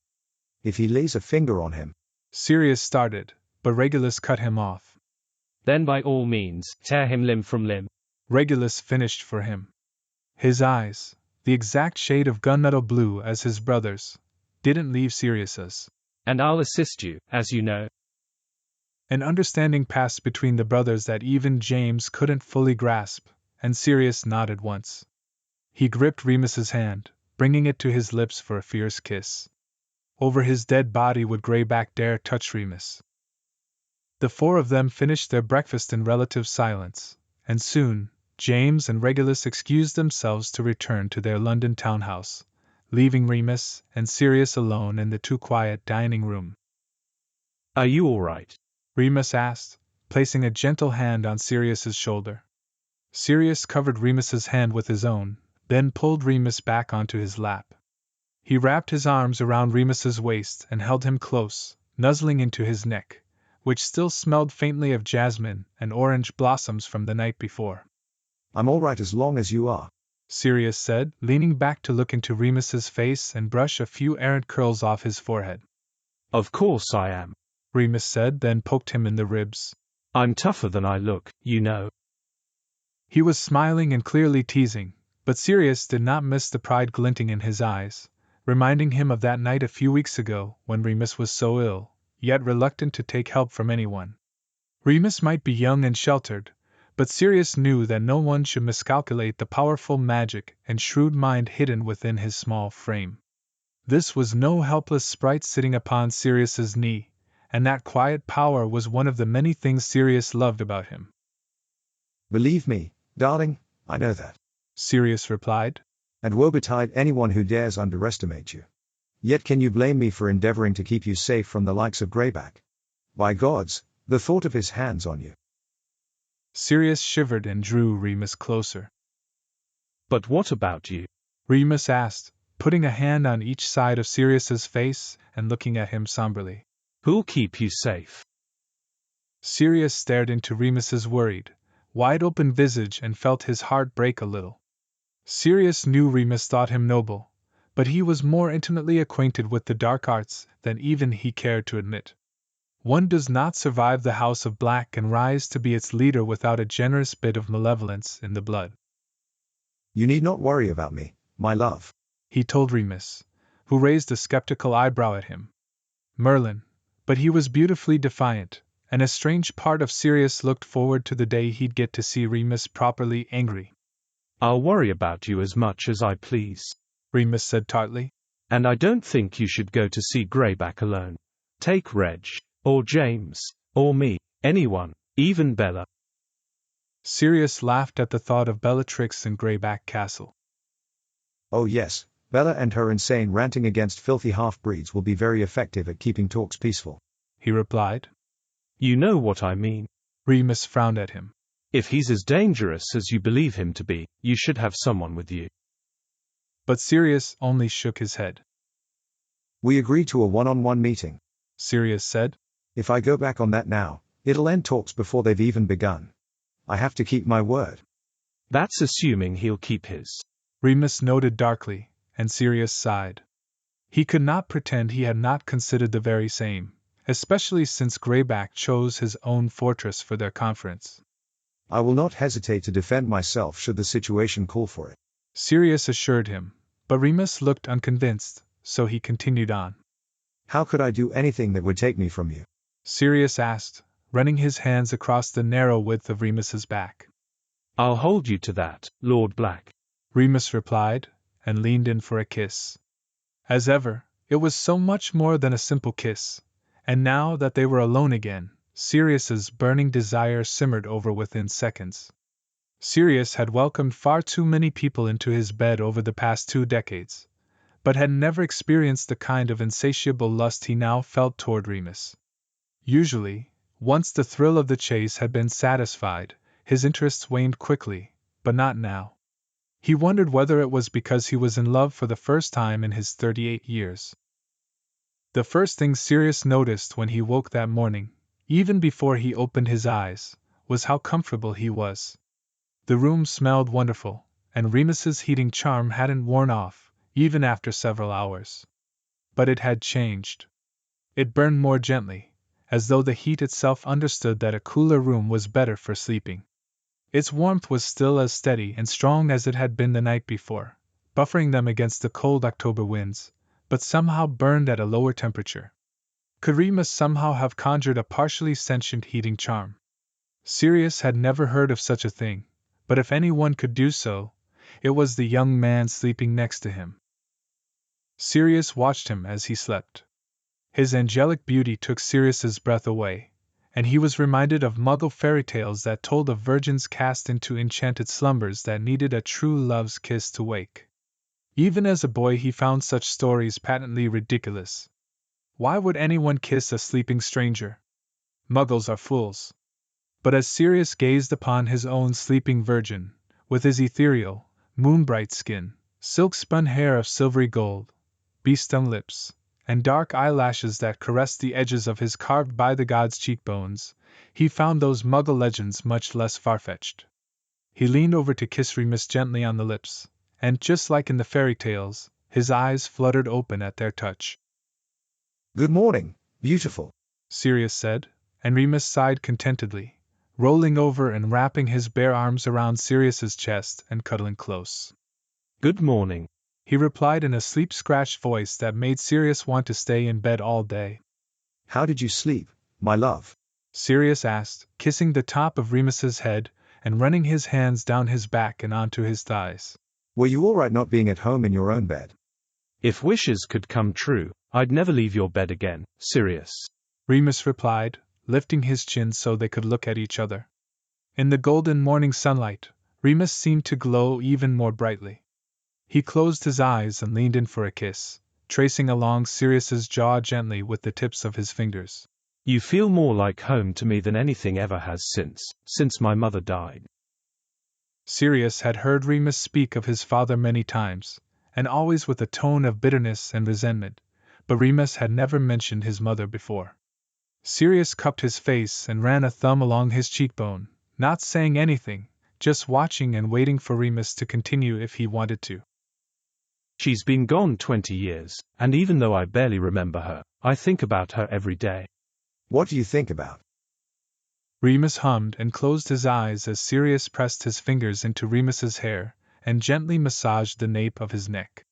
Speaker 3: If he lays a finger on him.
Speaker 1: Sirius started, but Regulus cut him off.
Speaker 2: Then by all means, tear him limb from limb.
Speaker 1: Regulus finished for him. His eyes, the exact shade of gunmetal blue as his brother's, didn't leave Sirius's.
Speaker 2: And I'll assist you, as you know.
Speaker 1: An understanding passed between the brothers that even James couldn't fully grasp, and Sirius nodded once. He gripped Remus's hand, bringing it to his lips for a fierce kiss. Over his dead body would Greyback dare touch Remus. The four of them finished their breakfast in relative silence, and soon, James and Regulus excused themselves to return to their London townhouse, leaving Remus and Sirius alone in the too quiet dining room.
Speaker 2: Are you all right?
Speaker 1: Remus asked, placing a gentle hand on Sirius's shoulder. Sirius covered Remus's hand with his own, then pulled Remus back onto his lap. He wrapped his arms around Remus's waist and held him close, nuzzling into his neck, which still smelled faintly of jasmine and orange blossoms from the night before.
Speaker 3: I'm all right as long as you are,
Speaker 1: Sirius said, leaning back to look into Remus's face and brush a few errant curls off his forehead.
Speaker 2: Of course I am,
Speaker 1: Remus said, then poked him in the ribs.
Speaker 2: I'm tougher than I look, you know.
Speaker 1: He was smiling and clearly teasing, but Sirius did not miss the pride glinting in his eyes, reminding him of that night a few weeks ago when Remus was so ill, yet reluctant to take help from anyone. Remus might be young and sheltered, but Sirius knew that no one should miscalculate the powerful magic and shrewd mind hidden within his small frame. This was no helpless sprite sitting upon Sirius's knee, and that quiet power was one of the many things Sirius loved about him.
Speaker 3: Believe me, darling, I know that,
Speaker 1: Sirius replied.
Speaker 3: And woe betide anyone who dares underestimate you. Yet can you blame me for endeavoring to keep you safe from the likes of Greyback? By gods, the thought of his hands on you.
Speaker 1: Sirius shivered and drew Remus closer.
Speaker 2: But what about you?
Speaker 1: Remus asked, putting a hand on each side of Sirius's face and looking at him somberly.
Speaker 2: Who'll keep you safe?
Speaker 1: Sirius stared into Remus's worried, wide-open visage and felt his heart break a little. Sirius knew Remus thought him noble, but he was more intimately acquainted with the dark arts than even he cared to admit. One does not survive the House of Black and rise to be its leader without a generous bit of malevolence in the blood.
Speaker 3: You need not worry about me, my love,
Speaker 1: he told Remus, who raised a skeptical eyebrow at him. Merlin, but he was beautifully defiant, and a strange part of Sirius looked forward to the day he'd get to see Remus properly angry.
Speaker 2: I'll worry about you as much as I please,
Speaker 1: Remus said tartly.
Speaker 2: And I don't think you should go to see Greyback alone. Take Reg, or James, or me, anyone, even Bella.
Speaker 1: Sirius laughed at the thought of Bellatrix in Greyback Castle.
Speaker 3: Oh yes, Bella and her insane ranting against filthy half-breeds will be very effective at keeping talks peaceful,
Speaker 1: he replied.
Speaker 2: You know what I mean.
Speaker 1: Remus frowned at him.
Speaker 2: If he's as dangerous as you believe him to be, you should have someone with you.
Speaker 1: But Sirius only shook his head.
Speaker 3: We agreed to a one-on-one meeting,
Speaker 1: Sirius said.
Speaker 3: If I go back on that now, it'll end talks before they've even begun. I have to keep my word.
Speaker 2: That's assuming he'll keep his,
Speaker 1: Remus noted darkly, and Sirius sighed. He could not pretend he had not considered the very same, especially since Greyback chose his own fortress for their conference.
Speaker 3: I will not hesitate to defend myself should the situation call for it,
Speaker 1: Sirius assured him, but Remus looked unconvinced, so he continued on.
Speaker 3: How could I do anything that would take me from you?
Speaker 1: Sirius asked, running his hands across the narrow width of Remus's back.
Speaker 2: I'll hold you to that, Lord Black,
Speaker 1: Remus replied, and leaned in for a kiss. As ever, it was so much more than a simple kiss, and now that they were alone again, Sirius's burning desire simmered over within seconds. Sirius had welcomed far too many people into his bed over the past 2 decades, but had never experienced the kind of insatiable lust he now felt toward Remus. Usually, once the thrill of the chase had been satisfied, his interests waned quickly, but not now. He wondered whether it was because he was in love for the first time in his 38 years. The first thing Sirius noticed when he woke that morning, even before he opened his eyes, was how comfortable he was. The room smelled wonderful, and Remus's heating charm hadn't worn off, even after several hours. But it had changed. It burned more gently, as though the heat itself understood that a cooler room was better for sleeping. Its warmth was still as steady and strong as it had been the night before, buffering them against the cold October winds, but somehow burned at a lower temperature. Could Remus somehow have conjured a partially sentient heating charm? Sirius had never heard of such a thing, but if anyone could do so, it was the young man sleeping next to him. Sirius watched him as he slept. His angelic beauty took Sirius's breath away, and he was reminded of Muggle fairy tales that told of virgins cast into enchanted slumbers that needed a true love's kiss to wake. Even as a boy he found such stories patently ridiculous. Why would anyone kiss a sleeping stranger? Muggles are fools. But as Sirius gazed upon his own sleeping virgin, with his ethereal, moonbright skin, silk-spun hair of silvery gold, bee-stung lips, and dark eyelashes that caressed the edges of his carved-by-the-gods cheekbones, he found those Muggle legends much less far-fetched. He leaned over to kiss Remus gently on the lips, and just like in the fairy tales, his eyes fluttered open at their touch.
Speaker 3: Good morning, beautiful,
Speaker 1: Sirius said, and Remus sighed contentedly, rolling over and wrapping his bare arms around Sirius's chest and cuddling close.
Speaker 2: Good morning,
Speaker 1: he replied in a sleep-scratched voice that made Sirius want to stay in bed all day.
Speaker 3: How did you sleep, my love?
Speaker 1: Sirius asked, kissing the top of Remus's head and running his hands down his back and onto his thighs.
Speaker 3: Were you all right not being at home in your own bed?
Speaker 2: If wishes could come true, I'd never leave your bed again, Sirius,
Speaker 1: Remus replied, lifting his chin so they could look at each other. In the golden morning sunlight, Remus seemed to glow even more brightly. He closed his eyes and leaned in for a kiss, tracing along Sirius's jaw gently with the tips of his fingers.
Speaker 2: You feel more like home to me than anything ever has since my mother died.
Speaker 1: Sirius had heard Remus speak of his father many times, and always with a tone of bitterness and resentment, but Remus had never mentioned his mother before. Sirius cupped his face and ran a thumb along his cheekbone, not saying anything, just watching and waiting for Remus to continue if he wanted to.
Speaker 2: She's been gone 20 years, and even though I barely remember her, I think about her every day.
Speaker 3: What do you think about?
Speaker 1: Remus hummed and closed his eyes as Sirius pressed his fingers into Remus's hair and gently massaged the nape of his neck.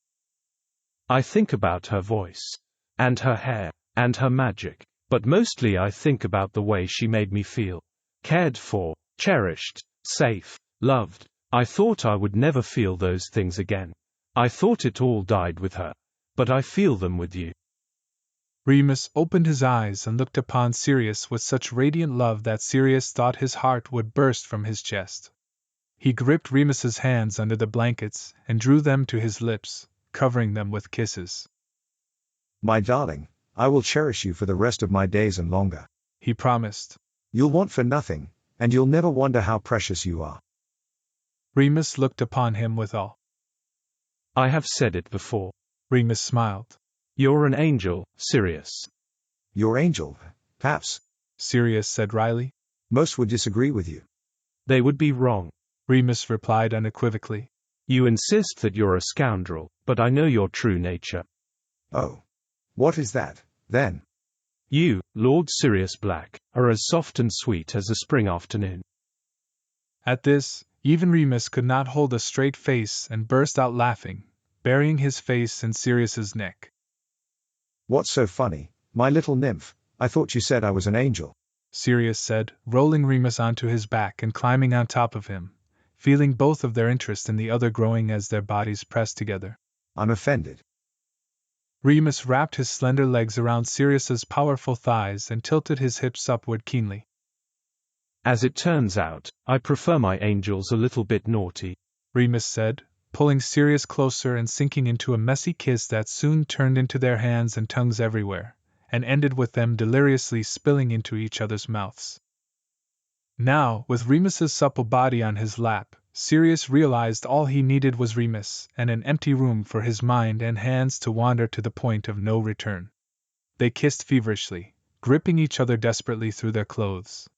Speaker 2: I think about her voice, and her hair, and her magic, but mostly I think about the way she made me feel. Cared for, cherished, safe, loved. I thought I would never feel those things again. I thought it all died with her, but I feel them with you.
Speaker 1: Remus opened his eyes and looked upon Sirius with such radiant love that Sirius thought his heart would burst from his chest. He gripped Remus's hands under the blankets and drew them to his lips, covering them with kisses.
Speaker 3: My darling, I will cherish you for the rest of my days and longer,
Speaker 1: he promised.
Speaker 3: You'll want for nothing, and you'll never wonder how precious you are.
Speaker 1: Remus looked upon him with awe.
Speaker 2: I have said it before.
Speaker 1: Remus smiled.
Speaker 2: You're an angel, Sirius.
Speaker 3: Your angel, perhaps,
Speaker 1: Sirius said wryly.
Speaker 3: Most would disagree with you.
Speaker 2: They would be wrong,
Speaker 1: Remus replied unequivocally.
Speaker 2: You insist that you're a scoundrel, but I know your true nature.
Speaker 3: Oh. What is that, then?
Speaker 2: You, Lord Sirius Black, are as soft and sweet as a spring afternoon.
Speaker 1: At this, even Remus could not hold a straight face and burst out laughing, burying his face in Sirius's neck.
Speaker 3: What's so funny, my little nymph? I thought you said I was an angel,
Speaker 1: Sirius said, rolling Remus onto his back and climbing on top of him, feeling both of their interest in the other growing as their bodies pressed together.
Speaker 3: I'm offended.
Speaker 1: Remus wrapped his slender legs around Sirius's powerful thighs and tilted his hips upward keenly.
Speaker 2: As it turns out, I prefer my angels a little bit naughty,
Speaker 1: Remus said, pulling Sirius closer and sinking into a messy kiss that soon turned into their hands and tongues everywhere, and ended with them deliriously spilling into each other's mouths. Now, with Remus's supple body on his lap, Sirius realized all he needed was Remus and an empty room for his mind and hands to wander to the point of no return. They kissed feverishly, gripping each other desperately through their clothes.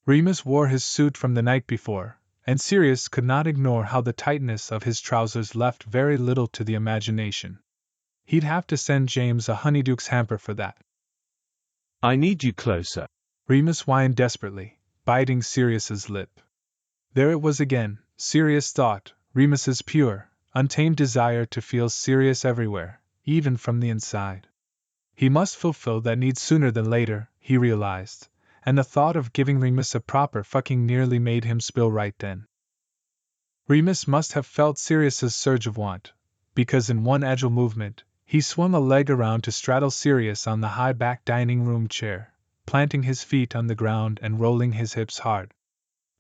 Speaker 1: Remus wore his suit from the night before, and Sirius could not ignore how the tightness of his trousers left very little to the imagination. He'd have to send James a honeyduke's hamper for that.
Speaker 2: I need you closer,
Speaker 1: Remus whined desperately, biting Sirius's lip. There it was again, Sirius thought, Remus's pure, untamed desire to feel Sirius everywhere, even from the inside. He must fulfill that need sooner than later, he realized, and the thought of giving Remus a proper fucking nearly made him spill right then. Remus must have felt Sirius's surge of want, because in one agile movement, he swung a leg around to straddle Sirius on the high-backed dining room chair, planting his feet on the ground and rolling his hips hard.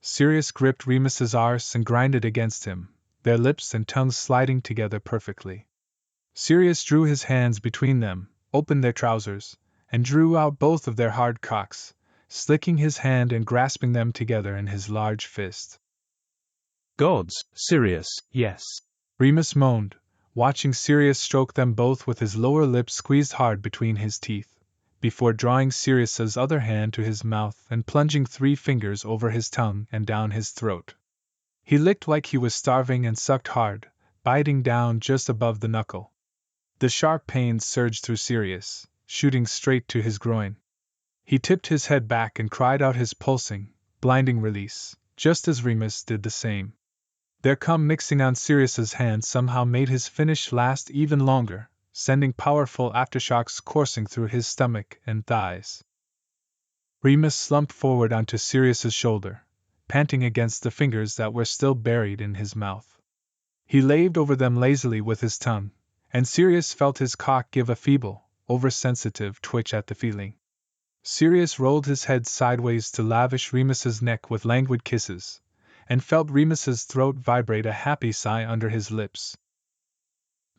Speaker 1: Sirius gripped Remus's arse and grinded against him, their lips and tongues sliding together perfectly. Sirius drew his hands between them, opened their trousers, and drew out both of their hard cocks, slicking his hand and grasping them together in his large fist.
Speaker 2: Gods, Sirius, yes,
Speaker 1: Remus moaned, watching Sirius stroke them both with his lower lip squeezed hard between his teeth, before drawing Sirius's other hand to his mouth and plunging 3 fingers over his tongue and down his throat. He licked like he was starving and sucked hard, biting down just above the knuckle. The sharp pains surged through Sirius, shooting straight to his groin. He tipped his head back and cried out his pulsing, blinding release, just as Remus did the same. Their cum mixing on Sirius's hand somehow made his finish last even longer, sending powerful aftershocks coursing through his stomach and thighs. Remus slumped forward onto Sirius's shoulder, panting against the fingers that were still buried in his mouth. He laved over them lazily with his tongue, and Sirius felt his cock give a feeble, oversensitive twitch at the feeling. Sirius rolled his head sideways to lavish Remus's neck with languid kisses, and felt Remus's throat vibrate a happy sigh under his lips.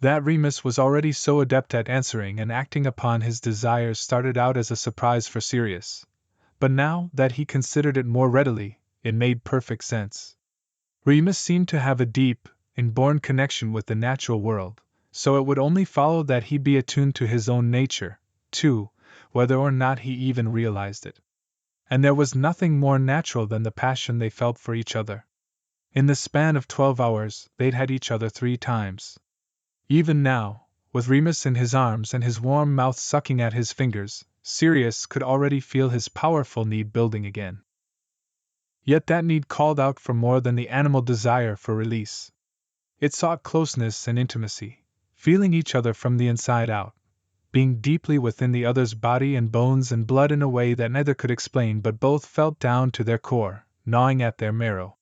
Speaker 1: That Remus was already so adept at answering and acting upon his desires started out as a surprise for Sirius, but now that he considered it more readily, it made perfect sense. Remus seemed to have a deep, inborn connection with the natural world, so it would only follow that he be attuned to his own nature, too, whether or not he even realized it. And there was nothing more natural than the passion they felt for each other. In the span of 12 hours, they'd had each other 3 times. Even now, with Remus in his arms and his warm mouth sucking at his fingers, Sirius could already feel his powerful need building again. Yet that need called out for more than the animal desire for release. It sought closeness and intimacy, feeling each other from the inside out, being deeply within the other's body and bones and blood in a way that neither could explain but both felt down to their core, gnawing at their marrow.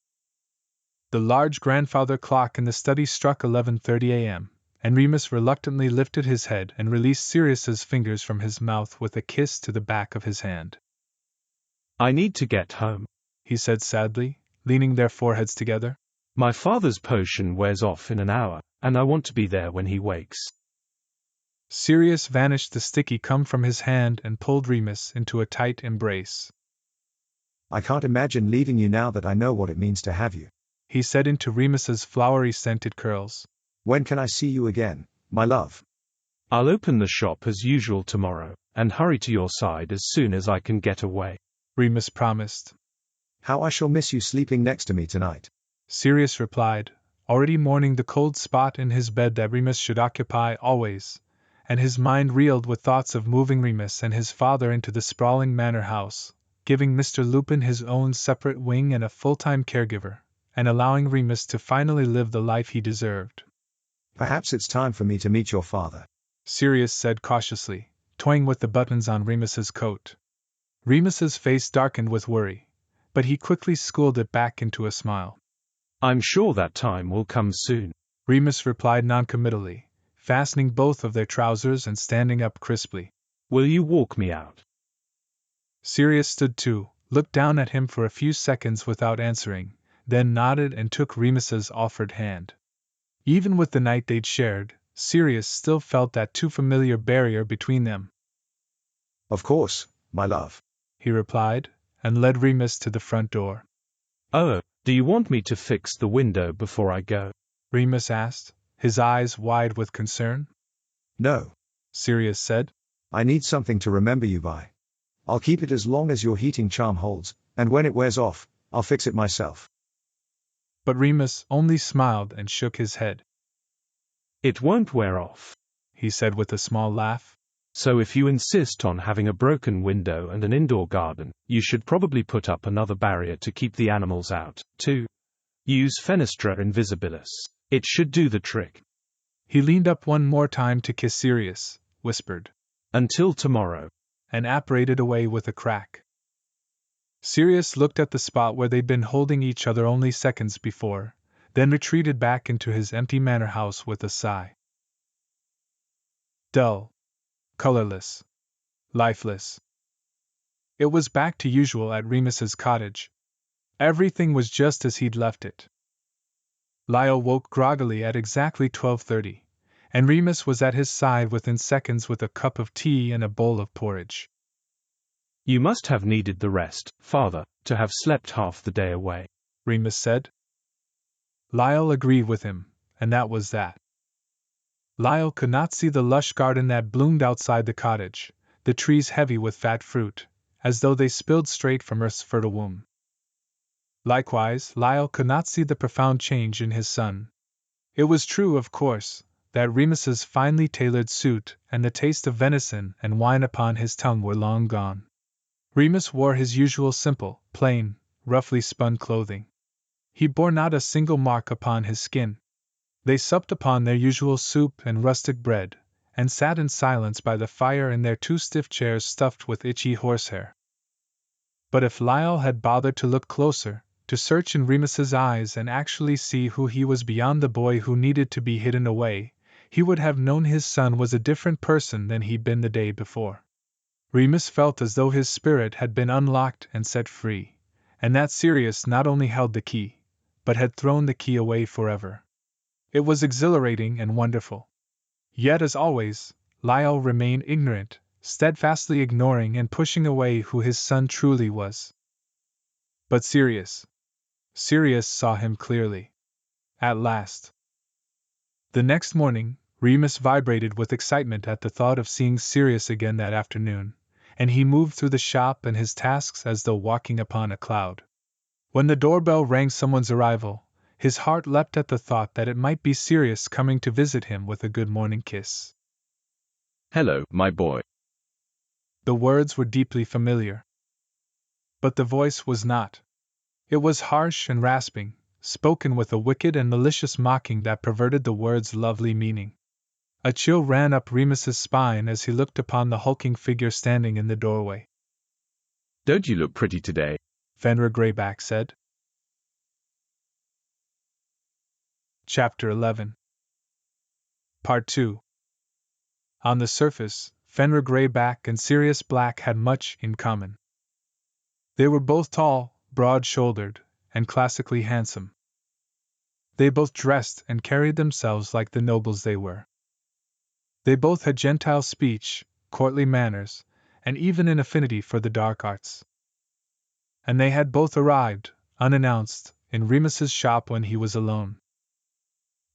Speaker 1: The large grandfather clock in the study struck 11:30 a.m., and Remus reluctantly lifted his head and released Sirius's fingers from his mouth with a kiss to the back of his hand.
Speaker 2: I need to get home,
Speaker 1: he said sadly, leaning their foreheads together.
Speaker 2: My father's potion wears off in an hour, and I want to be there when he wakes.
Speaker 1: Sirius vanished the sticky cum from his hand and pulled Remus into a tight embrace.
Speaker 3: I can't imagine leaving you now that I know what it means to have you,
Speaker 1: he said into Remus's flowery scented curls.
Speaker 3: When can I see you again, my love?
Speaker 2: I'll open the shop as usual tomorrow, and hurry to your side as soon as I can get away,
Speaker 1: Remus promised.
Speaker 3: How I shall miss you sleeping next to me tonight,
Speaker 1: Sirius replied, already mourning the cold spot in his bed that Remus should occupy always, and his mind reeled with thoughts of moving Remus and his father into the sprawling manor house, giving Mr. Lupin his own separate wing and a full-time caregiver, and allowing Remus to finally live the life he deserved.
Speaker 3: Perhaps it's time for me to meet your father,
Speaker 1: Sirius said cautiously, toying with the buttons on Remus's coat. Remus's face darkened with worry, but he quickly schooled it back into a smile.
Speaker 2: I'm sure that time will come soon,
Speaker 1: Remus replied noncommittally, fastening both of their trousers and standing up crisply.
Speaker 2: Will you walk me out?
Speaker 1: Sirius stood too, looked down at him for a few seconds without answering, then nodded and took Remus's offered hand. Even with the night they'd shared, Sirius still felt that too familiar barrier between them.
Speaker 3: Of course, my love,
Speaker 1: he replied, and led Remus to the front door.
Speaker 2: Oh, do you want me to fix the window before I go?
Speaker 1: Remus asked, his eyes wide with concern.
Speaker 3: No,
Speaker 1: Sirius said.
Speaker 3: I need something to remember you by. I'll keep it as long as your heating charm holds, and when it wears off, I'll fix it myself.
Speaker 1: But Remus only smiled and shook his head.
Speaker 2: It won't wear off,
Speaker 1: he said with a small laugh.
Speaker 2: So if you insist on having a broken window and an indoor garden, you should probably put up another barrier to keep the animals out, too. Use Fenestra Invisibilis. It should do the trick.
Speaker 1: He leaned up one more time to kiss Sirius, whispered,
Speaker 2: Until tomorrow,
Speaker 1: and apparated away with a crack. Sirius looked at the spot where they'd been holding each other only seconds before, then retreated back into his empty manor house with a sigh. Dull. Colorless. Lifeless. It was back to usual at Remus's cottage. Everything was just as he'd left it. Lyle woke groggily at exactly 12:30, and Remus was at his side within seconds with a cup of tea and a bowl of porridge.
Speaker 2: You must have needed the rest, father, to have slept half the day away,
Speaker 1: Remus said. Lyle agreed with him, and that was that. Lyle could not see the lush garden that bloomed outside the cottage, the trees heavy with fat fruit, as though they spilled straight from Earth's fertile womb. Likewise, Lyle could not see the profound change in his son. It was true, of course, that Remus's finely tailored suit and the taste of venison and wine upon his tongue were long gone. Remus wore his usual simple, plain, roughly spun clothing. He bore not a single mark upon his skin. They supped upon their usual soup and rustic bread, and sat in silence by the fire in their two stiff chairs stuffed with itchy horsehair. But if Lyle had bothered to look closer, to search in Remus's eyes and actually see who he was beyond the boy who needed to be hidden away, he would have known his son was a different person than he'd been the day before. Remus felt as though his spirit had been unlocked and set free, and that Sirius not only held the key, but had thrown the key away forever. It was exhilarating and wonderful. Yet, as always, Lyle remained ignorant, steadfastly ignoring and pushing away who his son truly was. But Sirius saw him clearly. At last. The next morning, Remus vibrated with excitement at the thought of seeing Sirius again that afternoon, and he moved through the shop and his tasks as though walking upon a cloud. When the doorbell rang someone's arrival, his heart leapt at the thought that it might be Sirius coming to visit him with a good morning kiss.
Speaker 13: Hello, my boy.
Speaker 1: The words were deeply familiar. But the voice was not. It was harsh and rasping, spoken with a wicked and malicious mocking that perverted the word's lovely meaning. A chill ran up Remus's spine as he looked upon the hulking figure standing in the doorway.
Speaker 13: "Don't you look pretty today?"
Speaker 1: Fenrir Greyback said. Chapter 11. Part 2. On the surface, Fenrir Greyback and Sirius Black had much in common. They were both tall, broad-shouldered, and classically handsome. They both dressed and carried themselves like the nobles they were. They both had gentile speech, courtly manners, and even an affinity for the dark arts. And they had both arrived, unannounced, in Remus's shop when he was alone.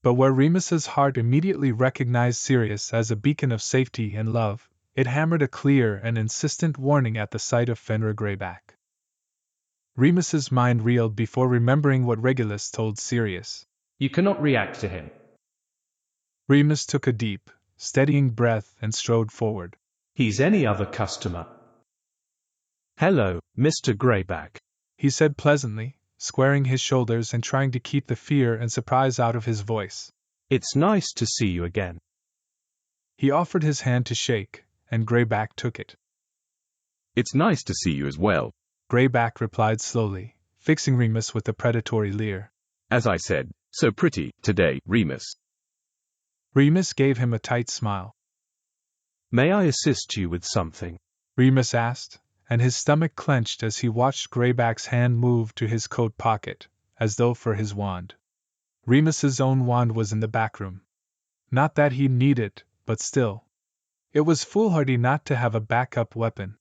Speaker 1: But where Remus's heart immediately recognized Sirius as a beacon of safety and love, it hammered a clear and insistent warning at the sight of Fenrir Greyback. Remus's mind reeled before remembering what Regulus told Sirius.
Speaker 2: You cannot react to him.
Speaker 1: Remus took a deep, steadying breath and strode forward.
Speaker 2: He's any other customer. Hello, Mr. Greyback,
Speaker 1: he said pleasantly, squaring his shoulders and trying to keep the fear and surprise out of his voice.
Speaker 2: It's nice to see you again.
Speaker 1: He offered his hand to shake, and Greyback took it.
Speaker 13: "It's nice to see you as well,"
Speaker 1: Greyback replied slowly, fixing Remus with a predatory leer.
Speaker 13: "As I said, so pretty today, Remus."
Speaker 1: Remus gave him a tight smile.
Speaker 2: May I assist you with something?
Speaker 1: Remus asked, and his stomach clenched as he watched Greyback's hand move to his coat pocket, as though for his wand. Remus's own wand was in the back room. Not that he'd need it, but still. It was foolhardy not to have a backup weapon.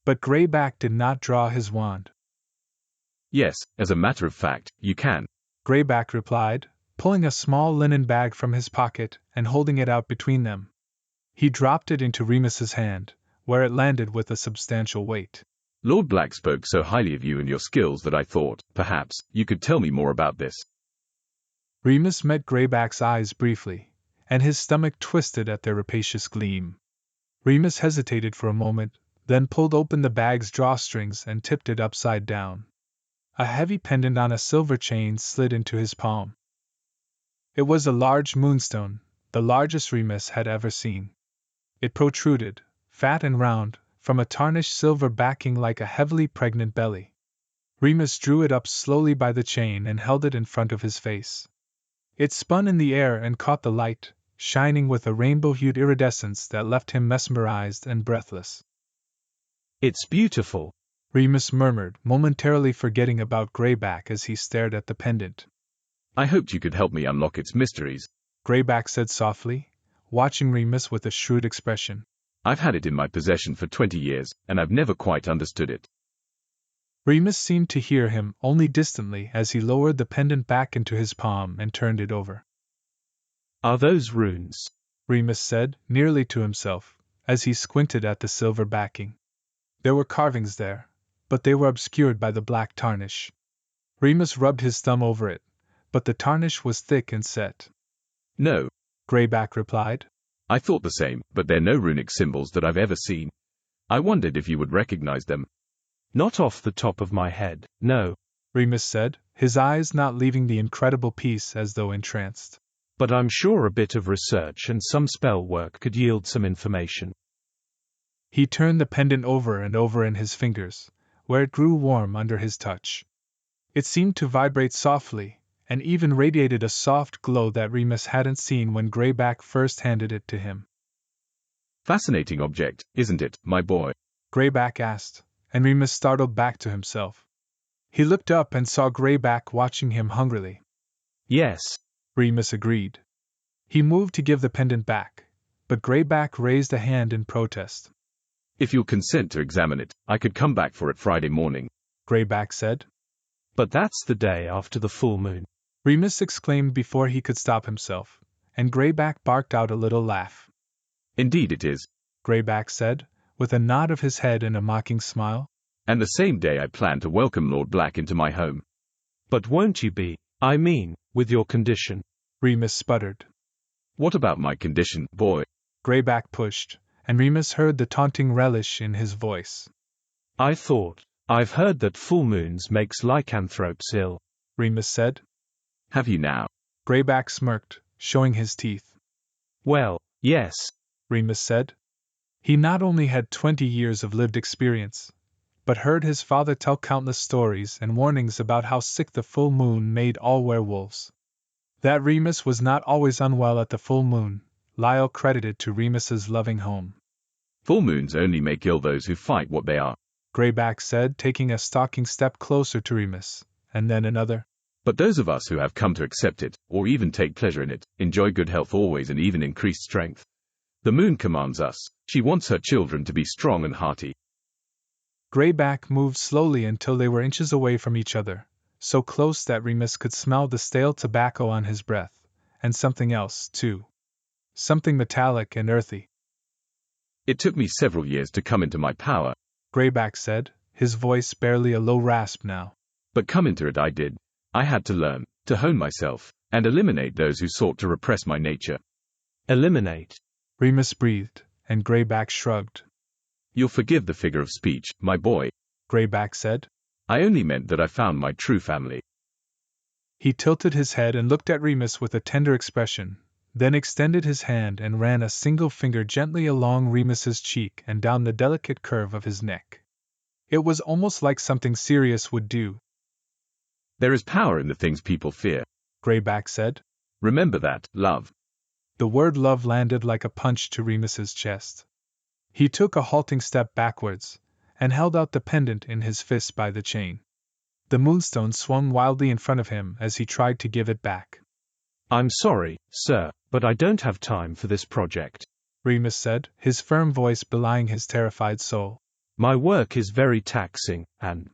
Speaker 1: But Greyback did not draw his wand.
Speaker 13: "Yes, as a matter of fact, you can,"
Speaker 1: Greyback replied, pulling a small linen bag from his pocket and holding it out between them. He dropped it into Remus's hand, where it landed with a substantial weight.
Speaker 13: "Lord Black spoke so highly of you and your skills that I thought, perhaps, you could tell me more about this."
Speaker 1: Remus met Greyback's eyes briefly, and his stomach twisted at their rapacious gleam. Remus hesitated for a moment, then pulled open the bag's drawstrings and tipped it upside down. A heavy pendant on a silver chain slid into his palm. It was a large moonstone, the largest Remus had ever seen. It protruded, fat and round, from a tarnished silver backing like a heavily pregnant belly. Remus drew it up slowly by the chain and held it in front of his face. It spun in the air and caught the light, shining with a rainbow-hued iridescence that left him mesmerized and breathless.
Speaker 2: It's beautiful,
Speaker 1: Remus murmured, momentarily forgetting about Greyback as he stared at the pendant.
Speaker 13: "I hoped you could help me unlock its mysteries,"
Speaker 1: Greyback said softly, watching Remus with a shrewd expression.
Speaker 13: "I've had it in my possession for 20 years, and I've never quite understood it."
Speaker 1: Remus seemed to hear him only distantly as he lowered the pendant back into his palm and turned it over.
Speaker 2: Are those runes?
Speaker 1: Remus said, nearly to himself, as he squinted at the silver backing. There were carvings there, but they were obscured by the black tarnish. Remus rubbed his thumb over it, but the tarnish was thick and set.
Speaker 13: "No,"
Speaker 1: Greyback replied.
Speaker 13: "I thought the same, but they're no runic symbols that I've ever seen. I wondered if you would recognize them."
Speaker 2: Not off the top of my head, no,
Speaker 1: Remus said, his eyes not leaving the incredible piece as though entranced.
Speaker 2: But I'm sure a bit of research and some spell work could yield some information.
Speaker 1: He turned the pendant over and over in his fingers, where it grew warm under his touch. It seemed to vibrate softly, and even radiated a soft glow that Remus hadn't seen when Greyback first handed it to him.
Speaker 13: "Fascinating object, isn't it, my boy?"
Speaker 1: Greyback asked, and Remus startled back to himself. He looked up and saw Greyback watching him hungrily.
Speaker 2: Yes,
Speaker 1: Remus agreed. He moved to give the pendant back, but Greyback raised a hand in protest.
Speaker 13: "If you'll consent to examine it, I could come back for it Friday morning,"
Speaker 1: Greyback said.
Speaker 2: But that's the day after the full moon,
Speaker 1: Remus exclaimed before he could stop himself, and Greyback barked out a little laugh.
Speaker 13: "Indeed it is,"
Speaker 1: Greyback said, with a nod of his head and a mocking smile.
Speaker 13: "And the same day I plan to welcome Lord Black into my home."
Speaker 2: But won't you be, I mean, with your condition?
Speaker 1: Remus sputtered.
Speaker 13: "What about my condition, boy?"
Speaker 1: Greyback pushed, and Remus heard the taunting relish in his voice.
Speaker 2: I've heard that full moons makes lycanthropes ill,
Speaker 1: Remus said.
Speaker 13: Have you now?
Speaker 1: Greyback smirked, showing his teeth.
Speaker 2: Well, yes,
Speaker 1: Remus said. He not only had 20 years of lived experience, but heard his father tell countless stories and warnings about how sick the full moon made all werewolves. That Remus was not always unwell at the full moon, Lyle credited to Remus's loving home.
Speaker 13: Full moons only make ill those who fight what they are,
Speaker 1: Greyback said, taking a stalking step closer to Remus, and then another.
Speaker 13: But those of us who have come to accept it, or even take pleasure in it, enjoy good health always and even increased strength. The moon commands us. She wants her children to be strong and hearty.
Speaker 1: Greyback moved slowly until they were inches away from each other, so close that Remus could smell the stale tobacco on his breath, and something else, too. Something metallic and earthy.
Speaker 13: It took me several years to come into my power,
Speaker 1: Greyback said, his voice barely a low rasp now.
Speaker 13: But come into it I did. I had to learn, to hone myself, and eliminate those who sought to repress my nature.
Speaker 2: Eliminate?
Speaker 1: Remus breathed, and Greyback shrugged.
Speaker 13: You'll forgive the figure of speech, my boy,
Speaker 1: Greyback said.
Speaker 13: I only meant that I found my true family.
Speaker 1: He tilted his head and looked at Remus with a tender expression, then extended his hand and ran a single finger gently along Remus's cheek and down the delicate curve of his neck. It was almost like something Sirius would do.
Speaker 13: There is power in the things people fear,
Speaker 1: Greyback said.
Speaker 13: Remember that, love.
Speaker 1: The word love landed like a punch to Remus's chest. He took a halting step backwards, and held out the pendant in his fist by the chain. The moonstone swung wildly in front of him as he tried to give it back.
Speaker 2: I'm sorry, sir, but I don't have time for this project,
Speaker 1: Remus said, his firm voice belying his terrified soul.
Speaker 2: My work is very taxing, and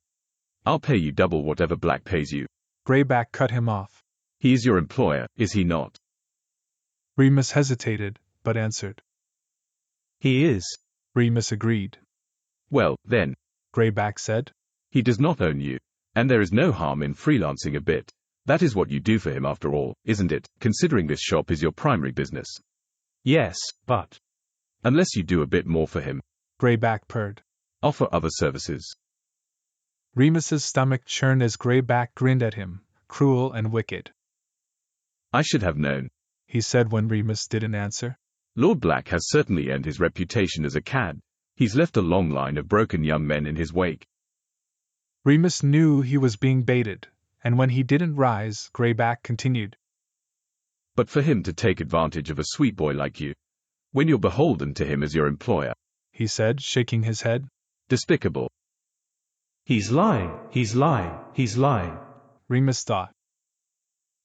Speaker 13: I'll pay you double whatever Black pays you.
Speaker 1: Greyback cut him off.
Speaker 13: He is your employer, is he not?
Speaker 1: Remus hesitated, but answered.
Speaker 2: He is,
Speaker 1: Remus agreed.
Speaker 13: Well, then,
Speaker 1: Greyback said.
Speaker 13: He does not own you, and there is no harm in freelancing a bit. That is what you do for him after all, isn't it, considering this shop is your primary business?
Speaker 2: Yes, but
Speaker 13: unless you do a bit more for him,
Speaker 1: Greyback purred.
Speaker 13: Offer other services.
Speaker 1: Remus's stomach churned as Greyback grinned at him, cruel and wicked.
Speaker 13: I should have known,
Speaker 1: he said when Remus didn't answer.
Speaker 13: Lord Black has certainly earned his reputation as a cad. He's left a long line of broken young men in his wake.
Speaker 1: Remus knew he was being baited, and when he didn't rise, Greyback continued.
Speaker 13: But for him to take advantage of a sweet boy like you, when you're beholden to him as your employer,
Speaker 1: he said, shaking his head.
Speaker 13: Despicable.
Speaker 2: He's lying, he's lying, he's lying,
Speaker 1: Remus thought.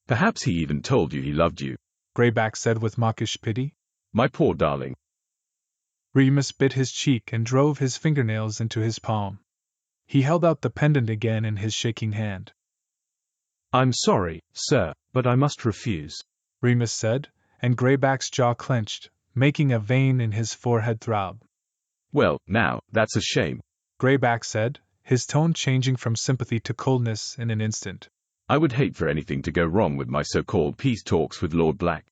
Speaker 13: Perhaps he even told you he loved you,
Speaker 1: Greyback said with mawkish pity.
Speaker 13: My poor darling.
Speaker 1: Remus bit his cheek and drove his fingernails into his palm. He held out the pendant again in his shaking hand.
Speaker 2: I'm sorry, sir, but I must refuse,
Speaker 1: Remus said, and Greyback's jaw clenched, making a vein in his forehead throb.
Speaker 13: Well, now, that's a shame,
Speaker 1: Greyback said, his tone changing from sympathy to coldness in an instant.
Speaker 13: I would hate for anything to go wrong with my so-called peace talks with Lord Black.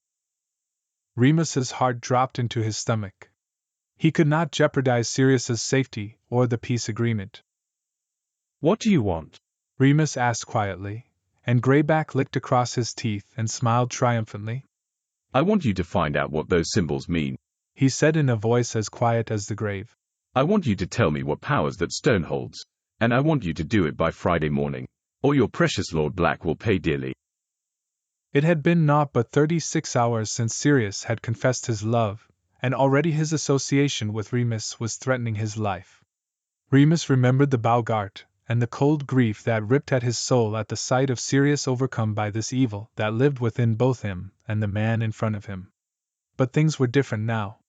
Speaker 1: Remus's heart dropped into his stomach. He could not jeopardize Sirius's safety or the peace agreement.
Speaker 2: What do you want?
Speaker 1: Remus asked quietly, and Greyback licked across his teeth and smiled triumphantly.
Speaker 13: I want you to find out what those symbols mean,
Speaker 1: he said in a voice as quiet as the grave.
Speaker 13: I want you to tell me what powers that stone holds, and I want you to do it by Friday morning, or your precious Lord Black will pay dearly.
Speaker 1: It had been naught but 36 hours since Sirius had confessed his love, and already his association with Remus was threatening his life. Remus remembered the Boggart, and the cold grief that ripped at his soul at the sight of Sirius overcome by this evil that lived within both him and the man in front of him. But things were different now.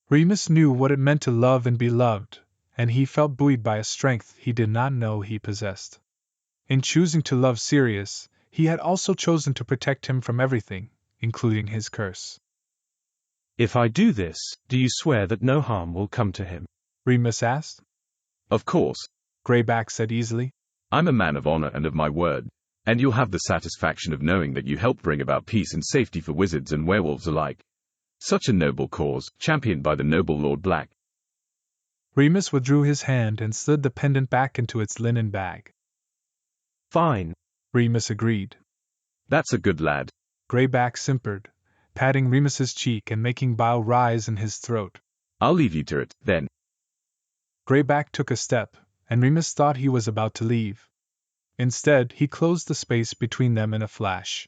Speaker 1: Remus knew what it meant to love and be loved, and he felt buoyed by a strength he did not know he possessed. In choosing to love Sirius, he had also chosen to protect him from everything, including his curse.
Speaker 2: If I do this, do you swear that no harm will come to him?
Speaker 1: Remus asked.
Speaker 13: Of course,
Speaker 1: Greyback said easily.
Speaker 13: I'm a man of honor and of my word, and you'll have the satisfaction of knowing that you helped bring about peace and safety for wizards and werewolves alike. Such a noble cause, championed by the noble Lord Black.
Speaker 1: Remus withdrew his hand and slid the pendant back into its linen bag.
Speaker 2: Fine,
Speaker 1: Remus agreed.
Speaker 13: That's a good lad.
Speaker 1: Greyback simpered, patting Remus's cheek and making bile rise in his throat.
Speaker 13: I'll leave you to it, then.
Speaker 1: Greyback took a step, and Remus thought he was about to leave. Instead, he closed the space between them in a flash.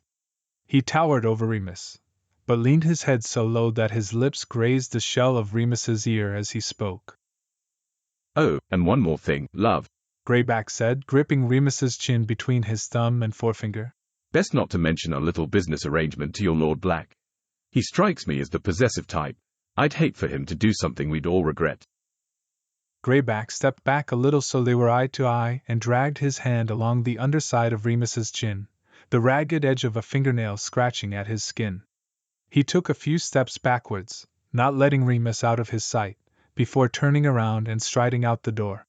Speaker 1: He towered over Remus, but leaned his head so low that his lips grazed the shell of Remus's ear as he spoke.
Speaker 13: Oh, and one more thing, love,
Speaker 1: Greyback said, gripping Remus's chin between his thumb and forefinger.
Speaker 13: Best not to mention our little business arrangement to your Lord Black. He strikes me as the possessive type. I'd hate for him to do something we'd all regret.
Speaker 1: Greyback stepped back a little so they were eye to eye and dragged his hand along the underside of Remus's chin, the ragged edge of a fingernail scratching at his skin. He took a few steps backwards, not letting Remus out of his sight, before turning around and striding out the door.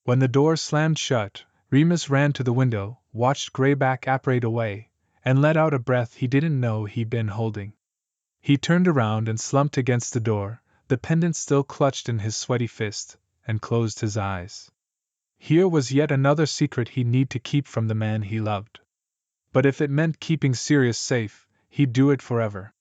Speaker 1: When the door slammed shut, Remus ran to the window, watched Greyback apparate away, and let out a breath he didn't know he'd been holding. He turned around and slumped against the door, the pendant still clutched in his sweaty fist, and closed his eyes. Here was yet another secret he'd need to keep from the man he loved. But if it meant keeping Sirius safe, he'd do it forever.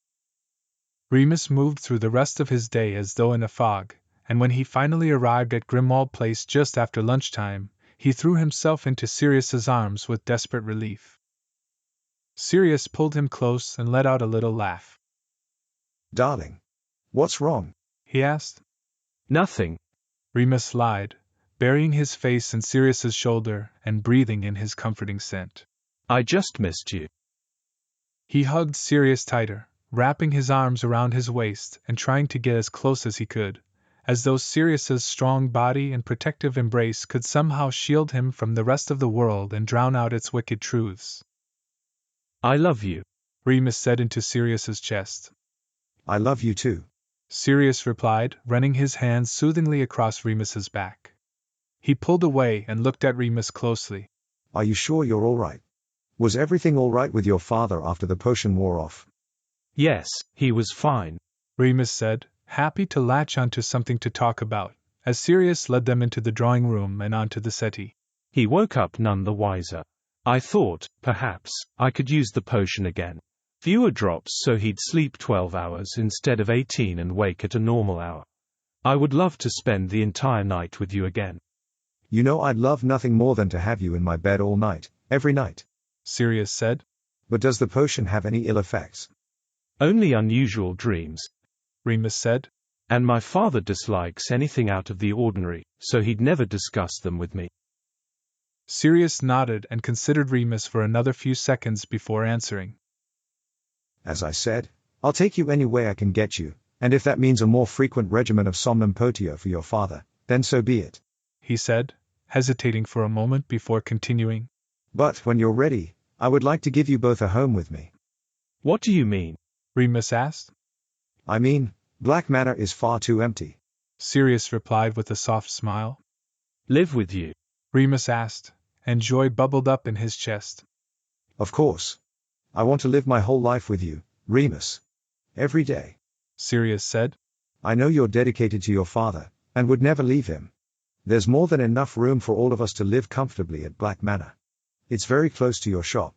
Speaker 1: Remus moved through the rest of his day as though in a fog, and when he finally arrived at Grimmauld Place just after lunchtime, he threw himself into Sirius's arms with desperate relief. Sirius pulled him close and let out a little laugh.
Speaker 3: Darling, what's wrong?
Speaker 1: He asked.
Speaker 2: Nothing,
Speaker 1: Remus lied, burying his face in Sirius's shoulder and breathing in his comforting scent.
Speaker 2: I just missed you.
Speaker 1: He hugged Sirius tighter, wrapping his arms around his waist and trying to get as close as he could, as though Sirius's strong body and protective embrace could somehow shield him from the rest of the world and drown out its wicked truths.
Speaker 2: I love you,
Speaker 1: Remus said into Sirius's chest.
Speaker 3: I love you too,
Speaker 1: Sirius replied, running his hands soothingly across Remus's back. He pulled away and looked at Remus closely.
Speaker 3: Are you sure you're all right? Was everything all right with your father after the potion wore off?
Speaker 2: Yes, he was fine,
Speaker 1: Remus said, happy to latch onto something to talk about, as Sirius led them into the drawing room and onto the settee.
Speaker 2: He woke up none the wiser. I thought, perhaps, I could use the potion again. Fewer drops so he'd sleep 12 hours instead of 18 and wake at a normal hour. I would love to spend the entire night with you again.
Speaker 3: You know I'd love nothing more than to have you in my bed all night, every night,
Speaker 1: Sirius said.
Speaker 3: But does the potion have any ill effects?
Speaker 2: Only unusual dreams,
Speaker 1: Remus said.
Speaker 2: And my father dislikes anything out of the ordinary, so he'd never discuss them with me.
Speaker 1: Sirius nodded and considered Remus for another few seconds before answering.
Speaker 3: As I said, I'll take you any way I can get you, and if that means a more frequent regimen of somnampotia for your father, then so be it,
Speaker 1: he said, hesitating for a moment before continuing.
Speaker 3: But when you're ready, I would like to give you both a home with me.
Speaker 2: What do you mean?
Speaker 1: Remus asked.
Speaker 3: I mean, Black Manor is far too empty,
Speaker 1: Sirius replied with a soft smile.
Speaker 2: Live with you?
Speaker 1: Remus asked, and joy bubbled up in his chest.
Speaker 3: Of course. I want to live my whole life with you, Remus. Every day,
Speaker 1: Sirius said.
Speaker 3: I know you're dedicated to your father, and would never leave him. There's more than enough room for all of us to live comfortably at Black Manor. It's very close to your shop.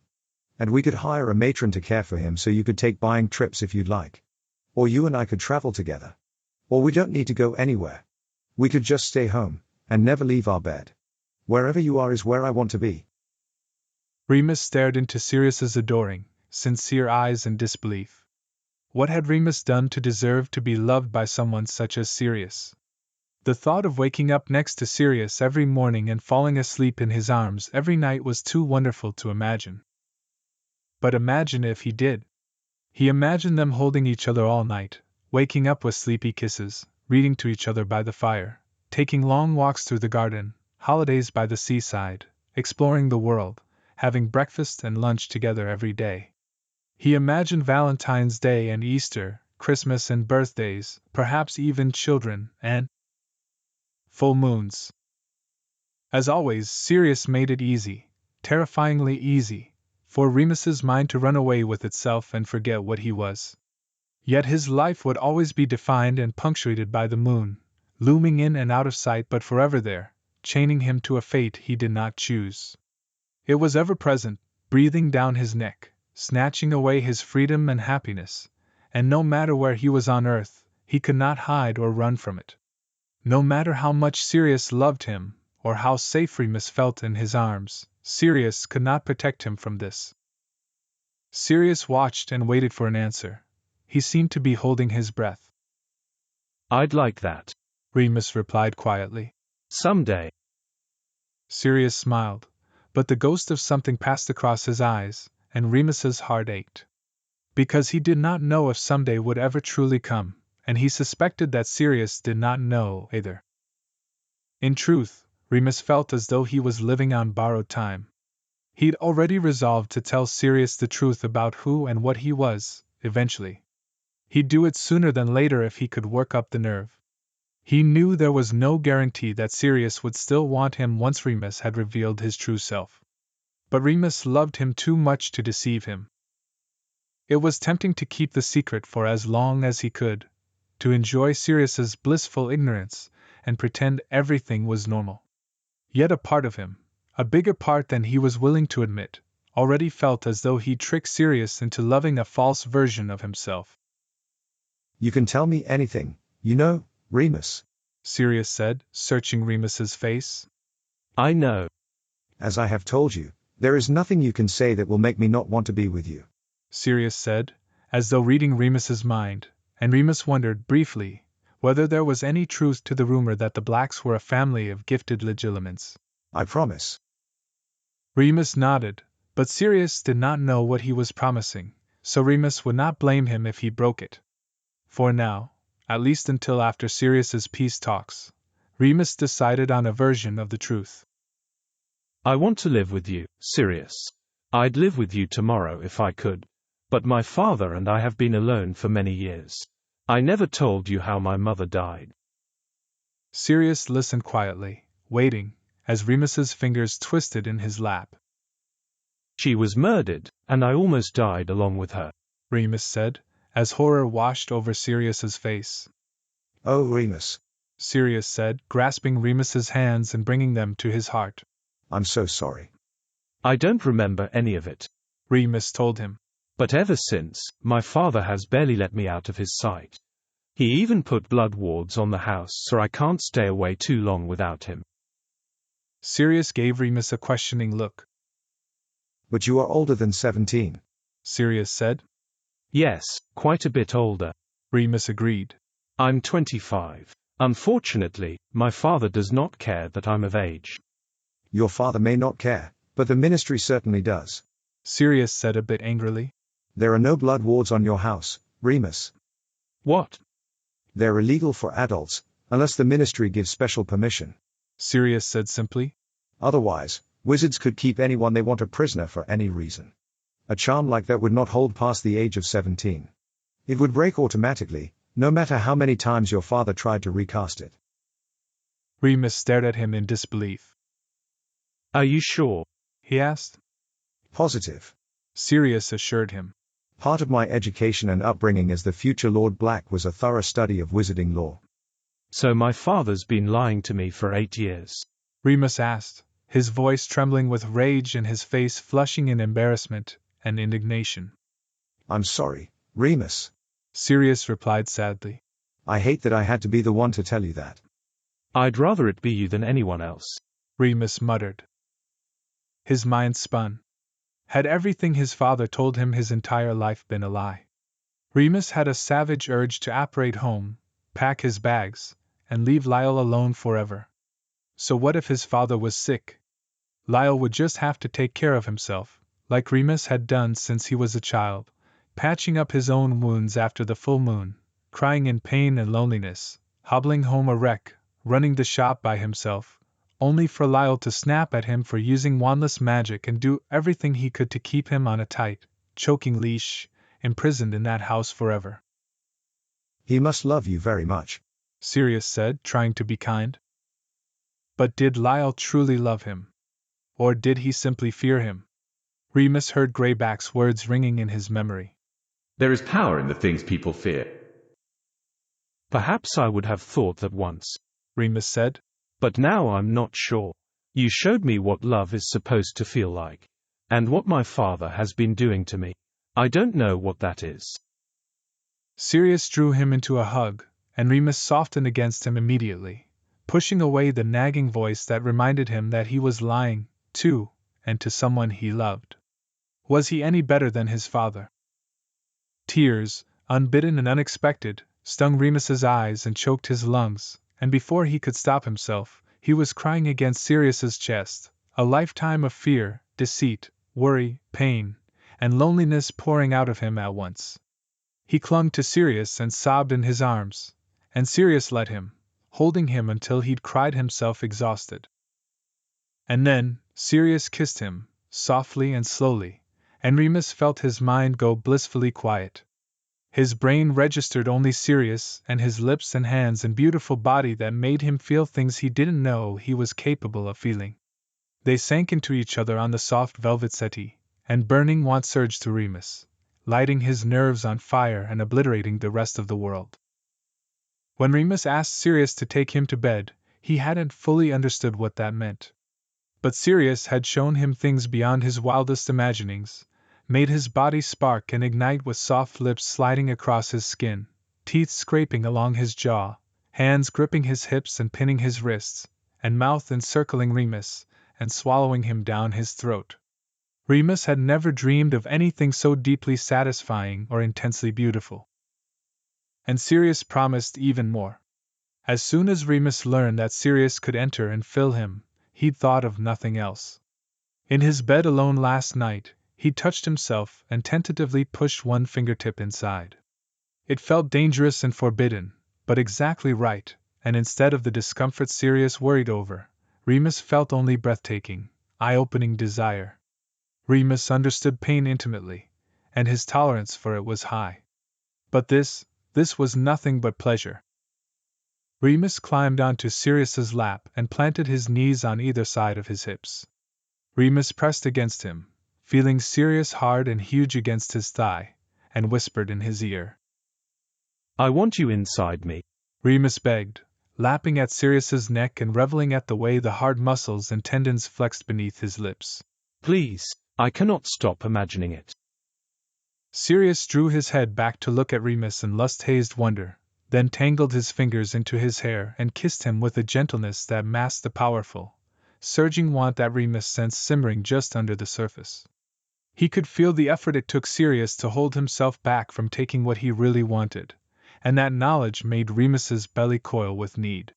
Speaker 3: And we could hire a matron to care for him so you could take buying trips if you'd like. Or you and I could travel together. Or we don't need to go anywhere. We could just stay home, and never leave our bed. Wherever you are is where I want to be.
Speaker 1: Remus stared into Sirius's adoring, sincere eyes in disbelief. What had Remus done to deserve to be loved by someone such as Sirius? The thought of waking up next to Sirius every morning and falling asleep in his arms every night was too wonderful to imagine. But imagine if he did. He imagined them holding each other all night, waking up with sleepy kisses, reading to each other by the fire, taking long walks through the garden, holidays by the seaside, exploring the world, having breakfast and lunch together every day. He imagined Valentine's Day and Easter, Christmas and birthdays, perhaps even children, and full moons. As always, Sirius made it easy, terrifyingly easy, for Remus's mind to run away with itself and forget what he was. Yet his life would always be defined and punctuated by the moon, looming in and out of sight but forever there, chaining him to a fate he did not choose. It was ever present, breathing down his neck, snatching away his freedom and happiness, and no matter where he was on earth, he could not hide or run from it. No matter how much Sirius loved him, or how safe Remus felt in his arms, Sirius could not protect him from this. Sirius watched and waited for an answer. He seemed to be holding his breath.
Speaker 2: I'd like that,
Speaker 1: Remus replied quietly.
Speaker 2: Someday.
Speaker 1: Sirius smiled, but the ghost of something passed across his eyes, and Remus's heart ached. Because he did not know if someday would ever truly come, and he suspected that Sirius did not know either. In truth, Remus felt as though he was living on borrowed time. He'd already resolved to tell Sirius the truth about who and what he was, eventually. He'd do it sooner than later if he could work up the nerve. He knew there was no guarantee that Sirius would still want him once Remus had revealed his true self. But Remus loved him too much to deceive him. It was tempting to keep the secret for as long as he could, to enjoy Sirius's blissful ignorance, and pretend everything was normal. Yet a part of him, a bigger part than he was willing to admit, already felt as though he'd tricked Sirius into loving a false version of himself.
Speaker 3: You can tell me anything, you know, Remus,
Speaker 1: Sirius said, searching Remus's face.
Speaker 2: I know.
Speaker 3: As I have told you, there is nothing you can say that will make me not want to be with you,
Speaker 1: Sirius said, as though reading Remus's mind, and Remus wondered, briefly, whether there was any truth to the rumor that the Blacks were a family of gifted legilimens.
Speaker 3: I promise.
Speaker 1: Remus nodded, but Sirius did not know what he was promising, so Remus would not blame him if he broke it. For now, at least until after Sirius's peace talks, Remus decided on a version of the truth.
Speaker 2: I want to live with you, Sirius. I'd live with you tomorrow if I could. But my father and I have been alone for many years. I never told you how my mother died.
Speaker 1: Sirius listened quietly, waiting, as Remus's fingers twisted in his lap.
Speaker 2: She was murdered, and I almost died along with her,
Speaker 1: Remus said, as horror washed over Sirius's face.
Speaker 3: Oh, Remus,
Speaker 1: Sirius said, grasping Remus's hands and bringing them to his heart.
Speaker 3: I'm so sorry.
Speaker 2: I don't remember any of it,
Speaker 1: Remus told him.
Speaker 2: But ever since, my father has barely let me out of his sight. He even put blood wards on the house so I can't stay away too long without him.
Speaker 1: Sirius gave Remus a questioning look.
Speaker 3: But you are older than 17,
Speaker 1: Sirius said.
Speaker 2: Yes, quite a bit older,
Speaker 1: Remus agreed.
Speaker 2: I'm 25. Unfortunately, my father does not care that I'm of age.
Speaker 3: Your father may not care, but the ministry certainly does,
Speaker 1: Sirius said a bit angrily.
Speaker 3: There are no blood wards on your house, Remus.
Speaker 2: What?
Speaker 3: They're illegal for adults, unless the ministry gives special permission,
Speaker 1: Sirius said simply.
Speaker 3: Otherwise, wizards could keep anyone they want a prisoner for any reason. A charm like that would not hold past the age of 17. It would break automatically, no matter how many times your father tried to recast it.
Speaker 1: Remus stared at him in disbelief.
Speaker 2: Are you sure?
Speaker 1: He asked.
Speaker 3: Positive,
Speaker 1: Sirius assured him.
Speaker 3: Part of my education and upbringing as the future Lord Black was a thorough study of wizarding lore.
Speaker 2: So my father's been lying to me for 8 years?
Speaker 1: Remus asked, his voice trembling with rage and his face flushing in embarrassment and indignation.
Speaker 3: I'm sorry, Remus,
Speaker 1: Sirius replied sadly.
Speaker 3: I hate that I had to be the one to tell you that.
Speaker 2: I'd rather it be you than anyone else,
Speaker 1: Remus muttered. His mind spun. Had everything his father told him his entire life been a lie? Remus had a savage urge to apparate home, pack his bags, and leave Lyle alone forever. So what if his father was sick? Lyle would just have to take care of himself, like Remus had done since he was a child, patching up his own wounds after the full moon, crying in pain and loneliness, hobbling home a wreck, running the shop by himself, only for Lyle to snap at him for using wandless magic and do everything he could to keep him on a tight, choking leash, imprisoned in that house forever.
Speaker 3: He must love you very much,
Speaker 1: Sirius said, trying to be kind. But did Lyle truly love him? Or did he simply fear him? Remus heard Greyback's words ringing in his memory.
Speaker 13: There is power in the things people fear.
Speaker 2: Perhaps I would have thought that once,
Speaker 1: Remus said.
Speaker 2: but now I'm not sure. You showed me what love is supposed to feel like. And what my father has been doing to me. I don't know what that is.
Speaker 1: Sirius drew him into a hug, and Remus softened against him immediately, pushing away the nagging voice that reminded him that he was lying, too, and to someone he loved. Was he any better than his father? Tears, unbidden and unexpected, stung Remus's eyes and choked his lungs, and before he could stop himself, he was crying against Sirius's chest, a lifetime of fear, deceit, worry, pain, and loneliness pouring out of him at once. He clung to Sirius and sobbed in his arms, and Sirius let him, holding him until he'd cried himself exhausted. And then, Sirius kissed him, softly and slowly, and Remus felt his mind go blissfully quiet. His brain registered only Sirius and his lips and hands and beautiful body that made him feel things he didn't know he was capable of feeling. They sank into each other on the soft velvet settee, and burning want surged through Remus, lighting his nerves on fire and obliterating the rest of the world. When Remus asked Sirius to take him to bed, he hadn't fully understood what that meant. But Sirius had shown him things beyond his wildest imaginings, made his body spark and ignite with soft lips sliding across his skin, teeth scraping along his jaw, hands gripping his hips and pinning his wrists, and mouth encircling Remus and swallowing him down his throat. Remus had never dreamed of anything so deeply satisfying or intensely beautiful. And Sirius promised even more. As soon as Remus learned that Sirius could enter and fill him, he'd thought of nothing else. In his bed alone last night, he touched himself and tentatively pushed one fingertip inside. It felt dangerous and forbidden, but exactly right, and instead of the discomfort Sirius worried over, Remus felt only breathtaking, eye-opening desire. Remus understood pain intimately, and his tolerance for it was high. But this was nothing but pleasure. Remus climbed onto Sirius's lap and planted his knees on either side of his hips. Remus pressed against him, feeling Sirius hard and huge against his thigh, and whispered in his ear.
Speaker 2: I want you inside me,
Speaker 1: Remus begged, lapping at Sirius's neck and reveling at the way the hard muscles and tendons flexed beneath his lips.
Speaker 2: Please, I cannot stop imagining it.
Speaker 1: Sirius drew his head back to look at Remus in lust-hazed wonder, then tangled his fingers into his hair and kissed him with a gentleness that masked the powerful, surging want that Remus sensed simmering just under the surface. He could feel the effort it took Sirius to hold himself back from taking what he really wanted, and that knowledge made Remus's belly coil with need.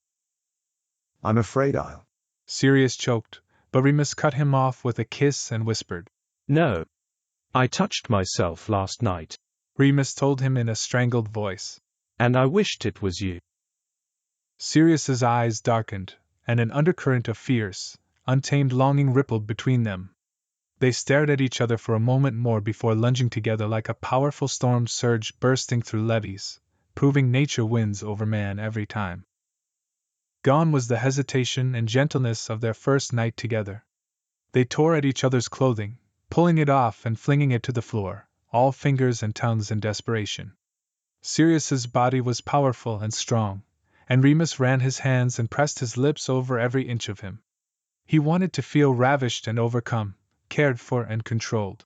Speaker 3: I'm afraid I'll.
Speaker 1: Sirius choked, but Remus cut him off with a kiss and whispered.
Speaker 2: No. I touched myself last night,
Speaker 1: Remus told him in a strangled voice.
Speaker 2: And I wished it was you.
Speaker 1: Sirius's eyes darkened, and an undercurrent of fierce, untamed longing rippled between them. They stared at each other for a moment more before lunging together like a powerful storm surge bursting through levees, proving nature wins over man every time. Gone was the hesitation and gentleness of their first night together. They tore at each other's clothing, pulling it off and flinging it to the floor, all fingers and tongues in desperation. Sirius's body was powerful and strong, and Remus ran his hands and pressed his lips over every inch of him. He wanted to feel ravished and overcome, cared for and controlled.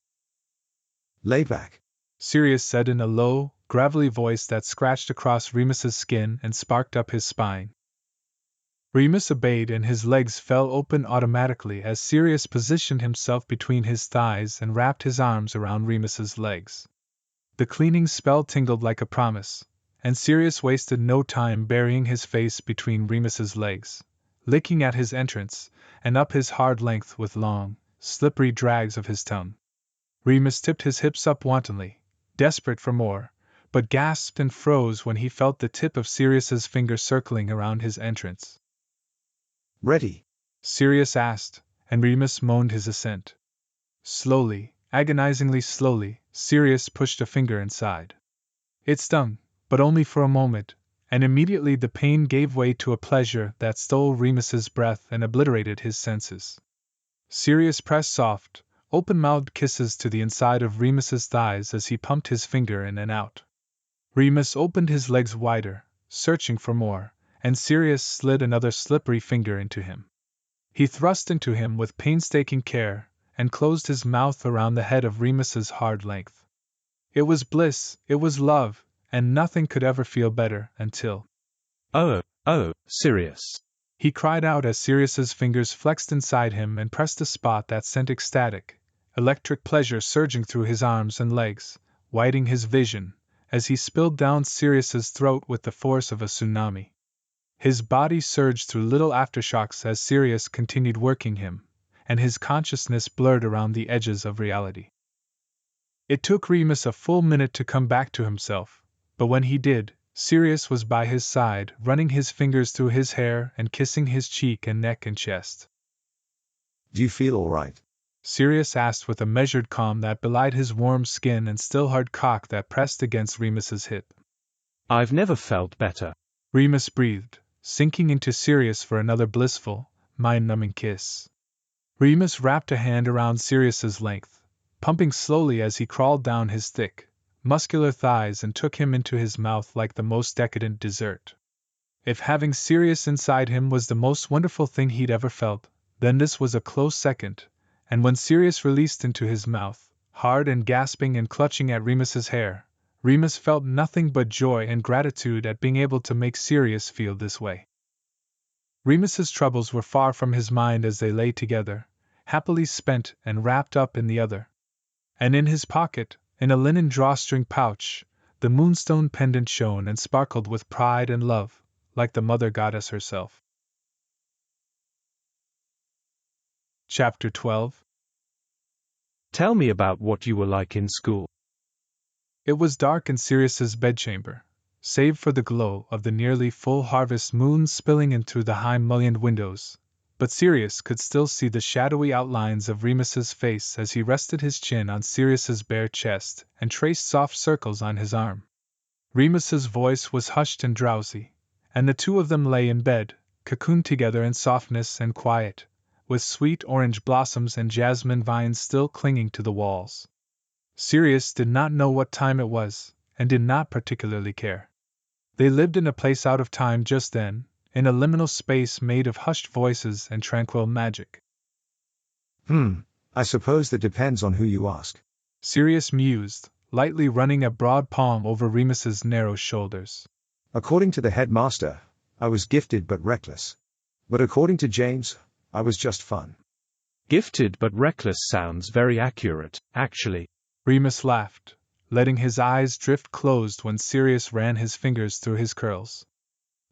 Speaker 3: Lay back,
Speaker 1: Sirius said in a low, gravelly voice that scratched across Remus's skin and sparked up his spine. Remus obeyed and his legs fell open automatically as Sirius positioned himself between his thighs and wrapped his arms around Remus's legs. The cleaning spell tingled like a promise, and Sirius wasted no time burying his face between Remus's legs, licking at his entrance and up his hard length with long, slippery drags of his tongue. Remus tipped his hips up wantonly, desperate for more, but gasped and froze when he felt the tip of Sirius's finger circling around his entrance.
Speaker 3: Ready?
Speaker 1: Sirius asked, and Remus moaned his assent. Slowly, agonizingly slowly, Sirius pushed a finger inside. It stung, but only for a moment, and immediately the pain gave way to a pleasure that stole Remus's breath and obliterated his senses. Sirius pressed soft, open-mouthed kisses to the inside of Remus's thighs as he pumped his finger in and out. Remus opened his legs wider, searching for more, and Sirius slid another slippery finger into him. He thrust into him with painstaking care, and closed his mouth around the head of Remus's hard length. It was bliss, it was love, and nothing could ever feel better until...
Speaker 2: Oh, Sirius!
Speaker 1: He cried out as Sirius's fingers flexed inside him and pressed a spot that sent ecstatic, electric pleasure surging through his arms and legs, whiting his vision, as he spilled down Sirius's throat with the force of a tsunami. His body surged through little aftershocks as Sirius continued working him, and his consciousness blurred around the edges of reality. It took Remus a full minute to come back to himself, but when he did, Sirius was by his side, running his fingers through his hair and kissing his cheek and neck and chest.
Speaker 3: Do you feel all right?
Speaker 1: Sirius asked with a measured calm that belied his warm skin and still hard cock that pressed against Remus's hip.
Speaker 2: I've never felt better,
Speaker 1: Remus breathed, sinking into Sirius for another blissful, mind-numbing kiss. Remus wrapped a hand around Sirius's length, pumping slowly as he crawled down his thick, muscular thighs and took him into his mouth like the most decadent dessert. If having Sirius inside him was the most wonderful thing he'd ever felt, then this was a close second, and when Sirius released into his mouth, hard and gasping and clutching at Remus's hair, Remus felt nothing but joy and gratitude at being able to make Sirius feel this way. Remus's troubles were far from his mind as they lay together, happily spent and wrapped up in the other. And in his pocket, in a linen drawstring pouch, the moonstone pendant shone and sparkled with pride and love, like the mother goddess herself. Chapter 12.
Speaker 2: Tell me about what you were like in school.
Speaker 1: It was dark in Sirius's bedchamber, save for the glow of the nearly full harvest moon spilling in through the high mullioned windows, but Sirius could still see the shadowy outlines of Remus's face as he rested his chin on Sirius's bare chest and traced soft circles on his arm. Remus's voice was hushed and drowsy, and the two of them lay in bed, cocooned together in softness and quiet, with sweet orange blossoms and jasmine vines still clinging to the walls. Sirius did not know what time it was, and did not particularly care. They lived in a place out of time just then, in a liminal space made of hushed voices and tranquil magic.
Speaker 3: I suppose that depends on who you ask.
Speaker 1: Sirius mused, lightly running a broad palm over Remus's narrow shoulders.
Speaker 3: According to the headmaster, I was gifted but reckless. But according to James, I was just fun.
Speaker 2: Gifted but reckless sounds very accurate, actually.
Speaker 1: Remus laughed, letting his eyes drift closed when Sirius ran his fingers through his curls.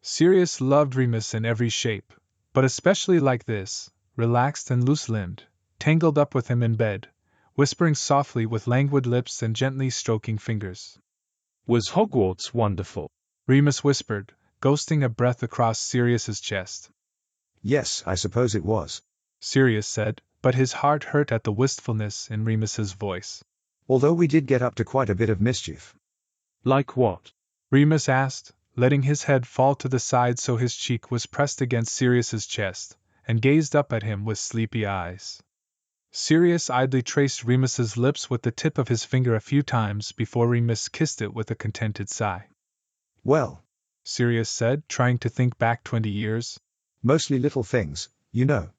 Speaker 1: Sirius loved Remus in every shape, but especially like this, relaxed and loose-limbed, tangled up with him in bed, whispering softly with languid lips and gently stroking fingers.
Speaker 2: Was Hogwarts wonderful?
Speaker 1: Remus whispered, ghosting a breath across Sirius's chest.
Speaker 3: Yes, I suppose it was,
Speaker 1: Sirius said, but his heart hurt at the wistfulness in Remus's voice.
Speaker 3: Although we did get up to quite a bit of mischief.
Speaker 2: Like what?
Speaker 1: Remus asked, letting his head fall to the side so his cheek was pressed against Sirius's chest, and gazed up at him with sleepy eyes. Sirius idly traced Remus's lips with the tip of his finger a few times before Remus kissed it with a contented sigh.
Speaker 3: Well,
Speaker 1: Sirius said, trying to think back 20 years.
Speaker 3: Mostly little things, you know.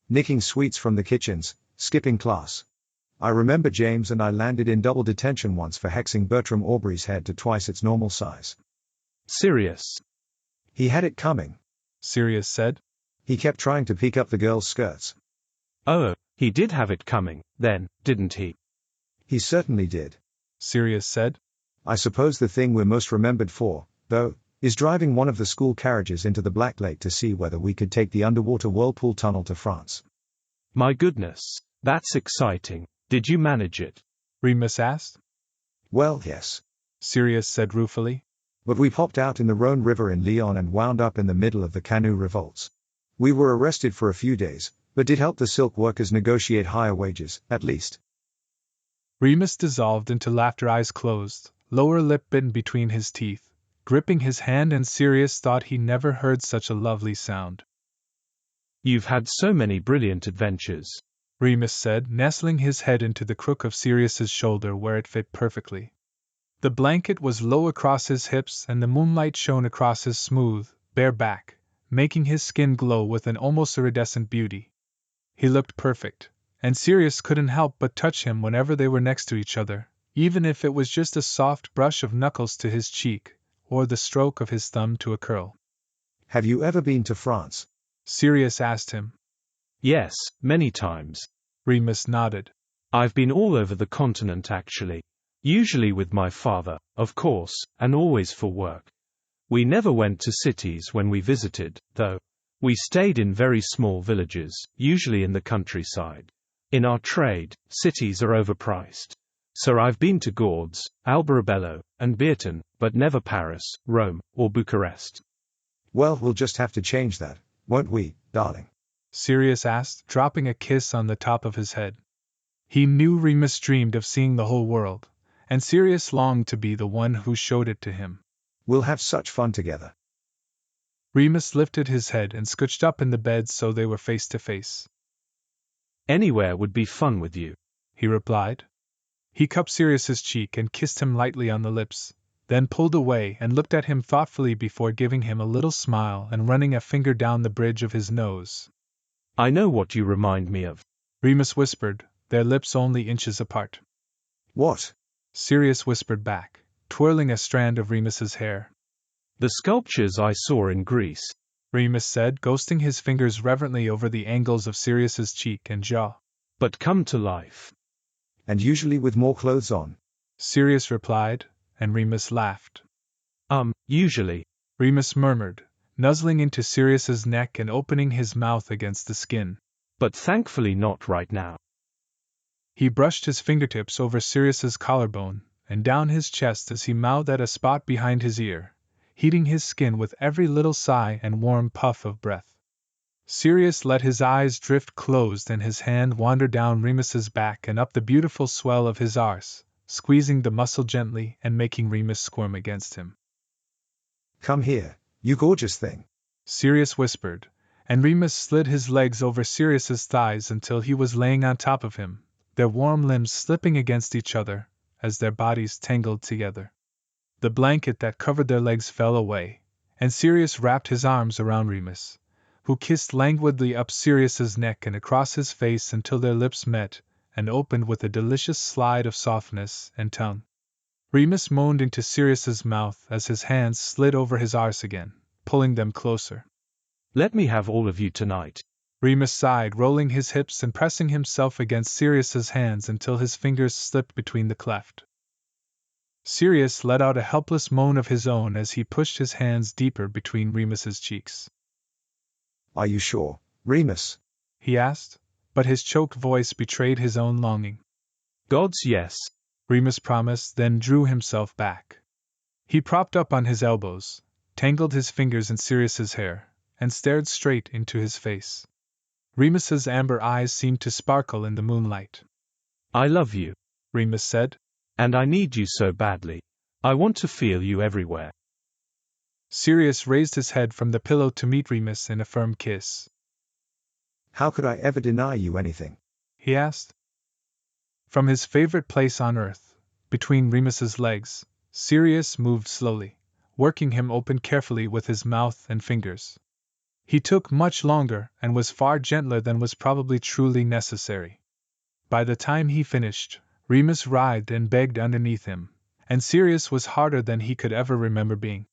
Speaker 3: Nicking sweets from the kitchens, skipping class. I remember James and I landed in double detention once for hexing Bertram Aubrey's head to twice its normal size.
Speaker 2: Sirius.
Speaker 3: He had it coming,
Speaker 1: Sirius said.
Speaker 3: He kept trying to peek up the girls' skirts.
Speaker 2: Oh, he did have it coming, then, didn't he?
Speaker 3: He certainly did,
Speaker 1: Sirius said.
Speaker 3: I suppose the thing we're most remembered for, though, is driving one of the school carriages into the Black Lake to see whether we could take the underwater whirlpool tunnel to France.
Speaker 2: My goodness, that's exciting. Did you manage it?
Speaker 1: Remus asked.
Speaker 3: Well, yes,
Speaker 1: Sirius said ruefully.
Speaker 3: But we popped out in the Rhone River in Lyon and wound up in the middle of the canoe revolts. We were arrested for a few days, but did help the silk workers negotiate higher wages, at least.
Speaker 1: Remus dissolved into laughter, eyes closed, lower lip bitten between his teeth, gripping his hand, and Sirius thought he never heard such a lovely sound.
Speaker 2: You've had so many brilliant adventures.
Speaker 1: Remus said, nestling his head into the crook of Sirius's shoulder where it fit perfectly. The blanket was low across his hips and the moonlight shone across his smooth, bare back, making his skin glow with an almost iridescent beauty. He looked perfect, and Sirius couldn't help but touch him whenever they were next to each other, even if it was just a soft brush of knuckles to his cheek, or the stroke of his thumb to a curl.
Speaker 3: Have you ever been to France?
Speaker 1: Sirius asked him.
Speaker 2: Yes, many times.
Speaker 1: Remus nodded.
Speaker 2: I've been all over the continent actually. Usually with my father, of course, and always for work. We never went to cities when we visited, though. We stayed in very small villages, usually in the countryside. In our trade, cities are overpriced. So I've been to Gordes, Alberobello, and Bearton, but never Paris, Rome, or Bucharest.
Speaker 3: Well, we'll just have to change that, won't we, darling?
Speaker 1: Sirius asked, dropping a kiss on the top of his head. He knew Remus dreamed of seeing the whole world, and Sirius longed to be the one who showed it to him.
Speaker 3: We'll have such fun together.
Speaker 1: Remus lifted his head and scooched up in the bed so they were face to face.
Speaker 2: Anywhere would be fun with you,
Speaker 1: he replied. He cupped Sirius's cheek and kissed him lightly on the lips, then pulled away and looked at him thoughtfully before giving him a little smile and running a finger down the bridge of his nose.
Speaker 2: I know what you remind me of,
Speaker 1: Remus whispered, their lips only inches apart.
Speaker 3: What?
Speaker 1: Sirius whispered back, twirling a strand of Remus's hair.
Speaker 2: The sculptures I saw in Greece,
Speaker 1: Remus said, ghosting his fingers reverently over the angles of Sirius's cheek and jaw.
Speaker 2: But come to life.
Speaker 3: And usually with more clothes on,
Speaker 1: Sirius replied, and Remus laughed.
Speaker 2: Usually,
Speaker 1: Remus murmured, nuzzling into Sirius's neck and opening his mouth against the skin.
Speaker 2: But thankfully not right now.
Speaker 1: He brushed his fingertips over Sirius's collarbone and down his chest as he mouthed at a spot behind his ear, heating his skin with every little sigh and warm puff of breath. Sirius let his eyes drift closed and his hand wander down Remus's back and up the beautiful swell of his arse, squeezing the muscle gently and making Remus squirm against him.
Speaker 3: Come here, you gorgeous thing,
Speaker 1: Sirius whispered, and Remus slid his legs over Sirius's thighs until he was laying on top of him, their warm limbs slipping against each other as their bodies tangled together. The blanket that covered their legs fell away, and Sirius wrapped his arms around Remus, who kissed languidly up Sirius's neck and across his face until their lips met and opened with a delicious slide of softness and tongue. Remus moaned into Sirius's mouth as his hands slid over his arse again, pulling them closer.
Speaker 2: Let me have all of you tonight,
Speaker 1: Remus sighed, rolling his hips and pressing himself against Sirius's hands until his fingers slipped between the cleft. Sirius let out a helpless moan of his own as he pushed his hands deeper between Remus's cheeks.
Speaker 3: Are you sure, Remus?
Speaker 1: He asked, but his choked voice betrayed his own longing.
Speaker 2: God's yes,
Speaker 1: Remus promised, then drew himself back. He propped up on his elbows, tangled his fingers in Sirius's hair, and stared straight into his face. Remus's amber eyes seemed to sparkle in the moonlight.
Speaker 2: I love you,
Speaker 1: Remus said.
Speaker 2: And I need you so badly. I want to feel you everywhere.
Speaker 1: Sirius raised his head from the pillow to meet Remus in a firm kiss.
Speaker 3: How could I ever deny you anything?
Speaker 1: He asked. From his favorite place on earth, between Remus's legs, Sirius moved slowly, working him open carefully with his mouth and fingers. He took much longer and was far gentler than was probably truly necessary. By the time he finished, Remus writhed and begged underneath him, and Sirius was harder than he could ever remember being.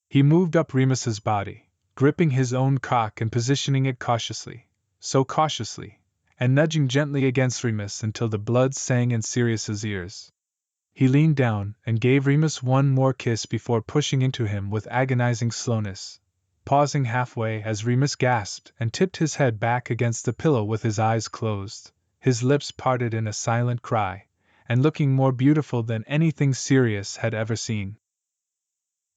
Speaker 1: He moved up Remus's body, gripping his own cock and positioning it cautiously, so cautiously, and nudging gently against Remus until the blood sang in Sirius's ears. He leaned down and gave Remus one more kiss before pushing into him with agonizing slowness, pausing halfway as Remus gasped and tipped his head back against the pillow with his eyes closed, his lips parted in a silent cry, and looking more beautiful than anything Sirius had ever seen.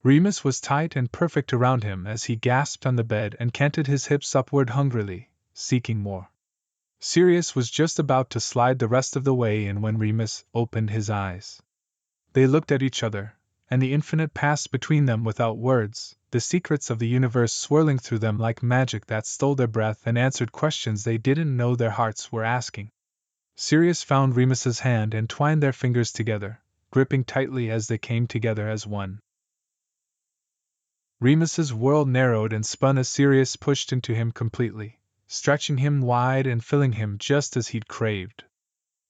Speaker 1: Remus was tight and perfect around him as he gasped on the bed and canted his hips upward hungrily, seeking more. Sirius was just about to slide the rest of the way in when Remus opened his eyes. They looked at each other, and the infinite passed between them without words, the secrets of the universe swirling through them like magic that stole their breath and answered questions they didn't know their hearts were asking. Sirius found Remus's hand and twined their fingers together, gripping tightly as they came together as one. Remus's world narrowed and spun as Sirius pushed into him completely, stretching him wide and filling him just as he'd craved.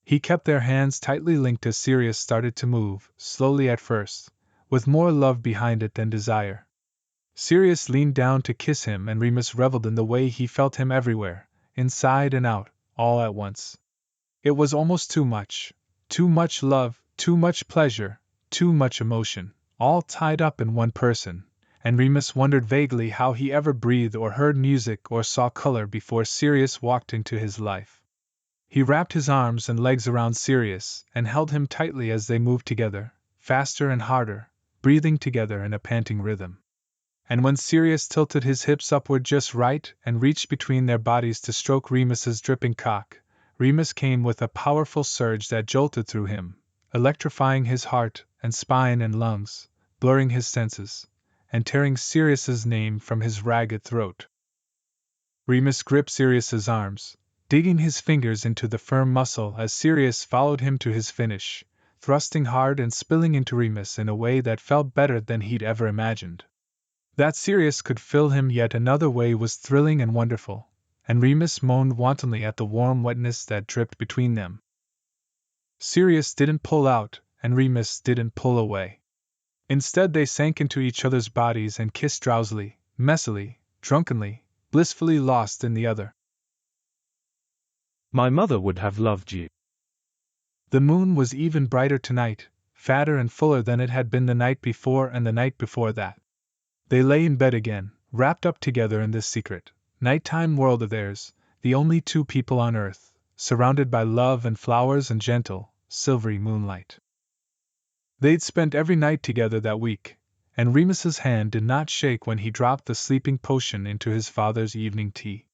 Speaker 1: He kept their hands tightly linked as Sirius started to move, slowly at first, with more love behind it than desire. Sirius leaned down to kiss him, and Remus reveled in the way he felt him everywhere, inside and out, all at once. It was almost too much love, too much pleasure, too much emotion, all tied up in one person, and Remus wondered vaguely how he ever breathed or heard music or saw color before Sirius walked into his life. He wrapped his arms and legs around Sirius and held him tightly as they moved together, faster and harder, breathing together in a panting rhythm. And when Sirius tilted his hips upward just right and reached between their bodies to stroke Remus's dripping cock, Remus came with a powerful surge that jolted through him, electrifying his heart and spine and lungs, blurring his senses, and tearing Sirius's name from his ragged throat. Remus gripped Sirius's arms, digging his fingers into the firm muscle as Sirius followed him to his finish, thrusting hard and spilling into Remus in a way that felt better than he'd ever imagined. That Sirius could fill him yet another way was thrilling and wonderful, and Remus moaned wantonly at the warm wetness that dripped between them. Sirius didn't pull out, and Remus didn't pull away. Instead, they sank into each other's bodies and kissed drowsily, messily, drunkenly, blissfully lost in the other.
Speaker 2: My mother would have loved you.
Speaker 1: The moon was even brighter tonight, fatter and fuller than it had been the night before and the night before that. They lay in bed again, wrapped up together in this secret, nighttime world of theirs, the only two people on earth, surrounded by love and flowers and gentle, silvery moonlight. They'd spent every night together that week, and Remus's hand did not shake when he dropped the sleeping potion into his father's evening tea.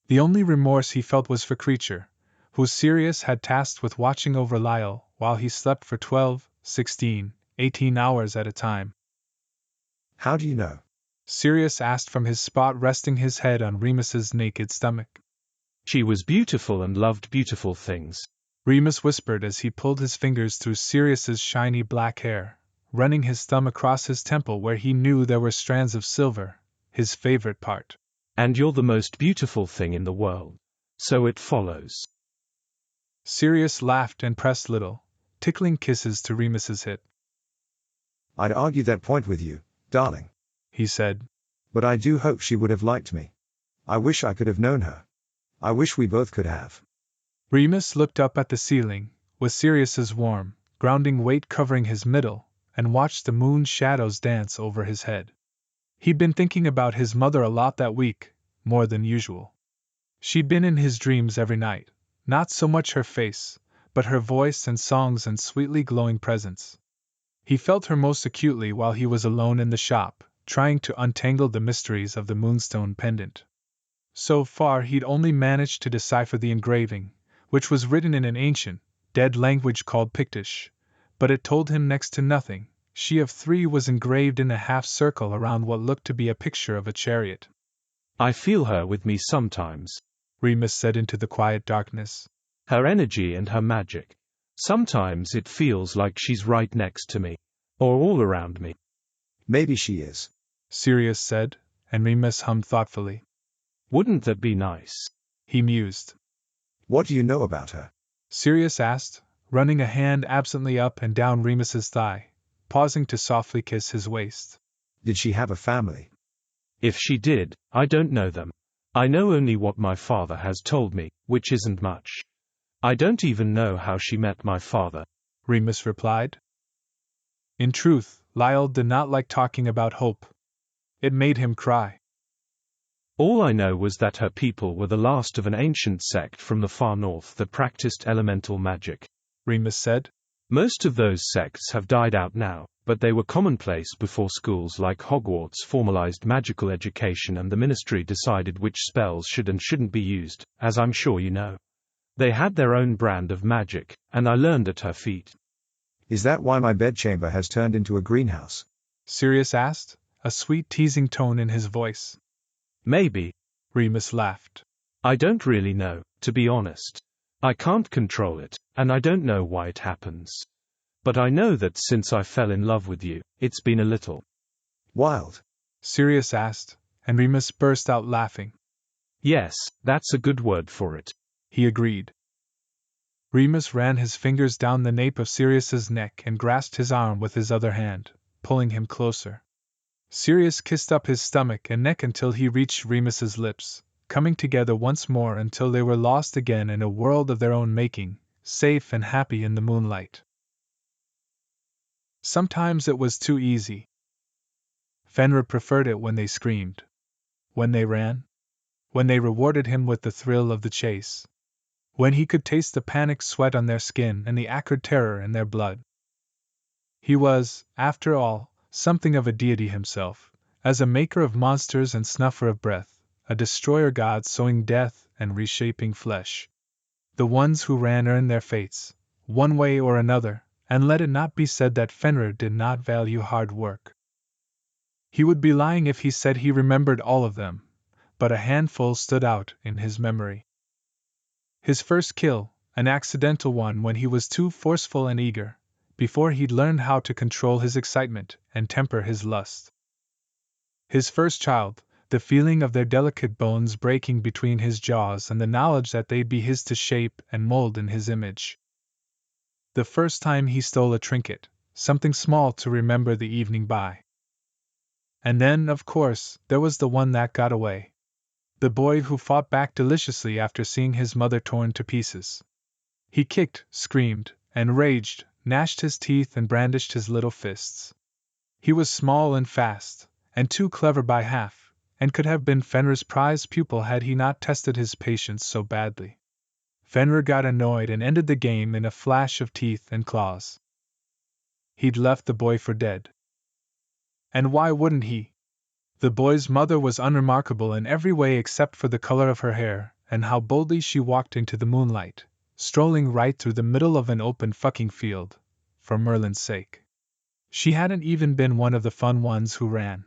Speaker 1: The only remorse he felt was for Creature, who Sirius had tasked with watching over Lyle while he slept for 12, 16, 18 hours at a time.
Speaker 3: How do you know?
Speaker 1: Sirius asked from his spot, resting his head on Remus's naked stomach.
Speaker 2: She was beautiful and loved beautiful things,
Speaker 1: Remus whispered as he pulled his fingers through Sirius's shiny black hair, running his thumb across his temple where he knew there were strands of silver, his favorite part.
Speaker 2: And you're the most beautiful thing in the world. So it follows.
Speaker 1: Sirius laughed and pressed little, tickling kisses to Remus's hip.
Speaker 3: I'd argue that point with you, darling,
Speaker 1: he said.
Speaker 3: But I do hope she would have liked me. I wish I could have known her. I wish we both could have.
Speaker 1: Remus looked up at the ceiling, with Sirius's warm, grounding weight covering his middle, and watched the moon's shadows dance over his head. He'd been thinking about his mother a lot that week, more than usual. She'd been in his dreams every night, not so much her face, but her voice and songs and sweetly glowing presence. He felt her most acutely while he was alone in the shop, trying to untangle the mysteries of the moonstone pendant. So far he'd only managed to decipher the engraving, which was written in an ancient, dead language called Pictish, but it told him next to nothing. She of 3 was engraved in a half-circle around what looked to be a picture of a chariot.
Speaker 2: I feel her with me sometimes,
Speaker 1: Remus said into the quiet darkness.
Speaker 2: Her energy and her magic. Sometimes it feels like she's right next to me, or all around me.
Speaker 3: Maybe she is,
Speaker 1: Sirius said, and Remus hummed thoughtfully.
Speaker 2: Wouldn't that be nice?
Speaker 1: He mused.
Speaker 3: What do you know about her?
Speaker 1: Sirius asked, running a hand absently up and down Remus's thigh, pausing to softly kiss his waist.
Speaker 3: Did she have a family?
Speaker 2: If she did, I don't know them. I know only what my father has told me, which isn't much. I don't even know how she met my father,
Speaker 1: Remus replied. In truth, Lyle did not like talking about hope. It made him cry.
Speaker 2: All I know was that her people were the last of an ancient sect from the far north that practiced elemental magic,
Speaker 1: Remus said.
Speaker 2: Most of those sects have died out now, but they were commonplace before schools like Hogwarts formalized magical education and the ministry decided which spells should and shouldn't be used, as I'm sure you know. They had their own brand of magic, and I learned at her feet.
Speaker 3: Is that why my bedchamber has turned into a greenhouse?
Speaker 1: Sirius asked, a sweet teasing tone in his voice.
Speaker 2: Maybe.
Speaker 1: Remus laughed.
Speaker 2: I don't really know, to be honest. I can't control it, and I don't know why it happens. But I know that since I fell in love with you, it's been a little
Speaker 3: wild.
Speaker 1: Sirius asked, and Remus burst out laughing.
Speaker 2: Yes, that's a good word for it,
Speaker 1: he agreed. Remus ran his fingers down the nape of Sirius's neck and grasped his arm with his other hand, pulling him closer. Sirius kissed up his stomach and neck until he reached Remus's lips, coming together once more until they were lost again in a world of their own making, safe and happy in the moonlight. Sometimes it was too easy. Fenrir preferred it when they screamed, when they ran, when they rewarded him with the thrill of the chase, when he could taste the panic sweat on their skin and the acrid terror in their blood. He was, after all, something of a deity himself, as a maker of monsters and snuffer of breath, a destroyer god sowing death and reshaping flesh. The ones who ran earned their fates, one way or another, and let it not be said that Fenrir did not value hard work. He would be lying if he said he remembered all of them, but a handful stood out in his memory. His first kill, an accidental one when he was too forceful and eager, before he'd learned how to control his excitement and temper his lust. His first child, the feeling of their delicate bones breaking between his jaws and the knowledge that they'd be his to shape and mold in his image. The first time he stole a trinket, something small to remember the evening by. And then, of course, there was the one that got away. The boy who fought back deliciously after seeing his mother torn to pieces. He kicked, screamed, and raged, gnashed his teeth and brandished his little fists. He was small and fast, and too clever by half, and could have been Fenrir's prize pupil had he not tested his patience so badly. Fenrir got annoyed and ended the game in a flash of teeth and claws. He'd left the boy for dead. And why wouldn't he? The boy's mother was unremarkable in every way except for the color of her hair, and how boldly she walked into the moonlight, strolling right through the middle of an open fucking field, for Merlin's sake. She hadn't even been one of the fun ones who ran.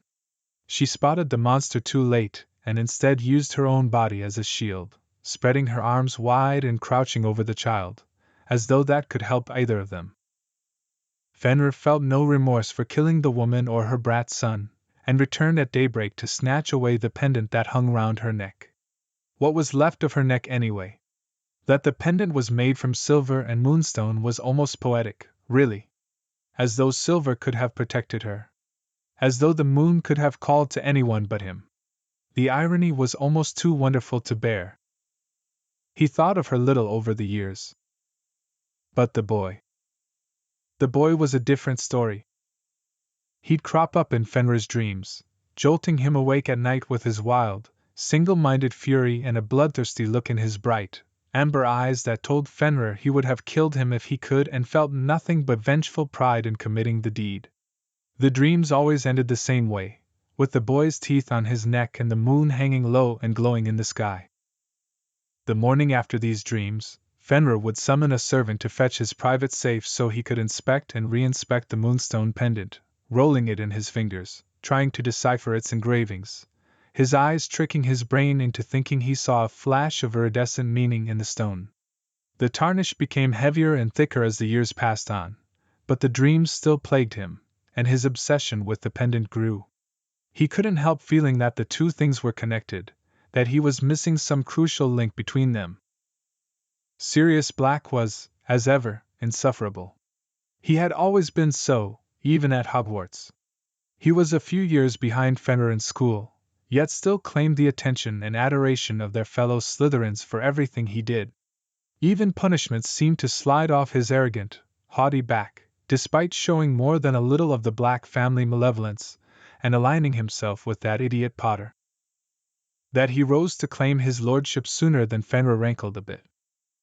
Speaker 1: She spotted the monster too late, and instead used her own body as a shield, spreading her arms wide and crouching over the child, as though that could help either of them. Fenrir felt no remorse for killing the woman or her brat son, and returned at daybreak to snatch away the pendant that hung round her neck. What was left of her neck anyway? That the pendant was made from silver and moonstone was almost poetic, really. As though silver could have protected her. As though the moon could have called to anyone but him. The irony was almost too wonderful to bear. He thought of her little over the years. But the boy. The boy was a different story. He'd crop up in Fenrir's dreams, jolting him awake at night with his wild, single-minded fury and a bloodthirsty look in his bright, amber eyes that told Fenrir he would have killed him if he could and felt nothing but vengeful pride in committing the deed. The dreams always ended the same way, with the boy's teeth on his neck and the moon hanging low and glowing in the sky. The morning after these dreams, Fenrir would summon a servant to fetch his private safe so he could inspect and re-inspect the moonstone pendant, rolling it in his fingers, trying to decipher its engravings, his eyes tricking his brain into thinking he saw a flash of iridescent meaning in the stone. The tarnish became heavier and thicker as the years passed on, but the dreams still plagued him, and his obsession with the pendant grew. He couldn't help feeling that the two things were connected, that he was missing some crucial link between them. Sirius Black was, as ever, insufferable. He had always been so, even at Hogwarts. He was a few years behind Fenrir in school, yet still claimed the attention and adoration of their fellow Slytherins for everything he did. Even punishments seemed to slide off his arrogant, haughty back, despite showing more than a little of the Black family malevolence, and aligning himself with that idiot Potter. That he rose to claim his lordship sooner than Fenrir rankled a bit.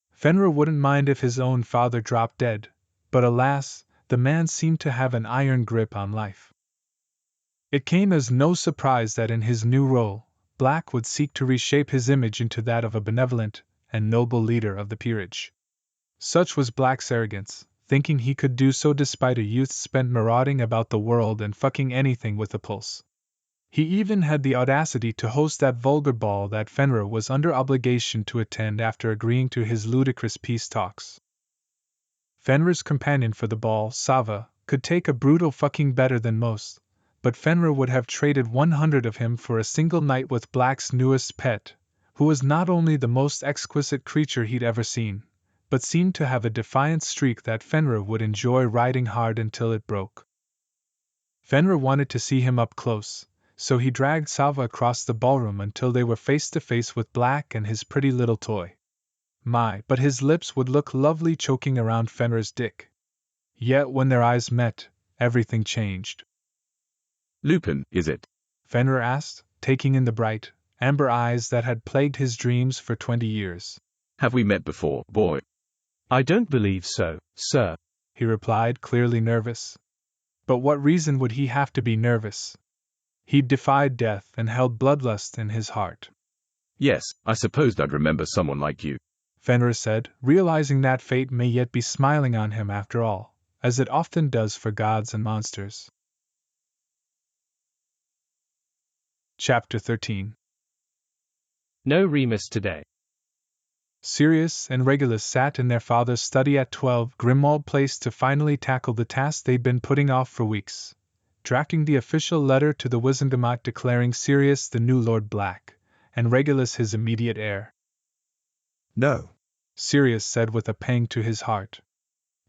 Speaker 1: Fenrir wouldn't mind if his own father dropped dead, but alas, the man seemed to have an iron grip on life. It came as no surprise that in his new role, Black would seek to reshape his image into that of a benevolent and noble leader of the peerage. Such was Black's arrogance, thinking he could do so despite a youth spent marauding about the world and fucking anything with a pulse. He even had the audacity to host that vulgar ball that Fenrir was under obligation to attend after agreeing to his ludicrous peace talks. Fenrir's companion for the ball, Sava, could take a brutal fucking better than most, but Fenrir would have traded 100 of him for a single night with Black's newest pet, who was not only the most exquisite creature he'd ever seen, but seemed to have a defiant streak that Fenrir would enjoy riding hard until it broke. Fenrir wanted to see him up close, so he dragged Sava across the ballroom until they were face to face with Black and his pretty little toy. My, but his lips would look lovely choking around Fenrir's dick. Yet when their eyes met, everything changed.
Speaker 13: Lupin, is it?
Speaker 1: Fenrir asked, taking in the bright, amber eyes that had plagued his dreams for 20 years.
Speaker 13: Have we met before, boy?
Speaker 2: I don't believe so, sir,
Speaker 1: he replied, clearly nervous. But what reason would he have to be nervous? He'd defied death and held bloodlust in his heart.
Speaker 13: Yes, I supposed I'd remember someone like you,
Speaker 1: Fenrir said, realizing that fate may yet be smiling on him after all, as it often does for gods and monsters. Chapter 13.
Speaker 2: No Remus today.
Speaker 1: Sirius and Regulus sat in their father's study at 12 Grimmauld Place to finally tackle the task they'd been putting off for weeks, drafting the official letter to the Wizengamot declaring Sirius the new Lord Black, and Regulus his immediate heir.
Speaker 3: No,
Speaker 1: Sirius said with a pang to his heart.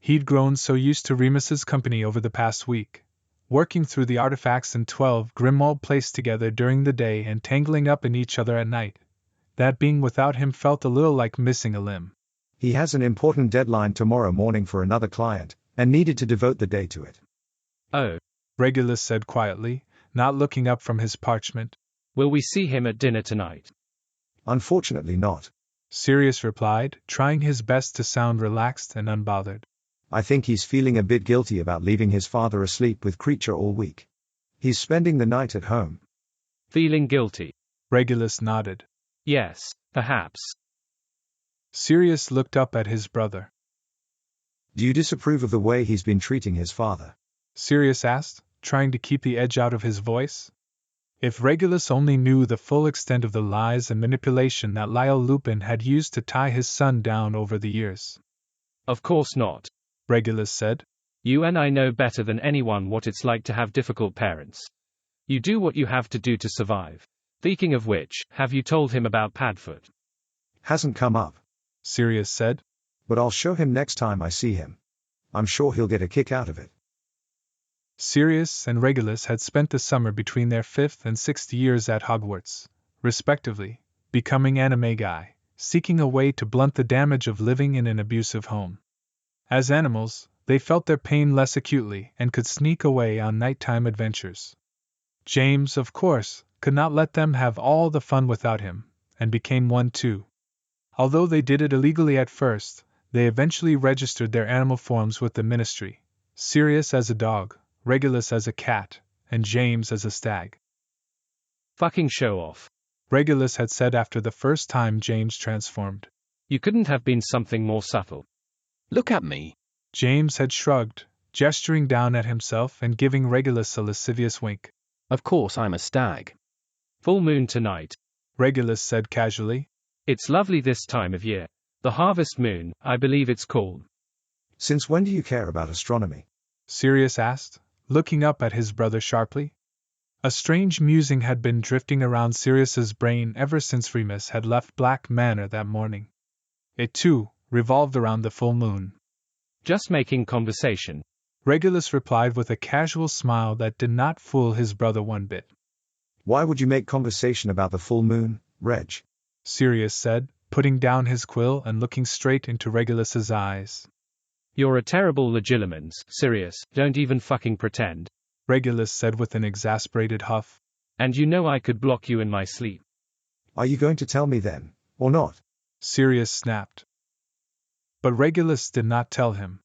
Speaker 1: He'd grown so used to Remus's company over the past week, working through the artifacts in 12 Grimmauld Place together during the day and tangling up in each other at night, that being without him felt a little like missing a limb.
Speaker 3: he has an important deadline tomorrow morning for another client, and needed to devote the day to it.
Speaker 2: Oh.
Speaker 1: Regulus said quietly, not looking up from his parchment.
Speaker 2: Will we see him at dinner tonight?
Speaker 3: Unfortunately not.
Speaker 1: Sirius replied, trying his best to sound relaxed and unbothered.
Speaker 3: I think he's feeling a bit guilty about leaving his father asleep with Creature all week. He's spending the night at home.
Speaker 2: Feeling guilty?
Speaker 1: Regulus nodded.
Speaker 2: Yes, perhaps.
Speaker 1: Sirius looked up at his brother.
Speaker 3: Do you disapprove of the way he's been treating his father?
Speaker 1: Sirius asked, trying to keep the edge out of his voice. If Regulus only knew the full extent of the lies and manipulation that Lyle Lupin had used to tie his son down over the years.
Speaker 2: Of course not,
Speaker 1: Regulus said.
Speaker 2: You and I know better than anyone what it's like to have difficult parents. You do what you have to do to survive. Speaking of which, have you told him about Padfoot?
Speaker 3: Hasn't come up,
Speaker 1: Sirius said.
Speaker 3: But I'll show him next time I see him. I'm sure he'll get a kick out of it.
Speaker 1: Sirius and Regulus had spent the summer between their 5th and 6th years at Hogwarts, respectively, becoming animagi, seeking a way to blunt the damage of living in an abusive home. As animals, they felt their pain less acutely and could sneak away on nighttime adventures. James, of course, could not let them have all the fun without him, and became one too. Although they did it illegally at first, they eventually registered their animal forms with the Ministry, Sirius as a dog, Regulus as a cat, and James as a stag.
Speaker 2: Fucking show off,
Speaker 1: Regulus had said after the first time James transformed.
Speaker 2: You couldn't have been something more subtle.
Speaker 10: Look at me.
Speaker 1: James had shrugged, gesturing down at himself and giving Regulus a lascivious wink.
Speaker 10: Of course I'm a stag.
Speaker 2: Full moon tonight,
Speaker 1: Regulus said casually.
Speaker 2: It's lovely this time of year. The harvest moon, I believe it's called.
Speaker 3: Since when do you care about astronomy?
Speaker 1: Sirius asked, looking up at his brother sharply. A strange musing had been drifting around Sirius's brain ever since Remus had left Black Manor that morning. It, too, revolved around the full moon.
Speaker 2: Just making conversation,
Speaker 1: Regulus replied with a casual smile that did not fool his brother one bit.
Speaker 3: Why would you make conversation about the full moon, Reg?
Speaker 1: Sirius said, putting down his quill and looking straight into Regulus's eyes.
Speaker 2: You're a terrible legilimens, Sirius, don't even fucking pretend,
Speaker 1: Regulus said with an exasperated huff.
Speaker 2: And you know I could block you in my sleep.
Speaker 3: Are you going to tell me then, or not?
Speaker 1: Sirius snapped. But Regulus did not tell him.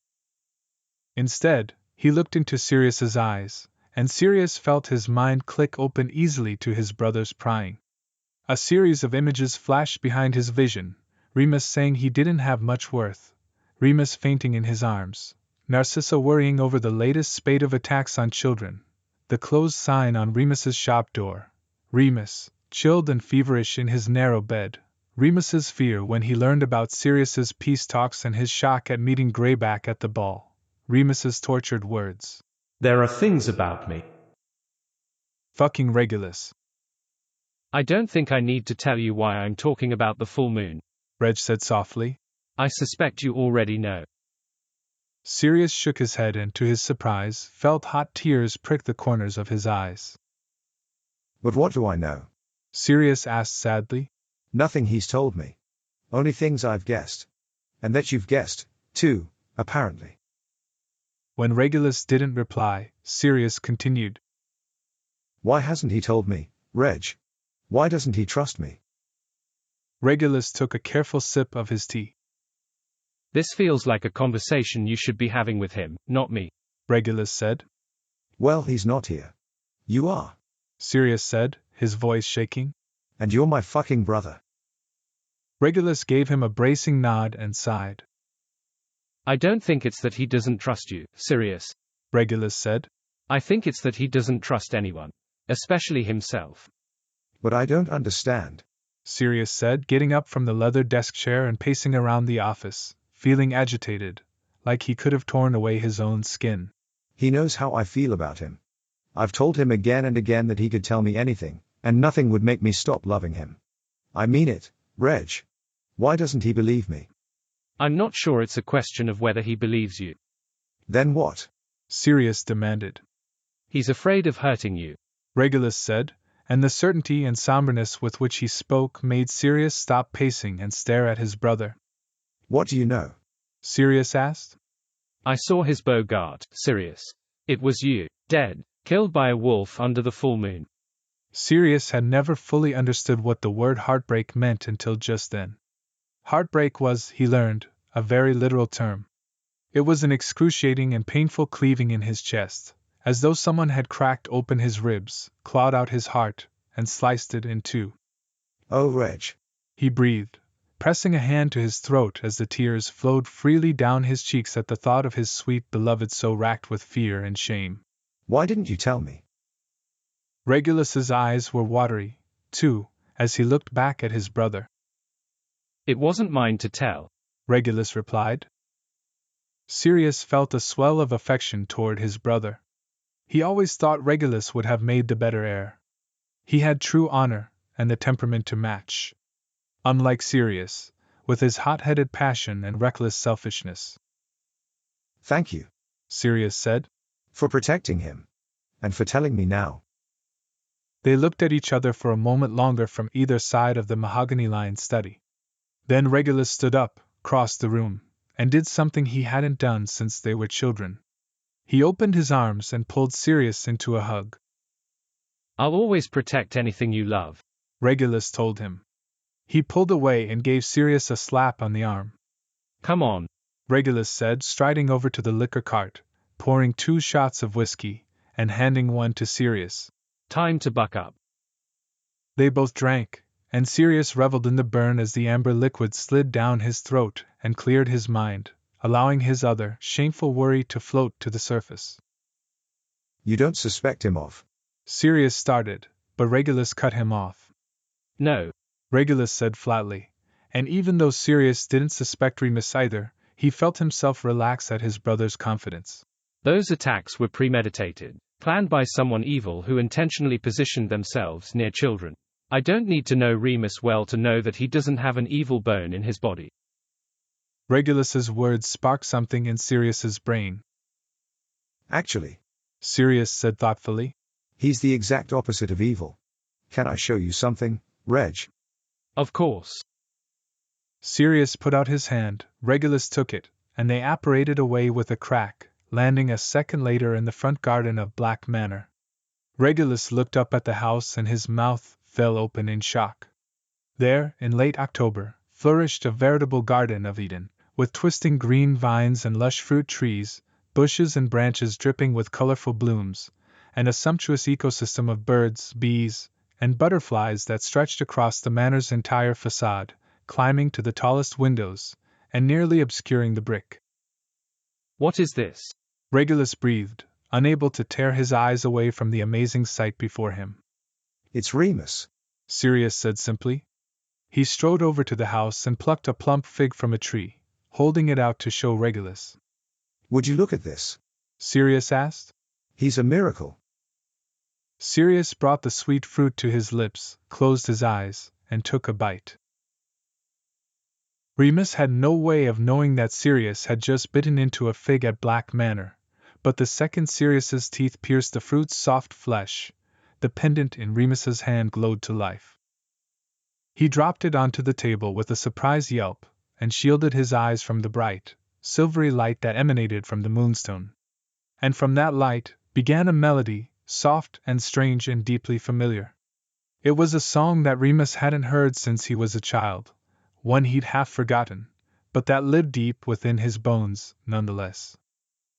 Speaker 1: Instead, he looked into Sirius's eyes, and Sirius felt his mind click open easily to his brother's prying. A series of images flashed behind his vision, Remus saying he didn't have much worth, Remus fainting in his arms, Narcissa worrying over the latest spate of attacks on children, the closed sign on Remus's shop door. Remus, chilled and feverish in his narrow bed. Remus's fear when he learned about Sirius's peace talks and his shock at meeting Greyback at the ball. Remus's tortured words.
Speaker 2: There are things about me.
Speaker 1: Fucking Regulus.
Speaker 2: I don't think I need to tell you why I'm talking about the full moon,
Speaker 1: Reg said softly.
Speaker 2: I suspect you already know.
Speaker 1: Sirius shook his head and, to his surprise, felt hot tears prick the corners of his eyes.
Speaker 3: But what do I know?
Speaker 1: Sirius asked sadly.
Speaker 3: Nothing he's told me. Only things I've guessed. And that you've guessed, too, apparently.
Speaker 1: When Regulus didn't reply, Sirius continued.
Speaker 3: Why hasn't he told me, Reg? Why doesn't he trust me?
Speaker 1: Regulus took a careful sip of his tea.
Speaker 2: This feels like a conversation you should be having with him, not me,
Speaker 1: Regulus said.
Speaker 3: Well, he's not here. You are,
Speaker 1: Sirius said, his voice shaking.
Speaker 3: And you're my fucking brother.
Speaker 1: Regulus gave him a bracing nod and sighed.
Speaker 2: I don't think it's that he doesn't trust you, Sirius,
Speaker 1: Regulus said.
Speaker 2: I think it's that he doesn't trust anyone, especially himself.
Speaker 3: But I don't understand,
Speaker 1: Sirius said, getting up from the leather desk chair and pacing around the office, feeling agitated, like he could have torn away his own skin.
Speaker 3: He knows how I feel about him. I've told him again and again that he could tell me anything, and nothing would make me stop loving him. I mean it, Reg. Why doesn't he believe me?
Speaker 2: I'm not sure it's a question of whether he believes you.
Speaker 3: Then what?
Speaker 1: Sirius demanded.
Speaker 2: He's afraid of hurting you,
Speaker 1: Regulus said, and the certainty and somberness with which he spoke made Sirius stop pacing and stare at his brother.
Speaker 3: What do you know?
Speaker 1: Sirius asked.
Speaker 2: I saw his bow guard, Sirius. It was you, dead, killed by a wolf under the full moon.
Speaker 1: Sirius had never fully understood what the word heartbreak meant until just then. Heartbreak was, he learned, a very literal term. It was an excruciating and painful cleaving in his chest, as though someone had cracked open his ribs, clawed out his heart, and sliced it in two.
Speaker 3: Oh, Reg,
Speaker 1: he breathed, pressing a hand to his throat as the tears flowed freely down his cheeks at the thought of his sweet beloved so racked with fear and shame.
Speaker 3: Why didn't you tell me?
Speaker 1: Regulus's eyes were watery, too, as he looked back at his brother.
Speaker 2: It wasn't mine to tell,
Speaker 1: Regulus replied. Sirius felt a swell of affection toward his brother. He always thought Regulus would have made the better heir. He had true honor, and the temperament to match. Unlike Sirius, with his hot-headed passion and reckless selfishness.
Speaker 3: Thank you,
Speaker 1: Sirius said,
Speaker 3: for protecting him. And for telling me now.
Speaker 1: They looked at each other for a moment longer from either side of the mahogany-lined study. Then Regulus stood up, crossed the room, and did something he hadn't done since they were children. He opened his arms and pulled Sirius into a hug.
Speaker 2: I'll always protect anything you love,
Speaker 1: Regulus told him. He pulled away and gave Sirius a slap on the arm.
Speaker 2: Come on,
Speaker 1: Regulus said, striding over to the liquor cart, pouring 2 shots of whiskey, and handing one to Sirius.
Speaker 2: Time to buck up.
Speaker 1: They both drank, and Sirius reveled in the burn as the amber liquid slid down his throat and cleared his mind, allowing his other, shameful worry to float to the surface.
Speaker 3: You don't suspect him of?
Speaker 1: Sirius started, but Regulus cut him off.
Speaker 2: No,
Speaker 1: Regulus said flatly, and even though Sirius didn't suspect Remus either, he felt himself relax at his brother's confidence.
Speaker 2: Those attacks were premeditated, planned by someone evil who intentionally positioned themselves near children. I don't need to know Remus well to know that he doesn't have an evil bone in his body.
Speaker 1: Regulus's words sparked something in Sirius's brain.
Speaker 3: Actually,
Speaker 1: Sirius said thoughtfully,
Speaker 3: he's the exact opposite of evil. Can I show you something, Reg?
Speaker 2: Of course.
Speaker 1: Sirius put out his hand, Regulus took it, and they apparated away with a crack, landing a second later in the front garden of Black Manor. Regulus looked up at the house and his mouth fell open in shock. There, in late October, flourished a veritable Garden of Eden, with twisting green vines and lush fruit trees, bushes and branches dripping with colorful blooms, and a sumptuous ecosystem of birds, bees, and butterflies that stretched across the manor's entire facade, climbing to the tallest windows, and nearly obscuring the brick.
Speaker 2: What is this?
Speaker 1: Regulus breathed, unable to tear his eyes away from the amazing sight before him.
Speaker 3: It's Remus,
Speaker 1: Sirius said simply. He strode over to the house and plucked a plump fig from a tree, holding it out to show Regulus.
Speaker 3: Would you look at this?
Speaker 1: Sirius asked.
Speaker 3: He's a miracle.
Speaker 1: Sirius brought the sweet fruit to his lips, closed his eyes, and took a bite. Remus had no way of knowing that Sirius had just bitten into a fig at Black Manor, but the second Sirius's teeth pierced the fruit's soft flesh, the pendant in Remus's hand glowed to life. He dropped it onto the table with a surprised yelp, and shielded his eyes from the bright, silvery light that emanated from the moonstone. And from that light began a melody, soft and strange and deeply familiar. It was a song that Remus hadn't heard since he was a child, one he'd half forgotten, but that lived deep within his bones, nonetheless.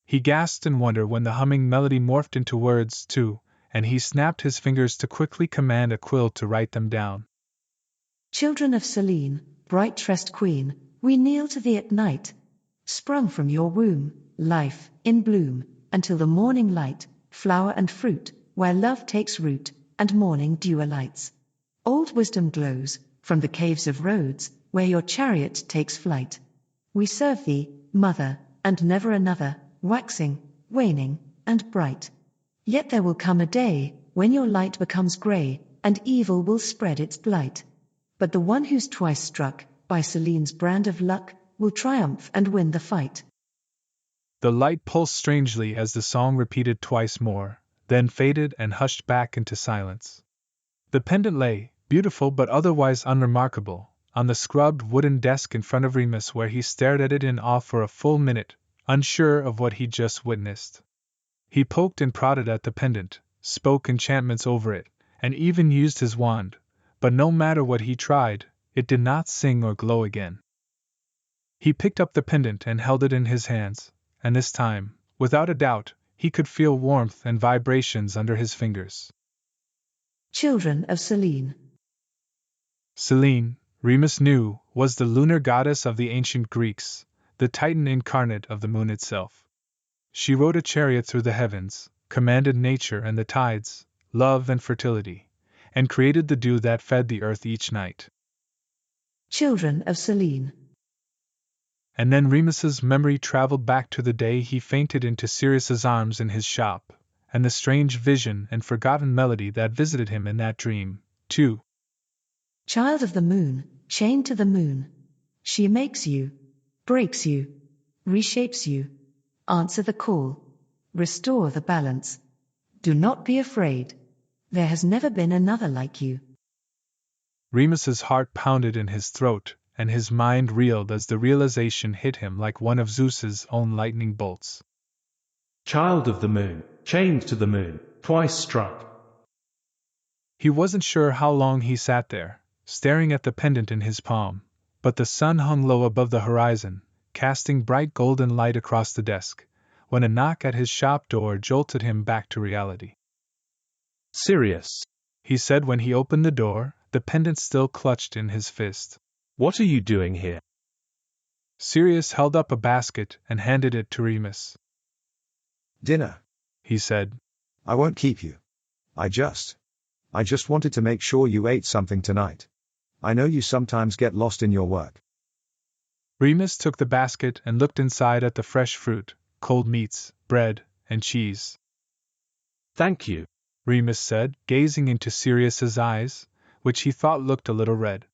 Speaker 1: He gasped in wonder when the humming melody morphed into words, too, and he snapped his fingers to quickly command a quill to write them down.
Speaker 5: Children of Selene, bright-tressed queen, we kneel to thee at night. Sprung from your womb, life, in bloom, until the morning light, flower and fruit, where love takes root, and morning dew alights. Old wisdom glows, from the caves of Rhodes, where your chariot takes flight. We serve thee, mother, and never another, waxing, waning, and bright. Yet there will come a day, when your light becomes grey, and evil will spread its blight. But the one who's twice struck, by Selene's brand of luck, will triumph and win the fight.
Speaker 1: The light pulsed strangely as the song repeated twice more, then faded and hushed back into silence. The pendant lay, beautiful but otherwise unremarkable, on the scrubbed wooden desk in front of Remus, where he stared at it in awe for a full minute, unsure of what he'd just witnessed. He poked and prodded at the pendant, spoke enchantments over it, and even used his wand, but no matter what he tried, it did not sing or glow again. He picked up the pendant and held it in his hands, and this time, without a doubt, he could feel warmth and vibrations under his fingers.
Speaker 5: Children of Selene.
Speaker 1: Selene, Remus knew, was the lunar goddess of the ancient Greeks, the Titan incarnate of the moon itself. She rode a chariot through the heavens, commanded nature and the tides, love and fertility, and created the dew that fed the earth each night.
Speaker 5: Children of Selene.
Speaker 1: And then Remus's memory traveled back to the day he fainted into Sirius's arms in his shop, and the strange vision and forgotten melody that visited him in that dream, too.
Speaker 5: Child of the moon, chained to the moon. She makes you, breaks you, reshapes you. Answer the call. Restore the balance. Do not be afraid. There has never been another like you.
Speaker 1: Remus's heart pounded in his throat, and his mind reeled as the realization hit him like one of Zeus's own lightning bolts.
Speaker 2: Child of the moon, chained to the moon, twice struck.
Speaker 1: He wasn't sure how long he sat there, staring at the pendant in his palm, but the sun hung low above the horizon, casting bright golden light across the desk, when a knock at his shop door jolted him back to reality.
Speaker 2: Sirius,
Speaker 1: he said when he opened the door, the pendant still clutched in his fist.
Speaker 2: What are you doing here?
Speaker 1: Sirius held up a basket and handed it to Remus.
Speaker 3: Dinner,
Speaker 1: he said.
Speaker 3: I won't keep you. I just wanted to make sure you ate something tonight. I know you sometimes get lost in your work.
Speaker 1: Remus took the basket and looked inside at the fresh fruit, cold meats, bread, and cheese.
Speaker 2: Thank you,
Speaker 1: Remus said, gazing into Sirius's eyes, which he thought looked a little red.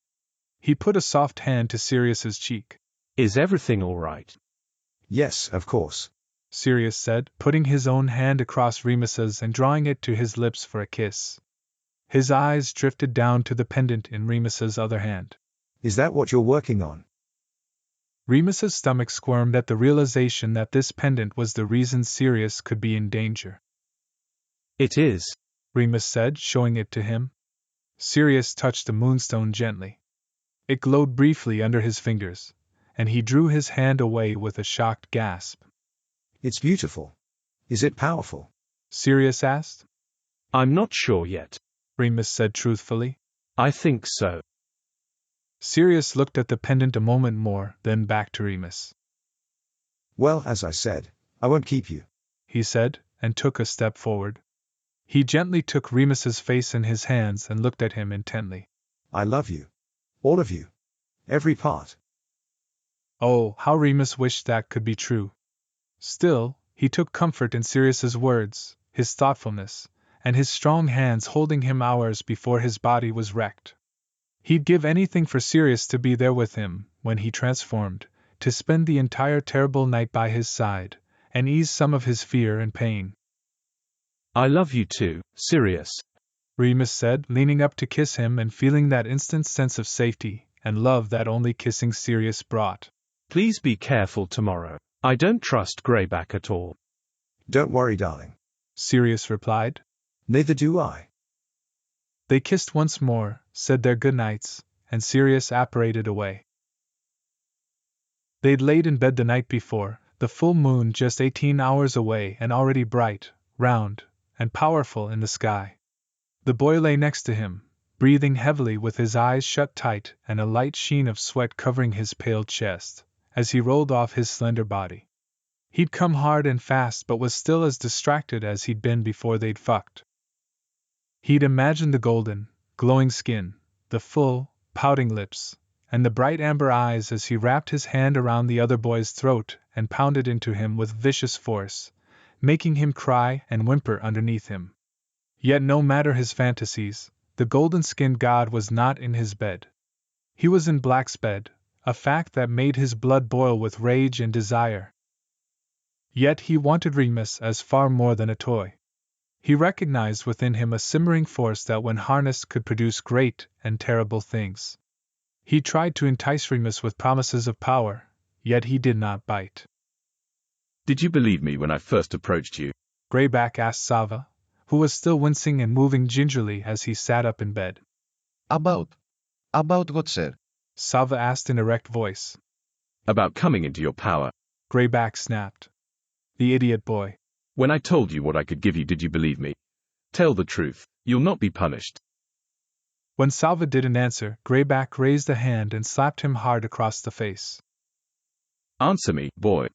Speaker 1: He put a soft hand to Sirius's cheek.
Speaker 2: Is everything all right?
Speaker 3: Yes, of course,
Speaker 1: Sirius said, putting his own hand across Remus's and drawing it to his lips for a kiss. His eyes drifted down to the pendant in Remus's other hand.
Speaker 3: Is that what you're working on?
Speaker 1: Remus's stomach squirmed at the realization that this pendant was the reason Sirius could be in danger.
Speaker 2: It is,
Speaker 1: Remus said, showing it to him. Sirius touched the moonstone gently. It glowed briefly under his fingers, and he drew his hand away with a shocked gasp.
Speaker 3: It's beautiful. Is it powerful?
Speaker 1: Sirius asked.
Speaker 2: I'm not sure yet,
Speaker 1: Remus said truthfully.
Speaker 2: I think so.
Speaker 1: Sirius looked at the pendant a moment more, then back to Remus.
Speaker 3: Well, as I said, I won't keep you,
Speaker 1: he said, and took a step forward. He gently took Remus's face in his hands and looked at him intently.
Speaker 3: I love you. All of you. Every part.
Speaker 1: Oh, how Remus wished that could be true. Still, he took comfort in Sirius's words, his thoughtfulness, and his strong hands holding him hours before his body was wrecked. He'd give anything for Sirius to be there with him, when he transformed, to spend the entire terrible night by his side, and ease some of his fear and pain.
Speaker 2: I love you too, Sirius,
Speaker 1: Remus said, leaning up to kiss him and feeling that instant sense of safety and love that only kissing Sirius brought.
Speaker 2: Please be careful tomorrow. I don't trust Greyback at all.
Speaker 3: Don't worry, darling,
Speaker 1: Sirius replied.
Speaker 3: Neither do I.
Speaker 1: They kissed once more, said their goodnights, and Sirius apparated away. They'd laid in bed the night before, the full moon just 18 hours away and already bright, round, and powerful in the sky. The boy lay next to him, breathing heavily with his eyes shut tight and a light sheen of sweat covering his pale chest, as he rolled off his slender body. He'd come hard and fast but was still as distracted as he'd been before they'd fucked. He'd imagined the golden, glowing skin, the full, pouting lips, and the bright amber eyes as he wrapped his hand around the other boy's throat and pounded into him with vicious force, making him cry and whimper underneath him. Yet no matter his fantasies, the golden-skinned god was not in his bed. He was in Black's bed, a fact that made his blood boil with rage and desire. Yet he wanted Remus as far more than a toy. He recognized within him a simmering force that when harnessed could produce great and terrible things. He tried to entice Remus with promises of power, yet he did not bite.
Speaker 13: Did you believe me when I first approached you?
Speaker 1: Greyback asked Sava, who was still wincing and moving gingerly as he sat up in bed.
Speaker 6: About what, sir?
Speaker 1: Sava asked in erect voice.
Speaker 13: About coming into your power.
Speaker 1: Greyback snapped. The idiot boy.
Speaker 13: When I told you what I could give you, did you believe me? Tell the truth, you'll not be punished.
Speaker 1: When Sava didn't answer, Greyback raised a hand and slapped him hard across the face.
Speaker 13: Answer me, boy.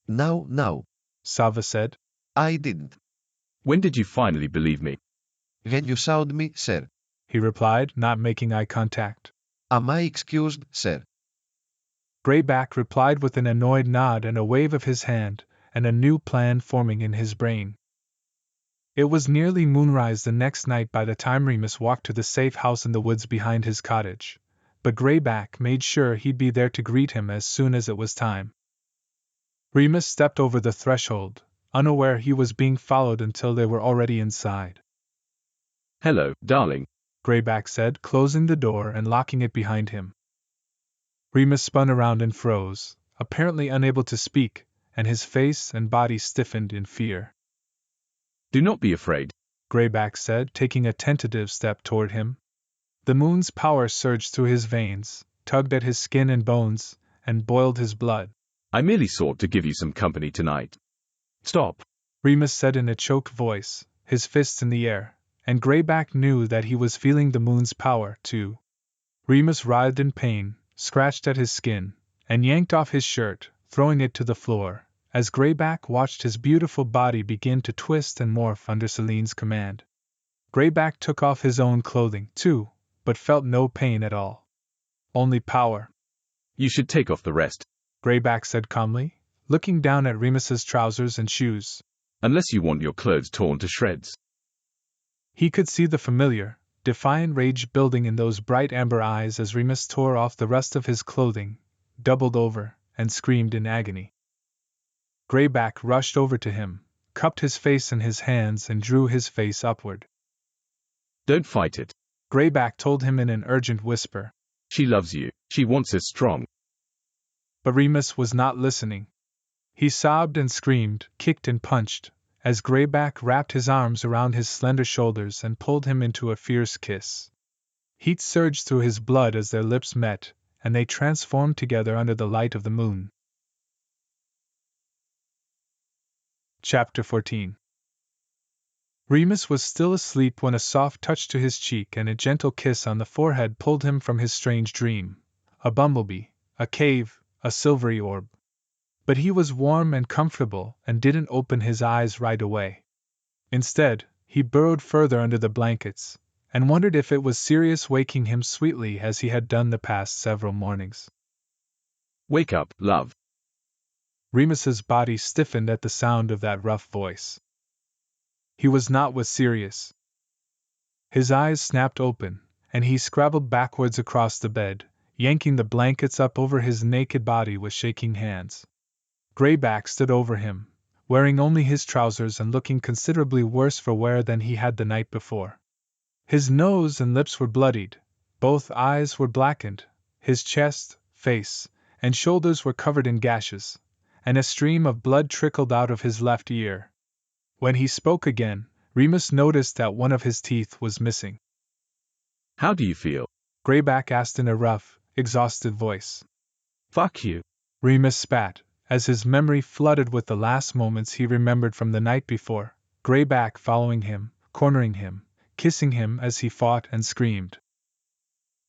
Speaker 6: No,
Speaker 1: Sava said.
Speaker 6: I didn't.
Speaker 13: When did you finally believe me?
Speaker 6: When you saw me, sir.
Speaker 1: He replied, not making eye contact.
Speaker 6: Am I excused, sir?
Speaker 1: Greyback replied with an annoyed nod and a wave of his hand, and a new plan forming in his brain. It was nearly moonrise the next night by the time Remus walked to the safe house in the woods behind his cottage, but Greyback made sure he'd be there to greet him as soon as it was time. Remus stepped over the threshold, unaware he was being followed until they were already inside.
Speaker 13: Hello, darling,
Speaker 1: Greyback said, closing the door and locking it behind him. Remus spun around and froze, apparently unable to speak, and his face and body stiffened in fear.
Speaker 13: Do not be afraid,
Speaker 1: Greyback said, taking a tentative step toward him. The moon's power surged through his veins, tugged at his skin and bones, and boiled his blood.
Speaker 13: I merely sought to give you some company tonight.
Speaker 2: Stop,
Speaker 1: Remus said in a choked voice, his fists in the air, and Greyback knew that he was feeling the moon's power, too. Remus writhed in pain, scratched at his skin, and yanked off his shirt, throwing it to the floor, as Greyback watched his beautiful body begin to twist and morph under Celine's command. Greyback took off his own clothing, too, but felt no pain at all. Only power.
Speaker 13: You should take off the rest,
Speaker 1: Greyback said calmly, looking down at Remus's trousers and shoes.
Speaker 13: Unless you want your clothes torn to shreds.
Speaker 1: He could see the familiar, defiant rage building in those bright amber eyes as Remus tore off the rest of his clothing, doubled over, and screamed in agony. Greyback rushed over to him, cupped his face in his hands and drew his face upward.
Speaker 13: Don't fight it,
Speaker 1: Greyback told him in an urgent whisper.
Speaker 13: She loves you, she wants us strong.
Speaker 1: But Remus was not listening. He sobbed and screamed, kicked and punched, as Greyback wrapped his arms around his slender shoulders and pulled him into a fierce kiss. Heat surged through his blood as their lips met, and they transformed together under the light of the moon. Chapter 14. Remus was still asleep when a soft touch to his cheek and a gentle kiss on the forehead pulled him from his strange dream. A bumblebee, a cave, a silvery orb. But he was warm and comfortable and didn't open his eyes right away. Instead, he burrowed further under the blankets, and wondered if it was Sirius waking him sweetly as he had done the past several mornings.
Speaker 13: Wake up, love.
Speaker 1: Remus's body stiffened at the sound of that rough voice. He was not with Sirius. His eyes snapped open, and he scrabbled backwards across the bed, yanking the blankets up over his naked body with shaking hands. Greyback stood over him, wearing only his trousers and looking considerably worse for wear than he had the night before. His nose and lips were bloodied, both eyes were blackened, his chest, face, and shoulders were covered in gashes, and a stream of blood trickled out of his left ear. When he spoke again, Remus noticed that one of his teeth was missing.
Speaker 13: How do you feel?
Speaker 1: Greyback asked in a rough, exhausted voice.
Speaker 2: Fuck you.
Speaker 1: Remus spat, as his memory flooded with the last moments he remembered from the night before, Greyback following him, cornering him, kissing him as he fought and screamed.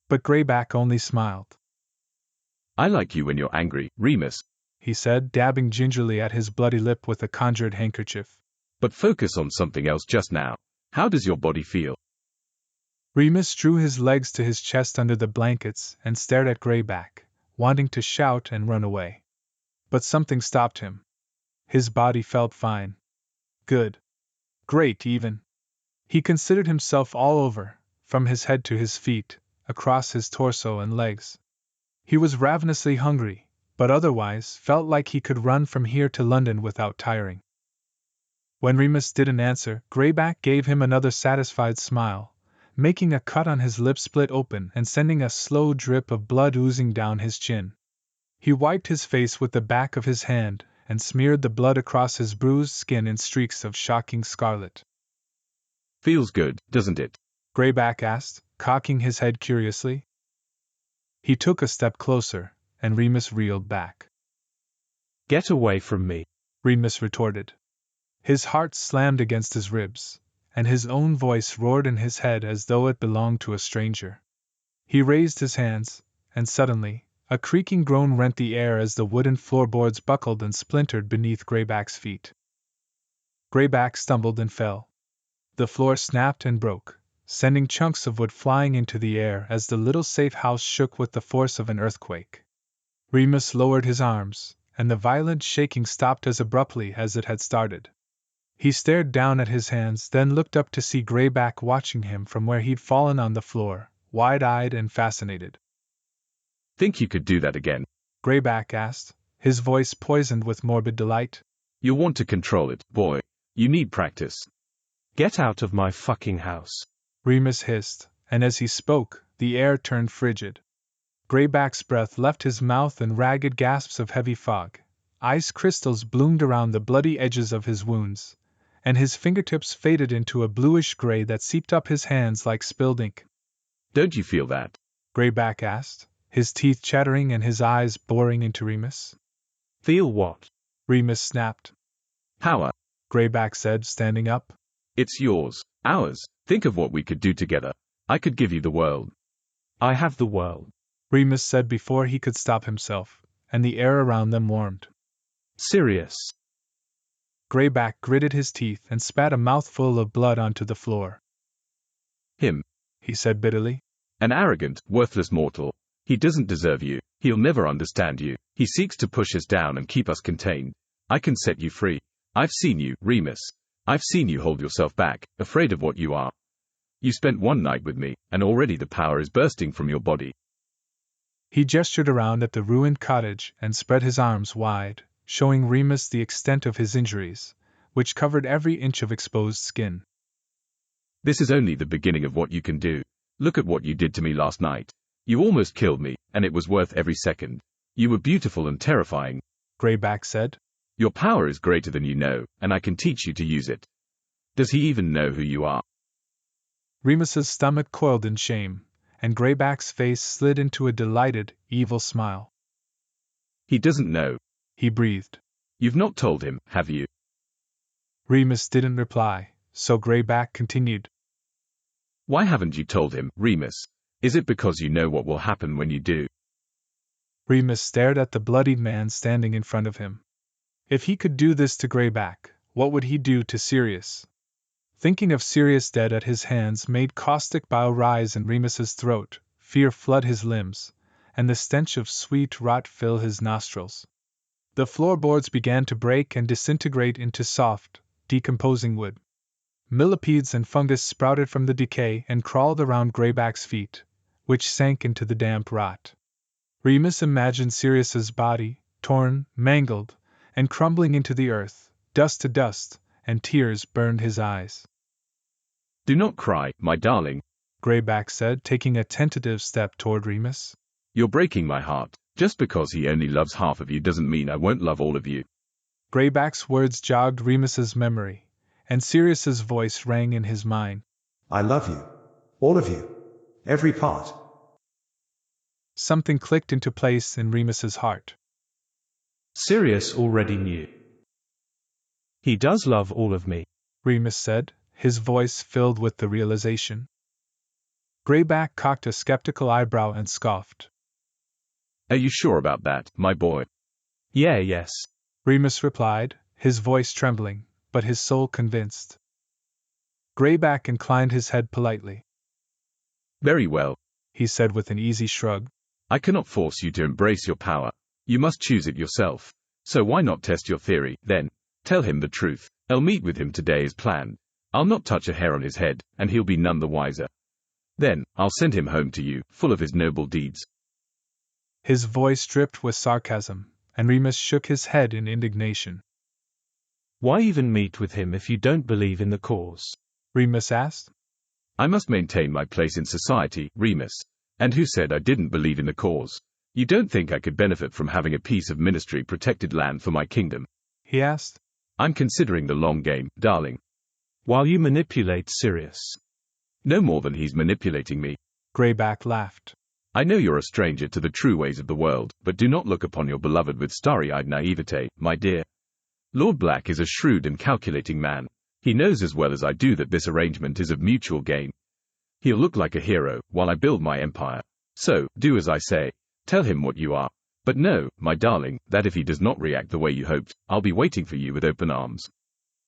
Speaker 1: But Greyback only smiled.
Speaker 13: I like you when you're angry, Remus,
Speaker 1: he said, dabbing gingerly at his bloody lip with a conjured handkerchief.
Speaker 13: But focus on something else just now. How does your body feel?
Speaker 1: Remus drew his legs to his chest under the blankets and stared at Greyback, wanting to shout and run away. But something stopped him. His body felt fine. Good. Great, even. He considered himself all over, from his head to his feet, across his torso and legs. He was ravenously hungry, but otherwise felt like he could run from here to London without tiring. When Remus didn't answer, Greyback gave him another satisfied smile, making a cut on his lip split open and sending a slow drip of blood oozing down his chin. He wiped his face with the back of his hand and smeared the blood across his bruised skin in streaks of shocking scarlet.
Speaker 13: Feels good, doesn't it?
Speaker 1: Greyback asked, cocking his head curiously. He took a step closer, and Remus reeled back.
Speaker 2: Get away from me,
Speaker 1: Remus retorted. His heart slammed against his ribs, and his own voice roared in his head as though it belonged to a stranger. He raised his hands, and suddenly, a creaking groan rent the air as the wooden floorboards buckled and splintered beneath Greyback's feet. Greyback stumbled and fell. The floor snapped and broke, sending chunks of wood flying into the air as the little safe house shook with the force of an earthquake. Remus lowered his arms, and the violent shaking stopped as abruptly as it had started. He stared down at his hands, then looked up to see Greyback watching him from where he'd fallen on the floor, wide-eyed and fascinated.
Speaker 13: Think you could do that again?
Speaker 1: Greyback asked, his voice poisoned with morbid delight.
Speaker 13: You'll want to control it, boy. You need practice.
Speaker 2: Get out of my fucking house,
Speaker 1: Remus hissed, and as he spoke, the air turned frigid. Greyback's breath left his mouth in ragged gasps of heavy fog. Ice crystals bloomed around the bloody edges of his wounds, and his fingertips faded into a bluish gray that seeped up his hands like spilled ink.
Speaker 13: Don't you feel that?
Speaker 1: Greyback asked, his teeth chattering and his eyes boring into Remus.
Speaker 2: Feel what?
Speaker 1: Remus snapped.
Speaker 13: Power,
Speaker 1: Greyback said, standing up.
Speaker 13: It's yours, ours. Think of what we could do together. I could give you the world.
Speaker 2: I have the world,
Speaker 1: Remus said before he could stop himself, and the air around them warmed.
Speaker 2: Sirius.
Speaker 1: Greyback gritted his teeth and spat a mouthful of blood onto the floor.
Speaker 13: Him,
Speaker 1: he said bitterly.
Speaker 13: An arrogant, worthless mortal. He doesn't deserve you. He'll never understand you. He seeks to push us down and keep us contained. I can set you free. I've seen you, Remus. I've seen you hold yourself back, afraid of what you are. You spent one night with me, and already the power is bursting from your body.
Speaker 1: He gestured around at the ruined cottage and spread his arms wide, showing Remus the extent of his injuries, which covered every inch of exposed skin.
Speaker 13: This is only the beginning of what you can do. Look at what you did to me last night. You almost killed me, and it was worth every second. You were beautiful and terrifying,
Speaker 1: Greyback said.
Speaker 13: Your power is greater than you know, and I can teach you to use it. Does he even know who you are?
Speaker 1: Remus's stomach coiled in shame, and Greyback's face slid into a delighted, evil smile.
Speaker 13: He doesn't know,
Speaker 1: he breathed.
Speaker 13: You've not told him, have you?
Speaker 1: Remus didn't reply, so Greyback continued.
Speaker 13: Why haven't you told him, Remus? Is it because you know what will happen when you do?
Speaker 1: Remus stared at the bloodied man standing in front of him. If he could do this to Greyback, what would he do to Sirius? Thinking of Sirius dead at his hands made caustic bile rise in Remus's throat, fear flood his limbs, and the stench of sweet rot fill his nostrils. The floorboards began to break and disintegrate into soft, decomposing wood. Millipedes and fungus sprouted from the decay and crawled around Greyback's feet, which sank into the damp rot. Remus imagined Sirius's body, torn, mangled, and crumbling into the earth, dust to dust, and tears burned his eyes.
Speaker 13: Do not cry, my darling,
Speaker 1: Greyback said, taking a tentative step toward Remus.
Speaker 13: You're breaking my heart. Just because he only loves half of you doesn't mean I won't love all of you.
Speaker 1: Greyback's words jogged Remus's memory, and Sirius's voice rang in his mind.
Speaker 3: I love you. All of you. Every part.
Speaker 1: Something clicked into place in Remus's heart.
Speaker 2: Sirius already knew. He does love all of me,
Speaker 1: Remus said, his voice filled with the realization. Greyback cocked a skeptical eyebrow and scoffed.
Speaker 13: Are you sure about that, my boy?
Speaker 2: Yes,
Speaker 1: Remus replied, his voice trembling, but his soul convinced. Greyback inclined his head politely.
Speaker 13: Very well,
Speaker 1: he said with an easy shrug.
Speaker 13: I cannot force you to embrace your power. You must choose it yourself. So why not test your theory, then? Tell him the truth. I'll meet with him today as planned. I'll not touch a hair on his head, and he'll be none the wiser. Then, I'll send him home to you, full of his noble deeds.
Speaker 1: His voice dripped with sarcasm, and Remus shook his head in indignation.
Speaker 2: Why even meet with him if you don't believe in the cause?
Speaker 1: Remus asked.
Speaker 13: I must maintain my place in society, Remus. And who said I didn't believe in the cause? You don't think I could benefit from having a piece of ministry-protected land for my kingdom?
Speaker 1: He asked.
Speaker 13: I'm considering the long game, darling.
Speaker 2: While you manipulate Sirius.
Speaker 13: No more than he's manipulating me.
Speaker 1: Greyback laughed.
Speaker 13: I know you're a stranger to the true ways of the world, but do not look upon your beloved with starry-eyed naivete, my dear. Lord Black is a shrewd and calculating man. He knows as well as I do that this arrangement is of mutual gain. He'll look like a hero, while I build my empire. So, do as I say. Tell him what you are. But know, my darling, that if he does not react the way you hoped, I'll be waiting for you with open arms.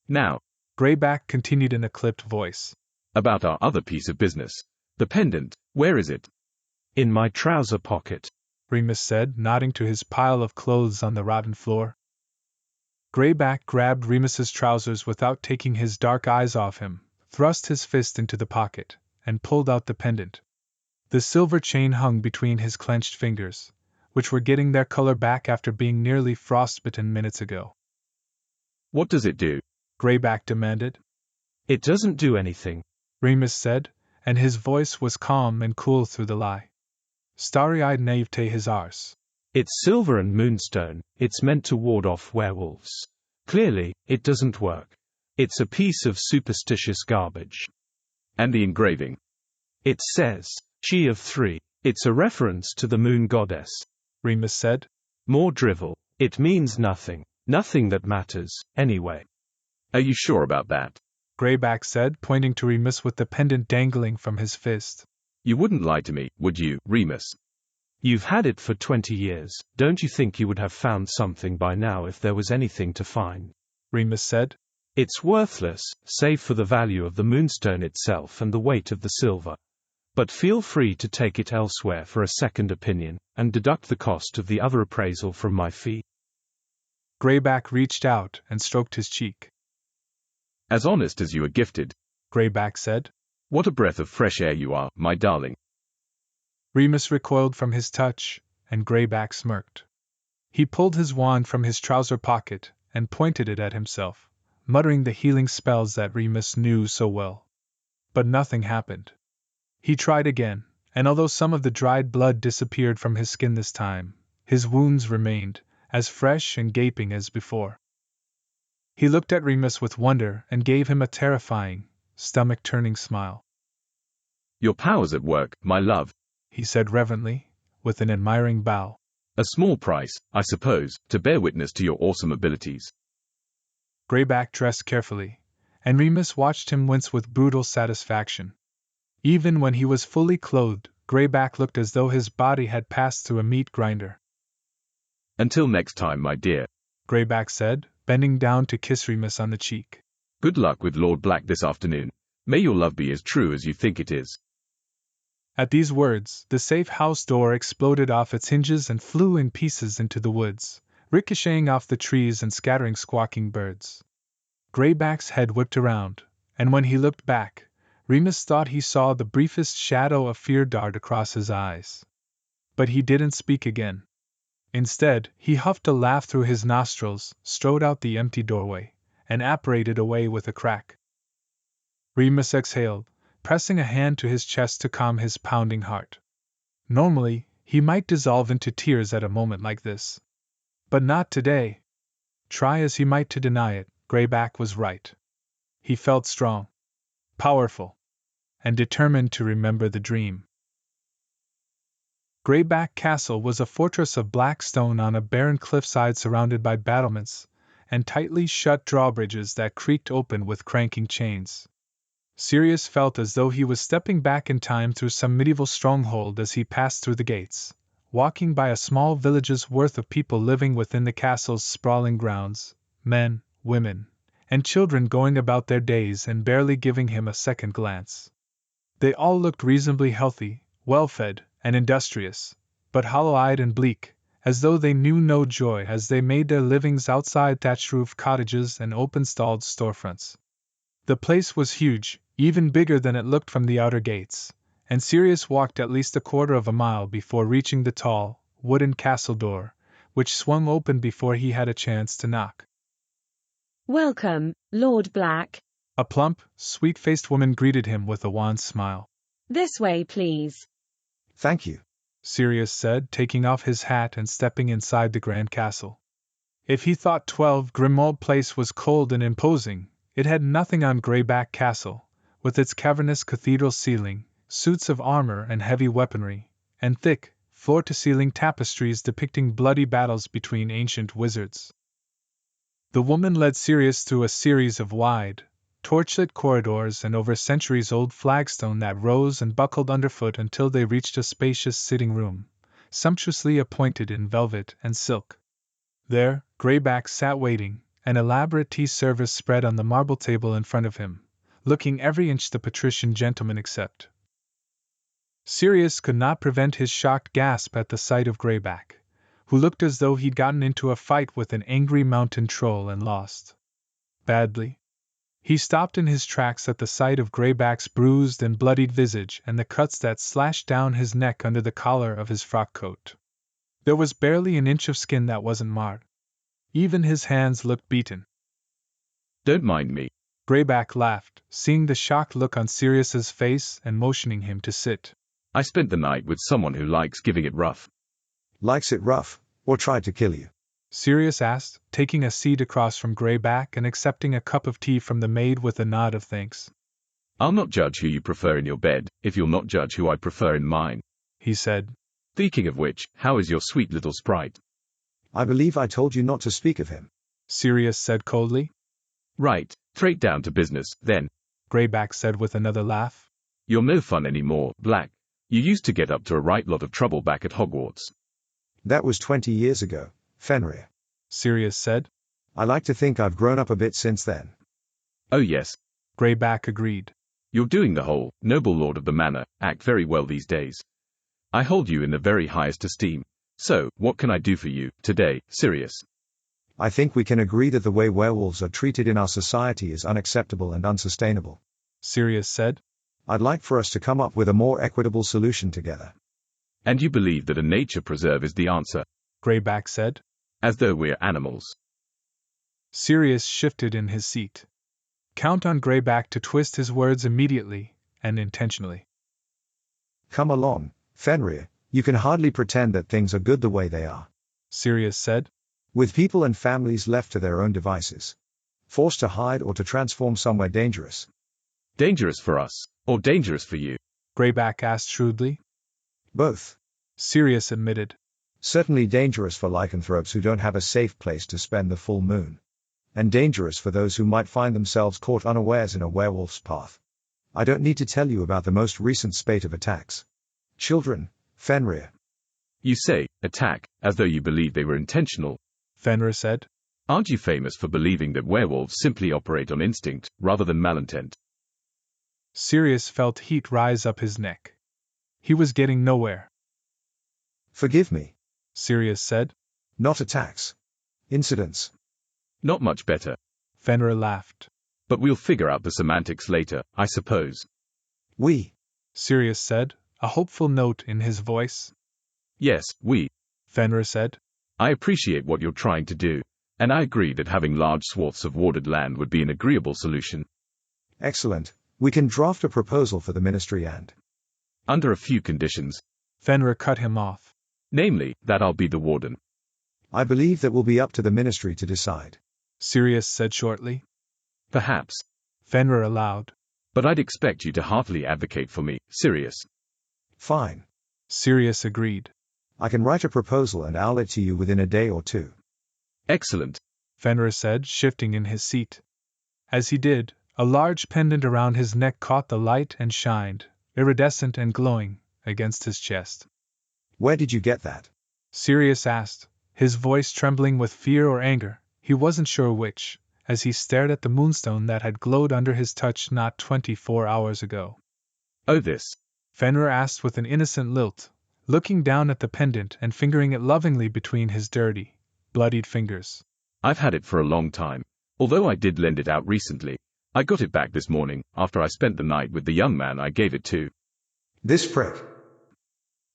Speaker 13: Now,
Speaker 1: Greyback continued in a clipped voice.
Speaker 13: About our other piece of business. The pendant, where is it?
Speaker 2: In my trouser pocket,
Speaker 1: Remus said, nodding to his pile of clothes on the rotten floor. Greyback grabbed Remus's trousers without taking his dark eyes off him, thrust his fist into the pocket, and pulled out the pendant. The silver chain hung between his clenched fingers, which were getting their color back after being nearly frostbitten minutes ago.
Speaker 13: What does it do?
Speaker 1: Greyback demanded.
Speaker 2: It doesn't do anything,
Speaker 1: Remus said, and his voice was calm and cool through the lie. Starry-eyed naivete his arse.
Speaker 2: It's silver and moonstone, it's meant to ward off werewolves. Clearly, it doesn't work. It's a piece of superstitious garbage.
Speaker 13: And the engraving?
Speaker 2: It says, She of Three. It's a reference to the moon goddess,
Speaker 1: Remus said.
Speaker 2: More drivel. It means nothing. Nothing that matters, anyway.
Speaker 13: Are you sure about that?
Speaker 1: Greyback said, pointing to Remus with the pendant dangling from his fist.
Speaker 13: You wouldn't lie to me, would you, Remus?
Speaker 2: You've had it for 20 years. Don't you think you would have found something by now if there was anything to find?
Speaker 1: Remus said.
Speaker 2: It's worthless, save for the value of the moonstone itself and the weight of the silver. But feel free to take it elsewhere for a second opinion, and deduct the cost of the other appraisal from my fee.
Speaker 1: Greyback reached out and stroked his cheek.
Speaker 13: As honest as you are gifted,
Speaker 1: Greyback said.
Speaker 13: What a breath of fresh air you are, my darling.
Speaker 1: Remus recoiled from his touch, and Greyback smirked. He pulled his wand from his trouser pocket and pointed it at himself, muttering the healing spells that Remus knew so well. But nothing happened. He tried again, and although some of the dried blood disappeared from his skin this time, his wounds remained, as fresh and gaping as before. He looked at Remus with wonder and gave him a terrifying, stomach-turning smile.
Speaker 13: Your power's at work, my love,
Speaker 1: he said reverently, with an admiring bow.
Speaker 13: A small price, I suppose, to bear witness to your awesome abilities.
Speaker 1: Greyback dressed carefully, and Remus watched him wince with brutal satisfaction. Even when he was fully clothed, Greyback looked as though his body had passed through a meat grinder.
Speaker 13: Until next time, my dear,
Speaker 1: Greyback said, bending down to kiss Remus on the cheek.
Speaker 13: Good luck with Lord Black this afternoon. May your love be as true as you think it is.
Speaker 1: At these words, the safe house door exploded off its hinges and flew in pieces into the woods, ricocheting off the trees and scattering squawking birds. Greyback's head whipped around, and when he looked back, Remus thought he saw the briefest shadow of fear dart across his eyes. But he didn't speak again. Instead, he huffed a laugh through his nostrils, strode out the empty doorway, and apparated away with a crack. Remus exhaled, pressing a hand to his chest to calm his pounding heart. Normally, he might dissolve into tears at a moment like this. But not today. Try as he might to deny it, Greyback was right. He felt strong, powerful, and determined to remember the dream. Greyback Castle was a fortress of black stone on a barren cliffside surrounded by battlements and tightly shut drawbridges that creaked open with cranking chains. Sirius felt as though he was stepping back in time through some medieval stronghold as he passed through the gates, walking by a small village's worth of people living within the castle's sprawling grounds, men, women, and children going about their days and barely giving him a second glance. They all looked reasonably healthy, well-fed, and industrious, but hollow-eyed and bleak, as though they knew no joy as they made their livings outside thatched-roof cottages and open-stalled storefronts. The place was huge, even bigger than it looked from the outer gates, and Sirius walked at least a quarter of a mile before reaching the tall, wooden castle door, which swung open before he had a chance to knock.
Speaker 7: Welcome, Lord Black.
Speaker 1: A plump, sweet-faced woman greeted him with a wan smile.
Speaker 7: This way, please.
Speaker 3: Thank you,
Speaker 1: Sirius said, taking off his hat and stepping inside the grand castle. If he thought 12 Grimmauld Place was cold and imposing, it had nothing on Greyback Castle, with its cavernous cathedral ceiling, suits of armor and heavy weaponry, and thick, floor-to-ceiling tapestries depicting bloody battles between ancient wizards. The woman led Sirius through a series of wide, torchlit corridors and over centuries-old flagstone that rose and buckled underfoot until they reached a spacious sitting room, sumptuously appointed in velvet and silk. There, Greyback sat waiting, an elaborate tea service spread on the marble table in front of him, looking every inch the patrician gentleman except. Sirius could not prevent his shocked gasp at the sight of Greyback, who looked as though he'd gotten into a fight with an angry mountain troll and lost badly. He stopped in his tracks at the sight of Greyback's bruised and bloodied visage and the cuts that slashed down his neck under the collar of his frock coat. There was barely an inch of skin that wasn't marred. Even his hands looked beaten.
Speaker 13: Don't mind me.
Speaker 1: Greyback laughed, seeing the shocked look on Sirius's face and motioning him to sit.
Speaker 13: I spent the night with someone who likes giving it rough.
Speaker 3: Likes it rough, or tried to kill you?
Speaker 1: Sirius asked, taking a seat across from Greyback and accepting a cup of tea from the maid with a nod of thanks.
Speaker 13: I'll not judge who you prefer in your bed, if you'll not judge who I prefer in mine,
Speaker 1: he said.
Speaker 13: Speaking of which, how is your sweet little sprite?
Speaker 3: I believe I told you not to speak of him,
Speaker 1: Sirius said coldly.
Speaker 13: Right, straight down to business, then,
Speaker 1: Greyback said with another laugh.
Speaker 13: You're no fun anymore, Black. You used to get up to a right lot of trouble back at Hogwarts.
Speaker 3: That was 20 years ago, Fenrir,
Speaker 1: Sirius said.
Speaker 3: I like to think I've grown up a bit since then.
Speaker 13: Oh yes,
Speaker 1: Greyback agreed.
Speaker 13: You're doing the whole, noble lord of the manor, act very well these days. I hold you in the very highest esteem. So, what can I do for you, today, Sirius?
Speaker 3: I think we can agree that the way werewolves are treated in our society is unacceptable and unsustainable,
Speaker 1: Sirius said.
Speaker 3: I'd like for us to come up with a more equitable solution together.
Speaker 13: And you believe that a nature preserve is the answer?
Speaker 1: Greyback said.
Speaker 13: As though we're animals.
Speaker 1: Sirius shifted in his seat. Count on Greyback to twist his words immediately, and intentionally.
Speaker 3: Come along, Fenrir, you can hardly pretend that things are good the way they are,
Speaker 1: Sirius said.
Speaker 3: With people and families left to their own devices. Forced to hide or to transform somewhere dangerous.
Speaker 13: Dangerous for us, or dangerous for you?
Speaker 1: Greyback asked shrewdly.
Speaker 3: Both,
Speaker 1: Sirius admitted.
Speaker 3: Certainly dangerous for lycanthropes who don't have a safe place to spend the full moon. And dangerous for those who might find themselves caught unawares in a werewolf's path. I don't need to tell you about the most recent spate of attacks. Children, Fenrir.
Speaker 13: You say, attack, as though you believe they were intentional,
Speaker 1: Fenrir said.
Speaker 13: Aren't you famous for believing that werewolves simply operate on instinct, rather than malintent?
Speaker 1: Sirius felt heat rise up his neck. He was getting nowhere.
Speaker 3: Forgive me,
Speaker 1: Sirius said.
Speaker 3: not attacks. Incidents.
Speaker 13: Not much better.
Speaker 1: Fenrir laughed.
Speaker 13: But we'll figure out the semantics later, I suppose.
Speaker 3: We.
Speaker 1: Sirius said, a hopeful note in his voice.
Speaker 13: Yes, we.
Speaker 1: Fenrir said.
Speaker 13: I appreciate what you're trying to do, and I agree that having large swaths of warded land would be an agreeable solution.
Speaker 3: Excellent. We can draft a proposal for the ministry and...
Speaker 13: Under a few conditions.
Speaker 1: Fenrir cut him off.
Speaker 13: Namely, that I'll be the warden.
Speaker 3: I believe that will be up to the ministry to decide.
Speaker 1: Sirius said shortly.
Speaker 13: Perhaps.
Speaker 1: Fenrir allowed.
Speaker 13: But I'd expect you to heartily advocate for me, Sirius.
Speaker 3: Fine.
Speaker 1: Sirius agreed.
Speaker 3: I can write a proposal and I'll it to you within a day or two.
Speaker 13: Excellent.
Speaker 1: Fenrir said, shifting in his seat. As he did, a large pendant around his neck caught the light and shined, iridescent and glowing, against his chest.
Speaker 3: Where did you get that?
Speaker 1: Sirius asked, his voice trembling with fear or anger, he wasn't sure which, as he stared at the moonstone that had glowed under his touch not 24 hours ago.
Speaker 13: Oh, this?
Speaker 1: Fenrir asked with an innocent lilt, looking down at the pendant and fingering it lovingly between his dirty, bloodied fingers.
Speaker 13: I've had it for a long time. Although I did lend it out recently, I got it back this morning, after I spent the night with the young man I gave it to.
Speaker 3: This prick.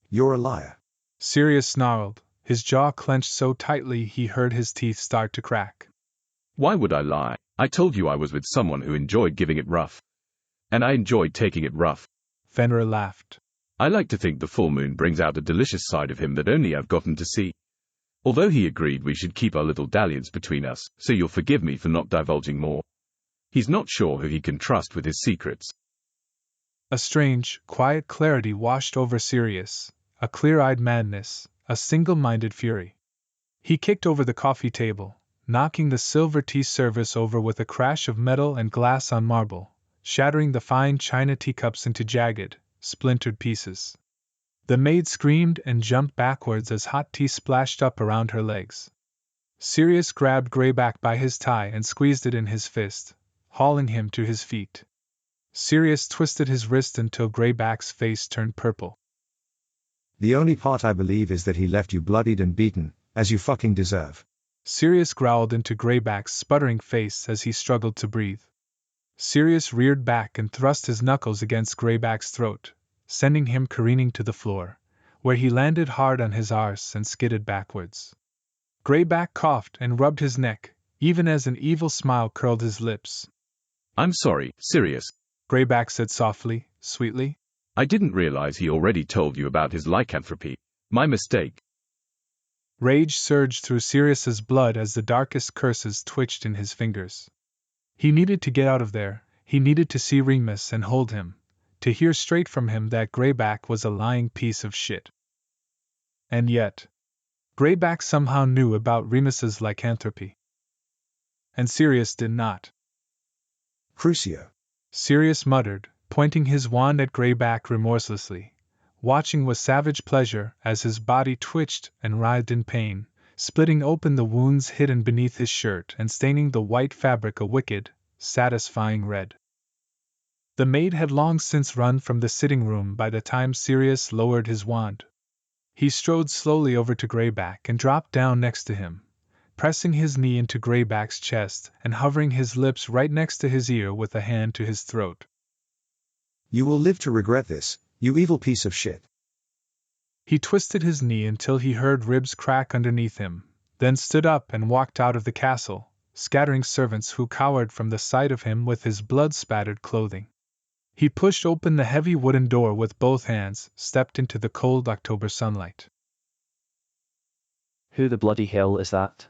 Speaker 3: You're a liar.
Speaker 1: Sirius snarled, his jaw clenched so tightly he heard his teeth start to crack.
Speaker 13: Why would I lie? I told you I was with someone who enjoyed giving it rough. And I enjoyed taking it rough.
Speaker 1: Fenrir laughed.
Speaker 13: I like to think the full moon brings out a delicious side of him that only I've gotten to see. Although he agreed we should keep our little dalliance between us, so you'll forgive me for not divulging more. He's not sure who he can trust with his secrets.
Speaker 1: A strange, quiet clarity washed over Sirius, a clear-eyed madness, a single-minded fury. He kicked over the coffee table, knocking the silver tea service over with a crash of metal and glass on marble, shattering the fine china teacups into jagged, splintered pieces. The maid screamed and jumped backwards as hot tea splashed up around her legs. Sirius grabbed Greyback by his tie and squeezed it in his fist, hauling him to his feet. Sirius twisted his wrist until Greyback's face turned purple.
Speaker 3: The only part I believe is that he left you bloodied and beaten, as you fucking deserve.
Speaker 1: Sirius growled into Greyback's sputtering face as he struggled to breathe. Sirius reared back and thrust his knuckles against Greyback's throat, sending him careening to the floor, where he landed hard on his arse and skidded backwards. Greyback coughed and rubbed his neck, even as an evil smile curled his lips.
Speaker 13: I'm sorry, Sirius,
Speaker 1: Greyback said softly, sweetly.
Speaker 13: I didn't realize he already told you about his lycanthropy. My mistake.
Speaker 1: Rage surged through Sirius's blood as the darkest curses twitched in his fingers. He needed to get out of there, he needed to see Remus and hold him, to hear straight from him that Greyback was a lying piece of shit. And yet, Greyback somehow knew about Remus's lycanthropy. And Sirius did not.
Speaker 3: Crucio.
Speaker 1: Sirius muttered, pointing his wand at Greyback remorselessly, watching with savage pleasure as his body twitched and writhed in pain, splitting open the wounds hidden beneath his shirt and staining the white fabric a wicked, satisfying red. The maid had long since run from the sitting room by the time Sirius lowered his wand. He strode slowly over to Greyback and dropped down next to him, pressing his knee into Greyback's chest and hovering his lips right next to his ear with a hand to his throat.
Speaker 3: You will live to regret this, you evil piece of shit.
Speaker 1: He twisted his knee until he heard ribs crack underneath him, then stood up and walked out of the castle, scattering servants who cowered from the sight of him with his blood-spattered clothing. He pushed open the heavy wooden door with both hands, stepped into the cold October sunlight.
Speaker 4: Who the bloody hell is that?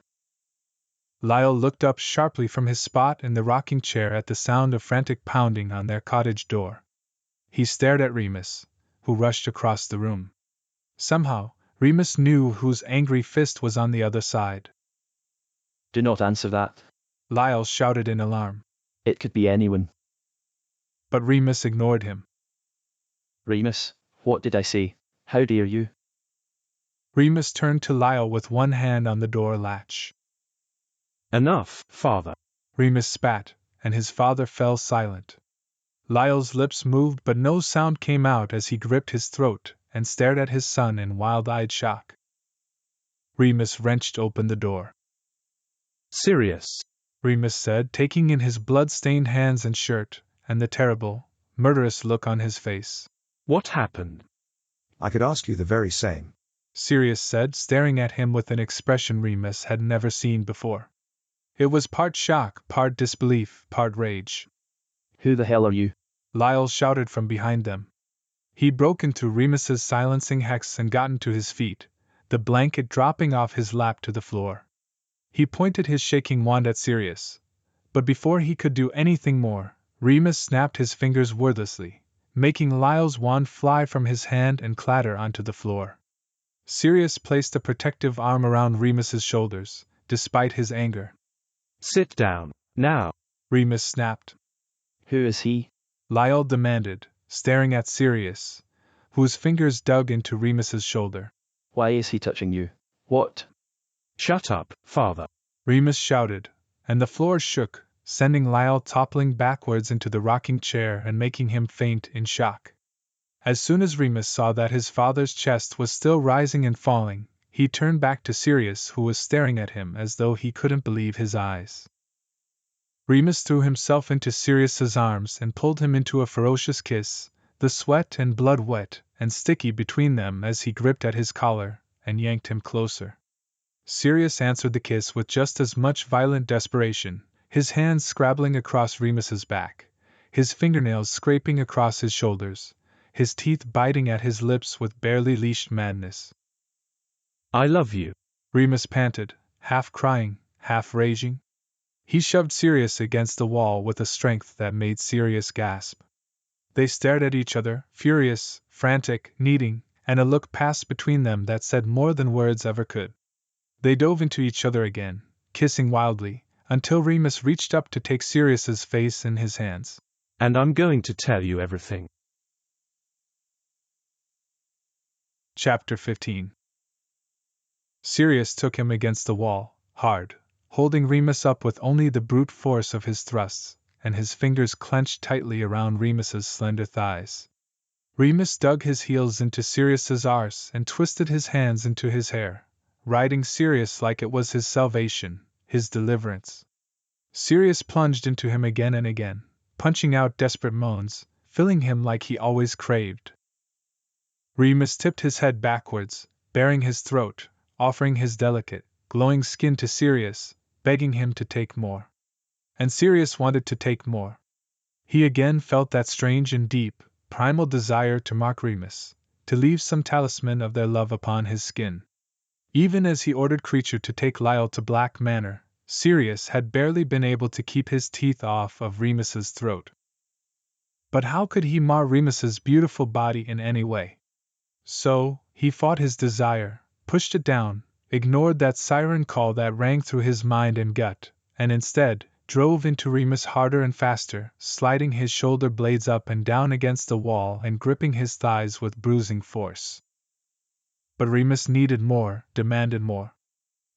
Speaker 1: Lyle looked up sharply from his spot in the rocking chair at the sound of frantic pounding on their cottage door. He stared at Remus, who rushed across the room. Somehow, Remus knew whose angry fist was on the other side.
Speaker 4: Do not answer that.
Speaker 1: Lyle shouted in alarm.
Speaker 4: It could be anyone.
Speaker 1: But Remus ignored him.
Speaker 4: Remus, what did I say? How dare you?
Speaker 1: Remus turned to Lyle with one hand on the door latch.
Speaker 2: Enough, father.
Speaker 1: Remus spat, and his father fell silent. Lyle's lips moved, but no sound came out as he gripped his throat and stared at his son in wild-eyed shock. Remus wrenched open the door.
Speaker 2: Sirius,
Speaker 1: Remus said, taking in his blood-stained hands and shirt, and the terrible, murderous look on his face.
Speaker 2: What happened?
Speaker 3: I could ask you the very same.
Speaker 1: Sirius said, staring at him with an expression Remus had never seen before. It was part shock, part disbelief, part rage.
Speaker 4: Who the hell are you?
Speaker 1: Lyle shouted from behind them. He broke into Remus's silencing hex and gotten to his feet, the blanket dropping off his lap to the floor. He pointed his shaking wand at Sirius, but before he could do anything more, Remus snapped his fingers wordlessly, making Lyle's wand fly from his hand and clatter onto the floor. Sirius placed a protective arm around Remus's shoulders, despite his anger.
Speaker 2: Sit down, now,
Speaker 1: Remus snapped.
Speaker 4: Who is he?
Speaker 1: Lyle demanded, staring at Sirius, whose fingers dug into Remus's shoulder.
Speaker 4: Why is he touching you? What?
Speaker 2: Shut up, father,
Speaker 1: Remus shouted, and the floor shook, sending Lyle toppling backwards into the rocking chair and making him faint in shock. As soon as Remus saw that his father's chest was still rising and falling, he turned back to Sirius, who was staring at him as though he couldn't believe his eyes. Remus threw himself into Sirius's arms and pulled him into a ferocious kiss, the sweat and blood wet and sticky between them as he gripped at his collar and yanked him closer. Sirius answered the kiss with just as much violent desperation, his hands scrabbling across Remus's back, his fingernails scraping across his shoulders, his teeth biting at his lips with barely leashed madness.
Speaker 2: I love you,
Speaker 1: Remus panted, half crying, half raging. He shoved Sirius against the wall with a strength that made Sirius gasp. They stared at each other, furious, frantic, needing, and a look passed between them that said more than words ever could. They dove into each other again, kissing wildly, until Remus reached up to take Sirius's face in his hands.
Speaker 2: And I'm going to tell you everything.
Speaker 1: Chapter 15. Sirius took him against the wall, hard, holding Remus up with only the brute force of his thrusts, and his fingers clenched tightly around Remus's slender thighs. Remus dug his heels into Sirius's arse and twisted his hands into his hair, riding Sirius like it was his salvation, his deliverance. Sirius plunged into him again and again, punching out desperate moans, filling him like he always craved. Remus tipped his head backwards, baring his throat, offering his delicate, glowing skin to Sirius, begging him to take more. And Sirius wanted to take more. He again felt that strange and deep, primal desire to mark Remus, to leave some talisman of their love upon his skin. Even as he ordered Creature to take Lyle to Black Manor, Sirius had barely been able to keep his teeth off of Remus's throat. But how could he mar Remus's beautiful body in any way? So, he fought his desire, pushed it down, ignored that siren call that rang through his mind and gut, and instead, drove into Remus harder and faster, sliding his shoulder blades up and down against the wall and gripping his thighs with bruising force. But Remus needed more, demanded more.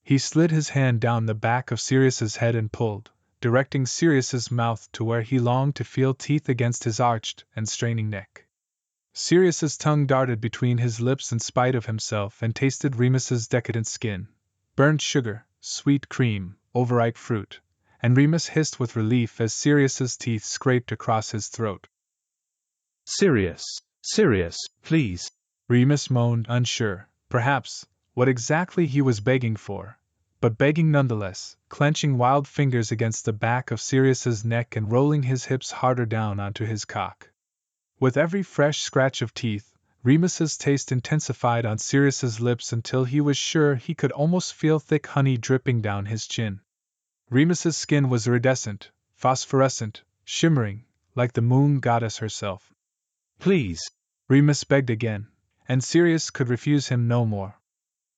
Speaker 1: He slid his hand down the back of Sirius's head and pulled, directing Sirius's mouth to where he longed to feel teeth against his arched and straining neck. Sirius's tongue darted between his lips in spite of himself and tasted Remus's decadent skin, burnt sugar, sweet cream, overripe fruit, and Remus hissed with relief as Sirius's teeth scraped across his throat.
Speaker 2: Sirius, please.
Speaker 1: Remus moaned, unsure, perhaps, what exactly he was begging for, but begging nonetheless, clenching wild fingers against the back of Sirius's neck and rolling his hips harder down onto his cock. With every fresh scratch of teeth, Remus's taste intensified on Sirius's lips until he was sure he could almost feel thick honey dripping down his chin. Remus's skin was iridescent, phosphorescent, shimmering, like the moon goddess herself.
Speaker 2: Please,
Speaker 1: Remus begged again, and Sirius could refuse him no more.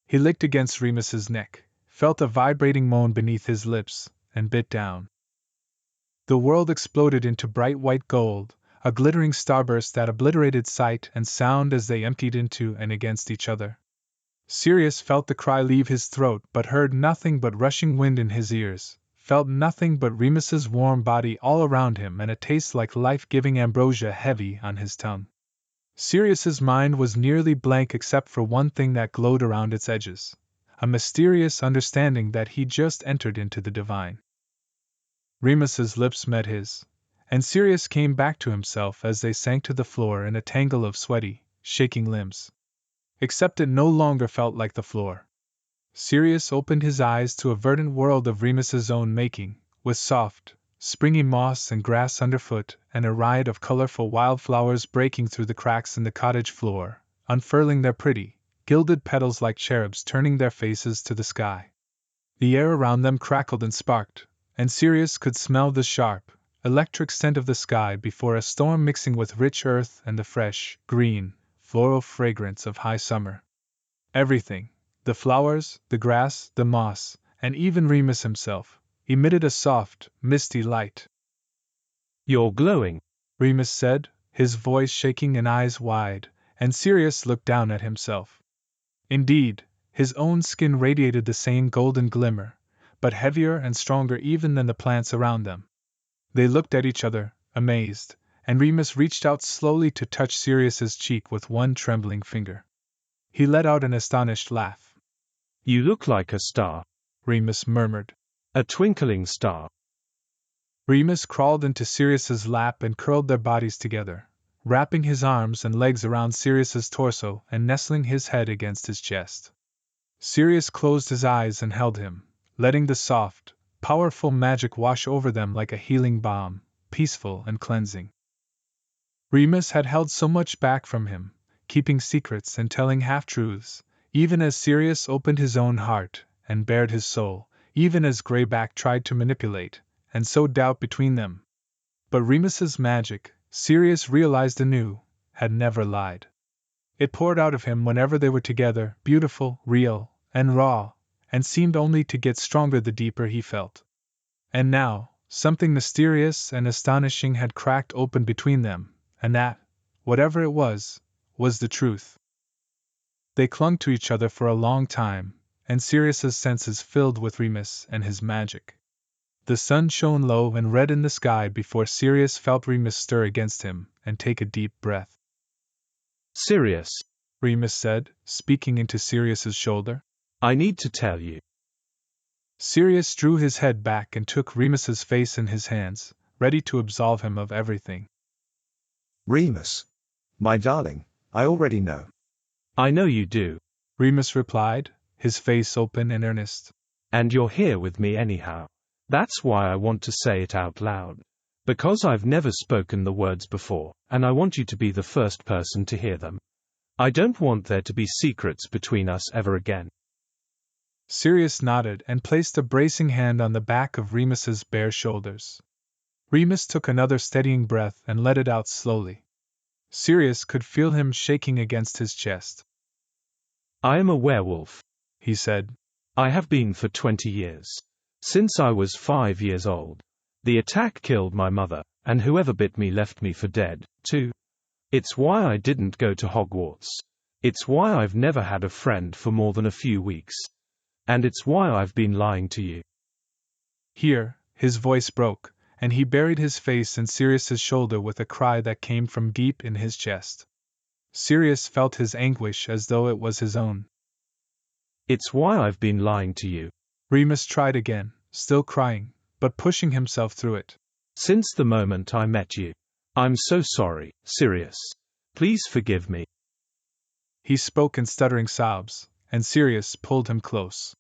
Speaker 1: He licked against Remus's neck, felt a vibrating moan beneath his lips, and bit down. The world exploded into bright white gold, a glittering starburst that obliterated sight and sound as they emptied into and against each other. Sirius felt the cry leave his throat but heard nothing but rushing wind in his ears, felt nothing but Remus's warm body all around him and a taste like life-giving ambrosia heavy on his tongue. Sirius's mind was nearly blank except for one thing that glowed around its edges, a mysterious understanding that he just entered into the divine. Remus's lips met his, and Sirius came back to himself as they sank to the floor in a tangle of sweaty, shaking limbs. Except it no longer felt like the floor. Sirius opened his eyes to a verdant world of Remus's own making, with soft, springy moss and grass underfoot, and a riot of colorful wildflowers breaking through the cracks in the cottage floor, unfurling their pretty, gilded petals like cherubs turning their faces to the sky. The air around them crackled and sparked, and Sirius could smell the sharp, electric scent of the sky before a storm mixing with rich earth and the fresh, green, floral fragrance of high summer. Everything, the flowers, the grass, the moss, and even Remus himself, emitted a soft, misty light.
Speaker 2: "You're glowing,"
Speaker 1: Remus said, his voice shaking and eyes wide, and Sirius looked down at himself. Indeed, his own skin radiated the same golden glimmer, but heavier and stronger even than the plants around them. They looked at each other, amazed, and Remus reached out slowly to touch Sirius's cheek with one trembling finger. He let out an astonished laugh.
Speaker 2: "You look like a star,"
Speaker 1: Remus murmured.
Speaker 2: "A twinkling star."
Speaker 1: Remus crawled into Sirius's lap and curled their bodies together, wrapping his arms and legs around Sirius's torso and nestling his head against his chest. Sirius closed his eyes and held him, letting the soft, powerful magic wash over them like a healing balm, peaceful and cleansing. Remus had held so much back from him, keeping secrets and telling half-truths, even as Sirius opened his own heart and bared his soul, even as Greyback tried to manipulate and sow doubt between them. But Remus's magic, Sirius realized anew, had never lied. It poured out of him whenever they were together, beautiful, real, and raw, and seemed only to get stronger the deeper he felt. And now, something mysterious and astonishing had cracked open between them, and that, whatever it was the truth. They clung to each other for a long time, and Sirius's senses filled with Remus and his magic. The sun shone low and red in the sky before Sirius felt Remus stir against him and take a deep breath.
Speaker 2: "Sirius,"
Speaker 1: Remus said, speaking into Sirius's shoulder,
Speaker 2: "I need to tell you."
Speaker 1: Sirius drew his head back and took Remus's face in his hands, ready to absolve him of everything.
Speaker 3: Remus. My darling, I already know.
Speaker 2: "I know you do,"
Speaker 1: Remus replied, his face open and earnest.
Speaker 2: "And you're here with me anyhow. That's why I want to say it out loud. Because I've never spoken the words before, and I want you to be the first person to hear them. I don't want there to be secrets between us ever again."
Speaker 1: Sirius nodded and placed a bracing hand on the back of Remus's bare shoulders. Remus took another steadying breath and let it out slowly. Sirius could feel him shaking against his chest.
Speaker 2: "I am a werewolf,"
Speaker 1: he said.
Speaker 2: "I have been for 20 years. Since I was 5 years old. The attack killed my mother, and whoever bit me left me for dead, too. It's why I didn't go to Hogwarts. It's why I've never had a friend for more than a few weeks. And it's why I've been lying to you."
Speaker 1: Here, his voice broke, and he buried his face in Sirius's shoulder with a cry that came from deep in his chest. Sirius felt his anguish as though it was his own.
Speaker 2: "It's why I've been lying to you."
Speaker 1: Remus tried again, still crying, but pushing himself through it.
Speaker 2: "Since the moment I met you. I'm so sorry, Sirius. Please forgive me."
Speaker 1: He spoke in stuttering sobs, and Sirius pulled him close.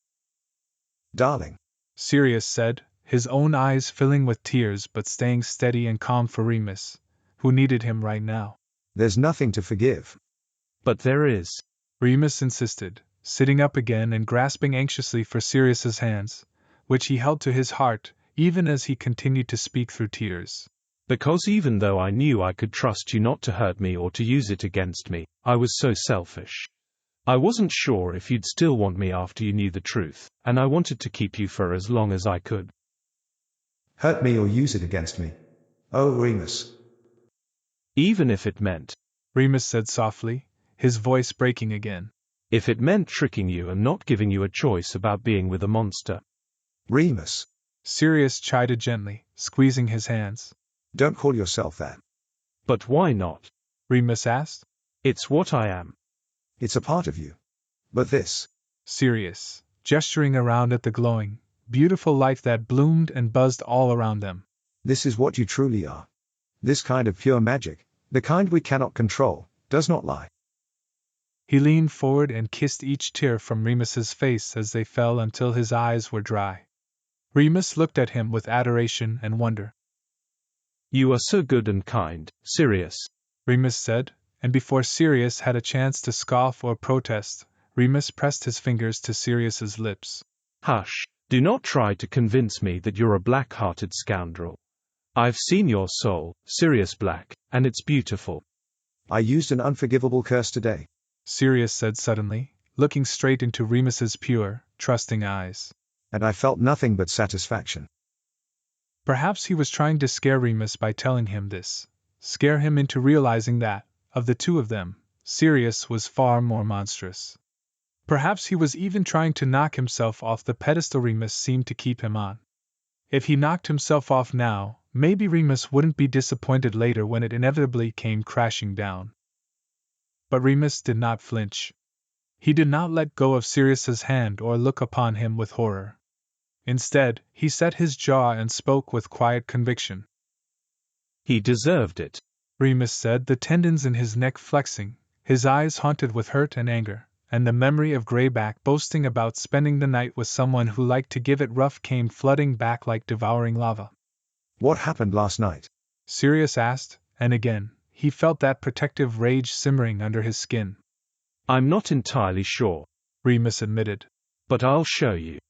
Speaker 3: "Darling,"
Speaker 1: Sirius said, his own eyes filling with tears but staying steady and calm for Remus, who needed him right now.
Speaker 3: "There's nothing to forgive."
Speaker 2: "But there is,"
Speaker 1: Remus insisted, sitting up again and grasping anxiously for Sirius's hands, which he held to his heart, even as he continued to speak through tears.
Speaker 2: "Because even though I knew I could trust you not to hurt me or to use it against me, I was so selfish. I wasn't sure if you'd still want me after you knew the truth, and I wanted to keep you for as long as I could."
Speaker 3: "Hurt me or use it against me? Oh, Remus."
Speaker 2: "Even if it meant,"
Speaker 1: Remus said softly, his voice breaking again.
Speaker 2: "If it meant tricking you and not giving you a choice about being with a monster."
Speaker 3: "Remus."
Speaker 1: Sirius chided gently, squeezing his hands.
Speaker 3: Don't call yourself that.
Speaker 2: But why not?
Speaker 1: Remus asked.
Speaker 2: It's what I am.
Speaker 3: It's a part of you. But this.
Speaker 1: Sirius, gesturing around at the glowing, beautiful light that bloomed and buzzed all around them.
Speaker 3: This is what you truly are. This kind of pure magic, the kind we cannot control, does not lie.
Speaker 1: He leaned forward and kissed each tear from Remus's face as they fell until his eyes were dry. Remus looked at him with adoration and wonder.
Speaker 2: You are so good and kind, Sirius,
Speaker 1: Remus said, and before Sirius had a chance to scoff or protest, Remus pressed his fingers to Sirius's lips.
Speaker 2: Hush, do not try to convince me that you're a black-hearted scoundrel. I've seen your soul, Sirius Black, and it's beautiful.
Speaker 3: I used an unforgivable curse today,
Speaker 1: Sirius said suddenly, looking straight into Remus's pure, trusting eyes.
Speaker 3: And I felt nothing but satisfaction.
Speaker 1: Perhaps he was trying to scare Remus by telling him this, scare him into realizing that, of the two of them, Sirius was far more monstrous. Perhaps he was even trying to knock himself off the pedestal Remus seemed to keep him on. If he knocked himself off now, maybe Remus wouldn't be disappointed later when it inevitably came crashing down. But Remus did not flinch. He did not let go of Sirius's hand or look upon him with horror. Instead, he set his jaw and spoke with quiet conviction.
Speaker 2: He deserved it,
Speaker 1: Remus said, the tendons in his neck flexing, his eyes haunted with hurt and anger, and the memory of Greyback boasting about spending the night with someone who liked to give it rough came flooding back like devouring lava.
Speaker 3: What happened last night?
Speaker 1: Sirius asked, and again, he felt that protective rage simmering under his skin.
Speaker 2: I'm not entirely sure,
Speaker 1: Remus admitted.
Speaker 2: But I'll show you.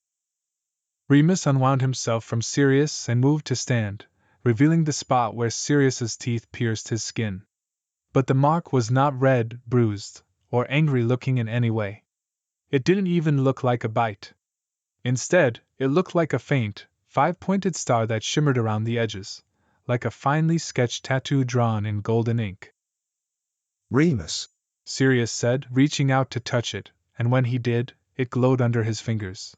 Speaker 1: Remus unwound himself from Sirius and moved to stand, revealing the spot where Sirius's teeth pierced his skin. But the mark was not red, bruised, or angry-looking in any way. It didn't even look like a bite. Instead, it looked like a faint, five-pointed star that shimmered around the edges, like a finely sketched tattoo drawn in golden ink.
Speaker 3: Remus,
Speaker 1: Sirius said, reaching out to touch it, and when he did, it glowed under his fingers.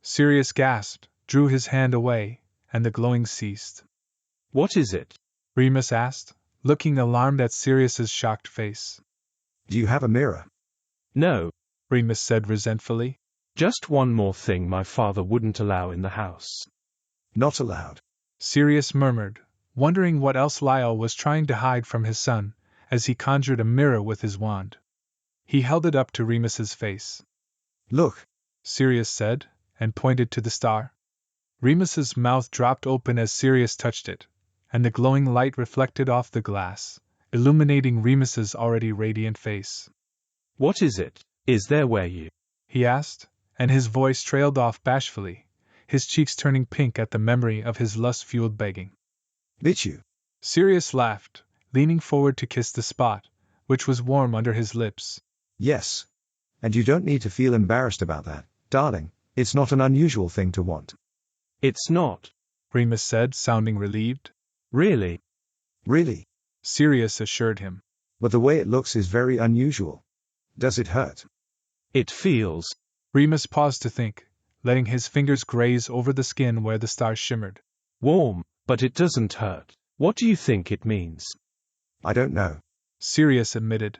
Speaker 1: Sirius gasped, drew his hand away, and the glowing ceased.
Speaker 2: What is it?
Speaker 1: Remus asked, looking alarmed at Sirius's shocked face.
Speaker 3: Do you have a mirror?
Speaker 2: No,
Speaker 1: Remus said resentfully.
Speaker 2: Just one more thing my father wouldn't allow in the house.
Speaker 3: Not allowed,
Speaker 1: Sirius murmured, wondering what else Lyle was trying to hide from his son, as he conjured a mirror with his wand. He held it up to Remus's face.
Speaker 3: Look,
Speaker 1: Sirius said, and pointed to the star. Remus's mouth dropped open as Sirius touched it, and the glowing light reflected off the glass, illuminating Remus's already radiant face.
Speaker 2: What is it? Is there where you?
Speaker 1: He asked, and his voice trailed off bashfully, his cheeks turning pink at the memory of his lust-fueled begging.
Speaker 3: Bit you?
Speaker 1: Sirius laughed, leaning forward to kiss the spot, which was warm under his lips.
Speaker 3: Yes. And you don't need to feel embarrassed about that, darling. It's not an unusual thing to want.
Speaker 2: It's not,
Speaker 1: Remus said, sounding relieved.
Speaker 2: Really?
Speaker 3: Really?
Speaker 1: Sirius assured him.
Speaker 3: But the way it looks is very unusual. Does it hurt?
Speaker 2: It feels.
Speaker 1: Remus paused to think, letting his fingers graze over the skin where the star shimmered.
Speaker 2: Warm, but it doesn't hurt. What do you think it means?
Speaker 3: I don't know,
Speaker 1: Sirius admitted.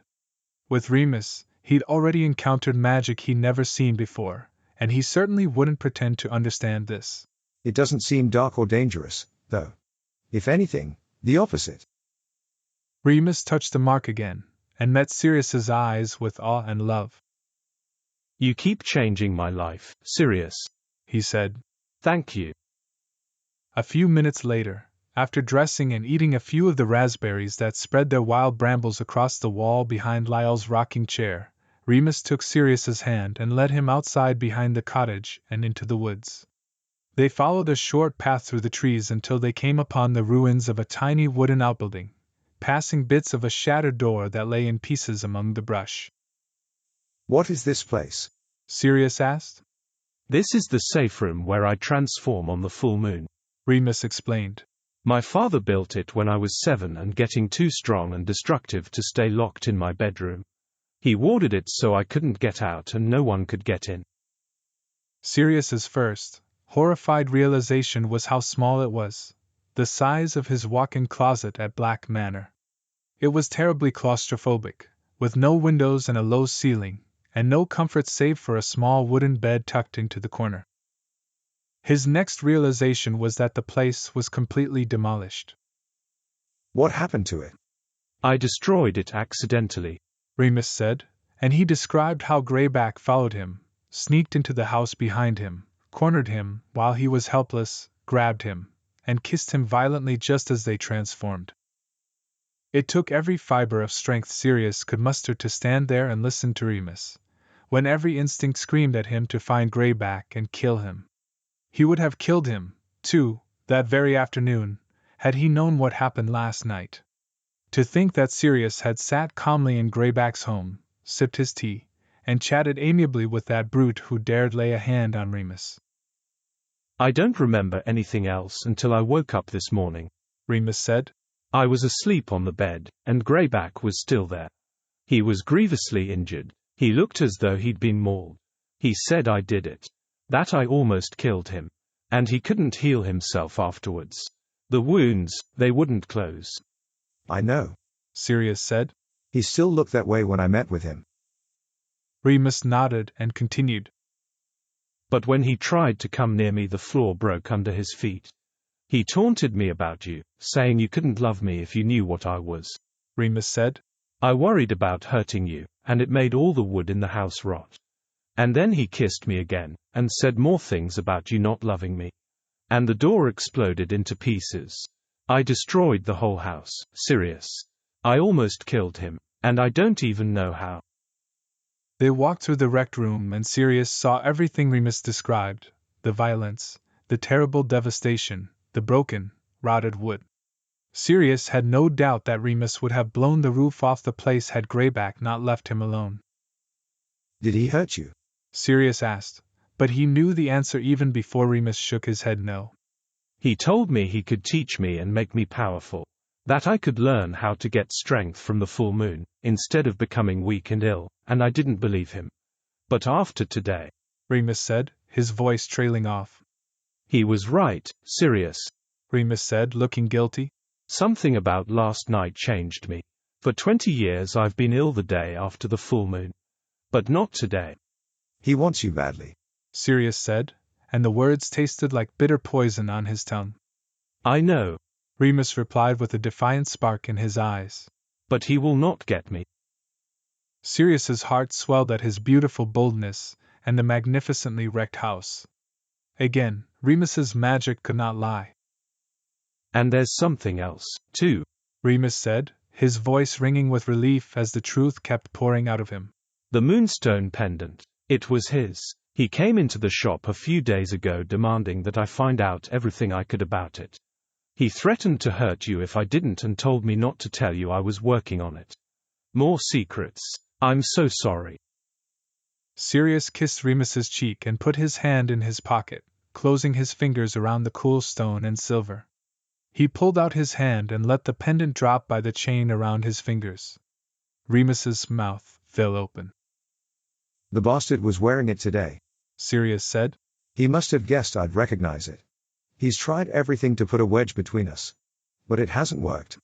Speaker 1: With Remus, he'd already encountered magic he'd never seen before, and he certainly wouldn't pretend to understand this.
Speaker 3: It doesn't seem dark or dangerous, though. If anything, the opposite.
Speaker 1: Remus touched the mark again, and met Sirius's eyes with awe and love.
Speaker 2: You keep changing my life, Sirius,
Speaker 1: he said.
Speaker 2: Thank you.
Speaker 1: A few minutes later, after dressing and eating a few of the raspberries that spread their wild brambles across the wall behind Lyle's rocking chair, Remus took Sirius's hand and led him outside behind the cottage and into the woods. They followed a short path through the trees until they came upon the ruins of a tiny wooden outbuilding, passing bits of a shattered door that lay in pieces among the brush.
Speaker 3: What is this place?
Speaker 1: Sirius asked.
Speaker 2: This is the safe room where I transform on the full moon,
Speaker 1: Remus explained.
Speaker 2: My father built it when I was 7 and getting too strong and destructive to stay locked in my bedroom. He warded it so I couldn't get out and no one could get in.
Speaker 1: Sirius's first, horrified realization was how small it was, the size of his walk-in closet at Black Manor. It was terribly claustrophobic, with no windows and a low ceiling, and no comfort save for a small wooden bed tucked into the corner. His next realization was that the place was completely demolished.
Speaker 3: What happened to it?
Speaker 2: I destroyed it accidentally,
Speaker 1: Remus said, and he described how Greyback followed him, sneaked into the house behind him, cornered him while he was helpless, grabbed him, and kissed him violently just as they transformed. It took every fiber of strength Sirius could muster to stand there and listen to Remus, when every instinct screamed at him to find Greyback and kill him. He would have killed him, too, that very afternoon, had he known what happened last night. To think that Sirius had sat calmly in Greyback's home, sipped his tea, and chatted amiably with that brute who dared lay a hand on Remus.
Speaker 2: I don't remember anything else until I woke up this morning,
Speaker 1: Remus said.
Speaker 2: I was asleep on the bed, and Greyback was still there. He was grievously injured. He looked as though he'd been mauled. He said I did it. That I almost killed him. And he couldn't heal himself afterwards. The wounds, they wouldn't close.
Speaker 3: I know,
Speaker 1: Sirius said.
Speaker 3: He still looked that way when I met with him.
Speaker 1: Remus nodded and continued.
Speaker 2: But when he tried to come near me, the floor broke under his feet. He taunted me about you, saying you couldn't love me if you knew what I was.
Speaker 1: Remus said.
Speaker 2: I worried about hurting you, and it made all the wood in the house rot. And then he kissed me again, and said more things about you not loving me. And the door exploded into pieces. I destroyed the whole house, Sirius. I almost killed him, and I don't even know how.
Speaker 1: They walked through the wrecked room and Sirius saw everything Remus described, the violence, the terrible devastation, the broken, rotted wood. Sirius had no doubt that Remus would have blown the roof off the place had Greyback not left him alone.
Speaker 3: Did he hurt you?
Speaker 1: Sirius asked, but he knew the answer even before Remus shook his head no.
Speaker 2: He told me he could teach me and make me powerful, that I could learn how to get strength from the full moon, instead of becoming weak and ill, and I didn't believe him. But after today,
Speaker 1: Remus said, his voice trailing off.
Speaker 2: He was right, Sirius,
Speaker 1: Remus said, looking guilty.
Speaker 2: Something about last night changed me. For 20 years I've been ill the day after the full moon. But not today.
Speaker 3: He wants you badly,
Speaker 1: Sirius said, and the words tasted like bitter poison on his tongue.
Speaker 2: I know,
Speaker 1: Remus replied with a defiant spark in his eyes.
Speaker 2: But he will not get me.
Speaker 1: Sirius's heart swelled at his beautiful boldness and the magnificently wrecked house. Again, Remus's magic could not lie.
Speaker 2: And there's something else, too,
Speaker 1: Remus said, his voice ringing with relief as the truth kept pouring out of him.
Speaker 2: The moonstone pendant. It was his. He came into the shop a few days ago demanding that I find out everything I could about it. He threatened to hurt you if I didn't and told me not to tell you I was working on it. More secrets. I'm so sorry.
Speaker 1: Sirius kissed Remus's cheek and put his hand in his pocket, closing his fingers around the cool stone and silver. He pulled out his hand and let the pendant drop by the chain around his fingers. Remus's mouth fell open.
Speaker 3: The bastard was wearing it today,
Speaker 1: Sirius said.
Speaker 3: He must have guessed I'd recognize it. He's tried everything to put a wedge between us. But it hasn't worked.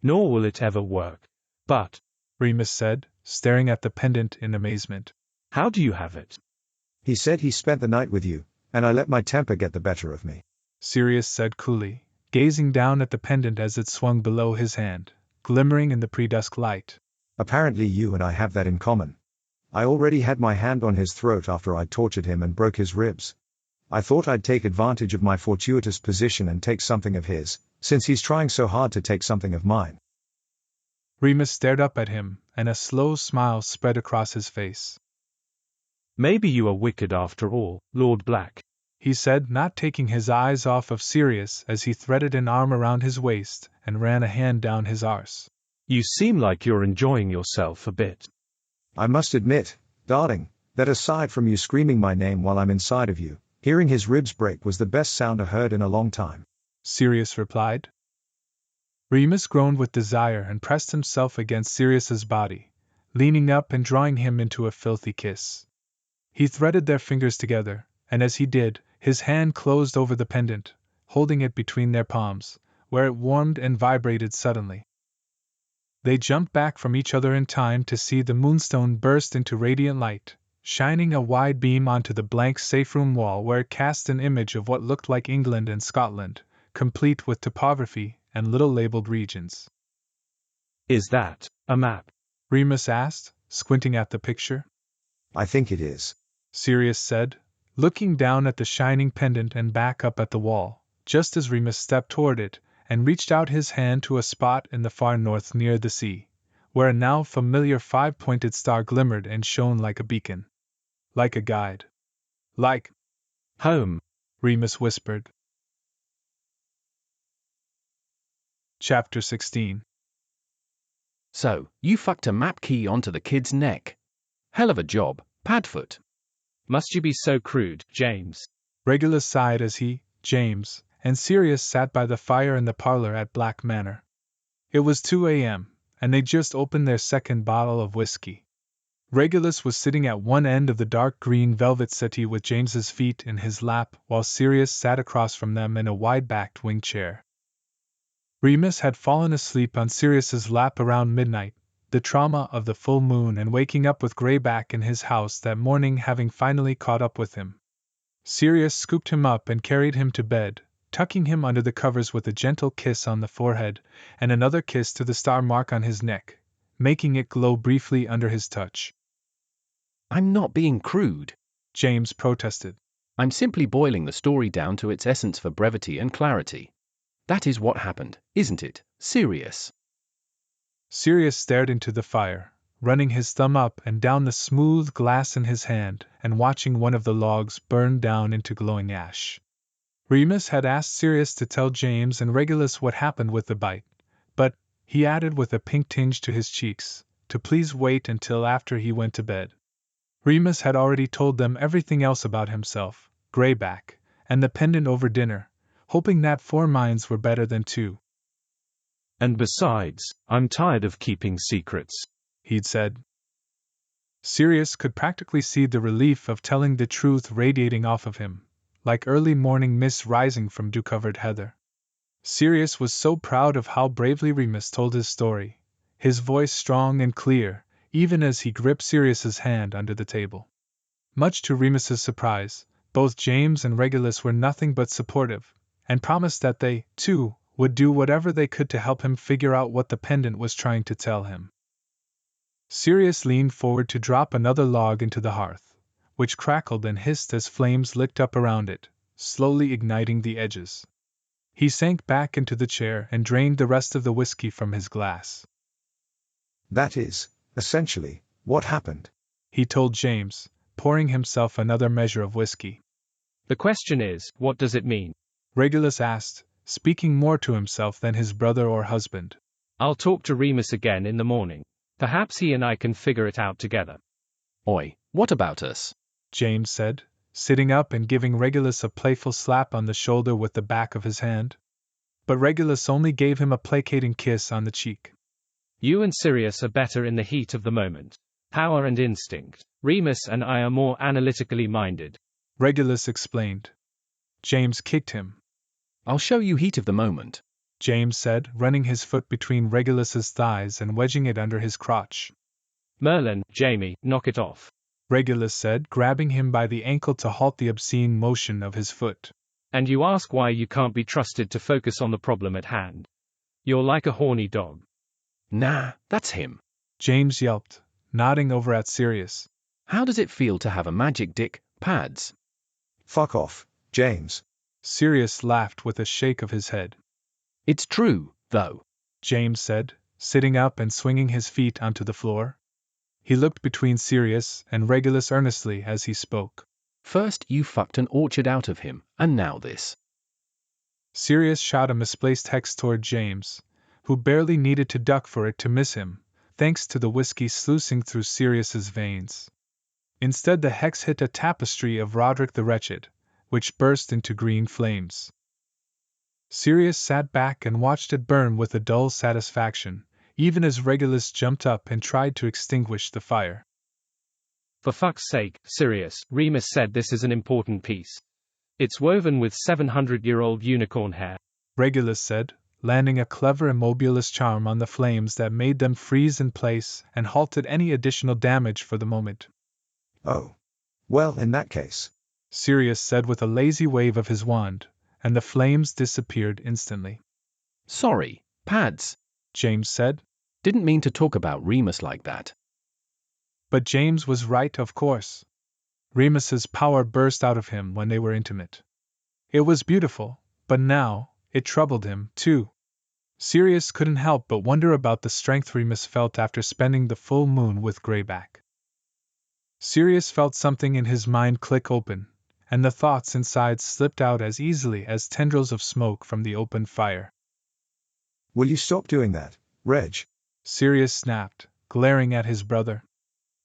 Speaker 2: Nor will it ever work. But,
Speaker 1: Remus said, staring at the pendant in amazement.
Speaker 2: How do you have it?
Speaker 3: He said he spent the night with you, and I let my temper get the better of me,
Speaker 1: Sirius said coolly, gazing down at the pendant as it swung below his hand, glimmering in the pre-dusk light.
Speaker 3: Apparently you and I have that in common. I already had my hand on his throat after I tortured him and broke his ribs. I thought I'd take advantage of my fortuitous position and take something of his, since he's trying so hard to take something of mine.
Speaker 1: Remus stared up at him, and a slow smile spread across his face.
Speaker 2: Maybe you are wicked after all, Lord Black,
Speaker 1: he said, not taking his eyes off of Sirius as he threaded an arm around his waist and ran a hand down his arse.
Speaker 2: You seem like you're enjoying yourself a bit.
Speaker 3: I must admit, darling, that aside from you screaming my name while I'm inside of you, hearing his ribs break was the best sound I heard in a long time,
Speaker 1: Sirius replied. Remus groaned with desire and pressed himself against Sirius's body, leaning up and drawing him into a filthy kiss. He threaded their fingers together, and as he did, His hand closed over the pendant, holding it between their palms, where it warmed and vibrated suddenly. They jumped back from each other in time to see the moonstone burst into radiant light, shining a wide beam onto the blank safe-room wall where it cast an image of what looked like England and Scotland, complete with topography and little labeled regions.
Speaker 2: Is that a map?
Speaker 1: Remus asked, squinting at the picture.
Speaker 3: I think it is,
Speaker 1: Sirius said, looking down at the shining pendant and back up at the wall, just as Remus stepped toward it and reached out his hand to a spot in the far north near the sea, where a now familiar 5-pointed star glimmered and shone like a beacon. Like a guide. Like
Speaker 2: home,
Speaker 1: Remus whispered. Chapter 16.
Speaker 10: So, you fucked a map key onto the kid's neck. Hell of a job, Padfoot.
Speaker 2: Must you be so crude, James?
Speaker 1: Regulus sighed as he, James, and Sirius sat by the fire in the parlor at Black Manor. It was 2 a.m., and they'd just opened their second bottle of whiskey. Regulus was sitting at one end of the dark green velvet settee with James's feet in his lap, while Sirius sat across from them in a wide-backed wing chair. Remus had fallen asleep on Sirius's lap around midnight, the trauma of the full moon and waking up with Greyback in his house that morning having finally caught up with him. Sirius scooped him up and carried him to bed, tucking him under the covers with a gentle kiss on the forehead and another kiss to the star mark on his neck, making it glow briefly under his touch.
Speaker 10: I'm not being crude,
Speaker 1: James protested.
Speaker 10: I'm simply boiling the story down to its essence for brevity and clarity. That is what happened, isn't it, Sirius?
Speaker 1: Sirius stared into the fire, running his thumb up and down the smooth glass in his hand and watching one of the logs burn down into glowing ash. Remus had asked Sirius to tell James and Regulus what happened with the bite, but, he added with a pink tinge to his cheeks, to please wait until after he went to bed. Remus had already told them everything else about himself, Greyback, and the pendant over dinner, hoping that 4 minds were better than 2.
Speaker 2: And besides, I'm tired of keeping secrets,
Speaker 1: he'd said. Sirius could practically see the relief of telling the truth radiating off of him, like early morning mist rising from dew-covered heather. Sirius was so proud of how bravely Remus told his story, his voice strong and clear, even as he gripped Sirius's hand under the table. Much to Remus's surprise, both James and Regulus were nothing but supportive, and promised that they, too, would do whatever they could to help him figure out what the pendant was trying to tell him. Sirius leaned forward to drop another log into the hearth, which crackled and hissed as flames licked up around it, slowly igniting the edges. He sank back into the chair and drained the rest of the whiskey from his glass.
Speaker 3: That is, essentially, what happened,
Speaker 1: he told James, pouring himself another measure of whiskey.
Speaker 2: The question is, what does it mean?
Speaker 1: Regulus asked, speaking more to himself than his brother or husband.
Speaker 2: I'll talk to Remus again in the morning. Perhaps he and I can figure it out together.
Speaker 10: Oi, what about us?
Speaker 1: James said, sitting up and giving Regulus a playful slap on the shoulder with the back of his hand. But Regulus only gave him a placating kiss on the cheek.
Speaker 2: You and Sirius are better in the heat of the moment. Power and instinct. Remus and I are more analytically minded,
Speaker 1: Regulus explained. James kicked him.
Speaker 10: I'll show you heat of the moment,
Speaker 1: James said, running his foot between Regulus's thighs and wedging it under his crotch.
Speaker 2: Merlin, Jamie, knock it off,
Speaker 1: Regulus said, grabbing him by the ankle to halt the obscene motion of his foot.
Speaker 2: And you ask why you can't be trusted to focus on the problem at hand. You're like a horny dog.
Speaker 10: Nah, that's him,
Speaker 1: James yelped, nodding over at Sirius.
Speaker 10: How does it feel to have a magic dick, Pads?
Speaker 3: Fuck off, James.
Speaker 1: Sirius laughed with a shake of his head.
Speaker 10: It's true, though,
Speaker 1: James said, sitting up and swinging his feet onto the floor. He looked between Sirius and Regulus earnestly as he spoke.
Speaker 10: First you fucked an orchard out of him, and now this.
Speaker 1: Sirius shot a misplaced hex toward James, who barely needed to duck for it to miss him, thanks to the whiskey sluicing through Sirius's veins. Instead the hex hit a tapestry of Roderick the Wretched, which burst into green flames. Sirius sat back and watched it burn with a dull satisfaction, even as Regulus jumped up and tried to extinguish the fire.
Speaker 2: For fuck's sake, Sirius, Remus said this is an important piece. It's woven with 700-year-old unicorn hair,
Speaker 1: Regulus said, landing a clever immobilist charm on the flames that made them freeze in place and halted any additional damage for the moment.
Speaker 3: Oh. Well, in that case.
Speaker 1: Sirius said with a lazy wave of his wand, and the flames disappeared instantly.
Speaker 10: Sorry, Pads.
Speaker 1: James said.
Speaker 10: Didn't mean to talk about Remus like that.
Speaker 1: But James was right, of course. Remus's power burst out of him when they were intimate. It was beautiful, but now, it troubled him, too. Sirius couldn't help but wonder about the strength Remus felt after spending the full moon with Greyback. Sirius felt something in his mind click open, and the thoughts inside slipped out as easily as tendrils of smoke from the open fire.
Speaker 3: Will you stop doing that, Reg?
Speaker 1: Sirius snapped, glaring at his brother.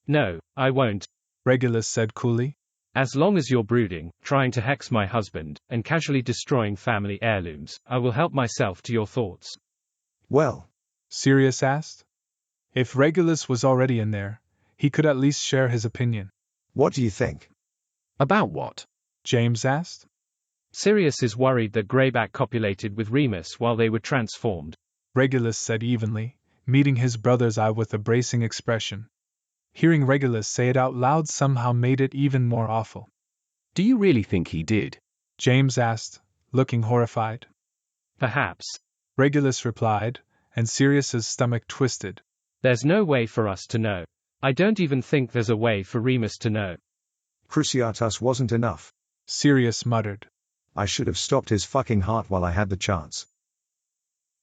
Speaker 2: No, I won't.
Speaker 1: Regulus said coolly.
Speaker 2: As long as you're brooding, trying to hex my husband, and casually destroying family heirlooms, I will help myself to your thoughts.
Speaker 3: Well,
Speaker 1: Sirius asked. If Regulus was already in there, he could at least share his opinion.
Speaker 3: What do you think?
Speaker 10: About what?
Speaker 1: James asked.
Speaker 2: Sirius is worried that Greyback copulated with Remus while they were transformed,
Speaker 1: Regulus said evenly, meeting his brother's eye with a bracing expression. Hearing Regulus say it out loud somehow made it even more awful.
Speaker 10: Do you really think he did?
Speaker 1: James asked, looking horrified.
Speaker 2: Perhaps.
Speaker 1: Regulus replied, and Sirius's stomach twisted.
Speaker 2: There's no way for us to know. I don't even think there's a way for Remus to know.
Speaker 3: Cruciatus wasn't enough.
Speaker 1: Sirius muttered.
Speaker 3: I should have stopped his fucking heart while I had the chance.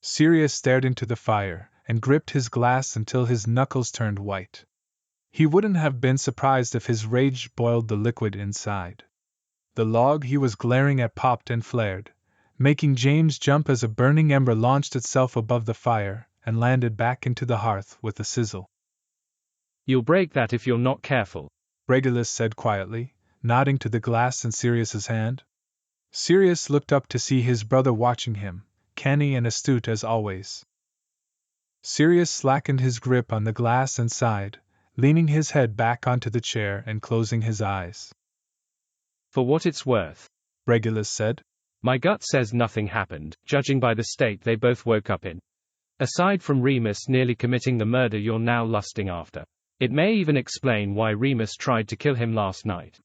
Speaker 1: Sirius stared into the fire and gripped his glass until his knuckles turned white. He wouldn't have been surprised if his rage boiled the liquid inside. The log he was glaring at popped and flared, making James jump as a burning ember launched itself above the fire and landed back into the hearth with a sizzle.
Speaker 2: You'll break that if you're not careful,
Speaker 1: Regulus said quietly, nodding to the glass in Sirius's hand. Sirius looked up to see his brother watching him, canny and astute as always. Sirius slackened his grip on the glass and sighed, leaning his head back onto the chair and closing his eyes.
Speaker 2: For what it's worth,
Speaker 1: Regulus said.
Speaker 2: My gut says nothing happened, judging by the state they both woke up in. Aside from Remus nearly committing the murder you're now lusting after. It may even explain why Remus tried to kill him last night.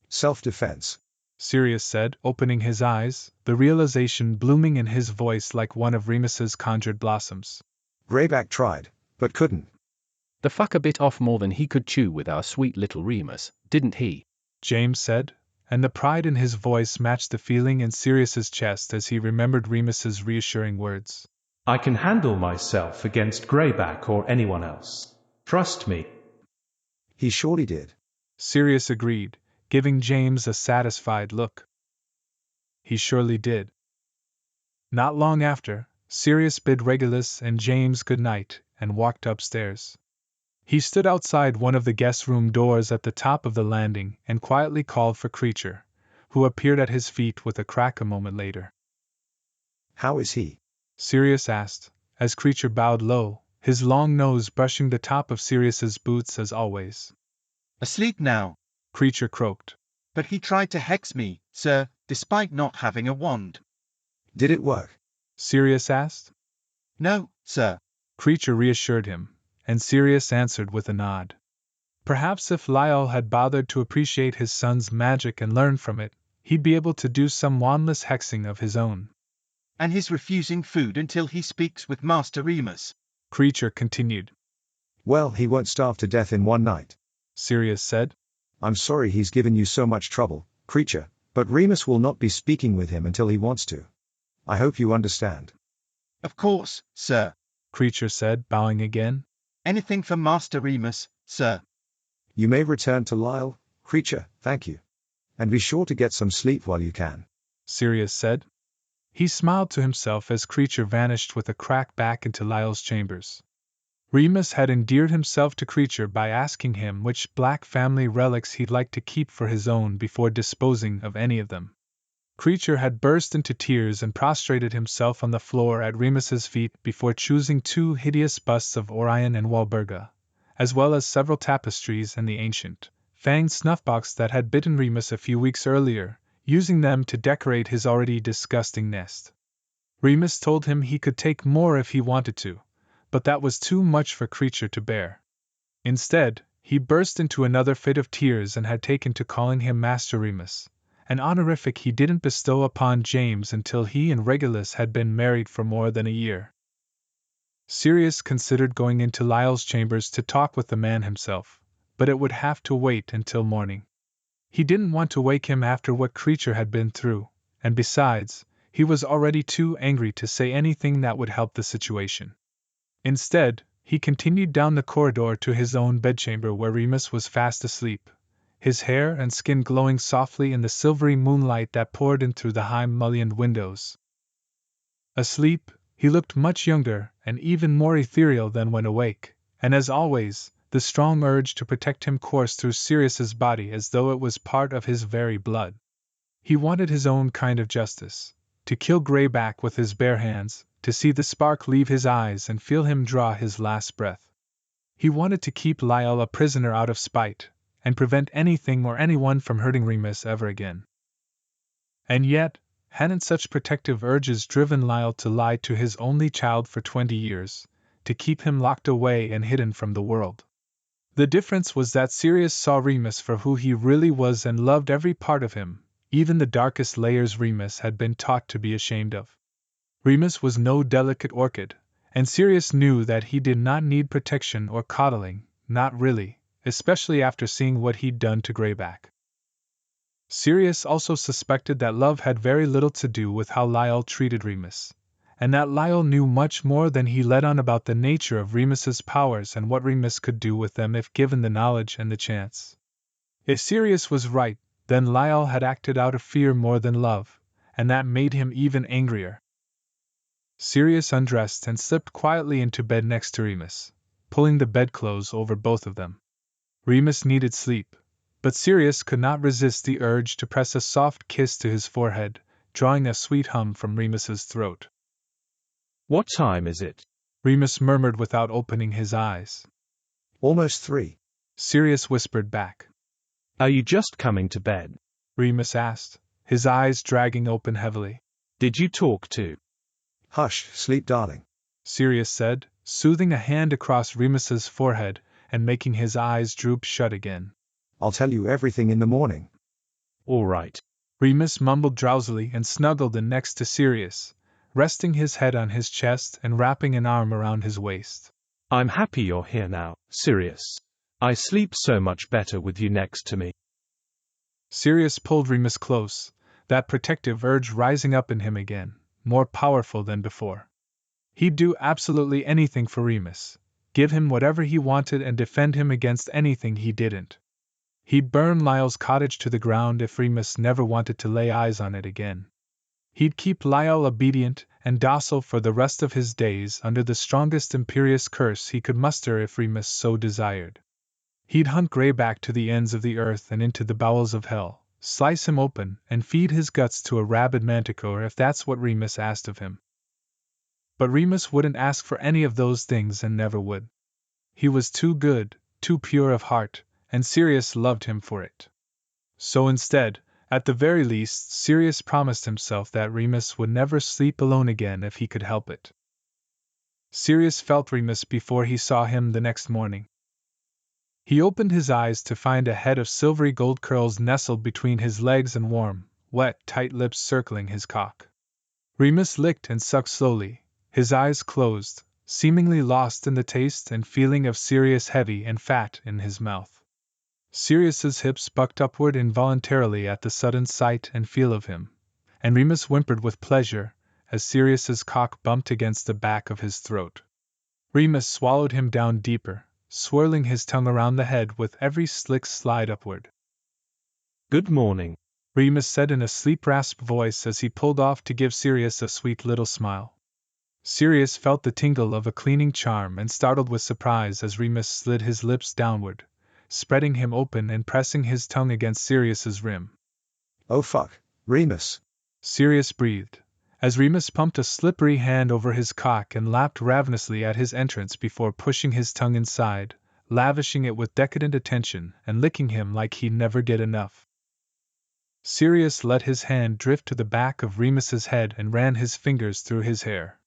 Speaker 3: Self-defense,
Speaker 1: Sirius said, opening his eyes, the realization blooming in his voice like one of Remus's conjured blossoms.
Speaker 3: Greyback tried, but couldn't.
Speaker 10: The fucker bit off more than he could chew with our sweet little Remus, didn't he?
Speaker 1: James said, and the pride in his voice matched the feeling in Sirius's chest as he remembered Remus's reassuring words.
Speaker 2: I can handle myself against Greyback or anyone else. Trust me.
Speaker 3: He surely did.
Speaker 1: Sirius agreed, giving James a satisfied look. He surely did. Not long after, Sirius bid Regulus and James good night and walked upstairs. He stood outside one of the guest room doors at the top of the landing and quietly called for Creature, who appeared at his feet with a crack a moment later.
Speaker 3: How is he?
Speaker 1: Sirius asked, as Creature bowed low, his long nose brushing the top of Sirius's boots as always.
Speaker 6: Asleep now.
Speaker 1: Creature croaked.
Speaker 6: But he tried to hex me, sir, despite not having a wand.
Speaker 3: Did it work?
Speaker 1: Sirius asked.
Speaker 6: No, sir.
Speaker 1: Creature reassured him, and Sirius answered with a nod. Perhaps if Lyle had bothered to appreciate his son's magic and learn from it, he'd be able to do some wandless hexing of his own.
Speaker 6: And his refusing food until he speaks with Master Remus.
Speaker 1: Creature continued.
Speaker 3: Well, he won't starve to death in one night,
Speaker 1: Sirius said.
Speaker 3: I'm sorry he's given you so much trouble, Creature, but Remus will not be speaking with him until he wants to. I hope you understand.
Speaker 6: Of course, sir.
Speaker 1: Creature said, bowing again.
Speaker 6: Anything for Master Remus, sir.
Speaker 3: You may return to Lyle, Creature, thank you. And be sure to get some sleep while you can,
Speaker 1: Sirius said. He smiled to himself as Creature vanished with a crack back into Lyle's chambers. Remus had endeared himself to Creature by asking him which black family relics he'd like to keep for his own before disposing of any of them. Creature had burst into tears and prostrated himself on the floor at Remus's feet before choosing 2 hideous busts of Orion and Walburga, as well as several tapestries and the ancient, fanged snuffbox that had bitten Remus a few weeks earlier, using them to decorate his already disgusting nest. Remus told him he could take more if he wanted to, but that was too much for Creature to bear. Instead, he burst into another fit of tears and had taken to calling him Master Remus, an honorific he didn't bestow upon James until he and Regulus had been married for more than a year. Sirius considered going into Lyle's chambers to talk with the man himself, but it would have to wait until morning. He didn't want to wake him after what Creature had been through, and besides, he was already too angry to say anything that would help the situation. Instead, he continued down the corridor to his own bedchamber where Remus was fast asleep, his hair and skin glowing softly in the silvery moonlight that poured in through the high mullioned windows. Asleep, he looked much younger and even more ethereal than when awake, and as always, the strong urge to protect him coursed through Sirius's body as though it was part of his very blood. He wanted his own kind of justice, to kill Greyback with his bare hands, to see the spark leave his eyes and feel him draw his last breath. He wanted to keep Lyle a prisoner out of spite, and prevent anything or anyone from hurting Remus ever again. And yet, hadn't such protective urges driven Lyle to lie to his only child for 20 years, to keep him locked away and hidden from the world? The difference was that Sirius saw Remus for who he really was and loved every part of him, even the darkest layers Remus had been taught to be ashamed of. Remus was no delicate orchid, and Sirius knew that he did not need protection or coddling, not really, especially after seeing what he'd done to Greyback. Sirius also suspected that love had very little to do with how Lyle treated Remus, and that Lyle knew much more than he let on about the nature of Remus's powers and what Remus could do with them if given the knowledge and the chance. If Sirius was right, then Lyle had acted out of fear more than love, and that made him even angrier. Sirius undressed and slipped quietly into bed next to Remus, pulling the bedclothes over both of them. Remus needed sleep, but Sirius could not resist the urge to press a soft kiss to his forehead, drawing a sweet hum from Remus's throat.
Speaker 2: What time is it?
Speaker 1: Remus murmured without opening his eyes.
Speaker 3: Almost 3.
Speaker 1: Sirius whispered back.
Speaker 2: Are you just coming to bed?
Speaker 1: Remus asked, his eyes dragging open heavily.
Speaker 2: Did you talk to?
Speaker 3: Hush, sleep darling,
Speaker 1: Sirius said, soothing a hand across Remus's forehead and making his eyes droop shut again.
Speaker 3: I'll tell you everything in the morning.
Speaker 2: All right.
Speaker 1: Remus mumbled drowsily and snuggled in next to Sirius, resting his head on his chest and wrapping an arm around his waist.
Speaker 2: I'm happy you're here now, Sirius. I sleep so much better with you next to me.
Speaker 1: Sirius pulled Remus close, that protective urge rising up in him again, more powerful than before. He'd do absolutely anything for Remus, give him whatever he wanted and defend him against anything he didn't. He'd burn Lyle's cottage to the ground if Remus never wanted to lay eyes on it again. He'd keep Lyle obedient and docile for the rest of his days under the strongest imperious curse he could muster if Remus so desired. He'd hunt Greyback to the ends of the earth and into the bowels of hell, slice him open and feed his guts to a rabid manticore if that's what Remus asked of him. But Remus wouldn't ask for any of those things and never would. He was too good, too pure of heart, and Sirius loved him for it. So instead, at the very least, Sirius promised himself that Remus would never sleep alone again if he could help it. Sirius felt Remus before he saw him the next morning. He opened his eyes to find a head of silvery gold curls nestled between his legs and warm, wet, tight lips circling his cock. Remus licked and sucked slowly, his eyes closed, seemingly lost in the taste and feeling of Sirius heavy and fat in his mouth. Sirius's hips bucked upward involuntarily at the sudden sight and feel of him, and Remus whimpered with pleasure as Sirius's cock bumped against the back of his throat. Remus swallowed him down deeper, swirling his tongue around the head with every slick slide upward.
Speaker 2: Good morning,
Speaker 1: Remus said in a sleep-rasped voice as he pulled off to give Sirius a sweet little smile. Sirius felt the tingle of a cleaning charm and startled with surprise as Remus slid his lips downward, spreading him open and pressing his tongue against Sirius's rim.
Speaker 3: Oh fuck, Remus,
Speaker 1: Sirius breathed, as Remus pumped a slippery hand over his cock and lapped ravenously at his entrance before pushing his tongue inside, lavishing it with decadent attention and licking him like he'd never get enough. Sirius let his hand drift to the back of Remus's head and ran his fingers through his hair.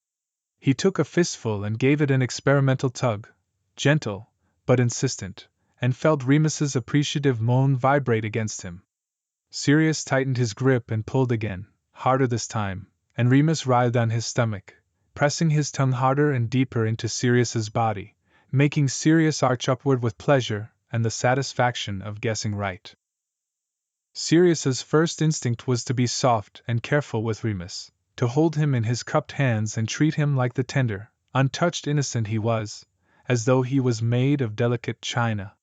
Speaker 1: He took a fistful and gave it an experimental tug, gentle, but insistent, and felt Remus's appreciative moan vibrate against him. Sirius tightened his grip and pulled again, harder this time, and Remus writhed on his stomach, pressing his tongue harder and deeper into Sirius's body, making Sirius arch upward with pleasure and the satisfaction of guessing right. Sirius's first instinct was to be soft and careful with Remus, to hold him in his cupped hands and treat him like the tender, untouched innocent he was, as though he was made of delicate china.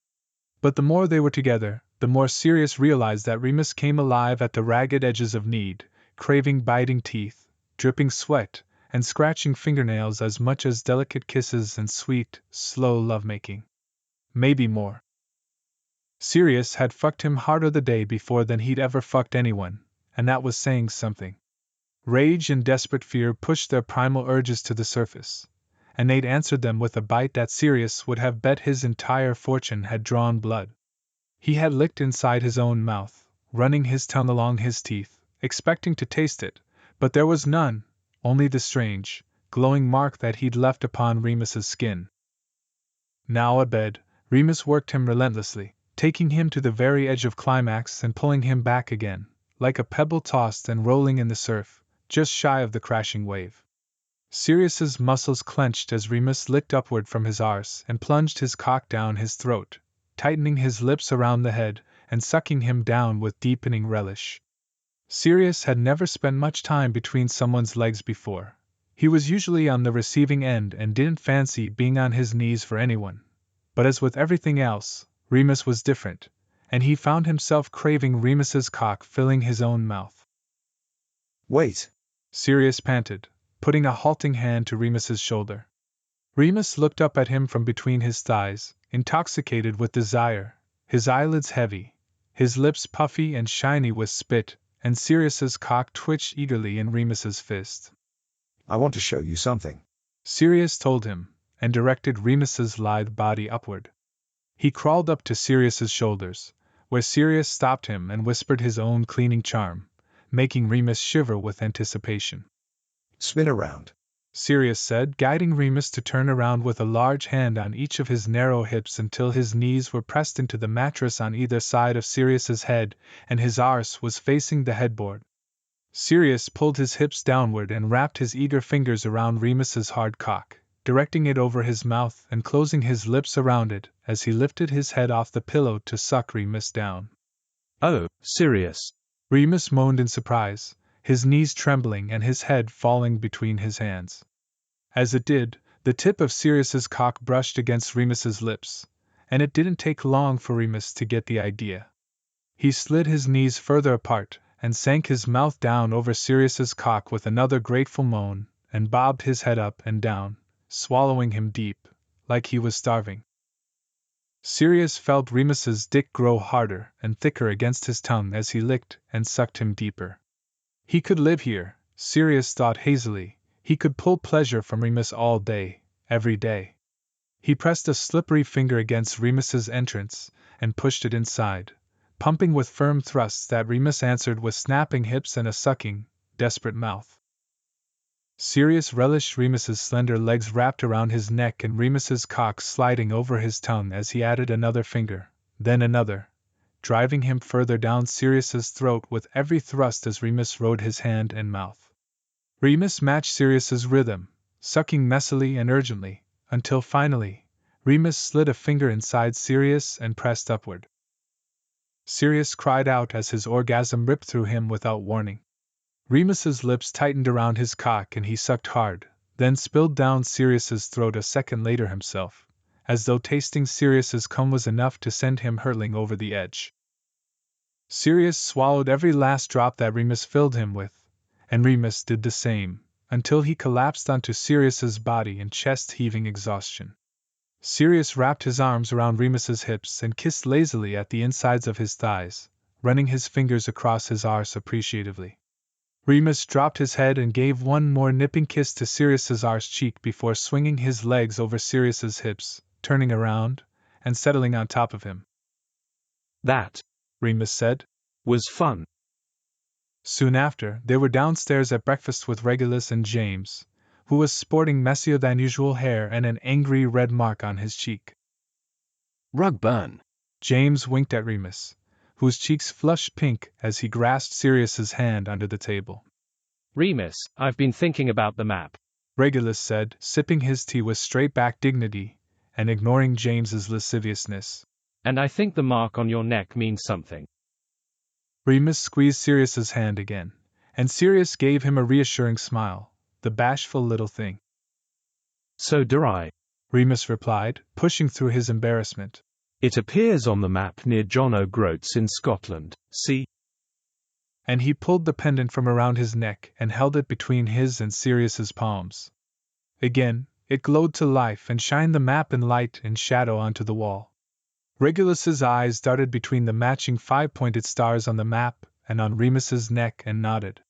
Speaker 1: But the more they were together, the more Sirius realized that Remus came alive at the ragged edges of need, craving biting teeth, dripping sweat, and scratching fingernails as much as delicate kisses and sweet, slow lovemaking. Maybe more. Sirius had fucked him harder the day before than he'd ever fucked anyone, and that was saying something. Rage and desperate fear pushed their primal urges to the surface, and they'd answered them with a bite that Sirius would have bet his entire fortune had drawn blood. He had licked inside his own mouth, running his tongue along his teeth, expecting to taste it, but there was none, only the strange, glowing mark that he'd left upon Remus's skin. Now abed, Remus worked him relentlessly, taking him to the very edge of climax and pulling him back again, like a pebble tossed and rolling in the surf, just shy of the crashing wave. Sirius's muscles clenched as Remus licked upward from his arse and plunged his cock down his throat, tightening his lips around the head and sucking him down with deepening relish. Sirius had never spent much time between someone's legs before. He was usually on the receiving end and didn't fancy being on his knees for anyone. But as with everything else, Remus was different, and he found himself craving Remus's cock filling his own mouth.
Speaker 3: Wait!
Speaker 1: Sirius panted, putting a halting hand to Remus's shoulder. Remus looked up at him from between his thighs, intoxicated with desire, his eyelids heavy, his lips puffy and shiny with spit, and Sirius's cock twitched eagerly in Remus's fist.
Speaker 3: I want to show you something,
Speaker 1: Sirius told him, and directed Remus's lithe body upward. He crawled up to Sirius's shoulders, where Sirius stopped him and whispered his own cleaning charm, making Remus shiver with anticipation.
Speaker 3: Spin around,
Speaker 1: Sirius said, guiding Remus to turn around with a large hand on each of his narrow hips until his knees were pressed into the mattress on either side of Sirius's head and his arse was facing the headboard. Sirius pulled his hips downward and wrapped his eager fingers around Remus's hard cock, directing it over his mouth and closing his lips around it as he lifted his head off the pillow to suck Remus down.
Speaker 2: Oh, Sirius!
Speaker 1: Remus moaned in surprise, his knees trembling and his head falling between his hands. As it did, the tip of Sirius's cock brushed against Remus's lips, and it didn't take long for Remus to get the idea. He slid his knees further apart and sank his mouth down over Sirius's cock with another grateful moan, and bobbed his head up and down, swallowing him deep, like he was starving. Sirius felt Remus's dick grow harder and thicker against his tongue as he licked and sucked him deeper. He could live here, Sirius thought hazily. He could pull pleasure from Remus all day, every day. He pressed a slippery finger against Remus's entrance and pushed it inside, pumping with firm thrusts that Remus answered with snapping hips and a sucking, desperate mouth. Sirius relished Remus's slender legs wrapped around his neck and Remus's cock sliding over his tongue as he added another finger, then another, driving him further down Sirius's throat with every thrust as Remus rode his hand and mouth. Remus matched Sirius's rhythm, sucking messily and urgently, until finally, Remus slid a finger inside Sirius and pressed upward. Sirius cried out as his orgasm ripped through him without warning. Remus's lips tightened around his cock and he sucked hard, then spilled down Sirius's throat a second later himself, as though tasting Sirius's cum was enough to send him hurtling over the edge. Sirius swallowed every last drop that Remus filled him with, and Remus did the same, until he collapsed onto Sirius's body in chest-heaving exhaustion. Sirius wrapped his arms around Remus's hips and kissed lazily at the insides of his thighs, running his fingers across his arse appreciatively. Remus dropped his head and gave one more nipping kiss to Sirius's arse cheek before swinging his legs over Sirius's hips, turning around, and settling on top of him.
Speaker 2: That,
Speaker 1: Remus said,
Speaker 2: was fun.
Speaker 1: Soon after, they were downstairs at breakfast with Regulus and James, who was sporting messier than usual hair and an angry red mark on his cheek.
Speaker 10: Rug burn.
Speaker 1: James winked at Remus, whose cheeks flushed pink as he grasped Sirius's hand under the table.
Speaker 2: Remus, I've been thinking about the map,
Speaker 1: Regulus said, sipping his tea with straight-back dignity and ignoring James's lasciviousness.
Speaker 2: And I think the mark on your neck means something.
Speaker 1: Remus squeezed Sirius's hand again, and Sirius gave him a reassuring smile, the bashful little thing.
Speaker 2: So do I,
Speaker 1: Remus replied, pushing through his embarrassment.
Speaker 2: It appears on the map near John O'Groats in Scotland, see?
Speaker 1: And he pulled the pendant from around his neck and held it between his and Sirius's palms. Again, it glowed to life and shined the map in light and shadow onto the wall. Regulus's eyes darted between the matching 5-pointed stars on the map and on Remus's neck and nodded.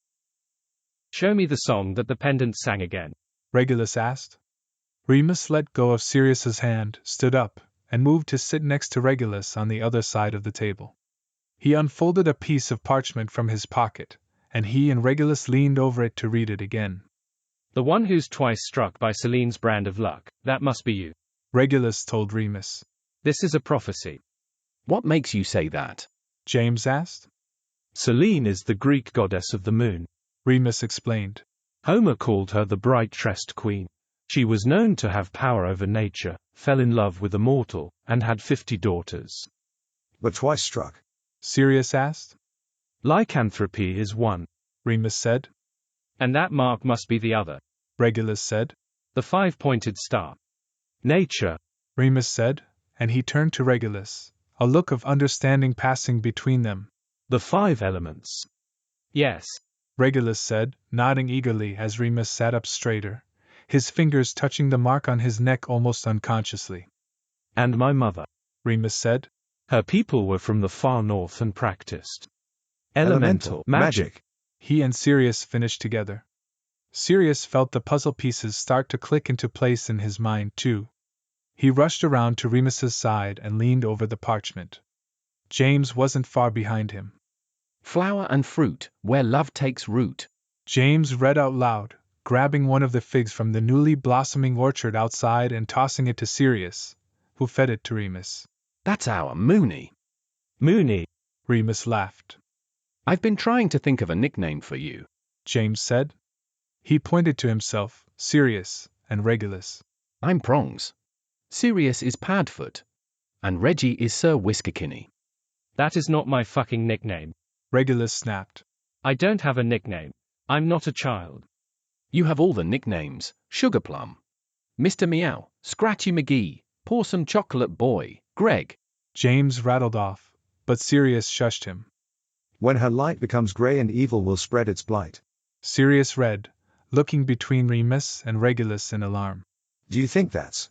Speaker 2: Show me the song that the pendant sang again,
Speaker 1: Regulus asked. Remus let go of Sirius's hand, stood up, and moved to sit next to Regulus on the other side of the table. He unfolded a piece of parchment from his pocket, and he and Regulus leaned over it to read it again.
Speaker 2: The one who's twice struck by Celine's brand of luck, that must be you,
Speaker 1: Regulus told Remus.
Speaker 2: This is a prophecy.
Speaker 10: What makes you say that?
Speaker 1: James asked.
Speaker 2: Selene is the Greek goddess of the moon,
Speaker 1: Remus explained.
Speaker 2: Homer called her the bright-tressed queen. She was known to have power over nature, fell in love with a mortal, and had 50 daughters.
Speaker 3: But twice struck?
Speaker 1: Sirius asked.
Speaker 2: Lycanthropy is one,
Speaker 1: Remus said.
Speaker 2: And that mark must be the other,
Speaker 1: Regulus said.
Speaker 2: The 5-pointed star. Nature,
Speaker 1: Remus said, and he turned to Regulus, a look of understanding passing between them.
Speaker 2: The 5 elements. Yes,
Speaker 1: Regulus said, nodding eagerly as Remus sat up straighter, his fingers touching the mark on his neck almost unconsciously.
Speaker 2: And my mother,
Speaker 1: Remus said.
Speaker 2: Her people were from the far north and practiced elemental magic.
Speaker 1: He and Sirius finished together. Sirius felt the puzzle pieces start to click into place in his mind, too. He rushed around to Remus's side and leaned over the parchment. James wasn't far behind him.
Speaker 10: Flower and fruit, where love takes root.
Speaker 1: James read out loud, grabbing one of the figs from the newly blossoming orchard outside and tossing it to Sirius, who fed it to Remus.
Speaker 10: That's our Mooney.
Speaker 2: Mooney,
Speaker 1: Remus laughed.
Speaker 10: I've been trying to think of a nickname for you,
Speaker 1: James said. He pointed to himself, Sirius, and Regulus.
Speaker 10: I'm Prongs. Sirius is Padfoot. And Reggie is Sir Whiskerkinney.
Speaker 2: That is not my fucking nickname,
Speaker 1: Regulus snapped.
Speaker 2: I don't have a nickname. I'm not a child.
Speaker 10: You have all the nicknames, Sugarplum, Mr. Meow, Scratchy McGee, Pawsome Chocolate Boy, Greg.
Speaker 1: James rattled off, but Sirius shushed him.
Speaker 3: When her light becomes grey and evil will spread its blight.
Speaker 1: Sirius read, looking between Remus and Regulus in alarm.
Speaker 3: Do you think that's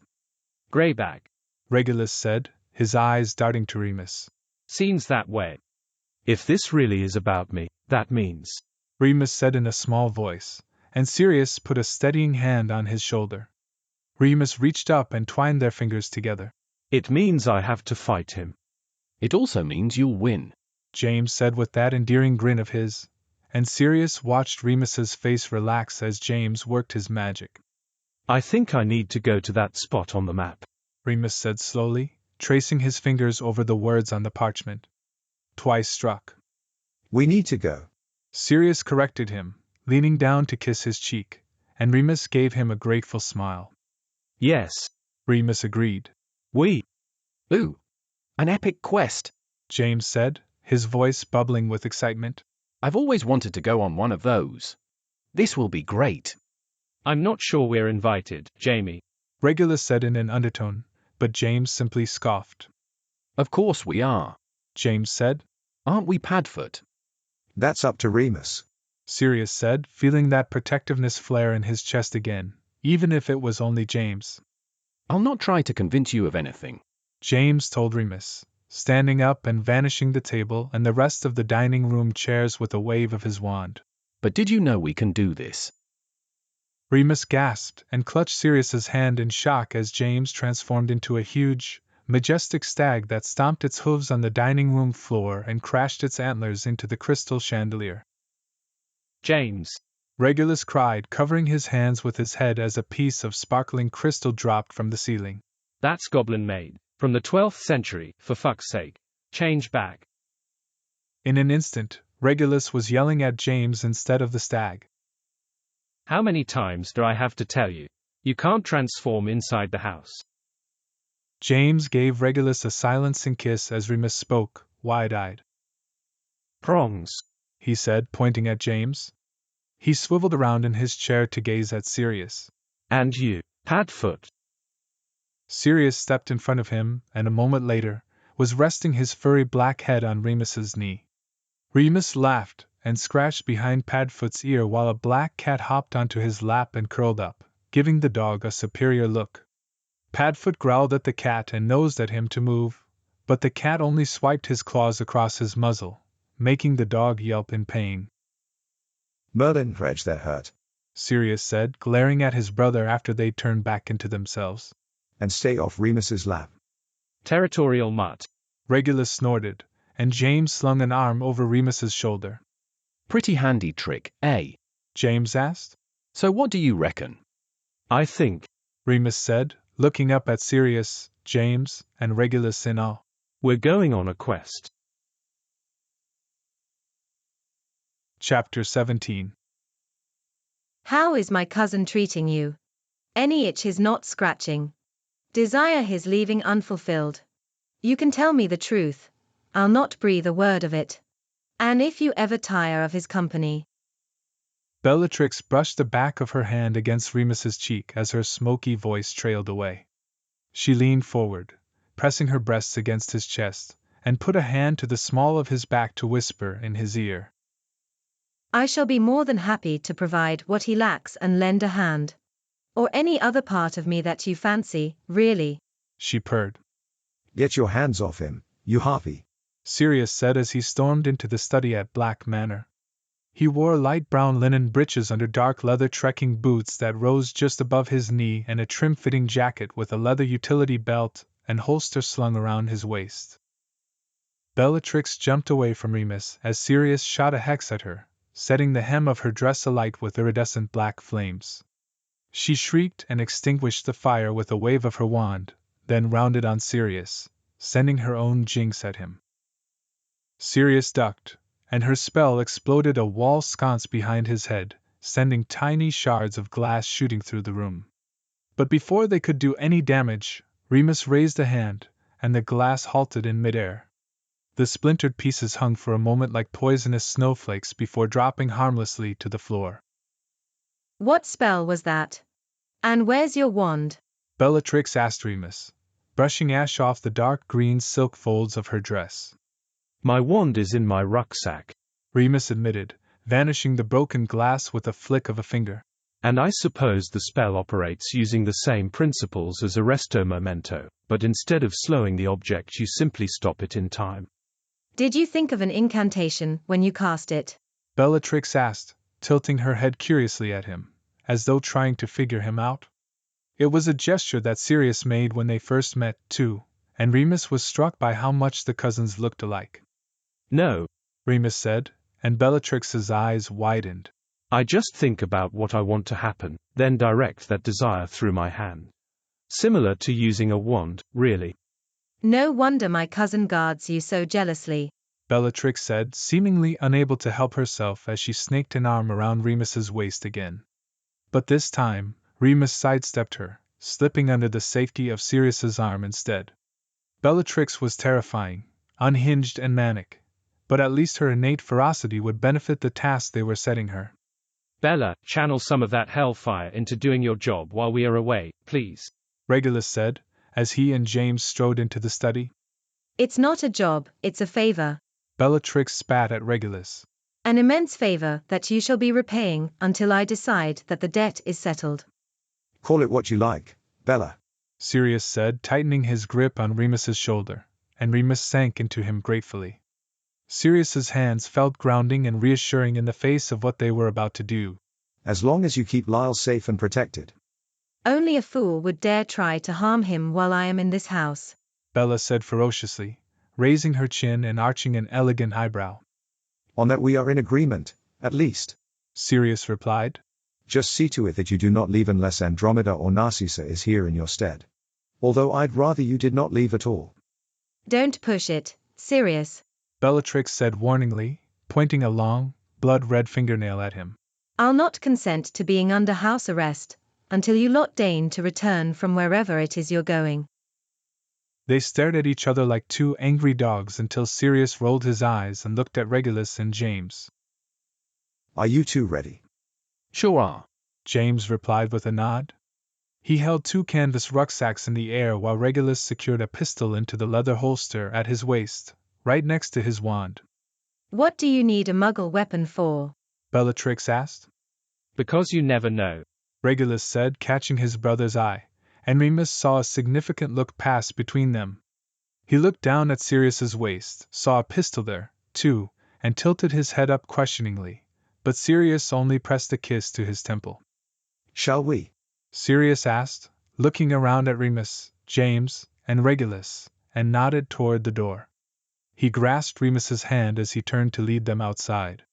Speaker 2: Greyback,
Speaker 1: Regulus said, his eyes darting to Remus.
Speaker 2: Seems that way. If this really is about me, that means,
Speaker 1: Remus said in a small voice, and Sirius put a steadying hand on his shoulder. Remus reached up and twined their fingers together.
Speaker 2: It means I have to fight him.
Speaker 10: It also means you'll win,
Speaker 1: James said with that endearing grin of his, and Sirius watched Remus's face relax as James worked his magic.
Speaker 2: I think I need to go to that spot on the map,
Speaker 1: Remus said slowly, tracing his fingers over the words on the parchment. Twice struck.
Speaker 3: We need to go,
Speaker 1: Sirius corrected him, leaning down to kiss his cheek, and Remus gave him a grateful smile.
Speaker 2: Yes,
Speaker 1: Remus agreed.
Speaker 10: Ooh, an epic quest,
Speaker 1: James said, his voice bubbling with excitement.
Speaker 10: I've always wanted to go on one of those. This will be great.
Speaker 2: I'm not sure we're invited, Jamie,
Speaker 1: Regulus said in an undertone, but James simply scoffed.
Speaker 10: Of course we are,
Speaker 1: James said.
Speaker 10: Aren't we, Padfoot?
Speaker 3: That's up to Remus,
Speaker 1: Sirius said, feeling that protectiveness flare in his chest again, even if it was only James.
Speaker 10: I'll not try to convince you of anything,
Speaker 1: James told Remus, standing up and vanishing the table and the rest of the dining room chairs with a wave of his wand.
Speaker 10: But did you know we can do this?
Speaker 1: Remus gasped and clutched Sirius's hand in shock as James transformed into a huge, majestic stag that stomped its hooves on the dining room floor and crashed its antlers into the crystal chandelier.
Speaker 2: James!
Speaker 1: Regulus cried, covering his hands with his head as a piece of sparkling crystal dropped from the ceiling.
Speaker 2: That's goblin made. From the 12th century, for fuck's sake. Change back.
Speaker 1: In an instant, Regulus was yelling at James instead of the stag.
Speaker 2: How many times do I have to tell you? You can't transform inside the house.
Speaker 1: James gave Regulus a silencing kiss as Remus spoke, wide-eyed.
Speaker 2: Prongs,
Speaker 1: he said, pointing at James. He swiveled around in his chair to gaze at Sirius.
Speaker 2: And you, Padfoot.
Speaker 1: Sirius stepped in front of him, and a moment later, was resting his furry black head on Remus's knee. Remus laughed, and scratched behind Padfoot's ear while a black cat hopped onto his lap and curled up, giving the dog a superior look. Padfoot growled at the cat and nosed at him to move, but the cat only swiped his claws across his muzzle, making the dog yelp in pain.
Speaker 3: Merlin, Reg, that hurt.
Speaker 1: Sirius said, glaring at his brother after they turned back into themselves.
Speaker 3: And stay off Remus's lap.
Speaker 2: Territorial mutt.
Speaker 1: Regulus snorted, and James slung an arm over Remus's shoulder.
Speaker 10: Pretty handy trick, eh?
Speaker 1: James asked.
Speaker 10: So what do you reckon?
Speaker 2: I think,
Speaker 1: Remus said, looking up at Sirius, James, and Regulus in awe.
Speaker 2: We're going on a quest.
Speaker 1: Chapter 17.
Speaker 8: How is my cousin treating you? Any itch is not scratching. Desire his leaving unfulfilled. You can tell me the truth. I'll not breathe a word of it. And if you ever tire of his company.
Speaker 1: Bellatrix brushed the back of her hand against Remus's cheek as her smoky voice trailed away. She leaned forward, pressing her breasts against his chest, and put a hand to the small of his back to whisper in his ear.
Speaker 8: I shall be more than happy to provide what he lacks and lend a hand. Or any other part of me that you fancy, really.
Speaker 1: She purred.
Speaker 3: Get your hands off him, you harpy,
Speaker 1: Sirius said as he stormed into the study at Black Manor. He wore light brown linen breeches under dark leather trekking boots that rose just above his knee and a trim-fitting jacket with a leather utility belt and holster slung around his waist. Bellatrix jumped away from Remus as Sirius shot a hex at her, setting the hem of her dress alight with iridescent black flames. She shrieked and extinguished the fire with a wave of her wand, then rounded on Sirius, sending her own jinx at him. Sirius ducked, and her spell exploded a wall sconce behind his head, sending tiny shards of glass shooting through the room. But before they could do any damage, Remus raised a hand, and the glass halted in midair. The splintered pieces hung for a moment like poisonous snowflakes before dropping harmlessly to the floor.
Speaker 8: What spell was that? And where's your wand?
Speaker 1: Bellatrix asked Remus, brushing ash off the dark green silk folds of her dress.
Speaker 2: My wand is in my rucksack,
Speaker 1: Remus admitted, vanishing the broken glass with a flick of a finger.
Speaker 2: And I suppose the spell operates using the same principles as Arresto Memento, but instead of slowing the object you simply stop it in time.
Speaker 8: Did you think of an incantation when you cast it?
Speaker 1: Bellatrix asked, tilting her head curiously at him, as though trying to figure him out. It was a gesture that Sirius made when they first met, too, and Remus was struck by how much the cousins looked alike.
Speaker 2: No,
Speaker 1: Remus said, and Bellatrix's eyes widened.
Speaker 2: I just think about what I want to happen, then direct that desire through my hand. Similar to using a wand, really.
Speaker 8: No wonder my cousin guards you so jealously,
Speaker 1: Bellatrix said, seemingly unable to help herself as she snaked an arm around Remus's waist again. But this time, Remus sidestepped her, slipping under the safety of Sirius's arm instead. Bellatrix was terrifying, unhinged and manic, but at least her innate ferocity would benefit the task they were setting her.
Speaker 2: Bella, channel some of that hellfire into doing your job while we are away, please,
Speaker 1: Regulus said, as he and James strode into the study.
Speaker 8: It's not a job, it's a favor.
Speaker 1: Bellatrix spat at Regulus.
Speaker 8: An immense favor that you shall be repaying until I decide that the debt is settled.
Speaker 3: Call it what you like, Bella,
Speaker 1: Sirius said, tightening his grip on Remus's shoulder, and Remus sank into him gratefully. Sirius's hands felt grounding and reassuring in the face of what they were about to do.
Speaker 3: As long as you keep Lyle safe and protected.
Speaker 8: Only a fool would dare try to harm him while I am in this house,
Speaker 1: Bella said ferociously, raising her chin and arching an elegant eyebrow.
Speaker 3: On that we are in agreement, at least,
Speaker 1: Sirius replied.
Speaker 3: Just see to it that you do not leave unless Andromeda or Narcissa is here in your stead. Although I'd rather you did not leave at all.
Speaker 8: Don't push it, Sirius.
Speaker 1: Bellatrix said warningly, pointing a long, blood-red fingernail at him.
Speaker 8: I'll not consent to being under house arrest, until you lot deign to return from wherever it is you're going.
Speaker 1: They stared at each other like two angry dogs until Sirius rolled his eyes and looked at Regulus and James.
Speaker 3: Are you two ready?
Speaker 10: Sure are.
Speaker 1: James replied with a nod. He held 2 canvas rucksacks in the air while Regulus secured a pistol into the leather holster at his waist, right next to his wand.
Speaker 8: What do you need a muggle weapon for?
Speaker 1: Bellatrix asked.
Speaker 2: Because you never know,
Speaker 1: Regulus said, catching his brother's eye, and Remus saw a significant look pass between them. He looked down at Sirius's waist, saw a pistol there, too, and tilted his head up questioningly, but Sirius only pressed a kiss to his temple.
Speaker 3: Shall we?
Speaker 1: Sirius asked, looking around at Remus, James, and Regulus, and nodded toward the door. He grasped Remus's hand as he turned to lead them outside.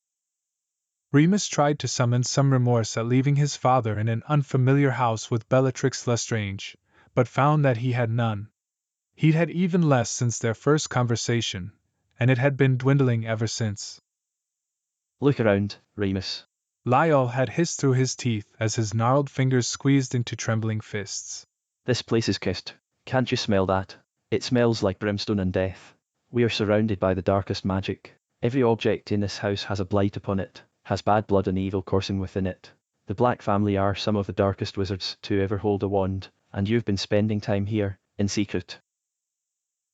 Speaker 1: Remus tried to summon some remorse at leaving his father in an unfamiliar house with Bellatrix Lestrange, but found that he had none. He'd had even less since their first conversation, and it had been dwindling ever since.
Speaker 4: Look around, Remus.
Speaker 1: Lyle had hissed through his teeth as his gnarled fingers squeezed into trembling fists.
Speaker 4: This place is cursed. Can't you smell that? It smells like brimstone and death. We are surrounded by the darkest magic. Every object in this house has a blight upon it, has bad blood and evil coursing within it. The Black family are some of the darkest wizards to ever hold a wand, and you've been spending time here, in secret.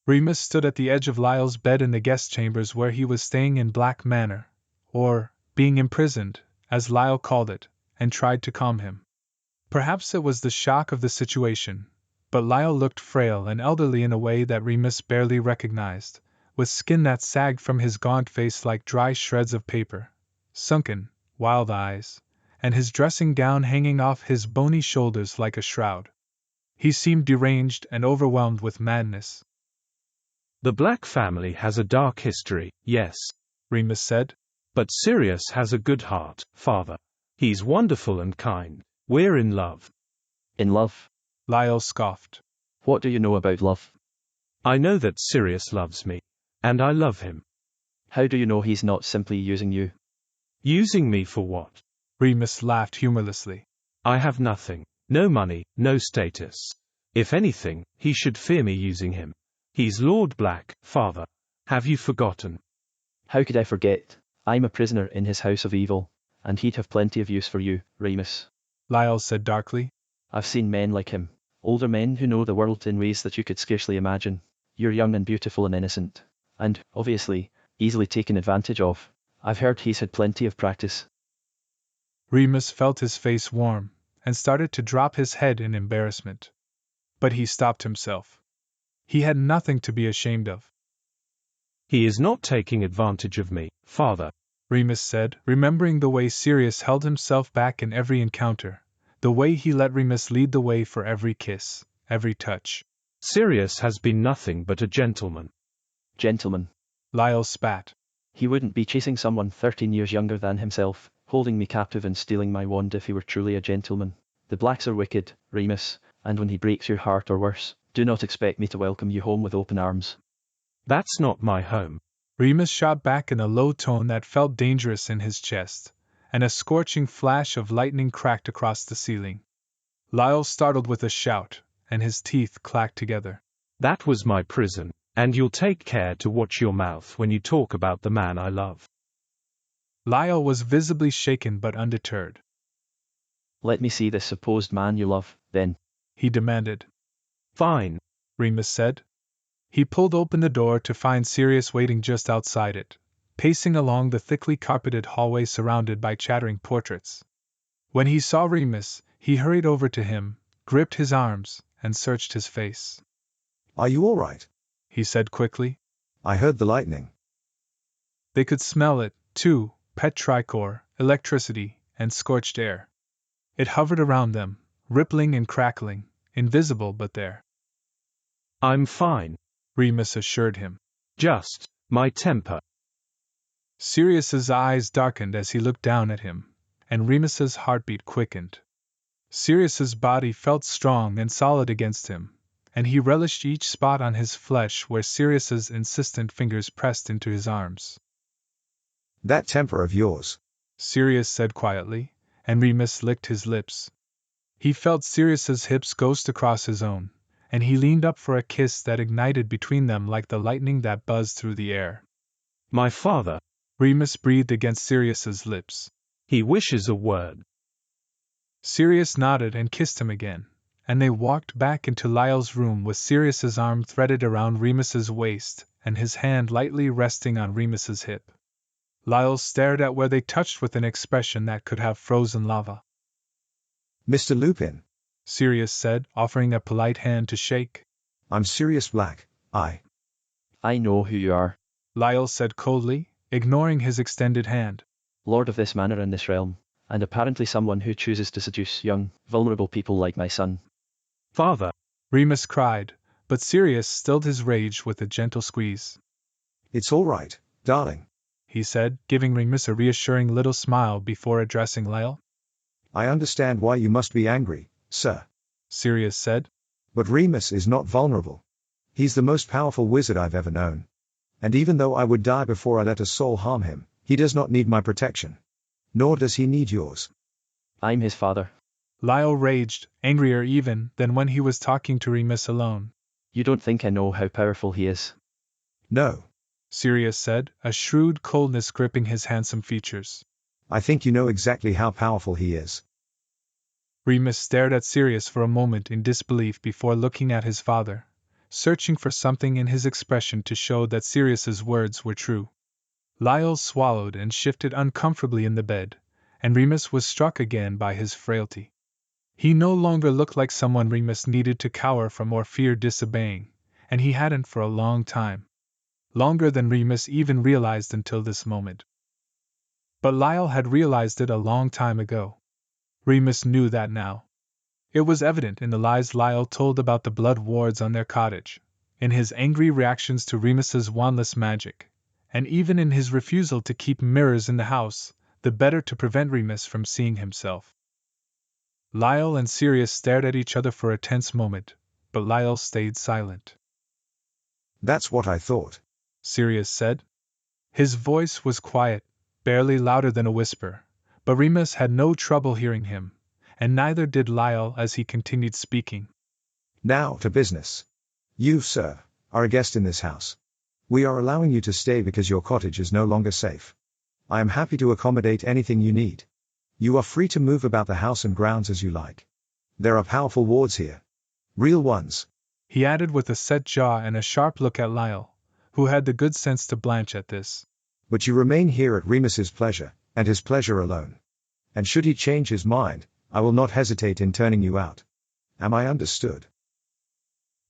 Speaker 1: Remus stood at the edge of Lyle's bed in the guest chambers where he was staying in Black Manor, or being imprisoned, as Lyle called it, and tried to calm him. Perhaps it was the shock of the situation, but Lyle looked frail and elderly in a way that Remus barely recognized, with skin that sagged from his gaunt face like dry shreds of paper, sunken, wild eyes, and his dressing gown hanging off his bony shoulders like a shroud. He seemed deranged and overwhelmed with madness.
Speaker 2: The Black family has a dark history, yes,
Speaker 1: Remus said.
Speaker 2: But Sirius has a good heart, father. He's wonderful and kind. We're in love.
Speaker 4: In love?
Speaker 1: Lyle scoffed.
Speaker 4: What do you know about love?
Speaker 2: I know that Sirius loves me. And I love him.
Speaker 4: How do you know he's not simply using you?
Speaker 2: Using me for what?
Speaker 1: Remus laughed humorlessly.
Speaker 2: I have nothing. No money, no status. If anything, he should fear me using him. He's Lord Black, father. Have you forgotten?
Speaker 4: How could I forget? I'm a prisoner in his house of evil, and he'd have plenty of use for you, Remus.
Speaker 1: Lyle said darkly.
Speaker 4: I've seen men like him, older men who know the world in ways that you could scarcely imagine. You're young and beautiful and innocent, and, obviously, easily taken advantage of. I've heard he's had plenty of practice.
Speaker 1: Remus felt his face warm, and started to drop his head in embarrassment. But he stopped himself. He had nothing to be ashamed of.
Speaker 2: He is not taking advantage of me, father,
Speaker 1: Remus said, remembering the way Sirius held himself back in every encounter, the way he let Remus lead the way for every kiss, every touch.
Speaker 2: Sirius has been nothing but a gentleman.
Speaker 4: Gentleman?
Speaker 1: Lyle spat.
Speaker 4: He wouldn't be chasing someone 13 years younger than himself, holding me captive and stealing my wand if he were truly a gentleman. The Blacks are wicked, Remus, and when he breaks your heart or worse, do not expect me to welcome you home with open arms.
Speaker 2: That's not my home.
Speaker 1: Remus shot back in a low tone that felt dangerous in his chest, and a scorching flash of lightning cracked across the ceiling. Lyle startled with a shout, and his teeth clacked together.
Speaker 2: That was my prison, and you'll take care to watch your mouth when you talk about the man I love.
Speaker 1: Lyle was visibly shaken but undeterred.
Speaker 4: Let me see this supposed man you love, then,
Speaker 1: he demanded.
Speaker 2: Fine,
Speaker 1: Remus said. He pulled open the door to find Sirius waiting just outside it, pacing along the thickly carpeted hallway surrounded by chattering portraits. When he saw Remus, he hurried over to him, gripped his arms, and searched his face.
Speaker 3: Are you all right?
Speaker 1: He said quickly.
Speaker 3: I heard the lightning.
Speaker 1: They could smell it, too, petrichor, electricity, and scorched air. It hovered around them, rippling and crackling, invisible but there.
Speaker 2: I'm fine,
Speaker 1: Remus assured him.
Speaker 2: Just my temper.
Speaker 1: Sirius's eyes darkened as he looked down at him, and Remus's heartbeat quickened. Sirius's body felt strong and solid against him, and he relished each spot on his flesh where Sirius's insistent fingers pressed into his arms.
Speaker 3: That temper of yours,
Speaker 1: Sirius said quietly, and Remus licked his lips. He felt Sirius's hips ghost across his own, and he leaned up for a kiss that ignited between them like the lightning that buzzed through the air.
Speaker 2: My father,
Speaker 1: Remus breathed against Sirius's lips.
Speaker 2: He wishes a word.
Speaker 1: Sirius nodded and kissed him again, and they walked back into Lyle's room with Sirius's arm threaded around Remus's waist and his hand lightly resting on Remus's hip. Lyle stared at where they touched with an expression that could have frozen lava.
Speaker 3: Mr. Lupin,
Speaker 1: Sirius said, offering a polite hand to shake.
Speaker 3: I'm Sirius Black, I
Speaker 4: know who you are.
Speaker 1: Lyle said coldly, ignoring his extended hand.
Speaker 4: Lord of this manor and this realm, and apparently someone who chooses to seduce young, vulnerable people like my son.
Speaker 2: Father,
Speaker 1: Remus cried, but Sirius stilled his rage with a gentle squeeze.
Speaker 3: It's all right, darling,
Speaker 1: he said, giving Remus a reassuring little smile before addressing Lyle.
Speaker 3: I understand why you must be angry, sir,
Speaker 1: Sirius said.
Speaker 3: But Remus is not vulnerable. He's the most powerful wizard I've ever known. And even though I would die before I let a soul harm him, he does not need my protection. Nor does he need yours.
Speaker 4: I'm his father.
Speaker 1: Lyle raged, angrier even than when he was talking to Remus alone.
Speaker 4: You don't think I know how powerful he is?
Speaker 3: No,
Speaker 1: Sirius said, a shrewd coldness gripping his handsome features.
Speaker 3: I think you know exactly how powerful he is.
Speaker 1: Remus stared at Sirius for a moment in disbelief before looking at his father, searching for something in his expression to show that Sirius's words were true. Lyle swallowed and shifted uncomfortably in the bed, and Remus was struck again by his frailty. He no longer looked like someone Remus needed to cower from or fear disobeying, and he hadn't for a long time. Longer than Remus even realized until this moment. But Lyle had realized it a long time ago. Remus knew that now. It was evident in the lies Lyle told about the blood wards on their cottage, in his angry reactions to Remus's wandless magic, and even in his refusal to keep mirrors in the house, the better to prevent Remus from seeing himself. Lyle and Sirius stared at each other for a tense moment, but Lyle stayed silent.
Speaker 3: That's what I thought,
Speaker 1: Sirius said. His voice was quiet, barely louder than a whisper, but Remus had no trouble hearing him, and neither did Lyle as he continued speaking.
Speaker 3: Now to business. You, sir, are a guest in this house. We are allowing you to stay because your cottage is no longer safe. I am happy to accommodate anything you need. You are free to move about the house and grounds as you like. There are powerful wards here. Real ones,
Speaker 1: he added with a set jaw and a sharp look at Lyle, who had the good sense to blanch at this.
Speaker 3: But you remain here at Remus's pleasure, and his pleasure alone. And should he change his mind, I will not hesitate in turning you out. Am I understood?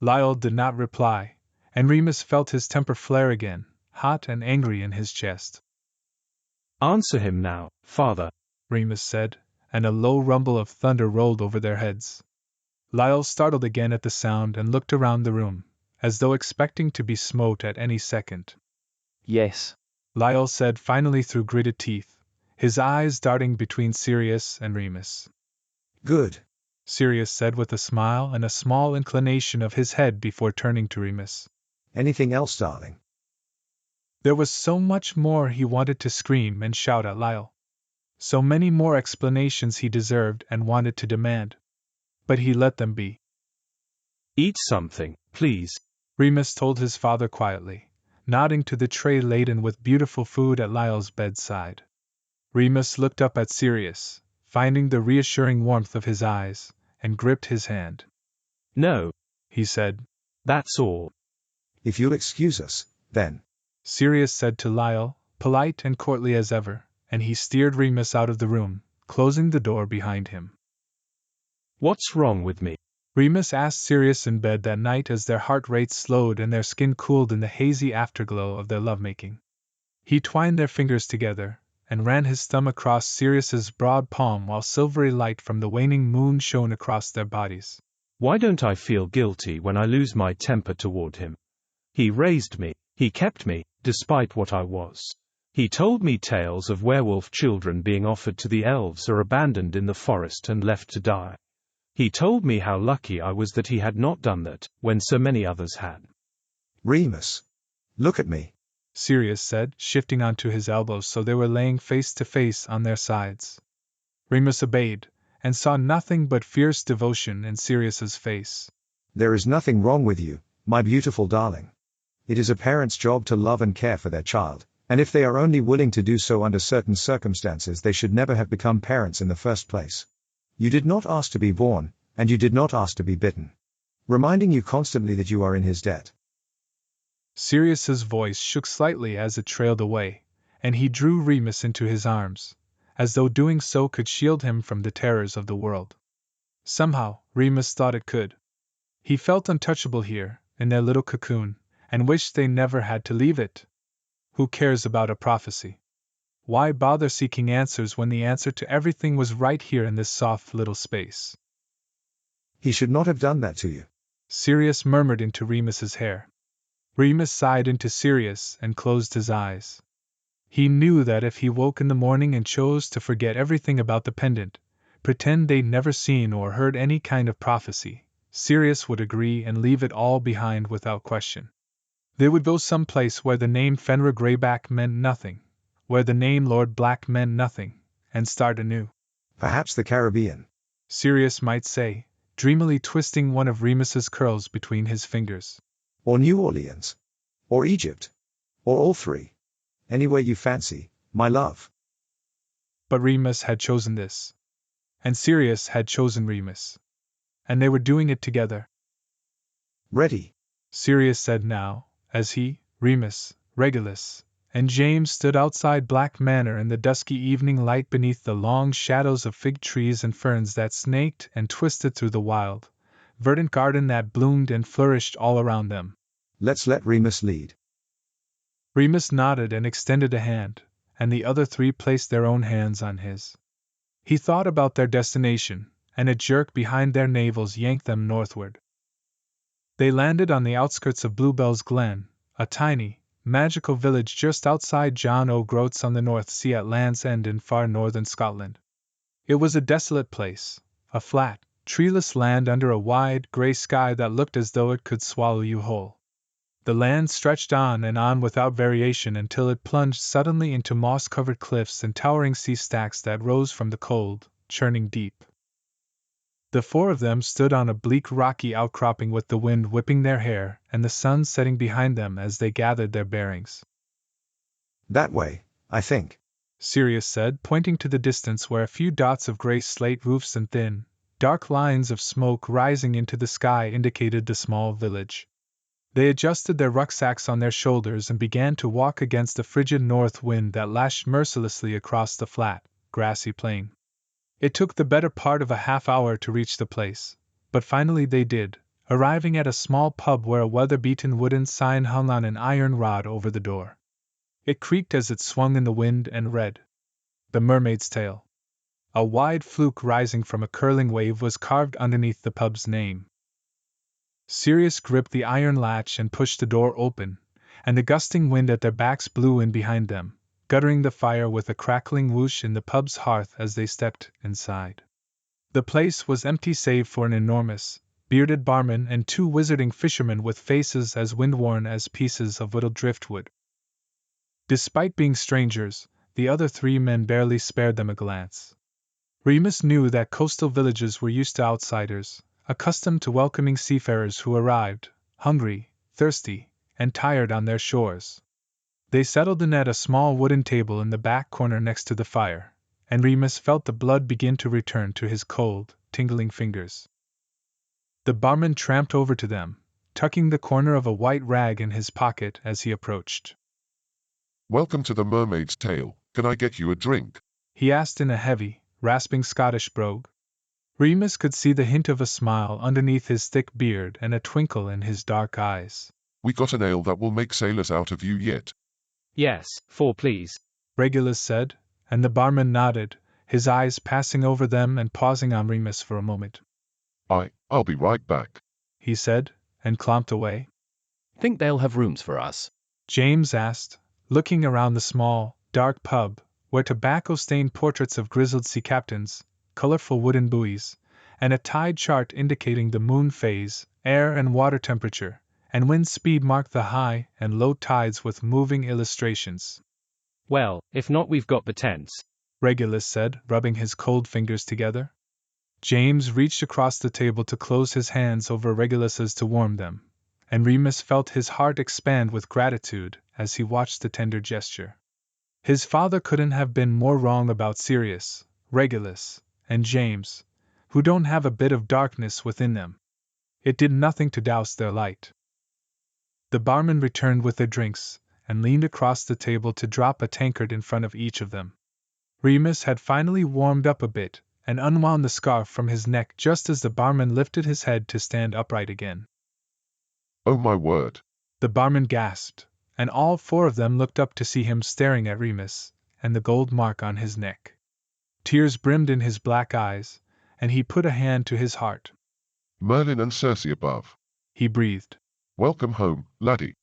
Speaker 1: Lyle did not reply, and Remus felt his temper flare again, hot and angry in his chest.
Speaker 2: Answer him now, father,
Speaker 1: Remus said, and a low rumble of thunder rolled over their heads. Lyle startled again at the sound and looked around the room, as though expecting to be smote at any second.
Speaker 4: Yes,
Speaker 1: Lyle said finally through gritted teeth, his eyes darting between Sirius and Remus.
Speaker 3: Good,
Speaker 1: Sirius said with a smile and a small inclination of his head before turning to Remus.
Speaker 3: Anything else, darling?
Speaker 1: There was so much more he wanted to scream and shout at Lyle. So many more explanations he deserved and wanted to demand. But he let them be.
Speaker 2: Eat something, please,
Speaker 1: Remus told his father quietly, nodding to the tray laden with beautiful food at Lyle's bedside. Remus looked up at Sirius, finding the reassuring warmth of his eyes, and gripped his hand.
Speaker 2: No,
Speaker 1: he said.
Speaker 2: That's all.
Speaker 3: If you'll excuse us, then,
Speaker 1: Sirius said to Lyle, polite and courtly as ever, and he steered Remus out of the room, closing the door behind him.
Speaker 2: What's wrong with me?
Speaker 1: Remus asked Sirius in bed that night as their heart rates slowed and their skin cooled in the hazy afterglow of their lovemaking. He twined their fingers together, and ran his thumb across Sirius's broad palm while silvery light from the waning moon shone across their bodies.
Speaker 2: Why don't I feel guilty when I lose my temper toward him? He raised me, he kept me, despite what I was. He told me tales of werewolf children being offered to the elves or abandoned in the forest and left to die. He told me how lucky I was that he had not done that, when so many others had.
Speaker 3: Remus. Look at me.
Speaker 1: Sirius said, shifting onto his elbows so they were laying face to face on their sides. Remus obeyed, and saw nothing but fierce devotion in Sirius's face.
Speaker 3: There is nothing wrong with you, my beautiful darling. It is a parent's job to love and care for their child, and if they are only willing to do so under certain circumstances, they should never have become parents in the first place. You did not ask to be born, and you did not ask to be bitten. Reminding you constantly that you are in his debt.
Speaker 1: Sirius's voice shook slightly as it trailed away, and he drew Remus into his arms, as though doing so could shield him from the terrors of the world. Somehow, Remus thought it could. He felt untouchable here, in their little cocoon, and wished they never had to leave it. Who cares about a prophecy? Why bother seeking answers when the answer to everything was right here in this soft little space?
Speaker 3: He should not have done that to you.
Speaker 1: Sirius murmured into Remus's hair. Remus sighed into Sirius and closed his eyes. He knew that if he woke in the morning and chose to forget everything about the pendant, pretend they'd never seen or heard any kind of prophecy, Sirius would agree and leave it all behind without question. They would go someplace where the name Fenrir Greyback meant nothing, where the name Lord Black meant nothing, and start anew.
Speaker 3: Perhaps the Caribbean,
Speaker 1: Sirius might say, dreamily twisting one of Remus's curls between his fingers.
Speaker 3: Or New Orleans. Or Egypt. Or all three. Anywhere you fancy, my love.
Speaker 1: But Remus had chosen this. And Sirius had chosen Remus. And they were doing it together.
Speaker 3: Ready,
Speaker 1: Sirius said now, as he, Remus, Regulus, and James stood outside Black Manor in the dusky evening light beneath the long shadows of fig trees and ferns that snaked and twisted through the wild, verdant garden that bloomed and flourished all around them.
Speaker 3: Let's let Remus lead.
Speaker 1: Remus nodded and extended a hand, and the other three placed their own hands on his. He thought about their destination, and a jerk behind their navels yanked them northward. They landed on the outskirts of Bluebell's Glen, a tiny, magical village just outside John O'Groats on the North Sea at Land's End in far northern Scotland. It was a desolate place, a flat, treeless land under a wide, grey sky that looked as though it could swallow you whole. The land stretched on and on without variation until it plunged suddenly into moss-covered cliffs and towering sea stacks that rose from the cold, churning deep. The four of them stood on a bleak rocky outcropping with the wind whipping their hair and the sun setting behind them as they gathered their bearings.
Speaker 3: That way, I think,
Speaker 1: Sirius said, pointing to the distance where a few dots of gray slate roofs and thin, dark lines of smoke rising into the sky indicated the small village. They adjusted their rucksacks on their shoulders and began to walk against the frigid north wind that lashed mercilessly across the flat, grassy plain. It took the better part of a half-hour to reach the place, but finally they did, arriving at a small pub where a weather-beaten wooden sign hung on an iron rod over the door. It creaked as it swung in the wind and read, "The Mermaid's Tale." A wide fluke rising from a curling wave was carved underneath the pub's name. Sirius gripped the iron latch and pushed the door open, and the gusting wind at their backs blew in behind them, guttering the fire with a crackling whoosh in the pub's hearth as they stepped inside. The place was empty save for an enormous, bearded barman and two wizarding fishermen with faces as wind-worn as pieces of whittled driftwood. Despite being strangers, the other three men barely spared them a glance. Remus knew that coastal villages were used to outsiders, accustomed to welcoming seafarers who arrived, hungry, thirsty, and tired on their shores. They settled in at a small wooden table in the back corner next to the fire, and Remus felt the blood begin to return to his cold, tingling fingers. The barman tramped over to them, tucking the corner of a white rag in his pocket as he approached.
Speaker 14: "Welcome to the Mermaid's Tale. Can I get you a drink?"
Speaker 1: he asked in a heavy, rasping Scottish brogue. Remus could see the hint of a smile underneath his thick beard and a twinkle in his dark eyes.
Speaker 14: "We got an ale that will make sailors out of you yet."
Speaker 2: "Yes, 4 please,"
Speaker 1: Regulus said, and the barman nodded, his eyes passing over them and pausing on Remus for a moment.
Speaker 14: I'll be right back,"
Speaker 1: he said, and clomped away.
Speaker 10: "Think they'll have rooms for us?"
Speaker 1: James asked, looking around the small, dark pub, where tobacco-stained portraits of grizzled sea captains, colorful wooden buoys, and a tide chart indicating the moon phase, air and water temperature, and wind speed marked the high and low tides with moving illustrations.
Speaker 2: Well, if not, we've got the tents,
Speaker 1: Regulus said, rubbing his cold fingers together. James reached across the table to close his hands over Regulus's to warm them, and Remus felt his heart expand with gratitude as he watched the tender gesture. His father couldn't have been more wrong about Sirius, Regulus, and James, who don't have a bit of darkness within them. It did nothing to douse their light. The barman returned with their drinks, and leaned across the table to drop a tankard in front of each of them. Remus had finally warmed up a bit, and unwound the scarf from his neck just as the barman lifted his head to stand upright again.
Speaker 14: Oh my word!
Speaker 1: The barman gasped, and all four of them looked up to see him staring at Remus, and the gold mark on his neck. Tears brimmed in his black eyes, and he put a hand to his heart.
Speaker 14: Merlin and Circe above.
Speaker 1: He breathed.
Speaker 14: Welcome home, laddie.